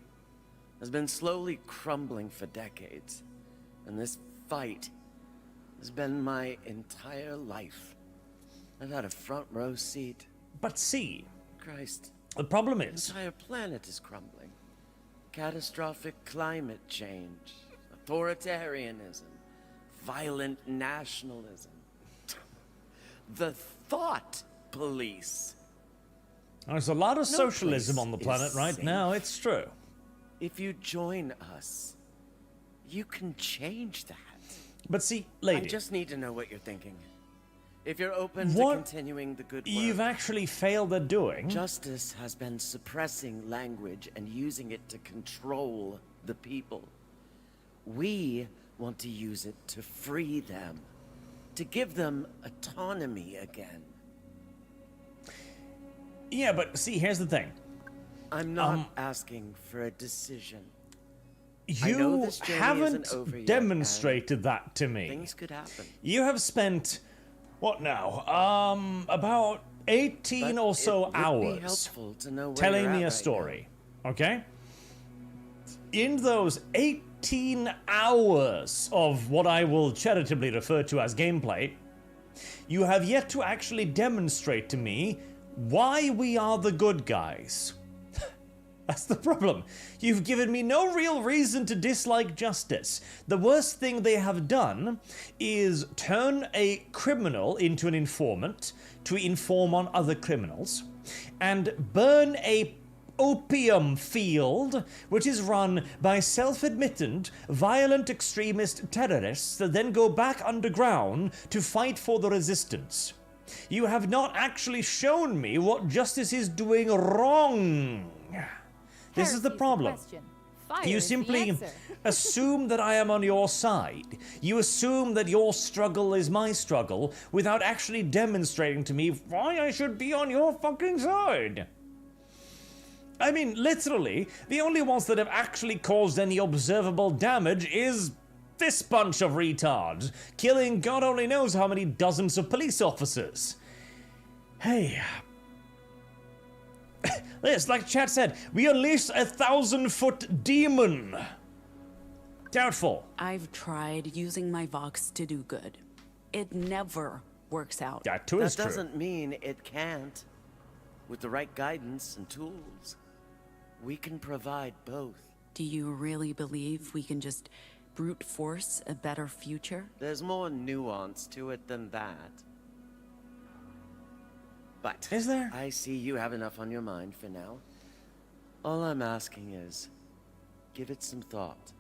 has been slowly crumbling for decades. And this fight has been my entire life. I've had a front row seat. But see, Christ. the problem is... The entire planet is crumbling. Catastrophic climate change, authoritarianism, violent nationalism. The thought police. There's a lot of No socialism place on the planet is right safe. now, it's true. If you join us, you can change that. But see, lady... I just need to know what you're thinking. If you're open What to continuing the good work. you've actually failed at doing... Justice has been suppressing language and using it to control the people. We want to use it to free them, to give them autonomy again. Yeah, but see, here's the thing. I'm not asking for a decision. I know You this journey haven't isn't over yet, demonstrated that to me. Things could happen. You have spent, what now? About 18 or so It would be hours helpful to know where telling you're me at a right story, okay? In those 18 hours of what I will charitably refer to as gameplay, you have yet to actually demonstrate to me why we are the good guys. That's the problem. You've given me no real reason to dislike justice. The worst thing they have done is turn a criminal into an informant to inform on other criminals, and burn a opium field which is run by self-admitted violent extremist terrorists that then go back underground to fight for the resistance. You have not actually shown me what justice is doing wrong. This is the problem. You simply assume that I am on your side. You assume that your struggle is my struggle without actually demonstrating to me why I should be on your fucking side. I mean, literally, the only ones that have actually caused any observable damage is this bunch of retards, killing God only knows how many dozens of police officers. Hey... Yes, like chat said, we unleashed a 1,000-foot demon. Doubtful. I've tried using my Vox to do good. It never works out. That too is true. That doesn't mean it can't. With the right guidance and tools, we can provide both. Do you really believe we can just brute force a better future? There's more nuance to it than that. But is there? I see you have enough on your mind for now. All I'm asking is, give it some thought.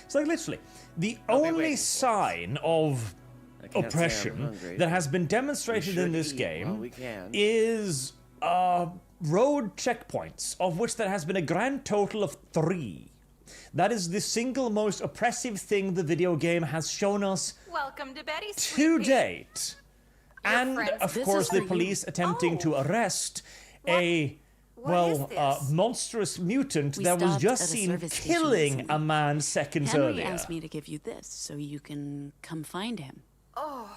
It's like literally, the only sign of oppression that has been demonstrated in this game is road checkpoints, of which there has been a grand total of 3. That is the single most oppressive thing the video game has shown us Welcome to Betty's to date. And, of course, the police attempting to arrest a, monstrous mutant that was just seen killing a man seconds Henry earlier. asked me to give you this so you can come find him. Oh,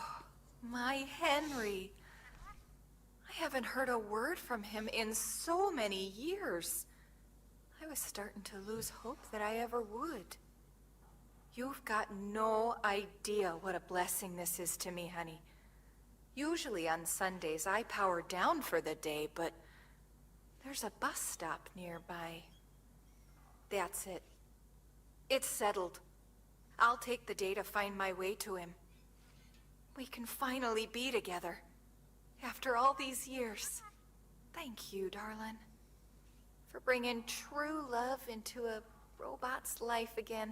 my Henry. I haven't heard a word from him in so many years. I was starting to lose hope that I ever would. You've got no idea what a blessing this is to me, honey. Usually on Sundays I power down for the day, but there's a bus stop nearby. That's it. It's settled. I'll take the day to find my way to him. We can finally be together. After all these years. Thank you, darling. For bringing true love into a robot's life again.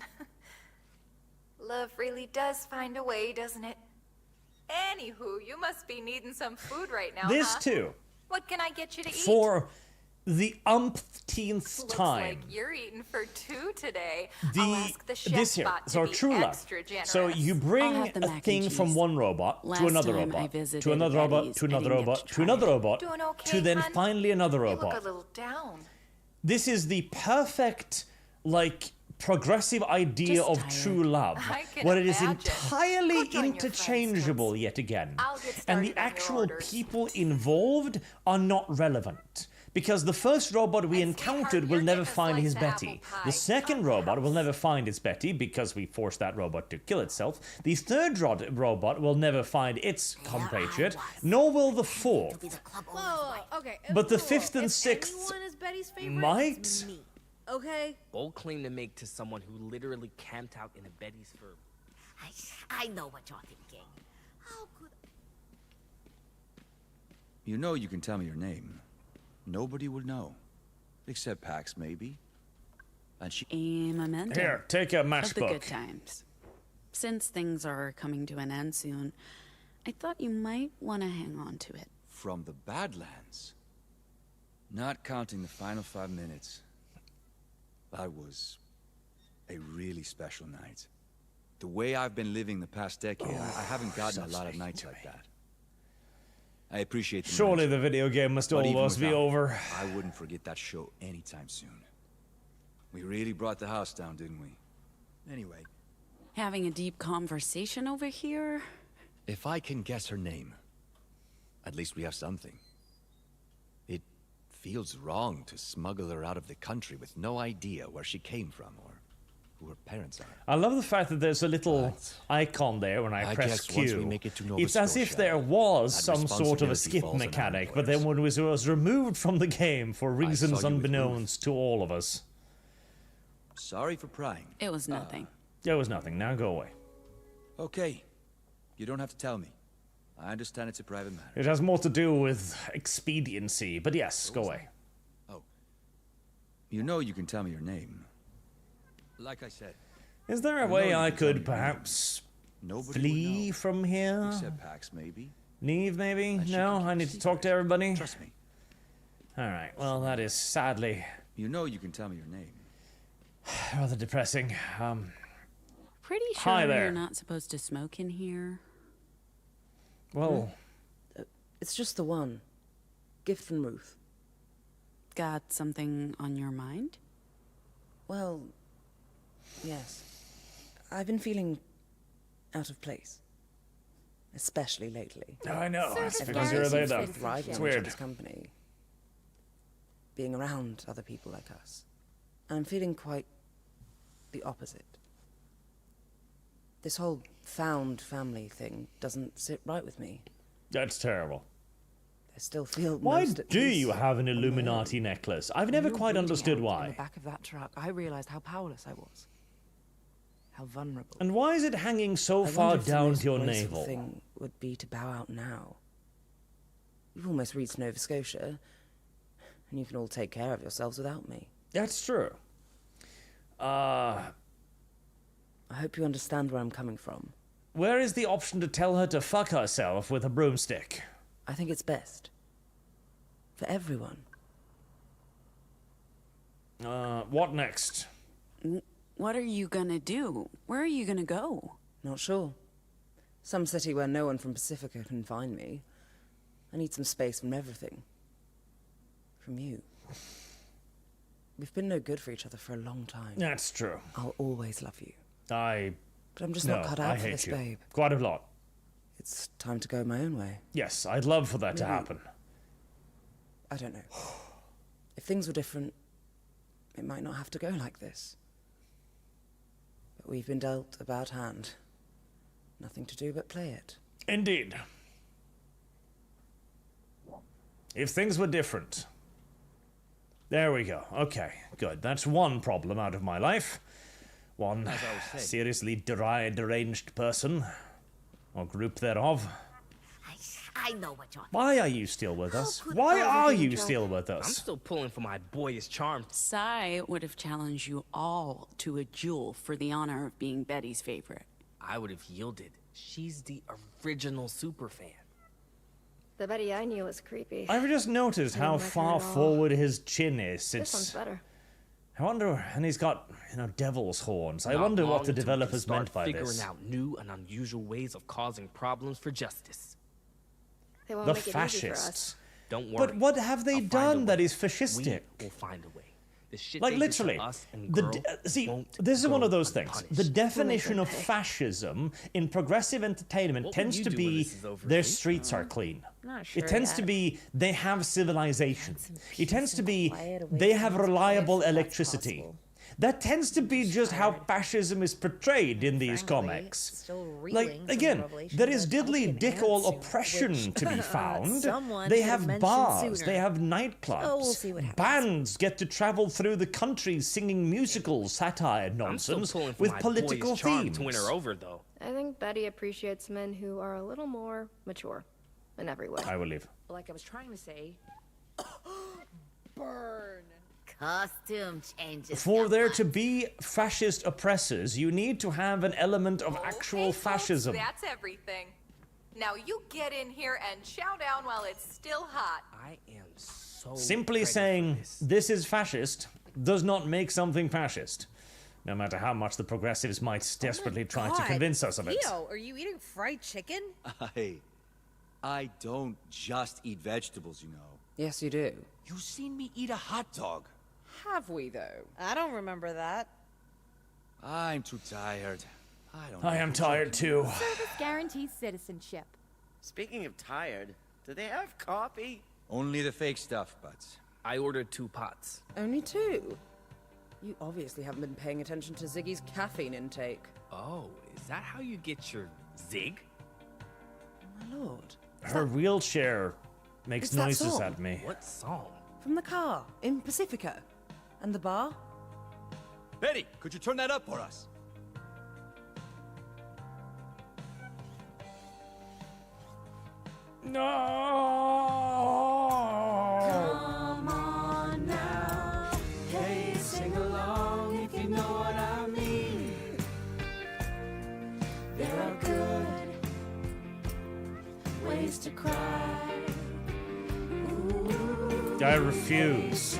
Love really does find a way, doesn't it? Anywho, you must be needing some food right now, This huh? too. What can I get you to eat? For the umpteenth Looks time. like you're eating for two today. I'll ask the chef This here, spot to so be true love. extra generous. So you bring I'll have the a mac and thing from cheese. one robot Last to another time I robot, visited to another robot, Eddie's, to I another didn't get robot, to to try another it. robot, Doing okay, to then hon? finally another You robot. look a little down. This is the perfect, like, progressive idea Just of tired. true love, I can where it is imagine. entirely Go join your interchangeable yet again. I'll get And started on the your actual orders. people involved are not relevant. Because the first robot we encountered will never find his Betty. The second robot will never find its Betty because we forced that robot to kill itself. The third robot will never find its compatriot, nor will the fourth. Whoa, okay. But the cool. fifth and If sixth anyone is Betty's favorite, might. it's me. Okay? Bold claim to make to someone who literally camped out in a Betty's fur. I know what you're thinking. How could... You know you can tell me your name. Nobody will know. Except Pax, maybe. And she... A memento. Here, take a Of the MacBook. good times. Since things are coming to an end soon, I thought you might want to hang on to it. From the Badlands. Not counting the final 5 minutes. That was a really special night. The way I've been living the past decade, I haven't gotten a lot of nights like that. I appreciate the Surely mention, the video game must but even almost be without it, over. I wouldn't forget that show anytime soon. We really brought the house down, didn't we? Anyway, Having a deep conversation over here? if I can guess her name, at least we have something. It feels wrong to smuggle her out of the country with no idea where she came from or who her parents are. I love the fact that there's a little icon there when I I press guess once we Q. make it to Nova It's as if Scotia, there was that some sort of a responsibility skip falls on our mechanic, but then when it was removed from the game for reasons saw you with unbeknownst to all of us. Sorry for prying. It was nothing. There was nothing. Now go away. Okay. You don't have to tell me. I understand it's a private matter. It has more to do with expediency, but yes, go away. You know you can tell me your name. Like I said. Is there a know way you I can tell me could your name. perhaps Nobody would flee know. from here? Except Pax, maybe. Leave, maybe? No, I need to talk to everybody? Trust me. Alright, well, that is sadly You know you can tell me your name. rather depressing. Pretty Hi sure there. you're not supposed to smoke in here. Well, It's just the one. Gift from Ruth. Got something on your mind? Well, yes. I've been feeling out of place. Especially lately. I know. Service It's because Gary you're there, seems though. to thrive It's on weird. each other's company. Being around other people like us. And I'm feeling quite the opposite. This whole found family thing doesn't sit right with me. That's terrible. I still feel Why most at do peace you have an on my Illuminati own. necklace? I've When never you were quite bleeding understood out In the why. back of that truck, I realized how powerless I was. How vulnerable. And why is it hanging so I far wonder if the down most to your graceful navel? thing would be to bow out now. You've almost reached Nova Scotia, and you can all take care of yourselves without me. That's true. I hope you understand where I'm coming from. Where is the option to tell her to fuck herself with a broomstick? I think it's best. For everyone. What next? What are you gonna do? Where are you gonna go? Not sure. Some city where no one from Pacifica can find me. I need some space from everything. From you. We've been no good for each other for a long time. That's true. I'll always love you. But I'm just not cut out for hate this, you. babe. Quite a lot. It's time to go my own way. Yes, I'd love for that to Maybe- happen. I don't know. If things were different, it might not have to go like this. But we've been dealt a bad hand. Nothing to do but play it. Indeed. If things were different. There we go. Okay, good. That's one problem out of my life. One seriously deranged person. Or group thereof. I know what you're... Why are you still with us? Why are you still with us? I'm still pulling for my boyish charm. Sai would have challenged you all to a duel for the honor of being Betty's favorite. I would have yielded. She's the original superfan. The Betty I knew was creepy. I've just noticed how far forward his chin is. This one's better. I wonder, and he's got, you know, devil's horns. I wonder what the developers meant by figuring this. out new and unusual ways of causing problems for justice. They won't The make it easy for us. fascists. Don't worry. But what have they done that is fascistic? We'll find a way. The shit Like they did to literally, us and girl see, this is one of those things. The definition of fascism in progressive entertainment tends to be their streets are clean. Not sure It tends to yet. be they have civilization. It tends to be they have reliable electricity. That tends to be just how fascism is portrayed in these comics. Like, again, there is diddly dick all oppression to be found. They have bars, they have nightclubs. Bands get to travel through the country singing musical satire nonsense with political themes. To win her over, though. I think Betty appreciates men who are a little more mature in every way. I will leave. Like I was trying to say... Burn. Costume changes. For there to be fascist oppressors, you need to have an element of actual fascism. That's everything. Now you get in here and chow down while it's still hot. I am so Simply saying this is fascist does not make something fascist, no matter how much the progressives might desperately try to convince us of it. Leo, are you eating fried chicken? I don't just eat vegetables, you know. Yes, you do. You seen me eat a hot dog. Have we, though? I don't remember that. I'm too tired. I am tired too. Service guarantees citizenship. Speaking of tired, do they have coffee? Only the fake stuff, but I ordered 2 pots. Only 2? You obviously haven't been paying attention to Ziggy's caffeine intake. Oh, is that how you get your zig? My lord. Her wheelchair makes It's that noises song. at me. What song? From the car in Pacifica. And the bar? Betty, could you turn that up for us? No. Come on now. Hey, sing along if you know what I mean. There are good ways to cry. I refuse.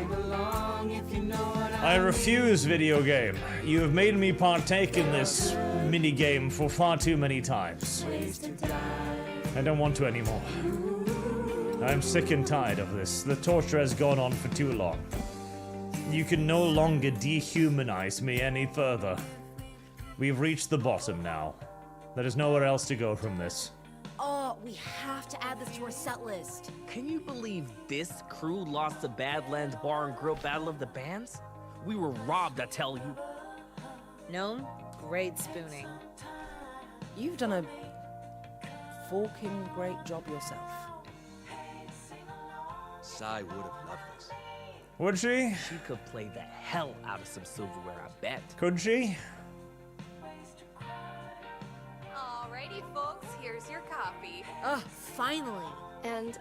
I refuse, video game. You have made me partake in this minigame for far too many times. I don't want to anymore. I'm sick and tired of this. The torture has gone on for too long. You can no longer dehumanize me any further. We've reached the bottom now. There is nowhere else to go from this. Oh, we have to add this to our set list. Can you believe this crew lost the Badlands Bar and Grill Battle of the Bands? We were robbed, I tell you. Gnome, great spooning. You've done a forking great job yourself. Sai would have loved this. Would she? She could play the hell out of some silverware, I bet. Could she? Alrighty, folks, here's your coffee. Finally. And,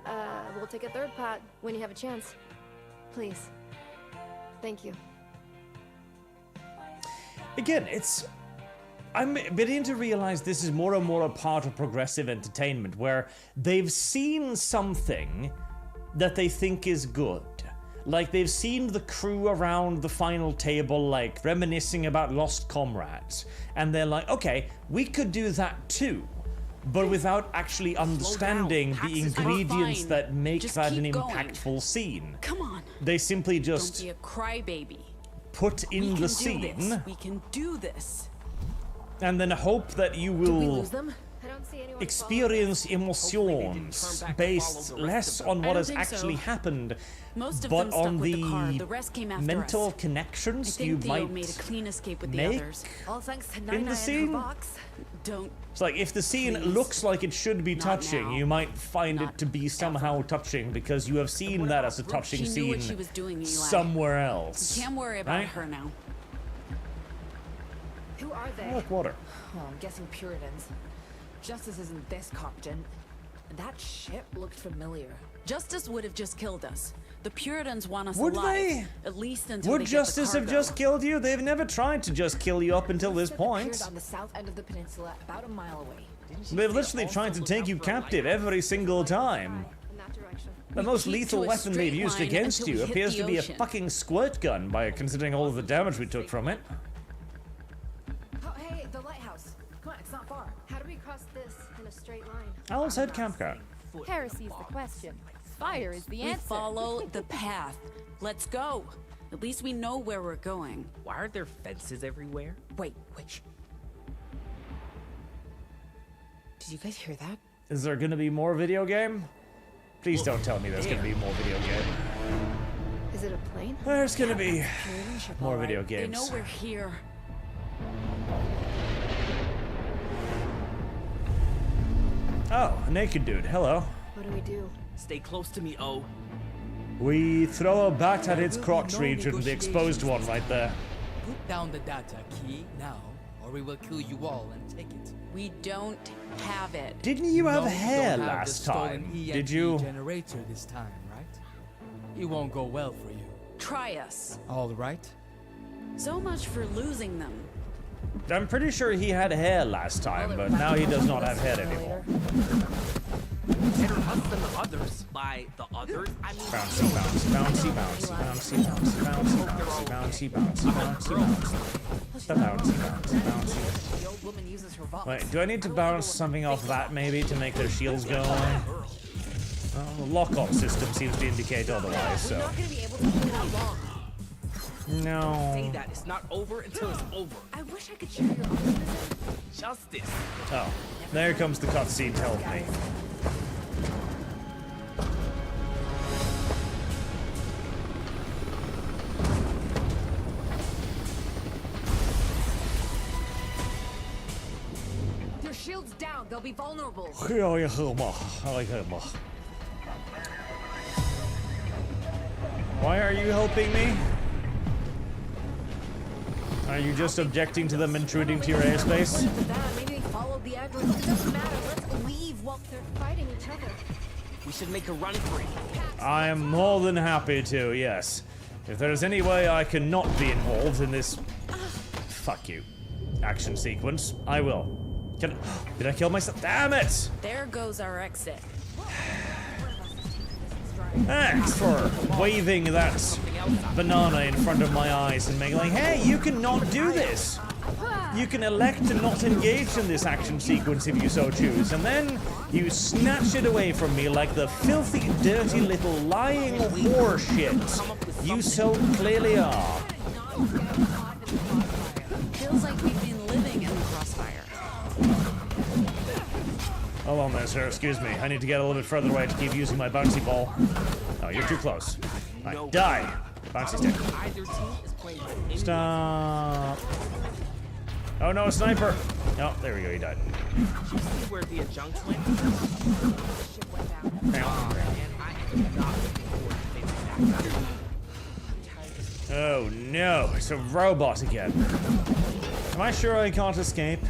we'll take a third pot when you have a chance. Please. Thank you. Again, I'm beginning to realize this is more and more a part of progressive entertainment where they've seen something that they think is good. Like they've seen the crew around the final table, like reminiscing about lost comrades. And they're like, okay, we could do that too. But without actually understanding the ingredients that make that an impactful scene. Come on. They simply just Don't be a crybaby. put in the scene We can do this. and then hope that you will experience emotions based less on what has actually happened, Most of but them stuck on with the car. The rest came after mental us. connections I you think Theo might made a clean escape with the make others. All thanks to in Nina the and her scene. box. Don't. It's like if the scene looks like it should be touching, now. you might find it to be somehow touching because you have seen that as a touching She knew what scene she was doing, Eli. somewhere else. You can't worry about right? her now. Who are they? I like water. Oh, I'm guessing Puritans. Justice isn't this competent. That ship looked familiar. Justice would have just killed us. The Puritans want us Would alive. they? At least until Would they get justice the have cargo. just killed you? They've never tried to just kill you up until this point. Appeared on the south end of the peninsula, about a mile away. They've literally tried to take you captive every single time. In that direction. The most keep lethal to a weapon they've straight used line against until you we hit appears the to be a ocean. fucking squirt gun by considering all of the damage we took from it. Oh, hey, the lighthouse. Come on, it's not far. How do we cross this in a straight line? Owl's Head Campground. Heresy is the question. Fire is the We answer. follow the path. Let's go. At least we know where we're going. Why are there fences everywhere? Wait. Did you guys hear that? Is there gonna be more video game? Please don't tell me there's gonna be more video game. Is it a plane? There's gonna be more video They know games. we're here. Oh, a naked dude. Hello. What do we do? Stay close to me, oh. We throw a bat at its crotch region, the exposed one right there. Put down the data key now, or we will kill you all and take it. We don't have it. Didn't you have No, hair don't have last the stolen time? EMP Did you? generator this time, right? It won't go well for you. Try us. All right. So much for losing them. I'm pretty sure he had hair last time, but now he does not have hair anymore. Better us than the others. By the others, I mean... Bouncy, bouncy, bouncy, bouncy, bouncy, bouncy, bouncy, bouncy, bouncy, bouncy, bouncy. The bouncy, bouncy, bouncy. The old woman uses her vox. Wait, do I need to bounce something off that maybe to make their shields go on? Well, the lock-on system seems to indicate otherwise, so... We're not gonna be able to play that long. No. Say that it's not over until it's over. I wish I could share your optimism. Justice. Oh, there comes the cutscene to help me. Their shield's down. They'll be vulnerable. Why are you helping me? Are you just objecting to them intruding to your airspace? Maybe they followed the android. It doesn't matter. Let's leave while They're fighting each other. We should make a run for it. I am more than happy to, yes. If there's any way I can not be involved in this... Fuck you. Action sequence, I will. Did I kill myself? Damn it! There goes our exit. Thanks for waving that banana in front of my eyes and being like, hey, you cannot do this. You can elect to not engage in this action sequence if you so choose, and then you snatch it away from me like the filthy, dirty little lying horseshit you so clearly are. Feels like we've been living in the crossfire. Hold on there, sir. Excuse me. I need to get a little bit further away to keep using my bouncy ball. Oh, you're too close. Right, die. Bouncy stick. Either team is playing with Stop. Oh no, a sniper. Oh, there we go. He died. Did you see where the adjunct went? Oh no, it's a robot again. Am I sure I can't escape?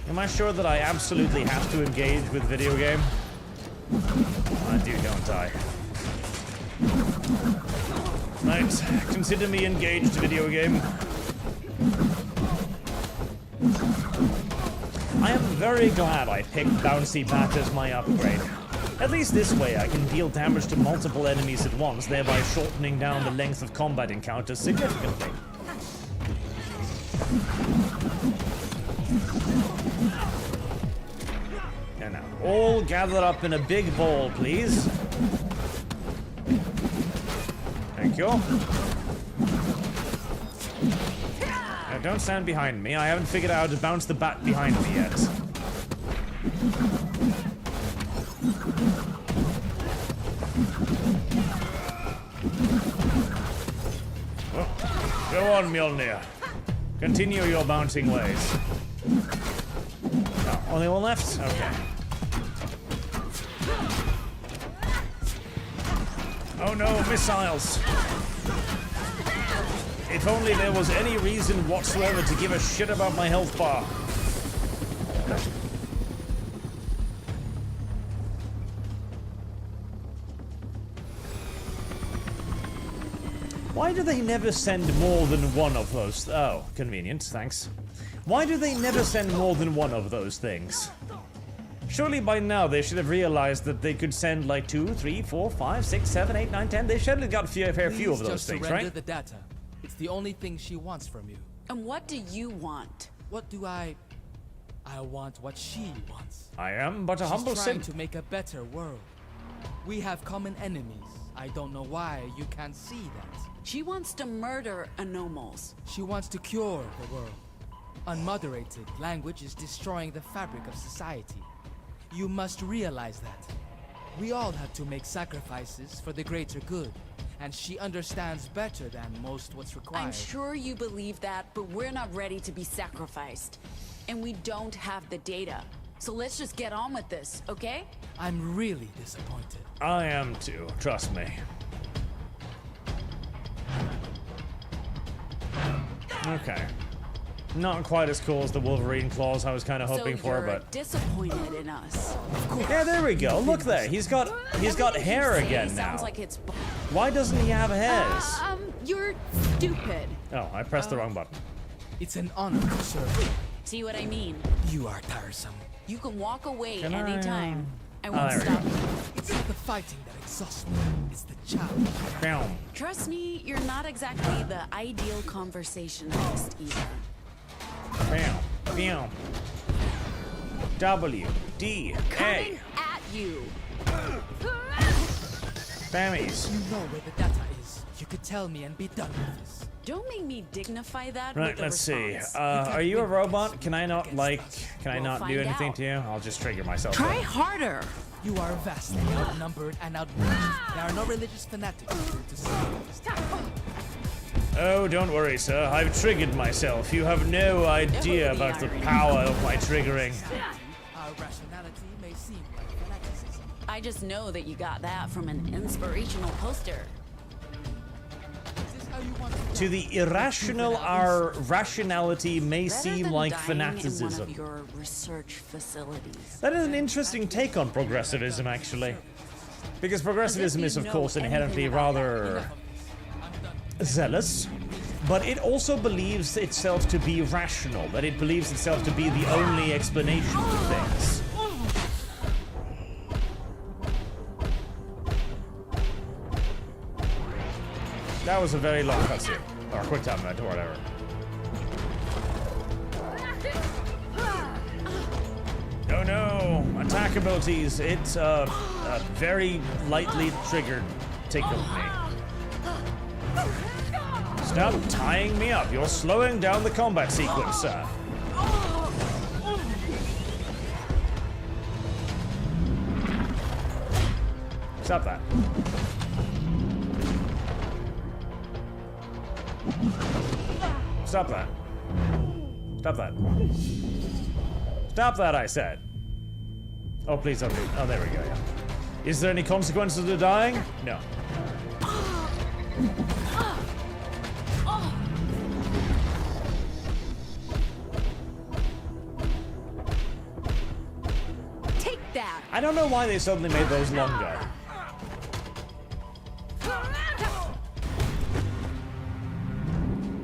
Am I sure that I absolutely have to engage with video game? Oh, dude, don't die. Right, consider me engaged, video game. I am very glad I picked Bouncy Bat as my upgrade. At least this way I can deal damage to multiple enemies at once, thereby shortening down the length of combat encounters significantly. And now, all gather up in a big ball, please. Thank you. Now, don't stand behind me. I haven't figured out how to bounce the bat behind me yet. Go on, Mjolnir. Continue your bouncing ways. Oh, only one left? Okay. Oh no, missiles! If only there was any reason whatsoever to give a shit about my health bar. Why do they never send more than one of those? Oh, convenient, thanks. Why do they never send more than one of those things? Surely by now they should have realized that they could send like 2, 3, 4, 5, 6, 7, 8, 9, 10. They should have got a fair few of those things, right? Surrender the data. It's the only thing she wants from you. And what do you want? What do I want what she wants. I am but a humble She's trying simp. to make a better world. We have common enemies. I don't know why you can't see that. She wants to murder anomals. She wants to cure the world. Unmoderated language is destroying the fabric of society. You must realize that. We all have to make sacrifices for the greater good, and she understands better than most what's required. I'm sure you believe that, but we're not ready to be sacrificed. And we don't have the data. So let's just get on with this, okay? I'm really disappointed. I am too, trust me. Okay. Not quite as cool as the Wolverine claws I was kind of hoping so for, you're but disappointed in us. yeah, there we go. Look there. He's got hair again now. Sounds like it's Why doesn't he have hairs? You're stupid. Oh, I pressed the wrong button. It's an honor to serve you. See what I mean? You are tiresome. You can walk away Can I, anytime. I oh, won't there we stop you. It's not the fighting that exhausts me. It's the challenge. Bam. Trust me, you're not exactly the ideal conversationalist either. Bam. Bam. W. D. A. Coming at you. Bammies. You know where the data is. You could tell me and be done with this. Don't make me dignify that Right, with a let's see. response. Are you a robot? Can I not, can I We'll not do find anything out. to you? I'll just trigger myself. Try up. harder. You are vastly outnumbered and outmatched. There are no religious fanatics to save this time. Oh, don't worry, sir. I've triggered myself. You have no idea about the power of my triggering. Our rationality may seem like fanaticism. I just know that you got that from an inspirational poster. Is this how you want To the irrational, our rationality may Better seem than like dying fanaticism. in one of your research facilities. That is an interesting take on progressivism, actually. Because progressivism is, of course, inherently rather zealous, but it also believes itself to be rational, that it believes itself to be the only explanation for things. That was a very long cutscene, or quick time event, or whatever. Oh no! Attack abilities. It's very lightly triggered tickled me. Stop tying me up. You're slowing down the combat sequence, sir. Stop that. Stop that. Stop that. Stop that, I said. Oh, please don't do. Oh, there we go, yeah. Is there any consequences to dying? No. Take that. I don't know why they suddenly made those longer.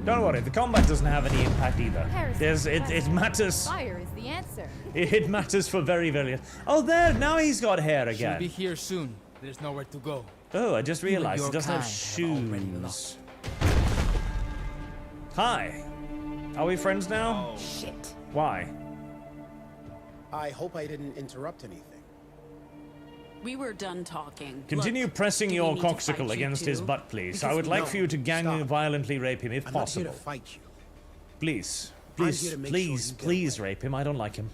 Don't worry, the combat doesn't have any impact either. It matters. Fire is the answer. It matters for very, very. Oh, there! Now he's got hair She'll again. be here soon. There's nowhere to go. Oh, I just realized your it doesn't have kind have already shoes. Hi. Are we friends now? Oh. Shit. Why? I hope I didn't interrupt anything. We were done talking. Continue Look, pressing do we your need to cocksicle fight you against his too? butt, please. I Because would like no, for you to gang stop. violently rape him if I'm possible. not here to fight you. Please. I'm Please, here to make please, sure you get please rape him. I don't like him.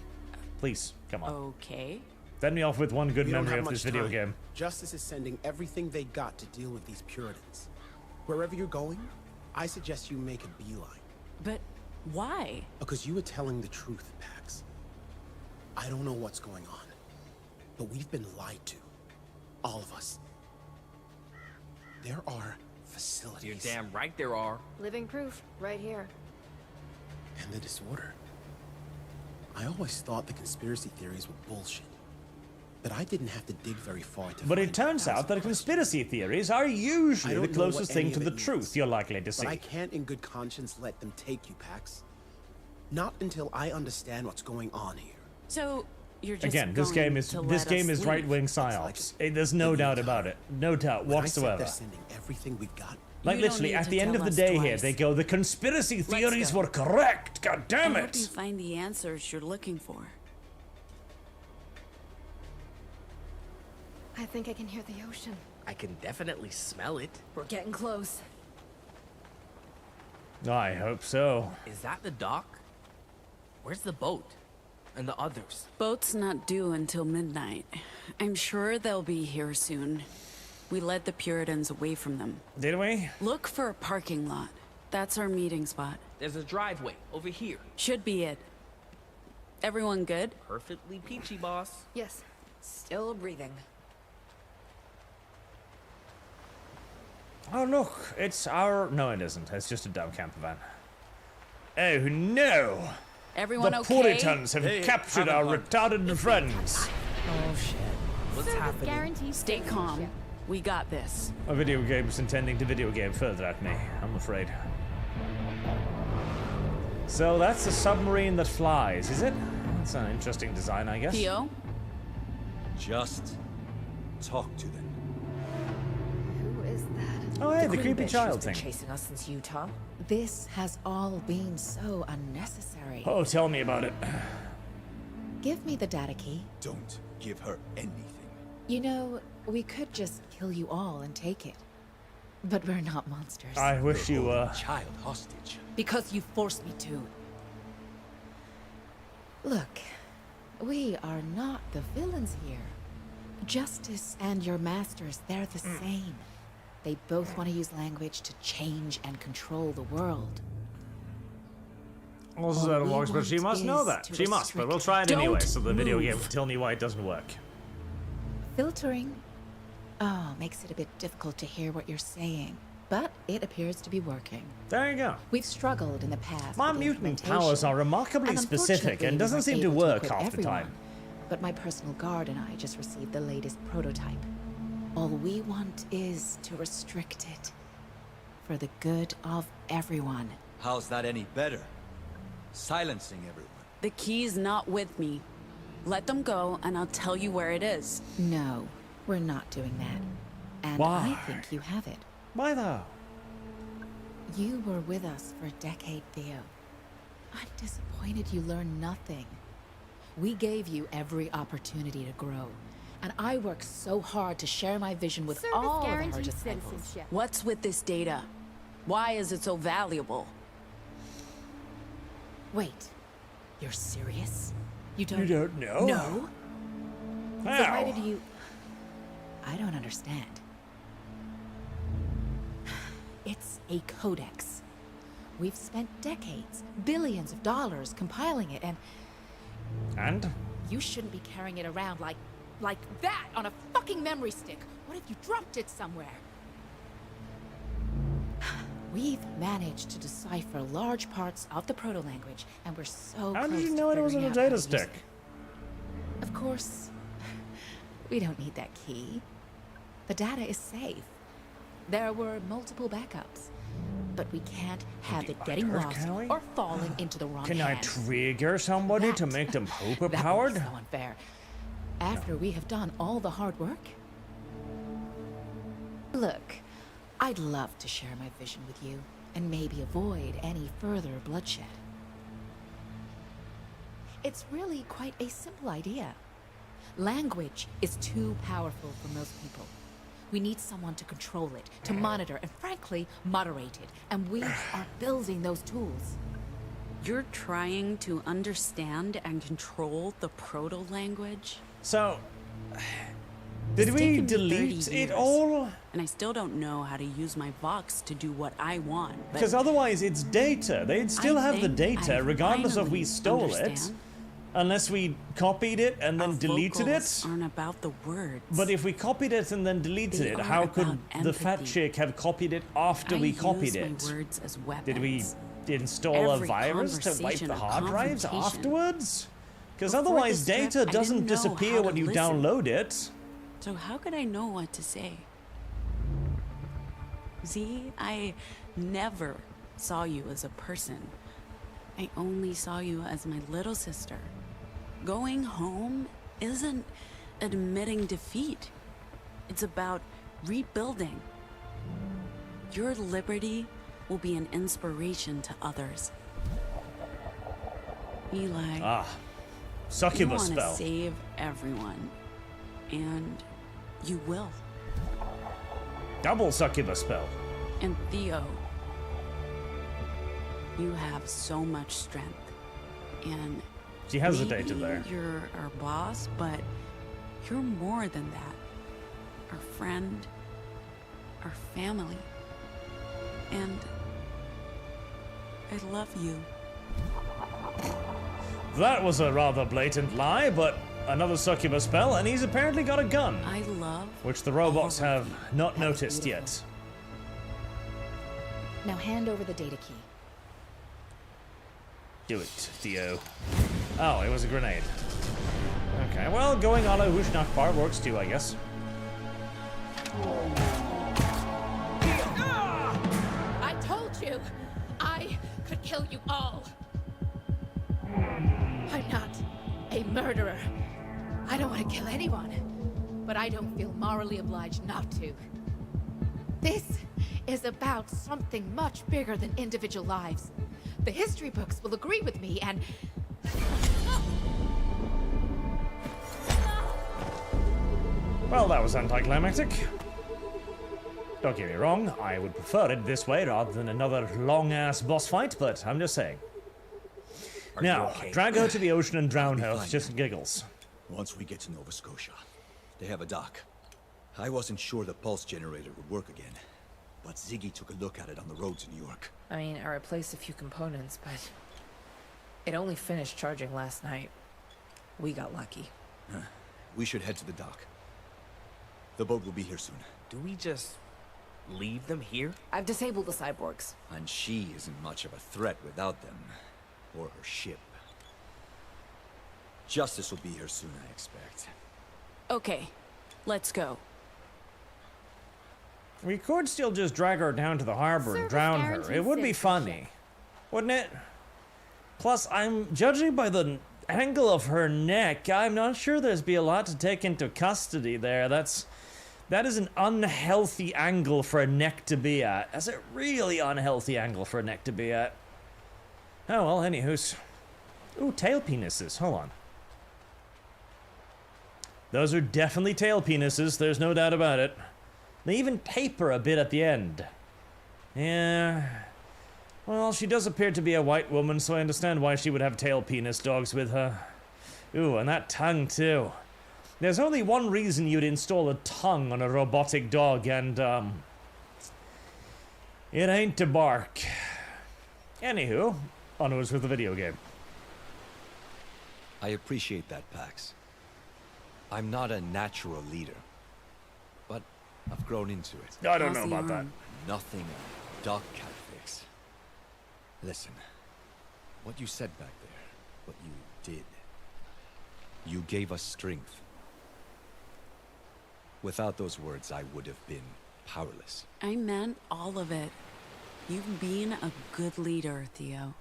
Please, come on. Okay. Send me off with one good We don't memory have of this much video time. game. Justice is sending everything they got to deal with these Puritans. Wherever you're going, I suggest you make a beeline. But why? Because you were telling the truth, Pax. I don't know what's going on, but we've been lied to. All of us. There are facilities. You're damn right there are. Living proof, right here. And the disorder. I always thought the conspiracy theories were bullshit. But I didn't have to dig very far to But find it turns out that conspiracy theories are usually the I don't know what closest any thing to of the it truth means, you're likely to see. But I can't in good conscience let them take you, Pax. Not until I understand what's going on here. So you're just Again, this game is right-wing psyops. There's no doubt about it. No doubt When I said whatsoever. they're sending everything we've got. Like You don't literally, need at to the end tell of the us day here, twice. they go, the conspiracy theories go. were correct. God damn I hope you it! find the answers you're looking for. I think I can hear the ocean. I can definitely smell it. We're getting close. I hope so. Is that the dock? Where's the boat? And the others? Boat's not due until midnight. I'm sure they'll be here soon. We led the Puritans away from them. Did we? Look for a parking lot. That's our meeting spot. There's a driveway over here. Should be it. Everyone good? Perfectly peachy, boss. Yes. Still breathing. Oh look, it's our... No, it isn't. It's just a dumb camper van. Oh no! Everyone the okay? Puritans have captured our retarded friends. Oh shit. What's happening? Guaranteed Stay calm. We got this. A video game's intending to video game further at me, I'm afraid. So that's a submarine that flies, is it? That's an interesting design, I guess. Theo? Just talk to them. Who is that? Oh, hey, the queen creepy bitch child who's been thing. chasing us since Utah. This has all been so unnecessary. Oh, tell me about it. Give me the data key. Don't give her anything. You know, we could just kill you all and take it. But we're not monsters. I wish you were. Child hostage. Because you forced me to. Look, we are not the villains here. Justice and your masters, they're the same. They both want to use language to change and control the world. Also, that works, but she must know that. She must, but we'll try it anyway, so the video game will tell me why it doesn't work. Filtering? Oh, makes it a bit difficult to hear what you're saying. But it appears to be working. There you go. We've struggled in the past. My with mutant implementation, powers are remarkably and specific unfortunately, and we doesn't weren't seem to able work equip half the everyone. time. But my personal guard and I just received the latest prototype. All we want is to restrict it. For the good of everyone. How's that any better? Silencing everyone. The key's not with me. Let them go, and I'll tell you where it is. No, we're not doing that. And Why? I think you have it. Why though? You were with us for a decade, Theo. I'm disappointed you learned nothing. We gave you every opportunity to grow. And I worked so hard to share my vision with Service all of our guaranteed disciples. citizenship. What's with this data? Why is it so valuable? Wait, you're serious? You don't... You don't know? No? So why How? did you... I don't understand. It's a codex. We've spent decades, billions of dollars compiling it, and... And? You shouldn't be carrying it around like that on a fucking memory stick. What if you dropped it somewhere? We've managed to decipher large parts of the proto-language, and we're so How close did you to know it was on figuring a out how data to use stick? it. Of course, we don't need that key. The data is safe. There were multiple backups, but we can't have it getting Undercover, lost can we? or falling into the wrong Can I hands. trigger somebody to make them overpowered? That would be so unfair. After we have done all the hard work? Look, I'd love to share my vision with you, and maybe avoid any further bloodshed. It's really quite a simple idea. Language is too powerful for most people. We need someone to control it, to monitor, and frankly, moderate it. And we are building those tools. You're trying to understand and control the proto-language? So, did It's we taken me 30 delete it years, all? And I still don't know how to use my Vox to do what I want. but Because otherwise it's data. They'd still I have the think data I regardless of finally we stole it. understand. Unless we copied it and then deleted Vocals it. aren't about the words. But if we copied it and then deleted They it, are how could about the fat empathy. chick have copied it after I we copied use it? my words as weapons. Did we install a Every virus to wipe conversation the or hard drives confrontation. afterwards? Because Before otherwise this trip, data I doesn't didn't know disappear how when to you listen. download it. So how could I know what to say? See, I never saw you as a person. I only saw you as my little sister. Going home isn't admitting defeat. It's about rebuilding. Your liberty will be an inspiration to others. Eli, Ah, you succubus want to spell. save everyone, and you will. Double succubus spell. And Theo, you have so much strength, and She hesitated maybe there. You're our boss, but you're more than that. Our friend, our family, and I love you. That was a rather blatant lie, but another succubus spell, and he's apparently got a gun. I love Which the robots have not noticed yet. Now hand over the data key. Do it, Theo. Oh, it was a grenade. Okay, well, going a la Whoosh bar works too, I guess. I told you, I could kill you all. I'm not a murderer. I don't want to kill anyone, but I don't feel morally obliged not to. This is about something much bigger than individual lives. The history books will agree with me, and Well, that was anticlimactic. Don't get me wrong, I would prefer it this way rather than another long-ass boss fight, but I'm just saying. Now, drag her to the ocean and drown her, fine. just giggles. Once we get to Nova Scotia, they have a dock. I wasn't sure the pulse generator would work again, but Ziggy took a look at it on the road to New York. I mean, I replaced a few components, but it only finished charging last night. We got lucky. We should head to the dock. The boat will be here soon. Do we just leave them here? I've disabled the cyborgs. And she isn't much of a threat without them, or her ship. Justice will be here soon, I expect. Okay, let's go. We could still just drag her down to the harbor and drown her. It would be funny, wouldn't it? Plus, I'm judging by the angle of her neck, I'm not sure there's be a lot to take into custody there. That is an unhealthy angle for a neck to be at. That's a really unhealthy angle for a neck to be at. Oh well, anywho's. Ooh, tail penises. Hold on. Those are definitely tail penises, there's no doubt about it. They even taper a bit at the end. Yeah. Well, she does appear to be a white woman, so I understand why she would have tail penis dogs with her. Ooh, and that tongue too. There's only one reason you'd install a tongue on a robotic dog, and it ain't to bark. Anywho, onwards with the video game. I appreciate that, Pax. I'm not a natural leader, but I've grown into it. I don't know about that. Nothing a dog can't fix. Listen, what you said back there, what you did, you gave us strength. Without those words, I would have been powerless. I meant all of it. You've been a good leader, Theo.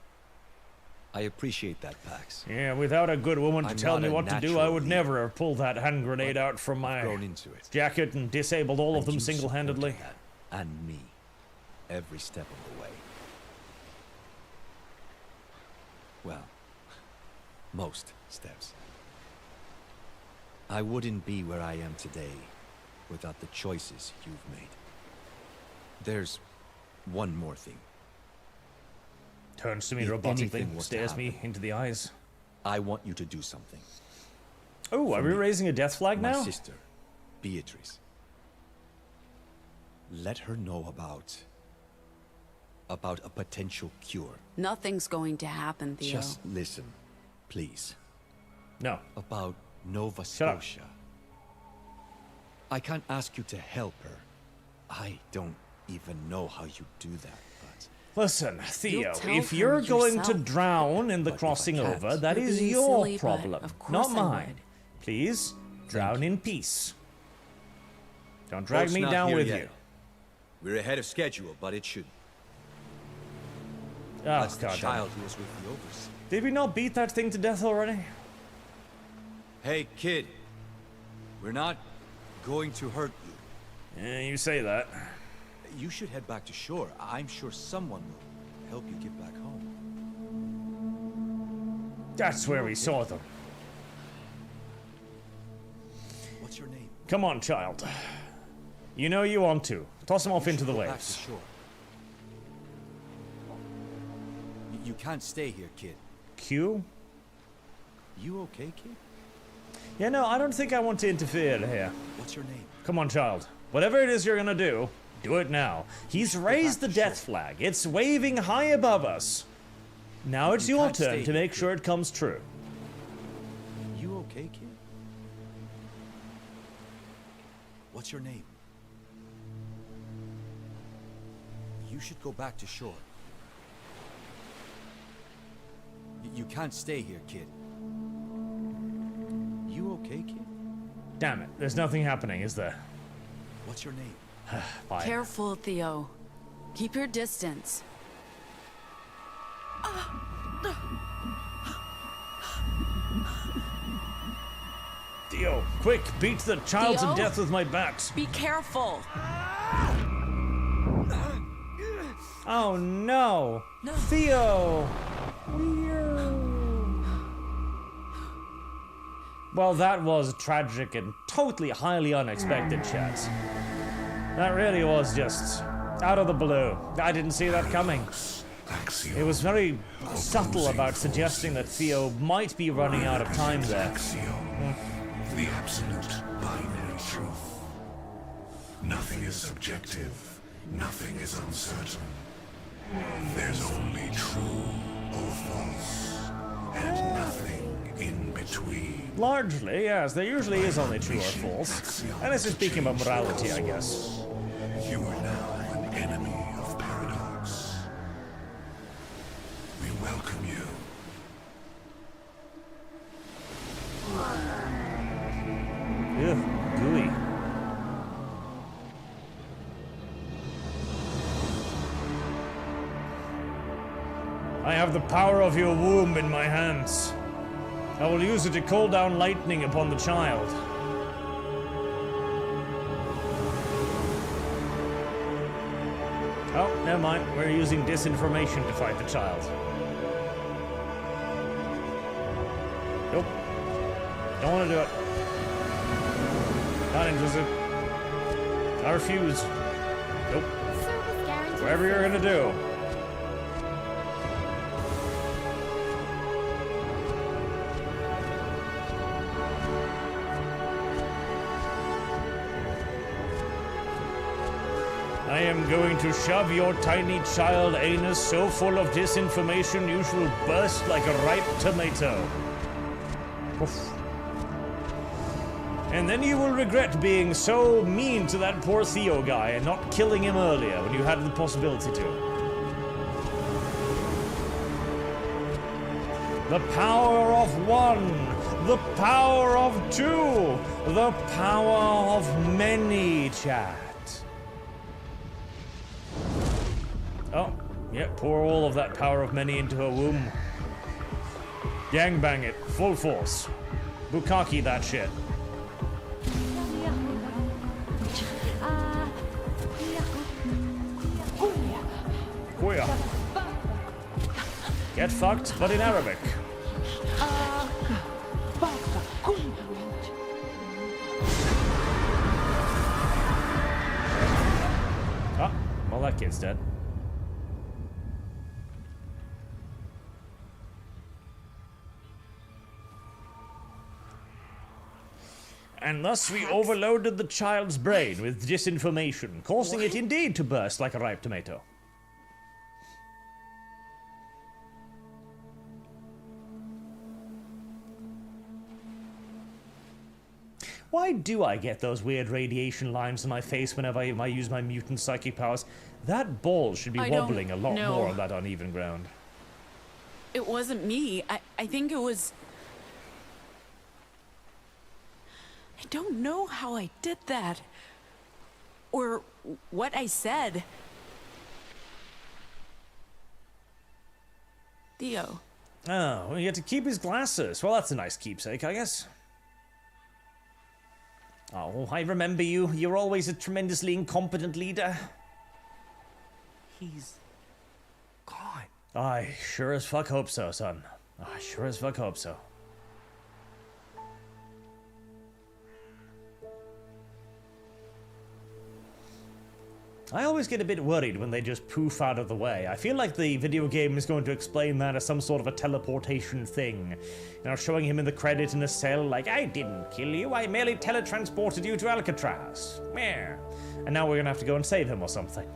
I appreciate that, Pax. Yeah, without a good woman to I'm tell not me a what to do, natural I would leader, never have pulled that hand grenade out from my grown into it. jacket and disabled all of And them you single-handedly. supported that, and me, every step of the way. Well, most steps. I wouldn't be where I am today without the choices you've made. There's one more thing. Turns to me If robotically, anything was to stares me happen, into the eyes. I want you to do something. Oh, are we raising a death flag My now? sister, Beatrice. Let her know about a potential cure. Nothing's going to happen, Theo. Just listen, please. No. About Nova Shut up. Scotia. I can't ask you to help her. I don't even know how you do that, but... Listen, Theo, tell if her you're going to yourself. drown in the But if I crossing can't? over, that You're is being your silly, but problem, of course not I mine. would. Please, drown in peace. Don't drag Boat's me not down here with yet. you. We're ahead of schedule, but it should. Oh, That's the God. child who was with the overseer. Did we not beat that thing to death already? Hey, kid. We're not going to hurt you. Yeah, you say that. You should head back to shore. I'm sure someone will help you get back home. That's where we saw them. What's your name? Come on, child. You know you want to. Toss him off into the Go back to waves. shore. You can't stay here, kid. Q? You okay, kid? Yeah, no, I don't think I want to interfere here. What's your name? Come on, child. Whatever it is you're gonna do, do it now. He's raised the death flag. It's waving high above us. Now it's You your can't turn stay to here, make kid. sure it comes true. You okay, kid? What's your name? You should go back to shore. You can't stay here, kid. You okay, kid? Damn it, there's nothing happening, is there? What's your name? Fine. Careful, Theo. Keep your distance. Theo, quick, beat the child Theo? to death with my bat. Be careful. Oh no! Theo! Well, that was tragic and totally highly unexpected, chat. That really was just out of the blue. I didn't see that coming. It was very subtle about suggesting that Theo might be running out of time there. The absolute binary truth. Nothing is subjective, nothing is uncertain. There's only true or false, and nothing in between. Largely, yes, there usually is only true or false. And this is speaking about morality, I guess. You are now an enemy of paradox. We welcome you. Ugh, gooey. I have the power of your womb in my hands. I will use it to call down lightning upon the child. Oh, never mind. We're using disinformation to fight the child. Nope. Don't want to do it. Not interested. I refuse. Nope. Whatever you're gonna do. I am going to shove your tiny child anus so full of disinformation you shall burst like a ripe tomato. Oof. And then you will regret being so mean to that poor Theo guy and not killing him earlier when you had the possibility to. The power of one, the power of two, the power of many, chat. Oh, yeah, pour all of that power of many into her womb. Gangbang it, full force. Bukkake that shit. Kuya. Get fucked, but in Arabic. Ah, well that kid's dead. And thus we overloaded the child's brain with disinformation, causing it indeed to burst like a ripe tomato. Why do I get those weird radiation lines on my face whenever I use my mutant psychic powers? That ball should be wobbling a lot more on that uneven ground. It wasn't me. I think it was... I don't know how I did that. Or what I said. Theo. Oh, well, you get to keep his glasses. Well, that's a nice keepsake, I guess. Oh, I remember you. You're always a tremendously incompetent leader. He's gone. I sure as fuck hope so, son. I sure as fuck hope so. I always get a bit worried when they just poof out of the way. I feel like the video game is going to explain that as some sort of a teleportation thing. You know, showing him in the credit in a cell like, I didn't kill you, I merely teletransported you to Alcatraz. Meh. And now we're gonna have to go and save him or something.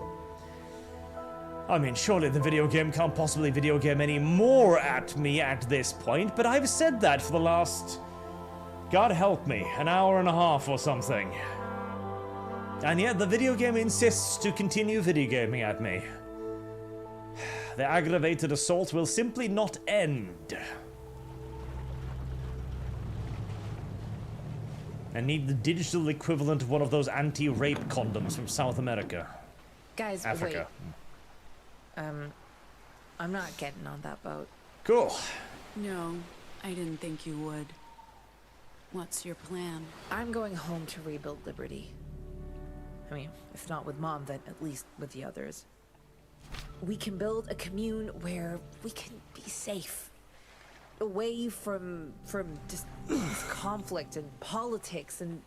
I mean, surely the video game can't possibly video game any more at me at this point, but I've said that for the last... God help me, an hour and a half or something. And yet the video game insists to continue video gaming at me. The aggravated assault will simply not end. I need the digital equivalent of one of those anti-rape condoms from South America. Guys, Africa. wait. I'm not getting on that boat. Cool. No, I didn't think you would. What's your plan? I'm going home to rebuild Liberty. I mean, if not with Mom, then at least with the others. We can build a commune where we can be safe. Away from just conflict and politics and...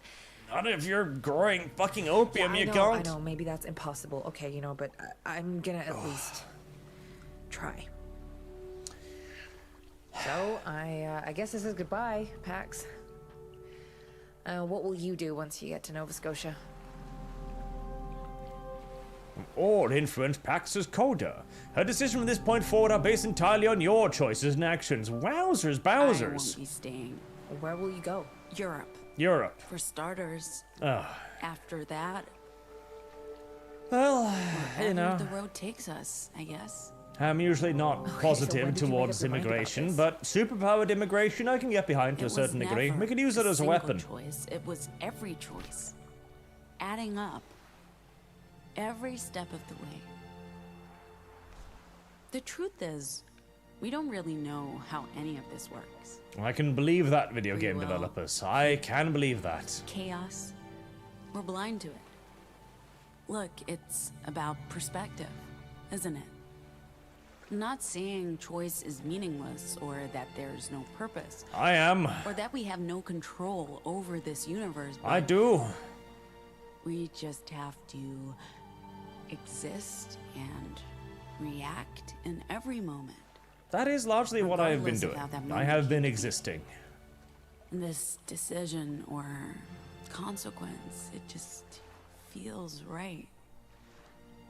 Not if you're growing fucking opium, yeah, you can't. I know, maybe that's impossible. Okay, you know, but I'm gonna at least try. So, I guess this is goodbye, Pax. What will you do once you get to Nova Scotia? Or influence Pax's coda. Her decisions from this point forward are based entirely on your choices and actions. Wowzers, Bowsers. I won't be staying. Where will you go? Europe. Europe. For starters. Ugh. After that... Well, you know... the road takes us, I guess. I'm usually not positive towards immigration, but superpowered immigration I can get behind to a certain degree. We could use it as a weapon. Choice. It was every choice. Adding up. Every step of the way. The truth is, we don't really know how any of this works. I can believe that, video game developers. I can believe that. Chaos. We're blind to it. Look, it's about perspective, isn't it? I'm not saying choice is meaningless or that there's no purpose. I am. Or that we have no control over this universe. I do. We just have to exist and react in every moment. That is largely what I have been doing. I have been existing. And this decision or consequence, it just feels right.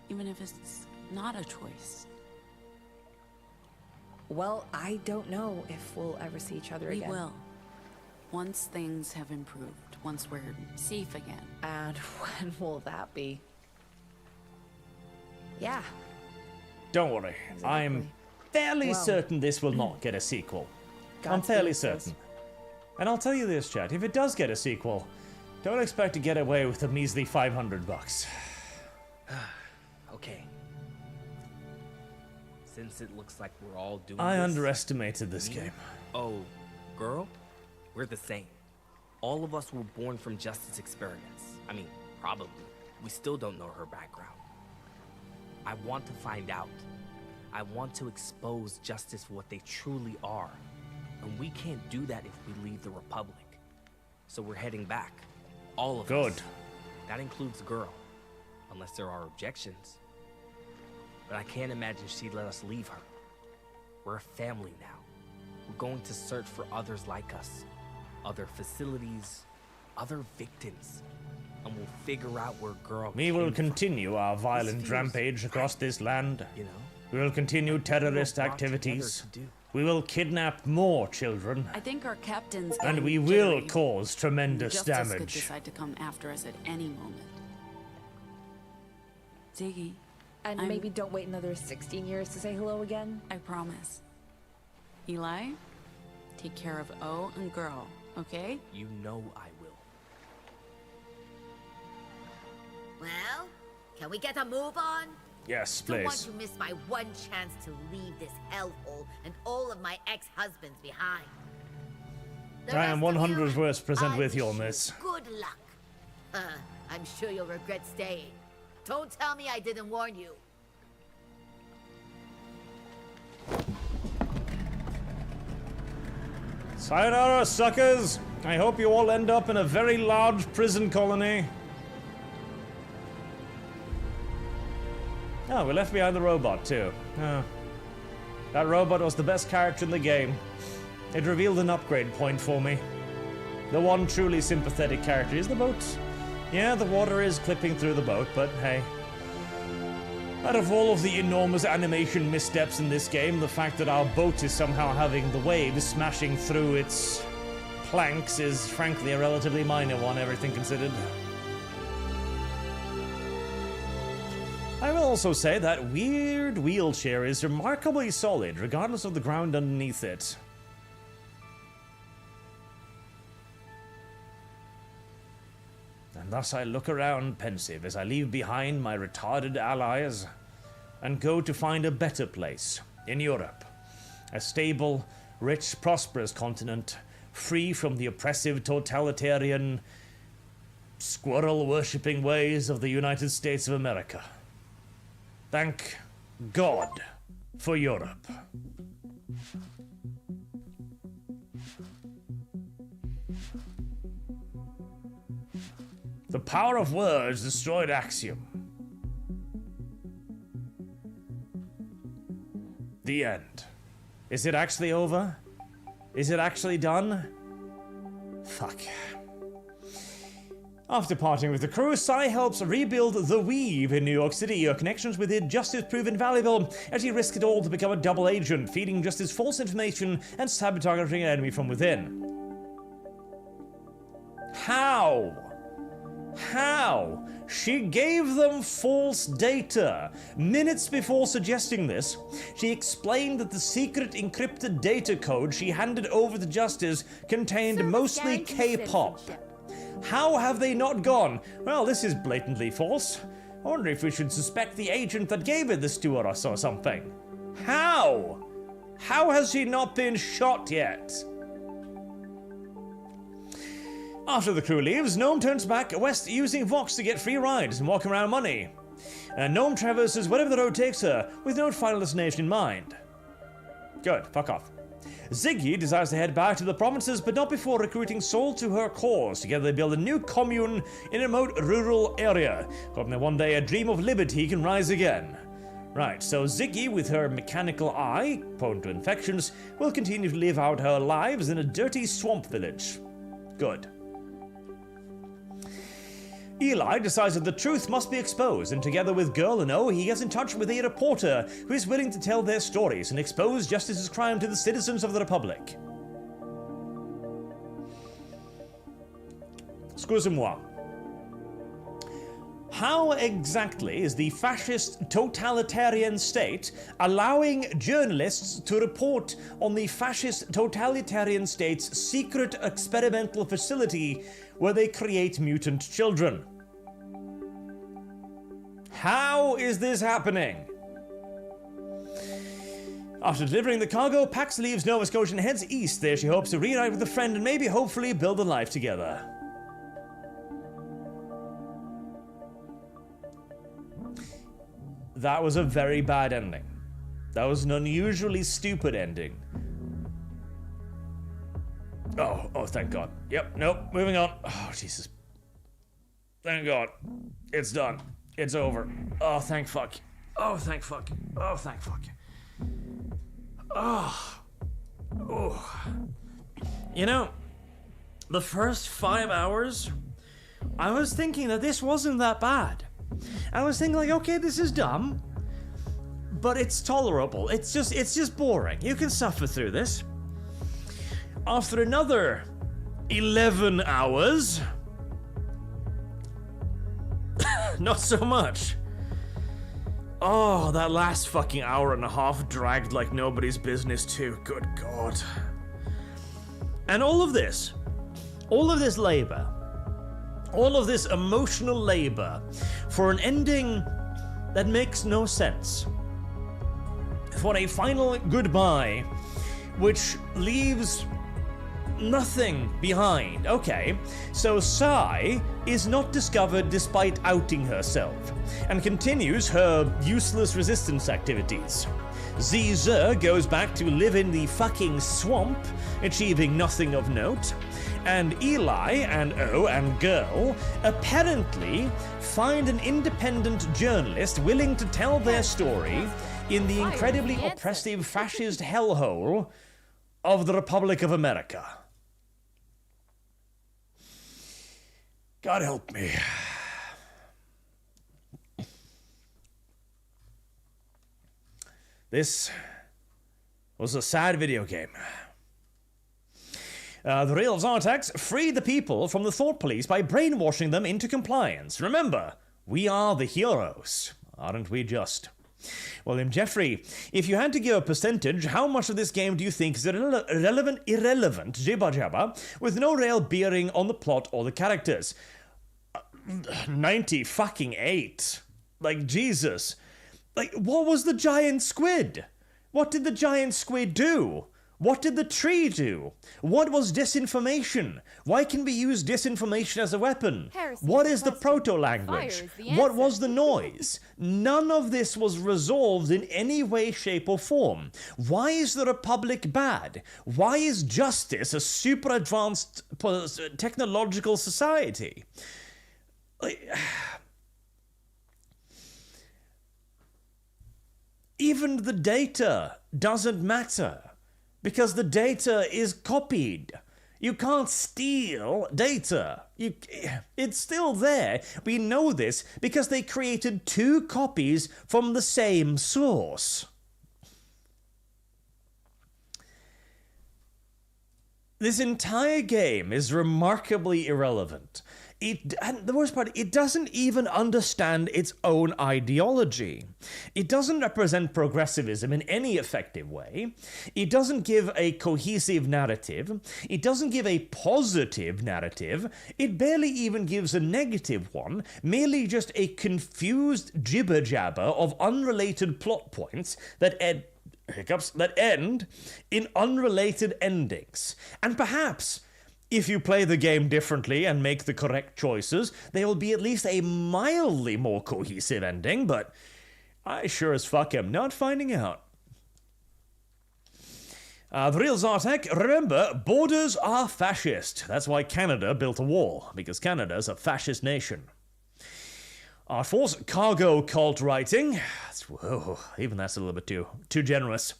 Even if it's not a choice. Well, I don't know if we'll ever see each other again. We will. Once things have improved. Once we're safe again. And when will that be? Yeah. Don't worry. Exactly. I'm fairly certain this will not get a sequel. I'm fairly certain. And I'll tell you this, chat. If it does get a sequel, don't expect to get away with a measly $500. Okay. Since it looks like we're all doing I this, underestimated this game. Oh, girl? We're the same. All of us were born from justice experiments. I mean, probably. We still don't know her background. I want to find out. I want to expose justice for what they truly are. And we can't do that if we leave the Republic. So we're heading back. All of us. Good. That includes the girl. Unless there are objections. But I can't imagine she'd let us leave her. We're a family now. We're going to search for others like us. Other facilities, other victims. And we'll figure out where girl We will continue our violent rampage across this land. You know? We will continue terrorist activities. We will kidnap more children. I think our captain's And getting we will jittery. cause tremendous Justice could damage. decide to come after us at any moment. Ziggy. And maybe don't wait another 16 years to say hello again? I promise. Eli, take care of O and girl, okay? You know I will. Well, can we get a move on? Yes, Don't want please. to miss my one chance to leave this hellhole and all of my ex-husbands behind. The I am rest of 100% present I with you wish on this. Good luck. I'm sure you'll regret staying. Don't tell me I didn't warn you. Sayonara, suckers! I hope you all end up in a very large prison colony. Oh, we left behind the robot, too. Oh. That robot was the best character in the game. It revealed an upgrade point for me. The one truly sympathetic character is the boat. Yeah, the water is clipping through the boat, but hey. Out of all of the enormous animation missteps in this game, the fact that our boat is somehow having the waves smashing through its planks is frankly a relatively minor one, everything considered. I will also say that weird wheelchair is remarkably solid, regardless of the ground underneath it. And thus I look around pensive as I leave behind my retarded allies and go to find a better place in Europe. A stable, rich, prosperous continent, free from the oppressive, totalitarian, squirrel-worshipping ways of the United States of America. Thank God for Europe. The power of words destroyed Axiom. The end. Is it actually over? Is it actually done? Fuck. After parting with the crew, Sai helps rebuild the Weave in New York City. Your connections with it just as proven valuable as he risked it all to become a double agent, feeding Justice false information and sabotaging an enemy from within. How? How? She gave them false data. Minutes before suggesting this, she explained that the secret encrypted data code she handed over to Justice contained mostly K-pop. How have they not gone? Well, this is blatantly false. I wonder if we should suspect the agent that gave it this to us or something. How? How has she not been shot yet? After the crew leaves, Gnome turns back west using Vox to get free rides and walk around money. And Gnome traverses wherever the road takes her, with no final destination in mind. Good, fuck off. Ziggy desires to head back to the provinces, but not before recruiting Soul to her cause. Together they build a new commune in a remote rural area, hoping that one day a dream of liberty can rise again. Right, so Ziggy, with her mechanical eye, prone to infections, will continue to live out her lives in a dirty swamp village. Good. Eli decides that the truth must be exposed, and together with Girl and O, he gets in touch with a reporter who is willing to tell their stories and expose Justice's crime to the citizens of the Republic. Excusez-moi. How exactly is the fascist totalitarian state allowing journalists to report on the fascist totalitarian state's secret experimental facility where they create mutant children? How is this happening? After delivering the cargo, Pax leaves Nova Scotia and heads east. There she hopes to reunite with a friend and maybe hopefully build a life together. That was a very bad ending. That was an unusually stupid ending. Oh, thank God. Yep, nope, moving on. Oh, Jesus. Thank God. It's done. It's over. Oh, thank fuck. Oh, thank fuck. Oh, thank fuck. Oh. Oh. You know, the first 5 hours, I was thinking that this wasn't that bad. I was thinking like, okay, this is dumb, but it's tolerable. It's just boring. You can suffer through this. After another 11 hours, not so much. Oh, that last fucking hour and a half dragged like nobody's business too. Good God. And all of this labor, all of this emotional labor for an ending that makes no sense. For a final goodbye, which leaves nothing behind. Okay, so Sai is not discovered despite outing herself, and continues her useless resistance activities. Ziza goes back to live in the fucking swamp, achieving nothing of note, and Eli and O and Girl apparently find an independent journalist willing to tell their story in the incredibly oppressive fascist hellhole of the Republic of America. God help me. This was a sad video game. The real Zartax freed the people from the Thought Police by brainwashing them into compliance. Remember, we are the heroes, aren't we just? William Jeffrey, if you had to give a percentage, how much of this game do you think is irrelevant jibba jabba with no real bearing on the plot or the characters? 98. Like, Jesus. Like, what was the giant squid? What did the giant squid do? What did the tree do? What was disinformation? Why can we use disinformation as a weapon? What is the proto-language? What was the noise? None of this was resolved in any way, shape, or form. Why is the Republic bad? Why is justice a super advanced technological society? Even the data doesn't matter. Because the data is copied. You can't steal data. It's still there. We know this because they created 2 copies from the same source. This entire game is remarkably irrelevant. And the worst part, it doesn't even understand its own ideology. It doesn't represent progressivism in any effective way. It doesn't give a cohesive narrative. It doesn't give a positive narrative. It barely even gives a negative one, merely just a confused jibber-jabber of unrelated plot points that end in unrelated endings. And perhaps, if you play the game differently and make the correct choices, there will be at least a mildly more cohesive ending, but I sure as fuck am not finding out. The real Zartek, remember, borders are fascist. That's why Canada built a wall, because Canada's a fascist nation. Force cargo cult writing. Whoa, even that's a little bit too generous.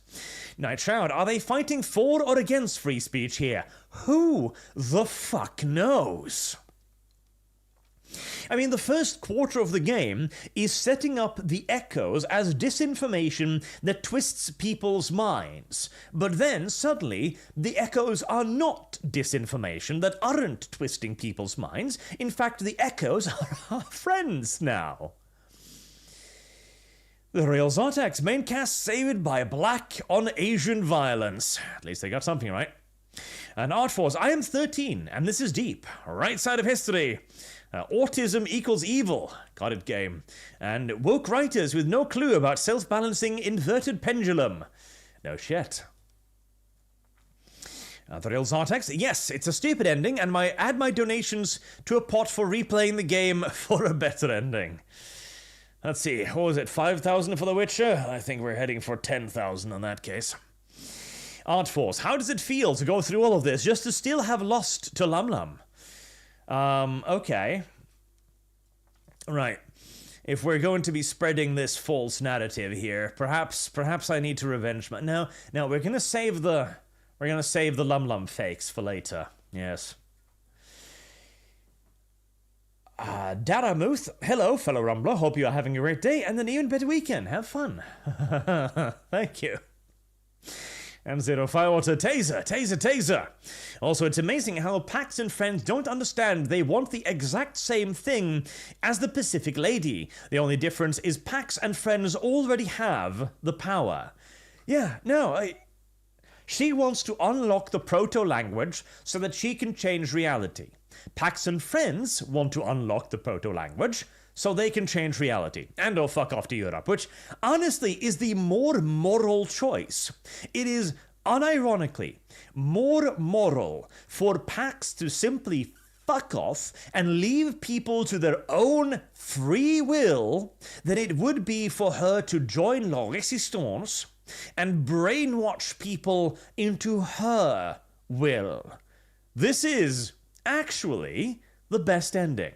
Night Shroud, are they fighting for or against free speech here? Who the fuck knows? I mean, the first quarter of the game is setting up the echoes as disinformation that twists people's minds. But then, suddenly, the echoes are not disinformation that aren't twisting people's minds. In fact, the echoes are our friends now. The real Zartax main cast saved by black on Asian violence. At least they got something right. And Art Force, I am 13, and this is deep. Right side of history. Autism equals evil. Got it, game. And woke writers with no clue about self-balancing inverted pendulum. No shit. The real Zartax, yes, it's a stupid ending, and add my donations to a pot for replaying the game for a better ending. Let's see, what was it, 5,000 for The Witcher? I think we're heading for 10,000 in that case. Art Force, how does it feel to go through all of this just to still have lost to Lum Lum? Okay. Right. If we're going to be spreading this false narrative here, perhaps I need to revenge my... No, we're gonna save the Lum Lum fakes for later. Yes. Daramuth, hello, fellow Rumbler. Hope you are having a great day and an even better weekend. Have fun. Thank you. And Zero Firewater, taser. Also, it's amazing how Pax and friends don't understand they want the exact same thing as the Pacific Lady. The only difference is Pax and friends already have the power. Yeah, no, she wants to unlock the proto-language so that she can change reality. Pax and friends want to unlock the proto-language so they can change reality. And fuck off to Europe, which honestly is the more moral choice. It is, unironically, more moral for Pax to simply fuck off and leave people to their own free will than it would be for her to join La Resistance and brainwash people into her will. This is, actually, the best ending.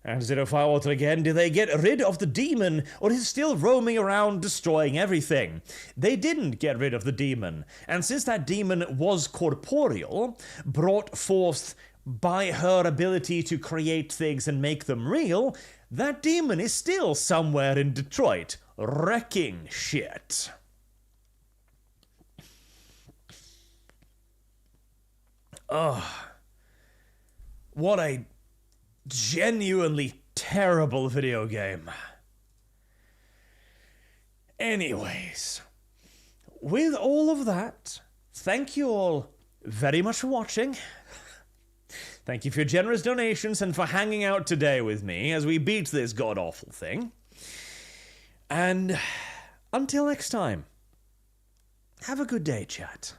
And Zero Firewater again, do they get rid of the demon, or is it still roaming around destroying everything? They didn't get rid of the demon, and since that demon was corporeal, brought forth by her ability to create things and make them real, that demon is still somewhere in Detroit, wrecking shit. Ugh. What a genuinely terrible video game. Anyways, with all of that, thank you all very much for watching. Thank you for your generous donations and for hanging out today with me as we beat this god-awful thing. And until next time, have a good day, chat.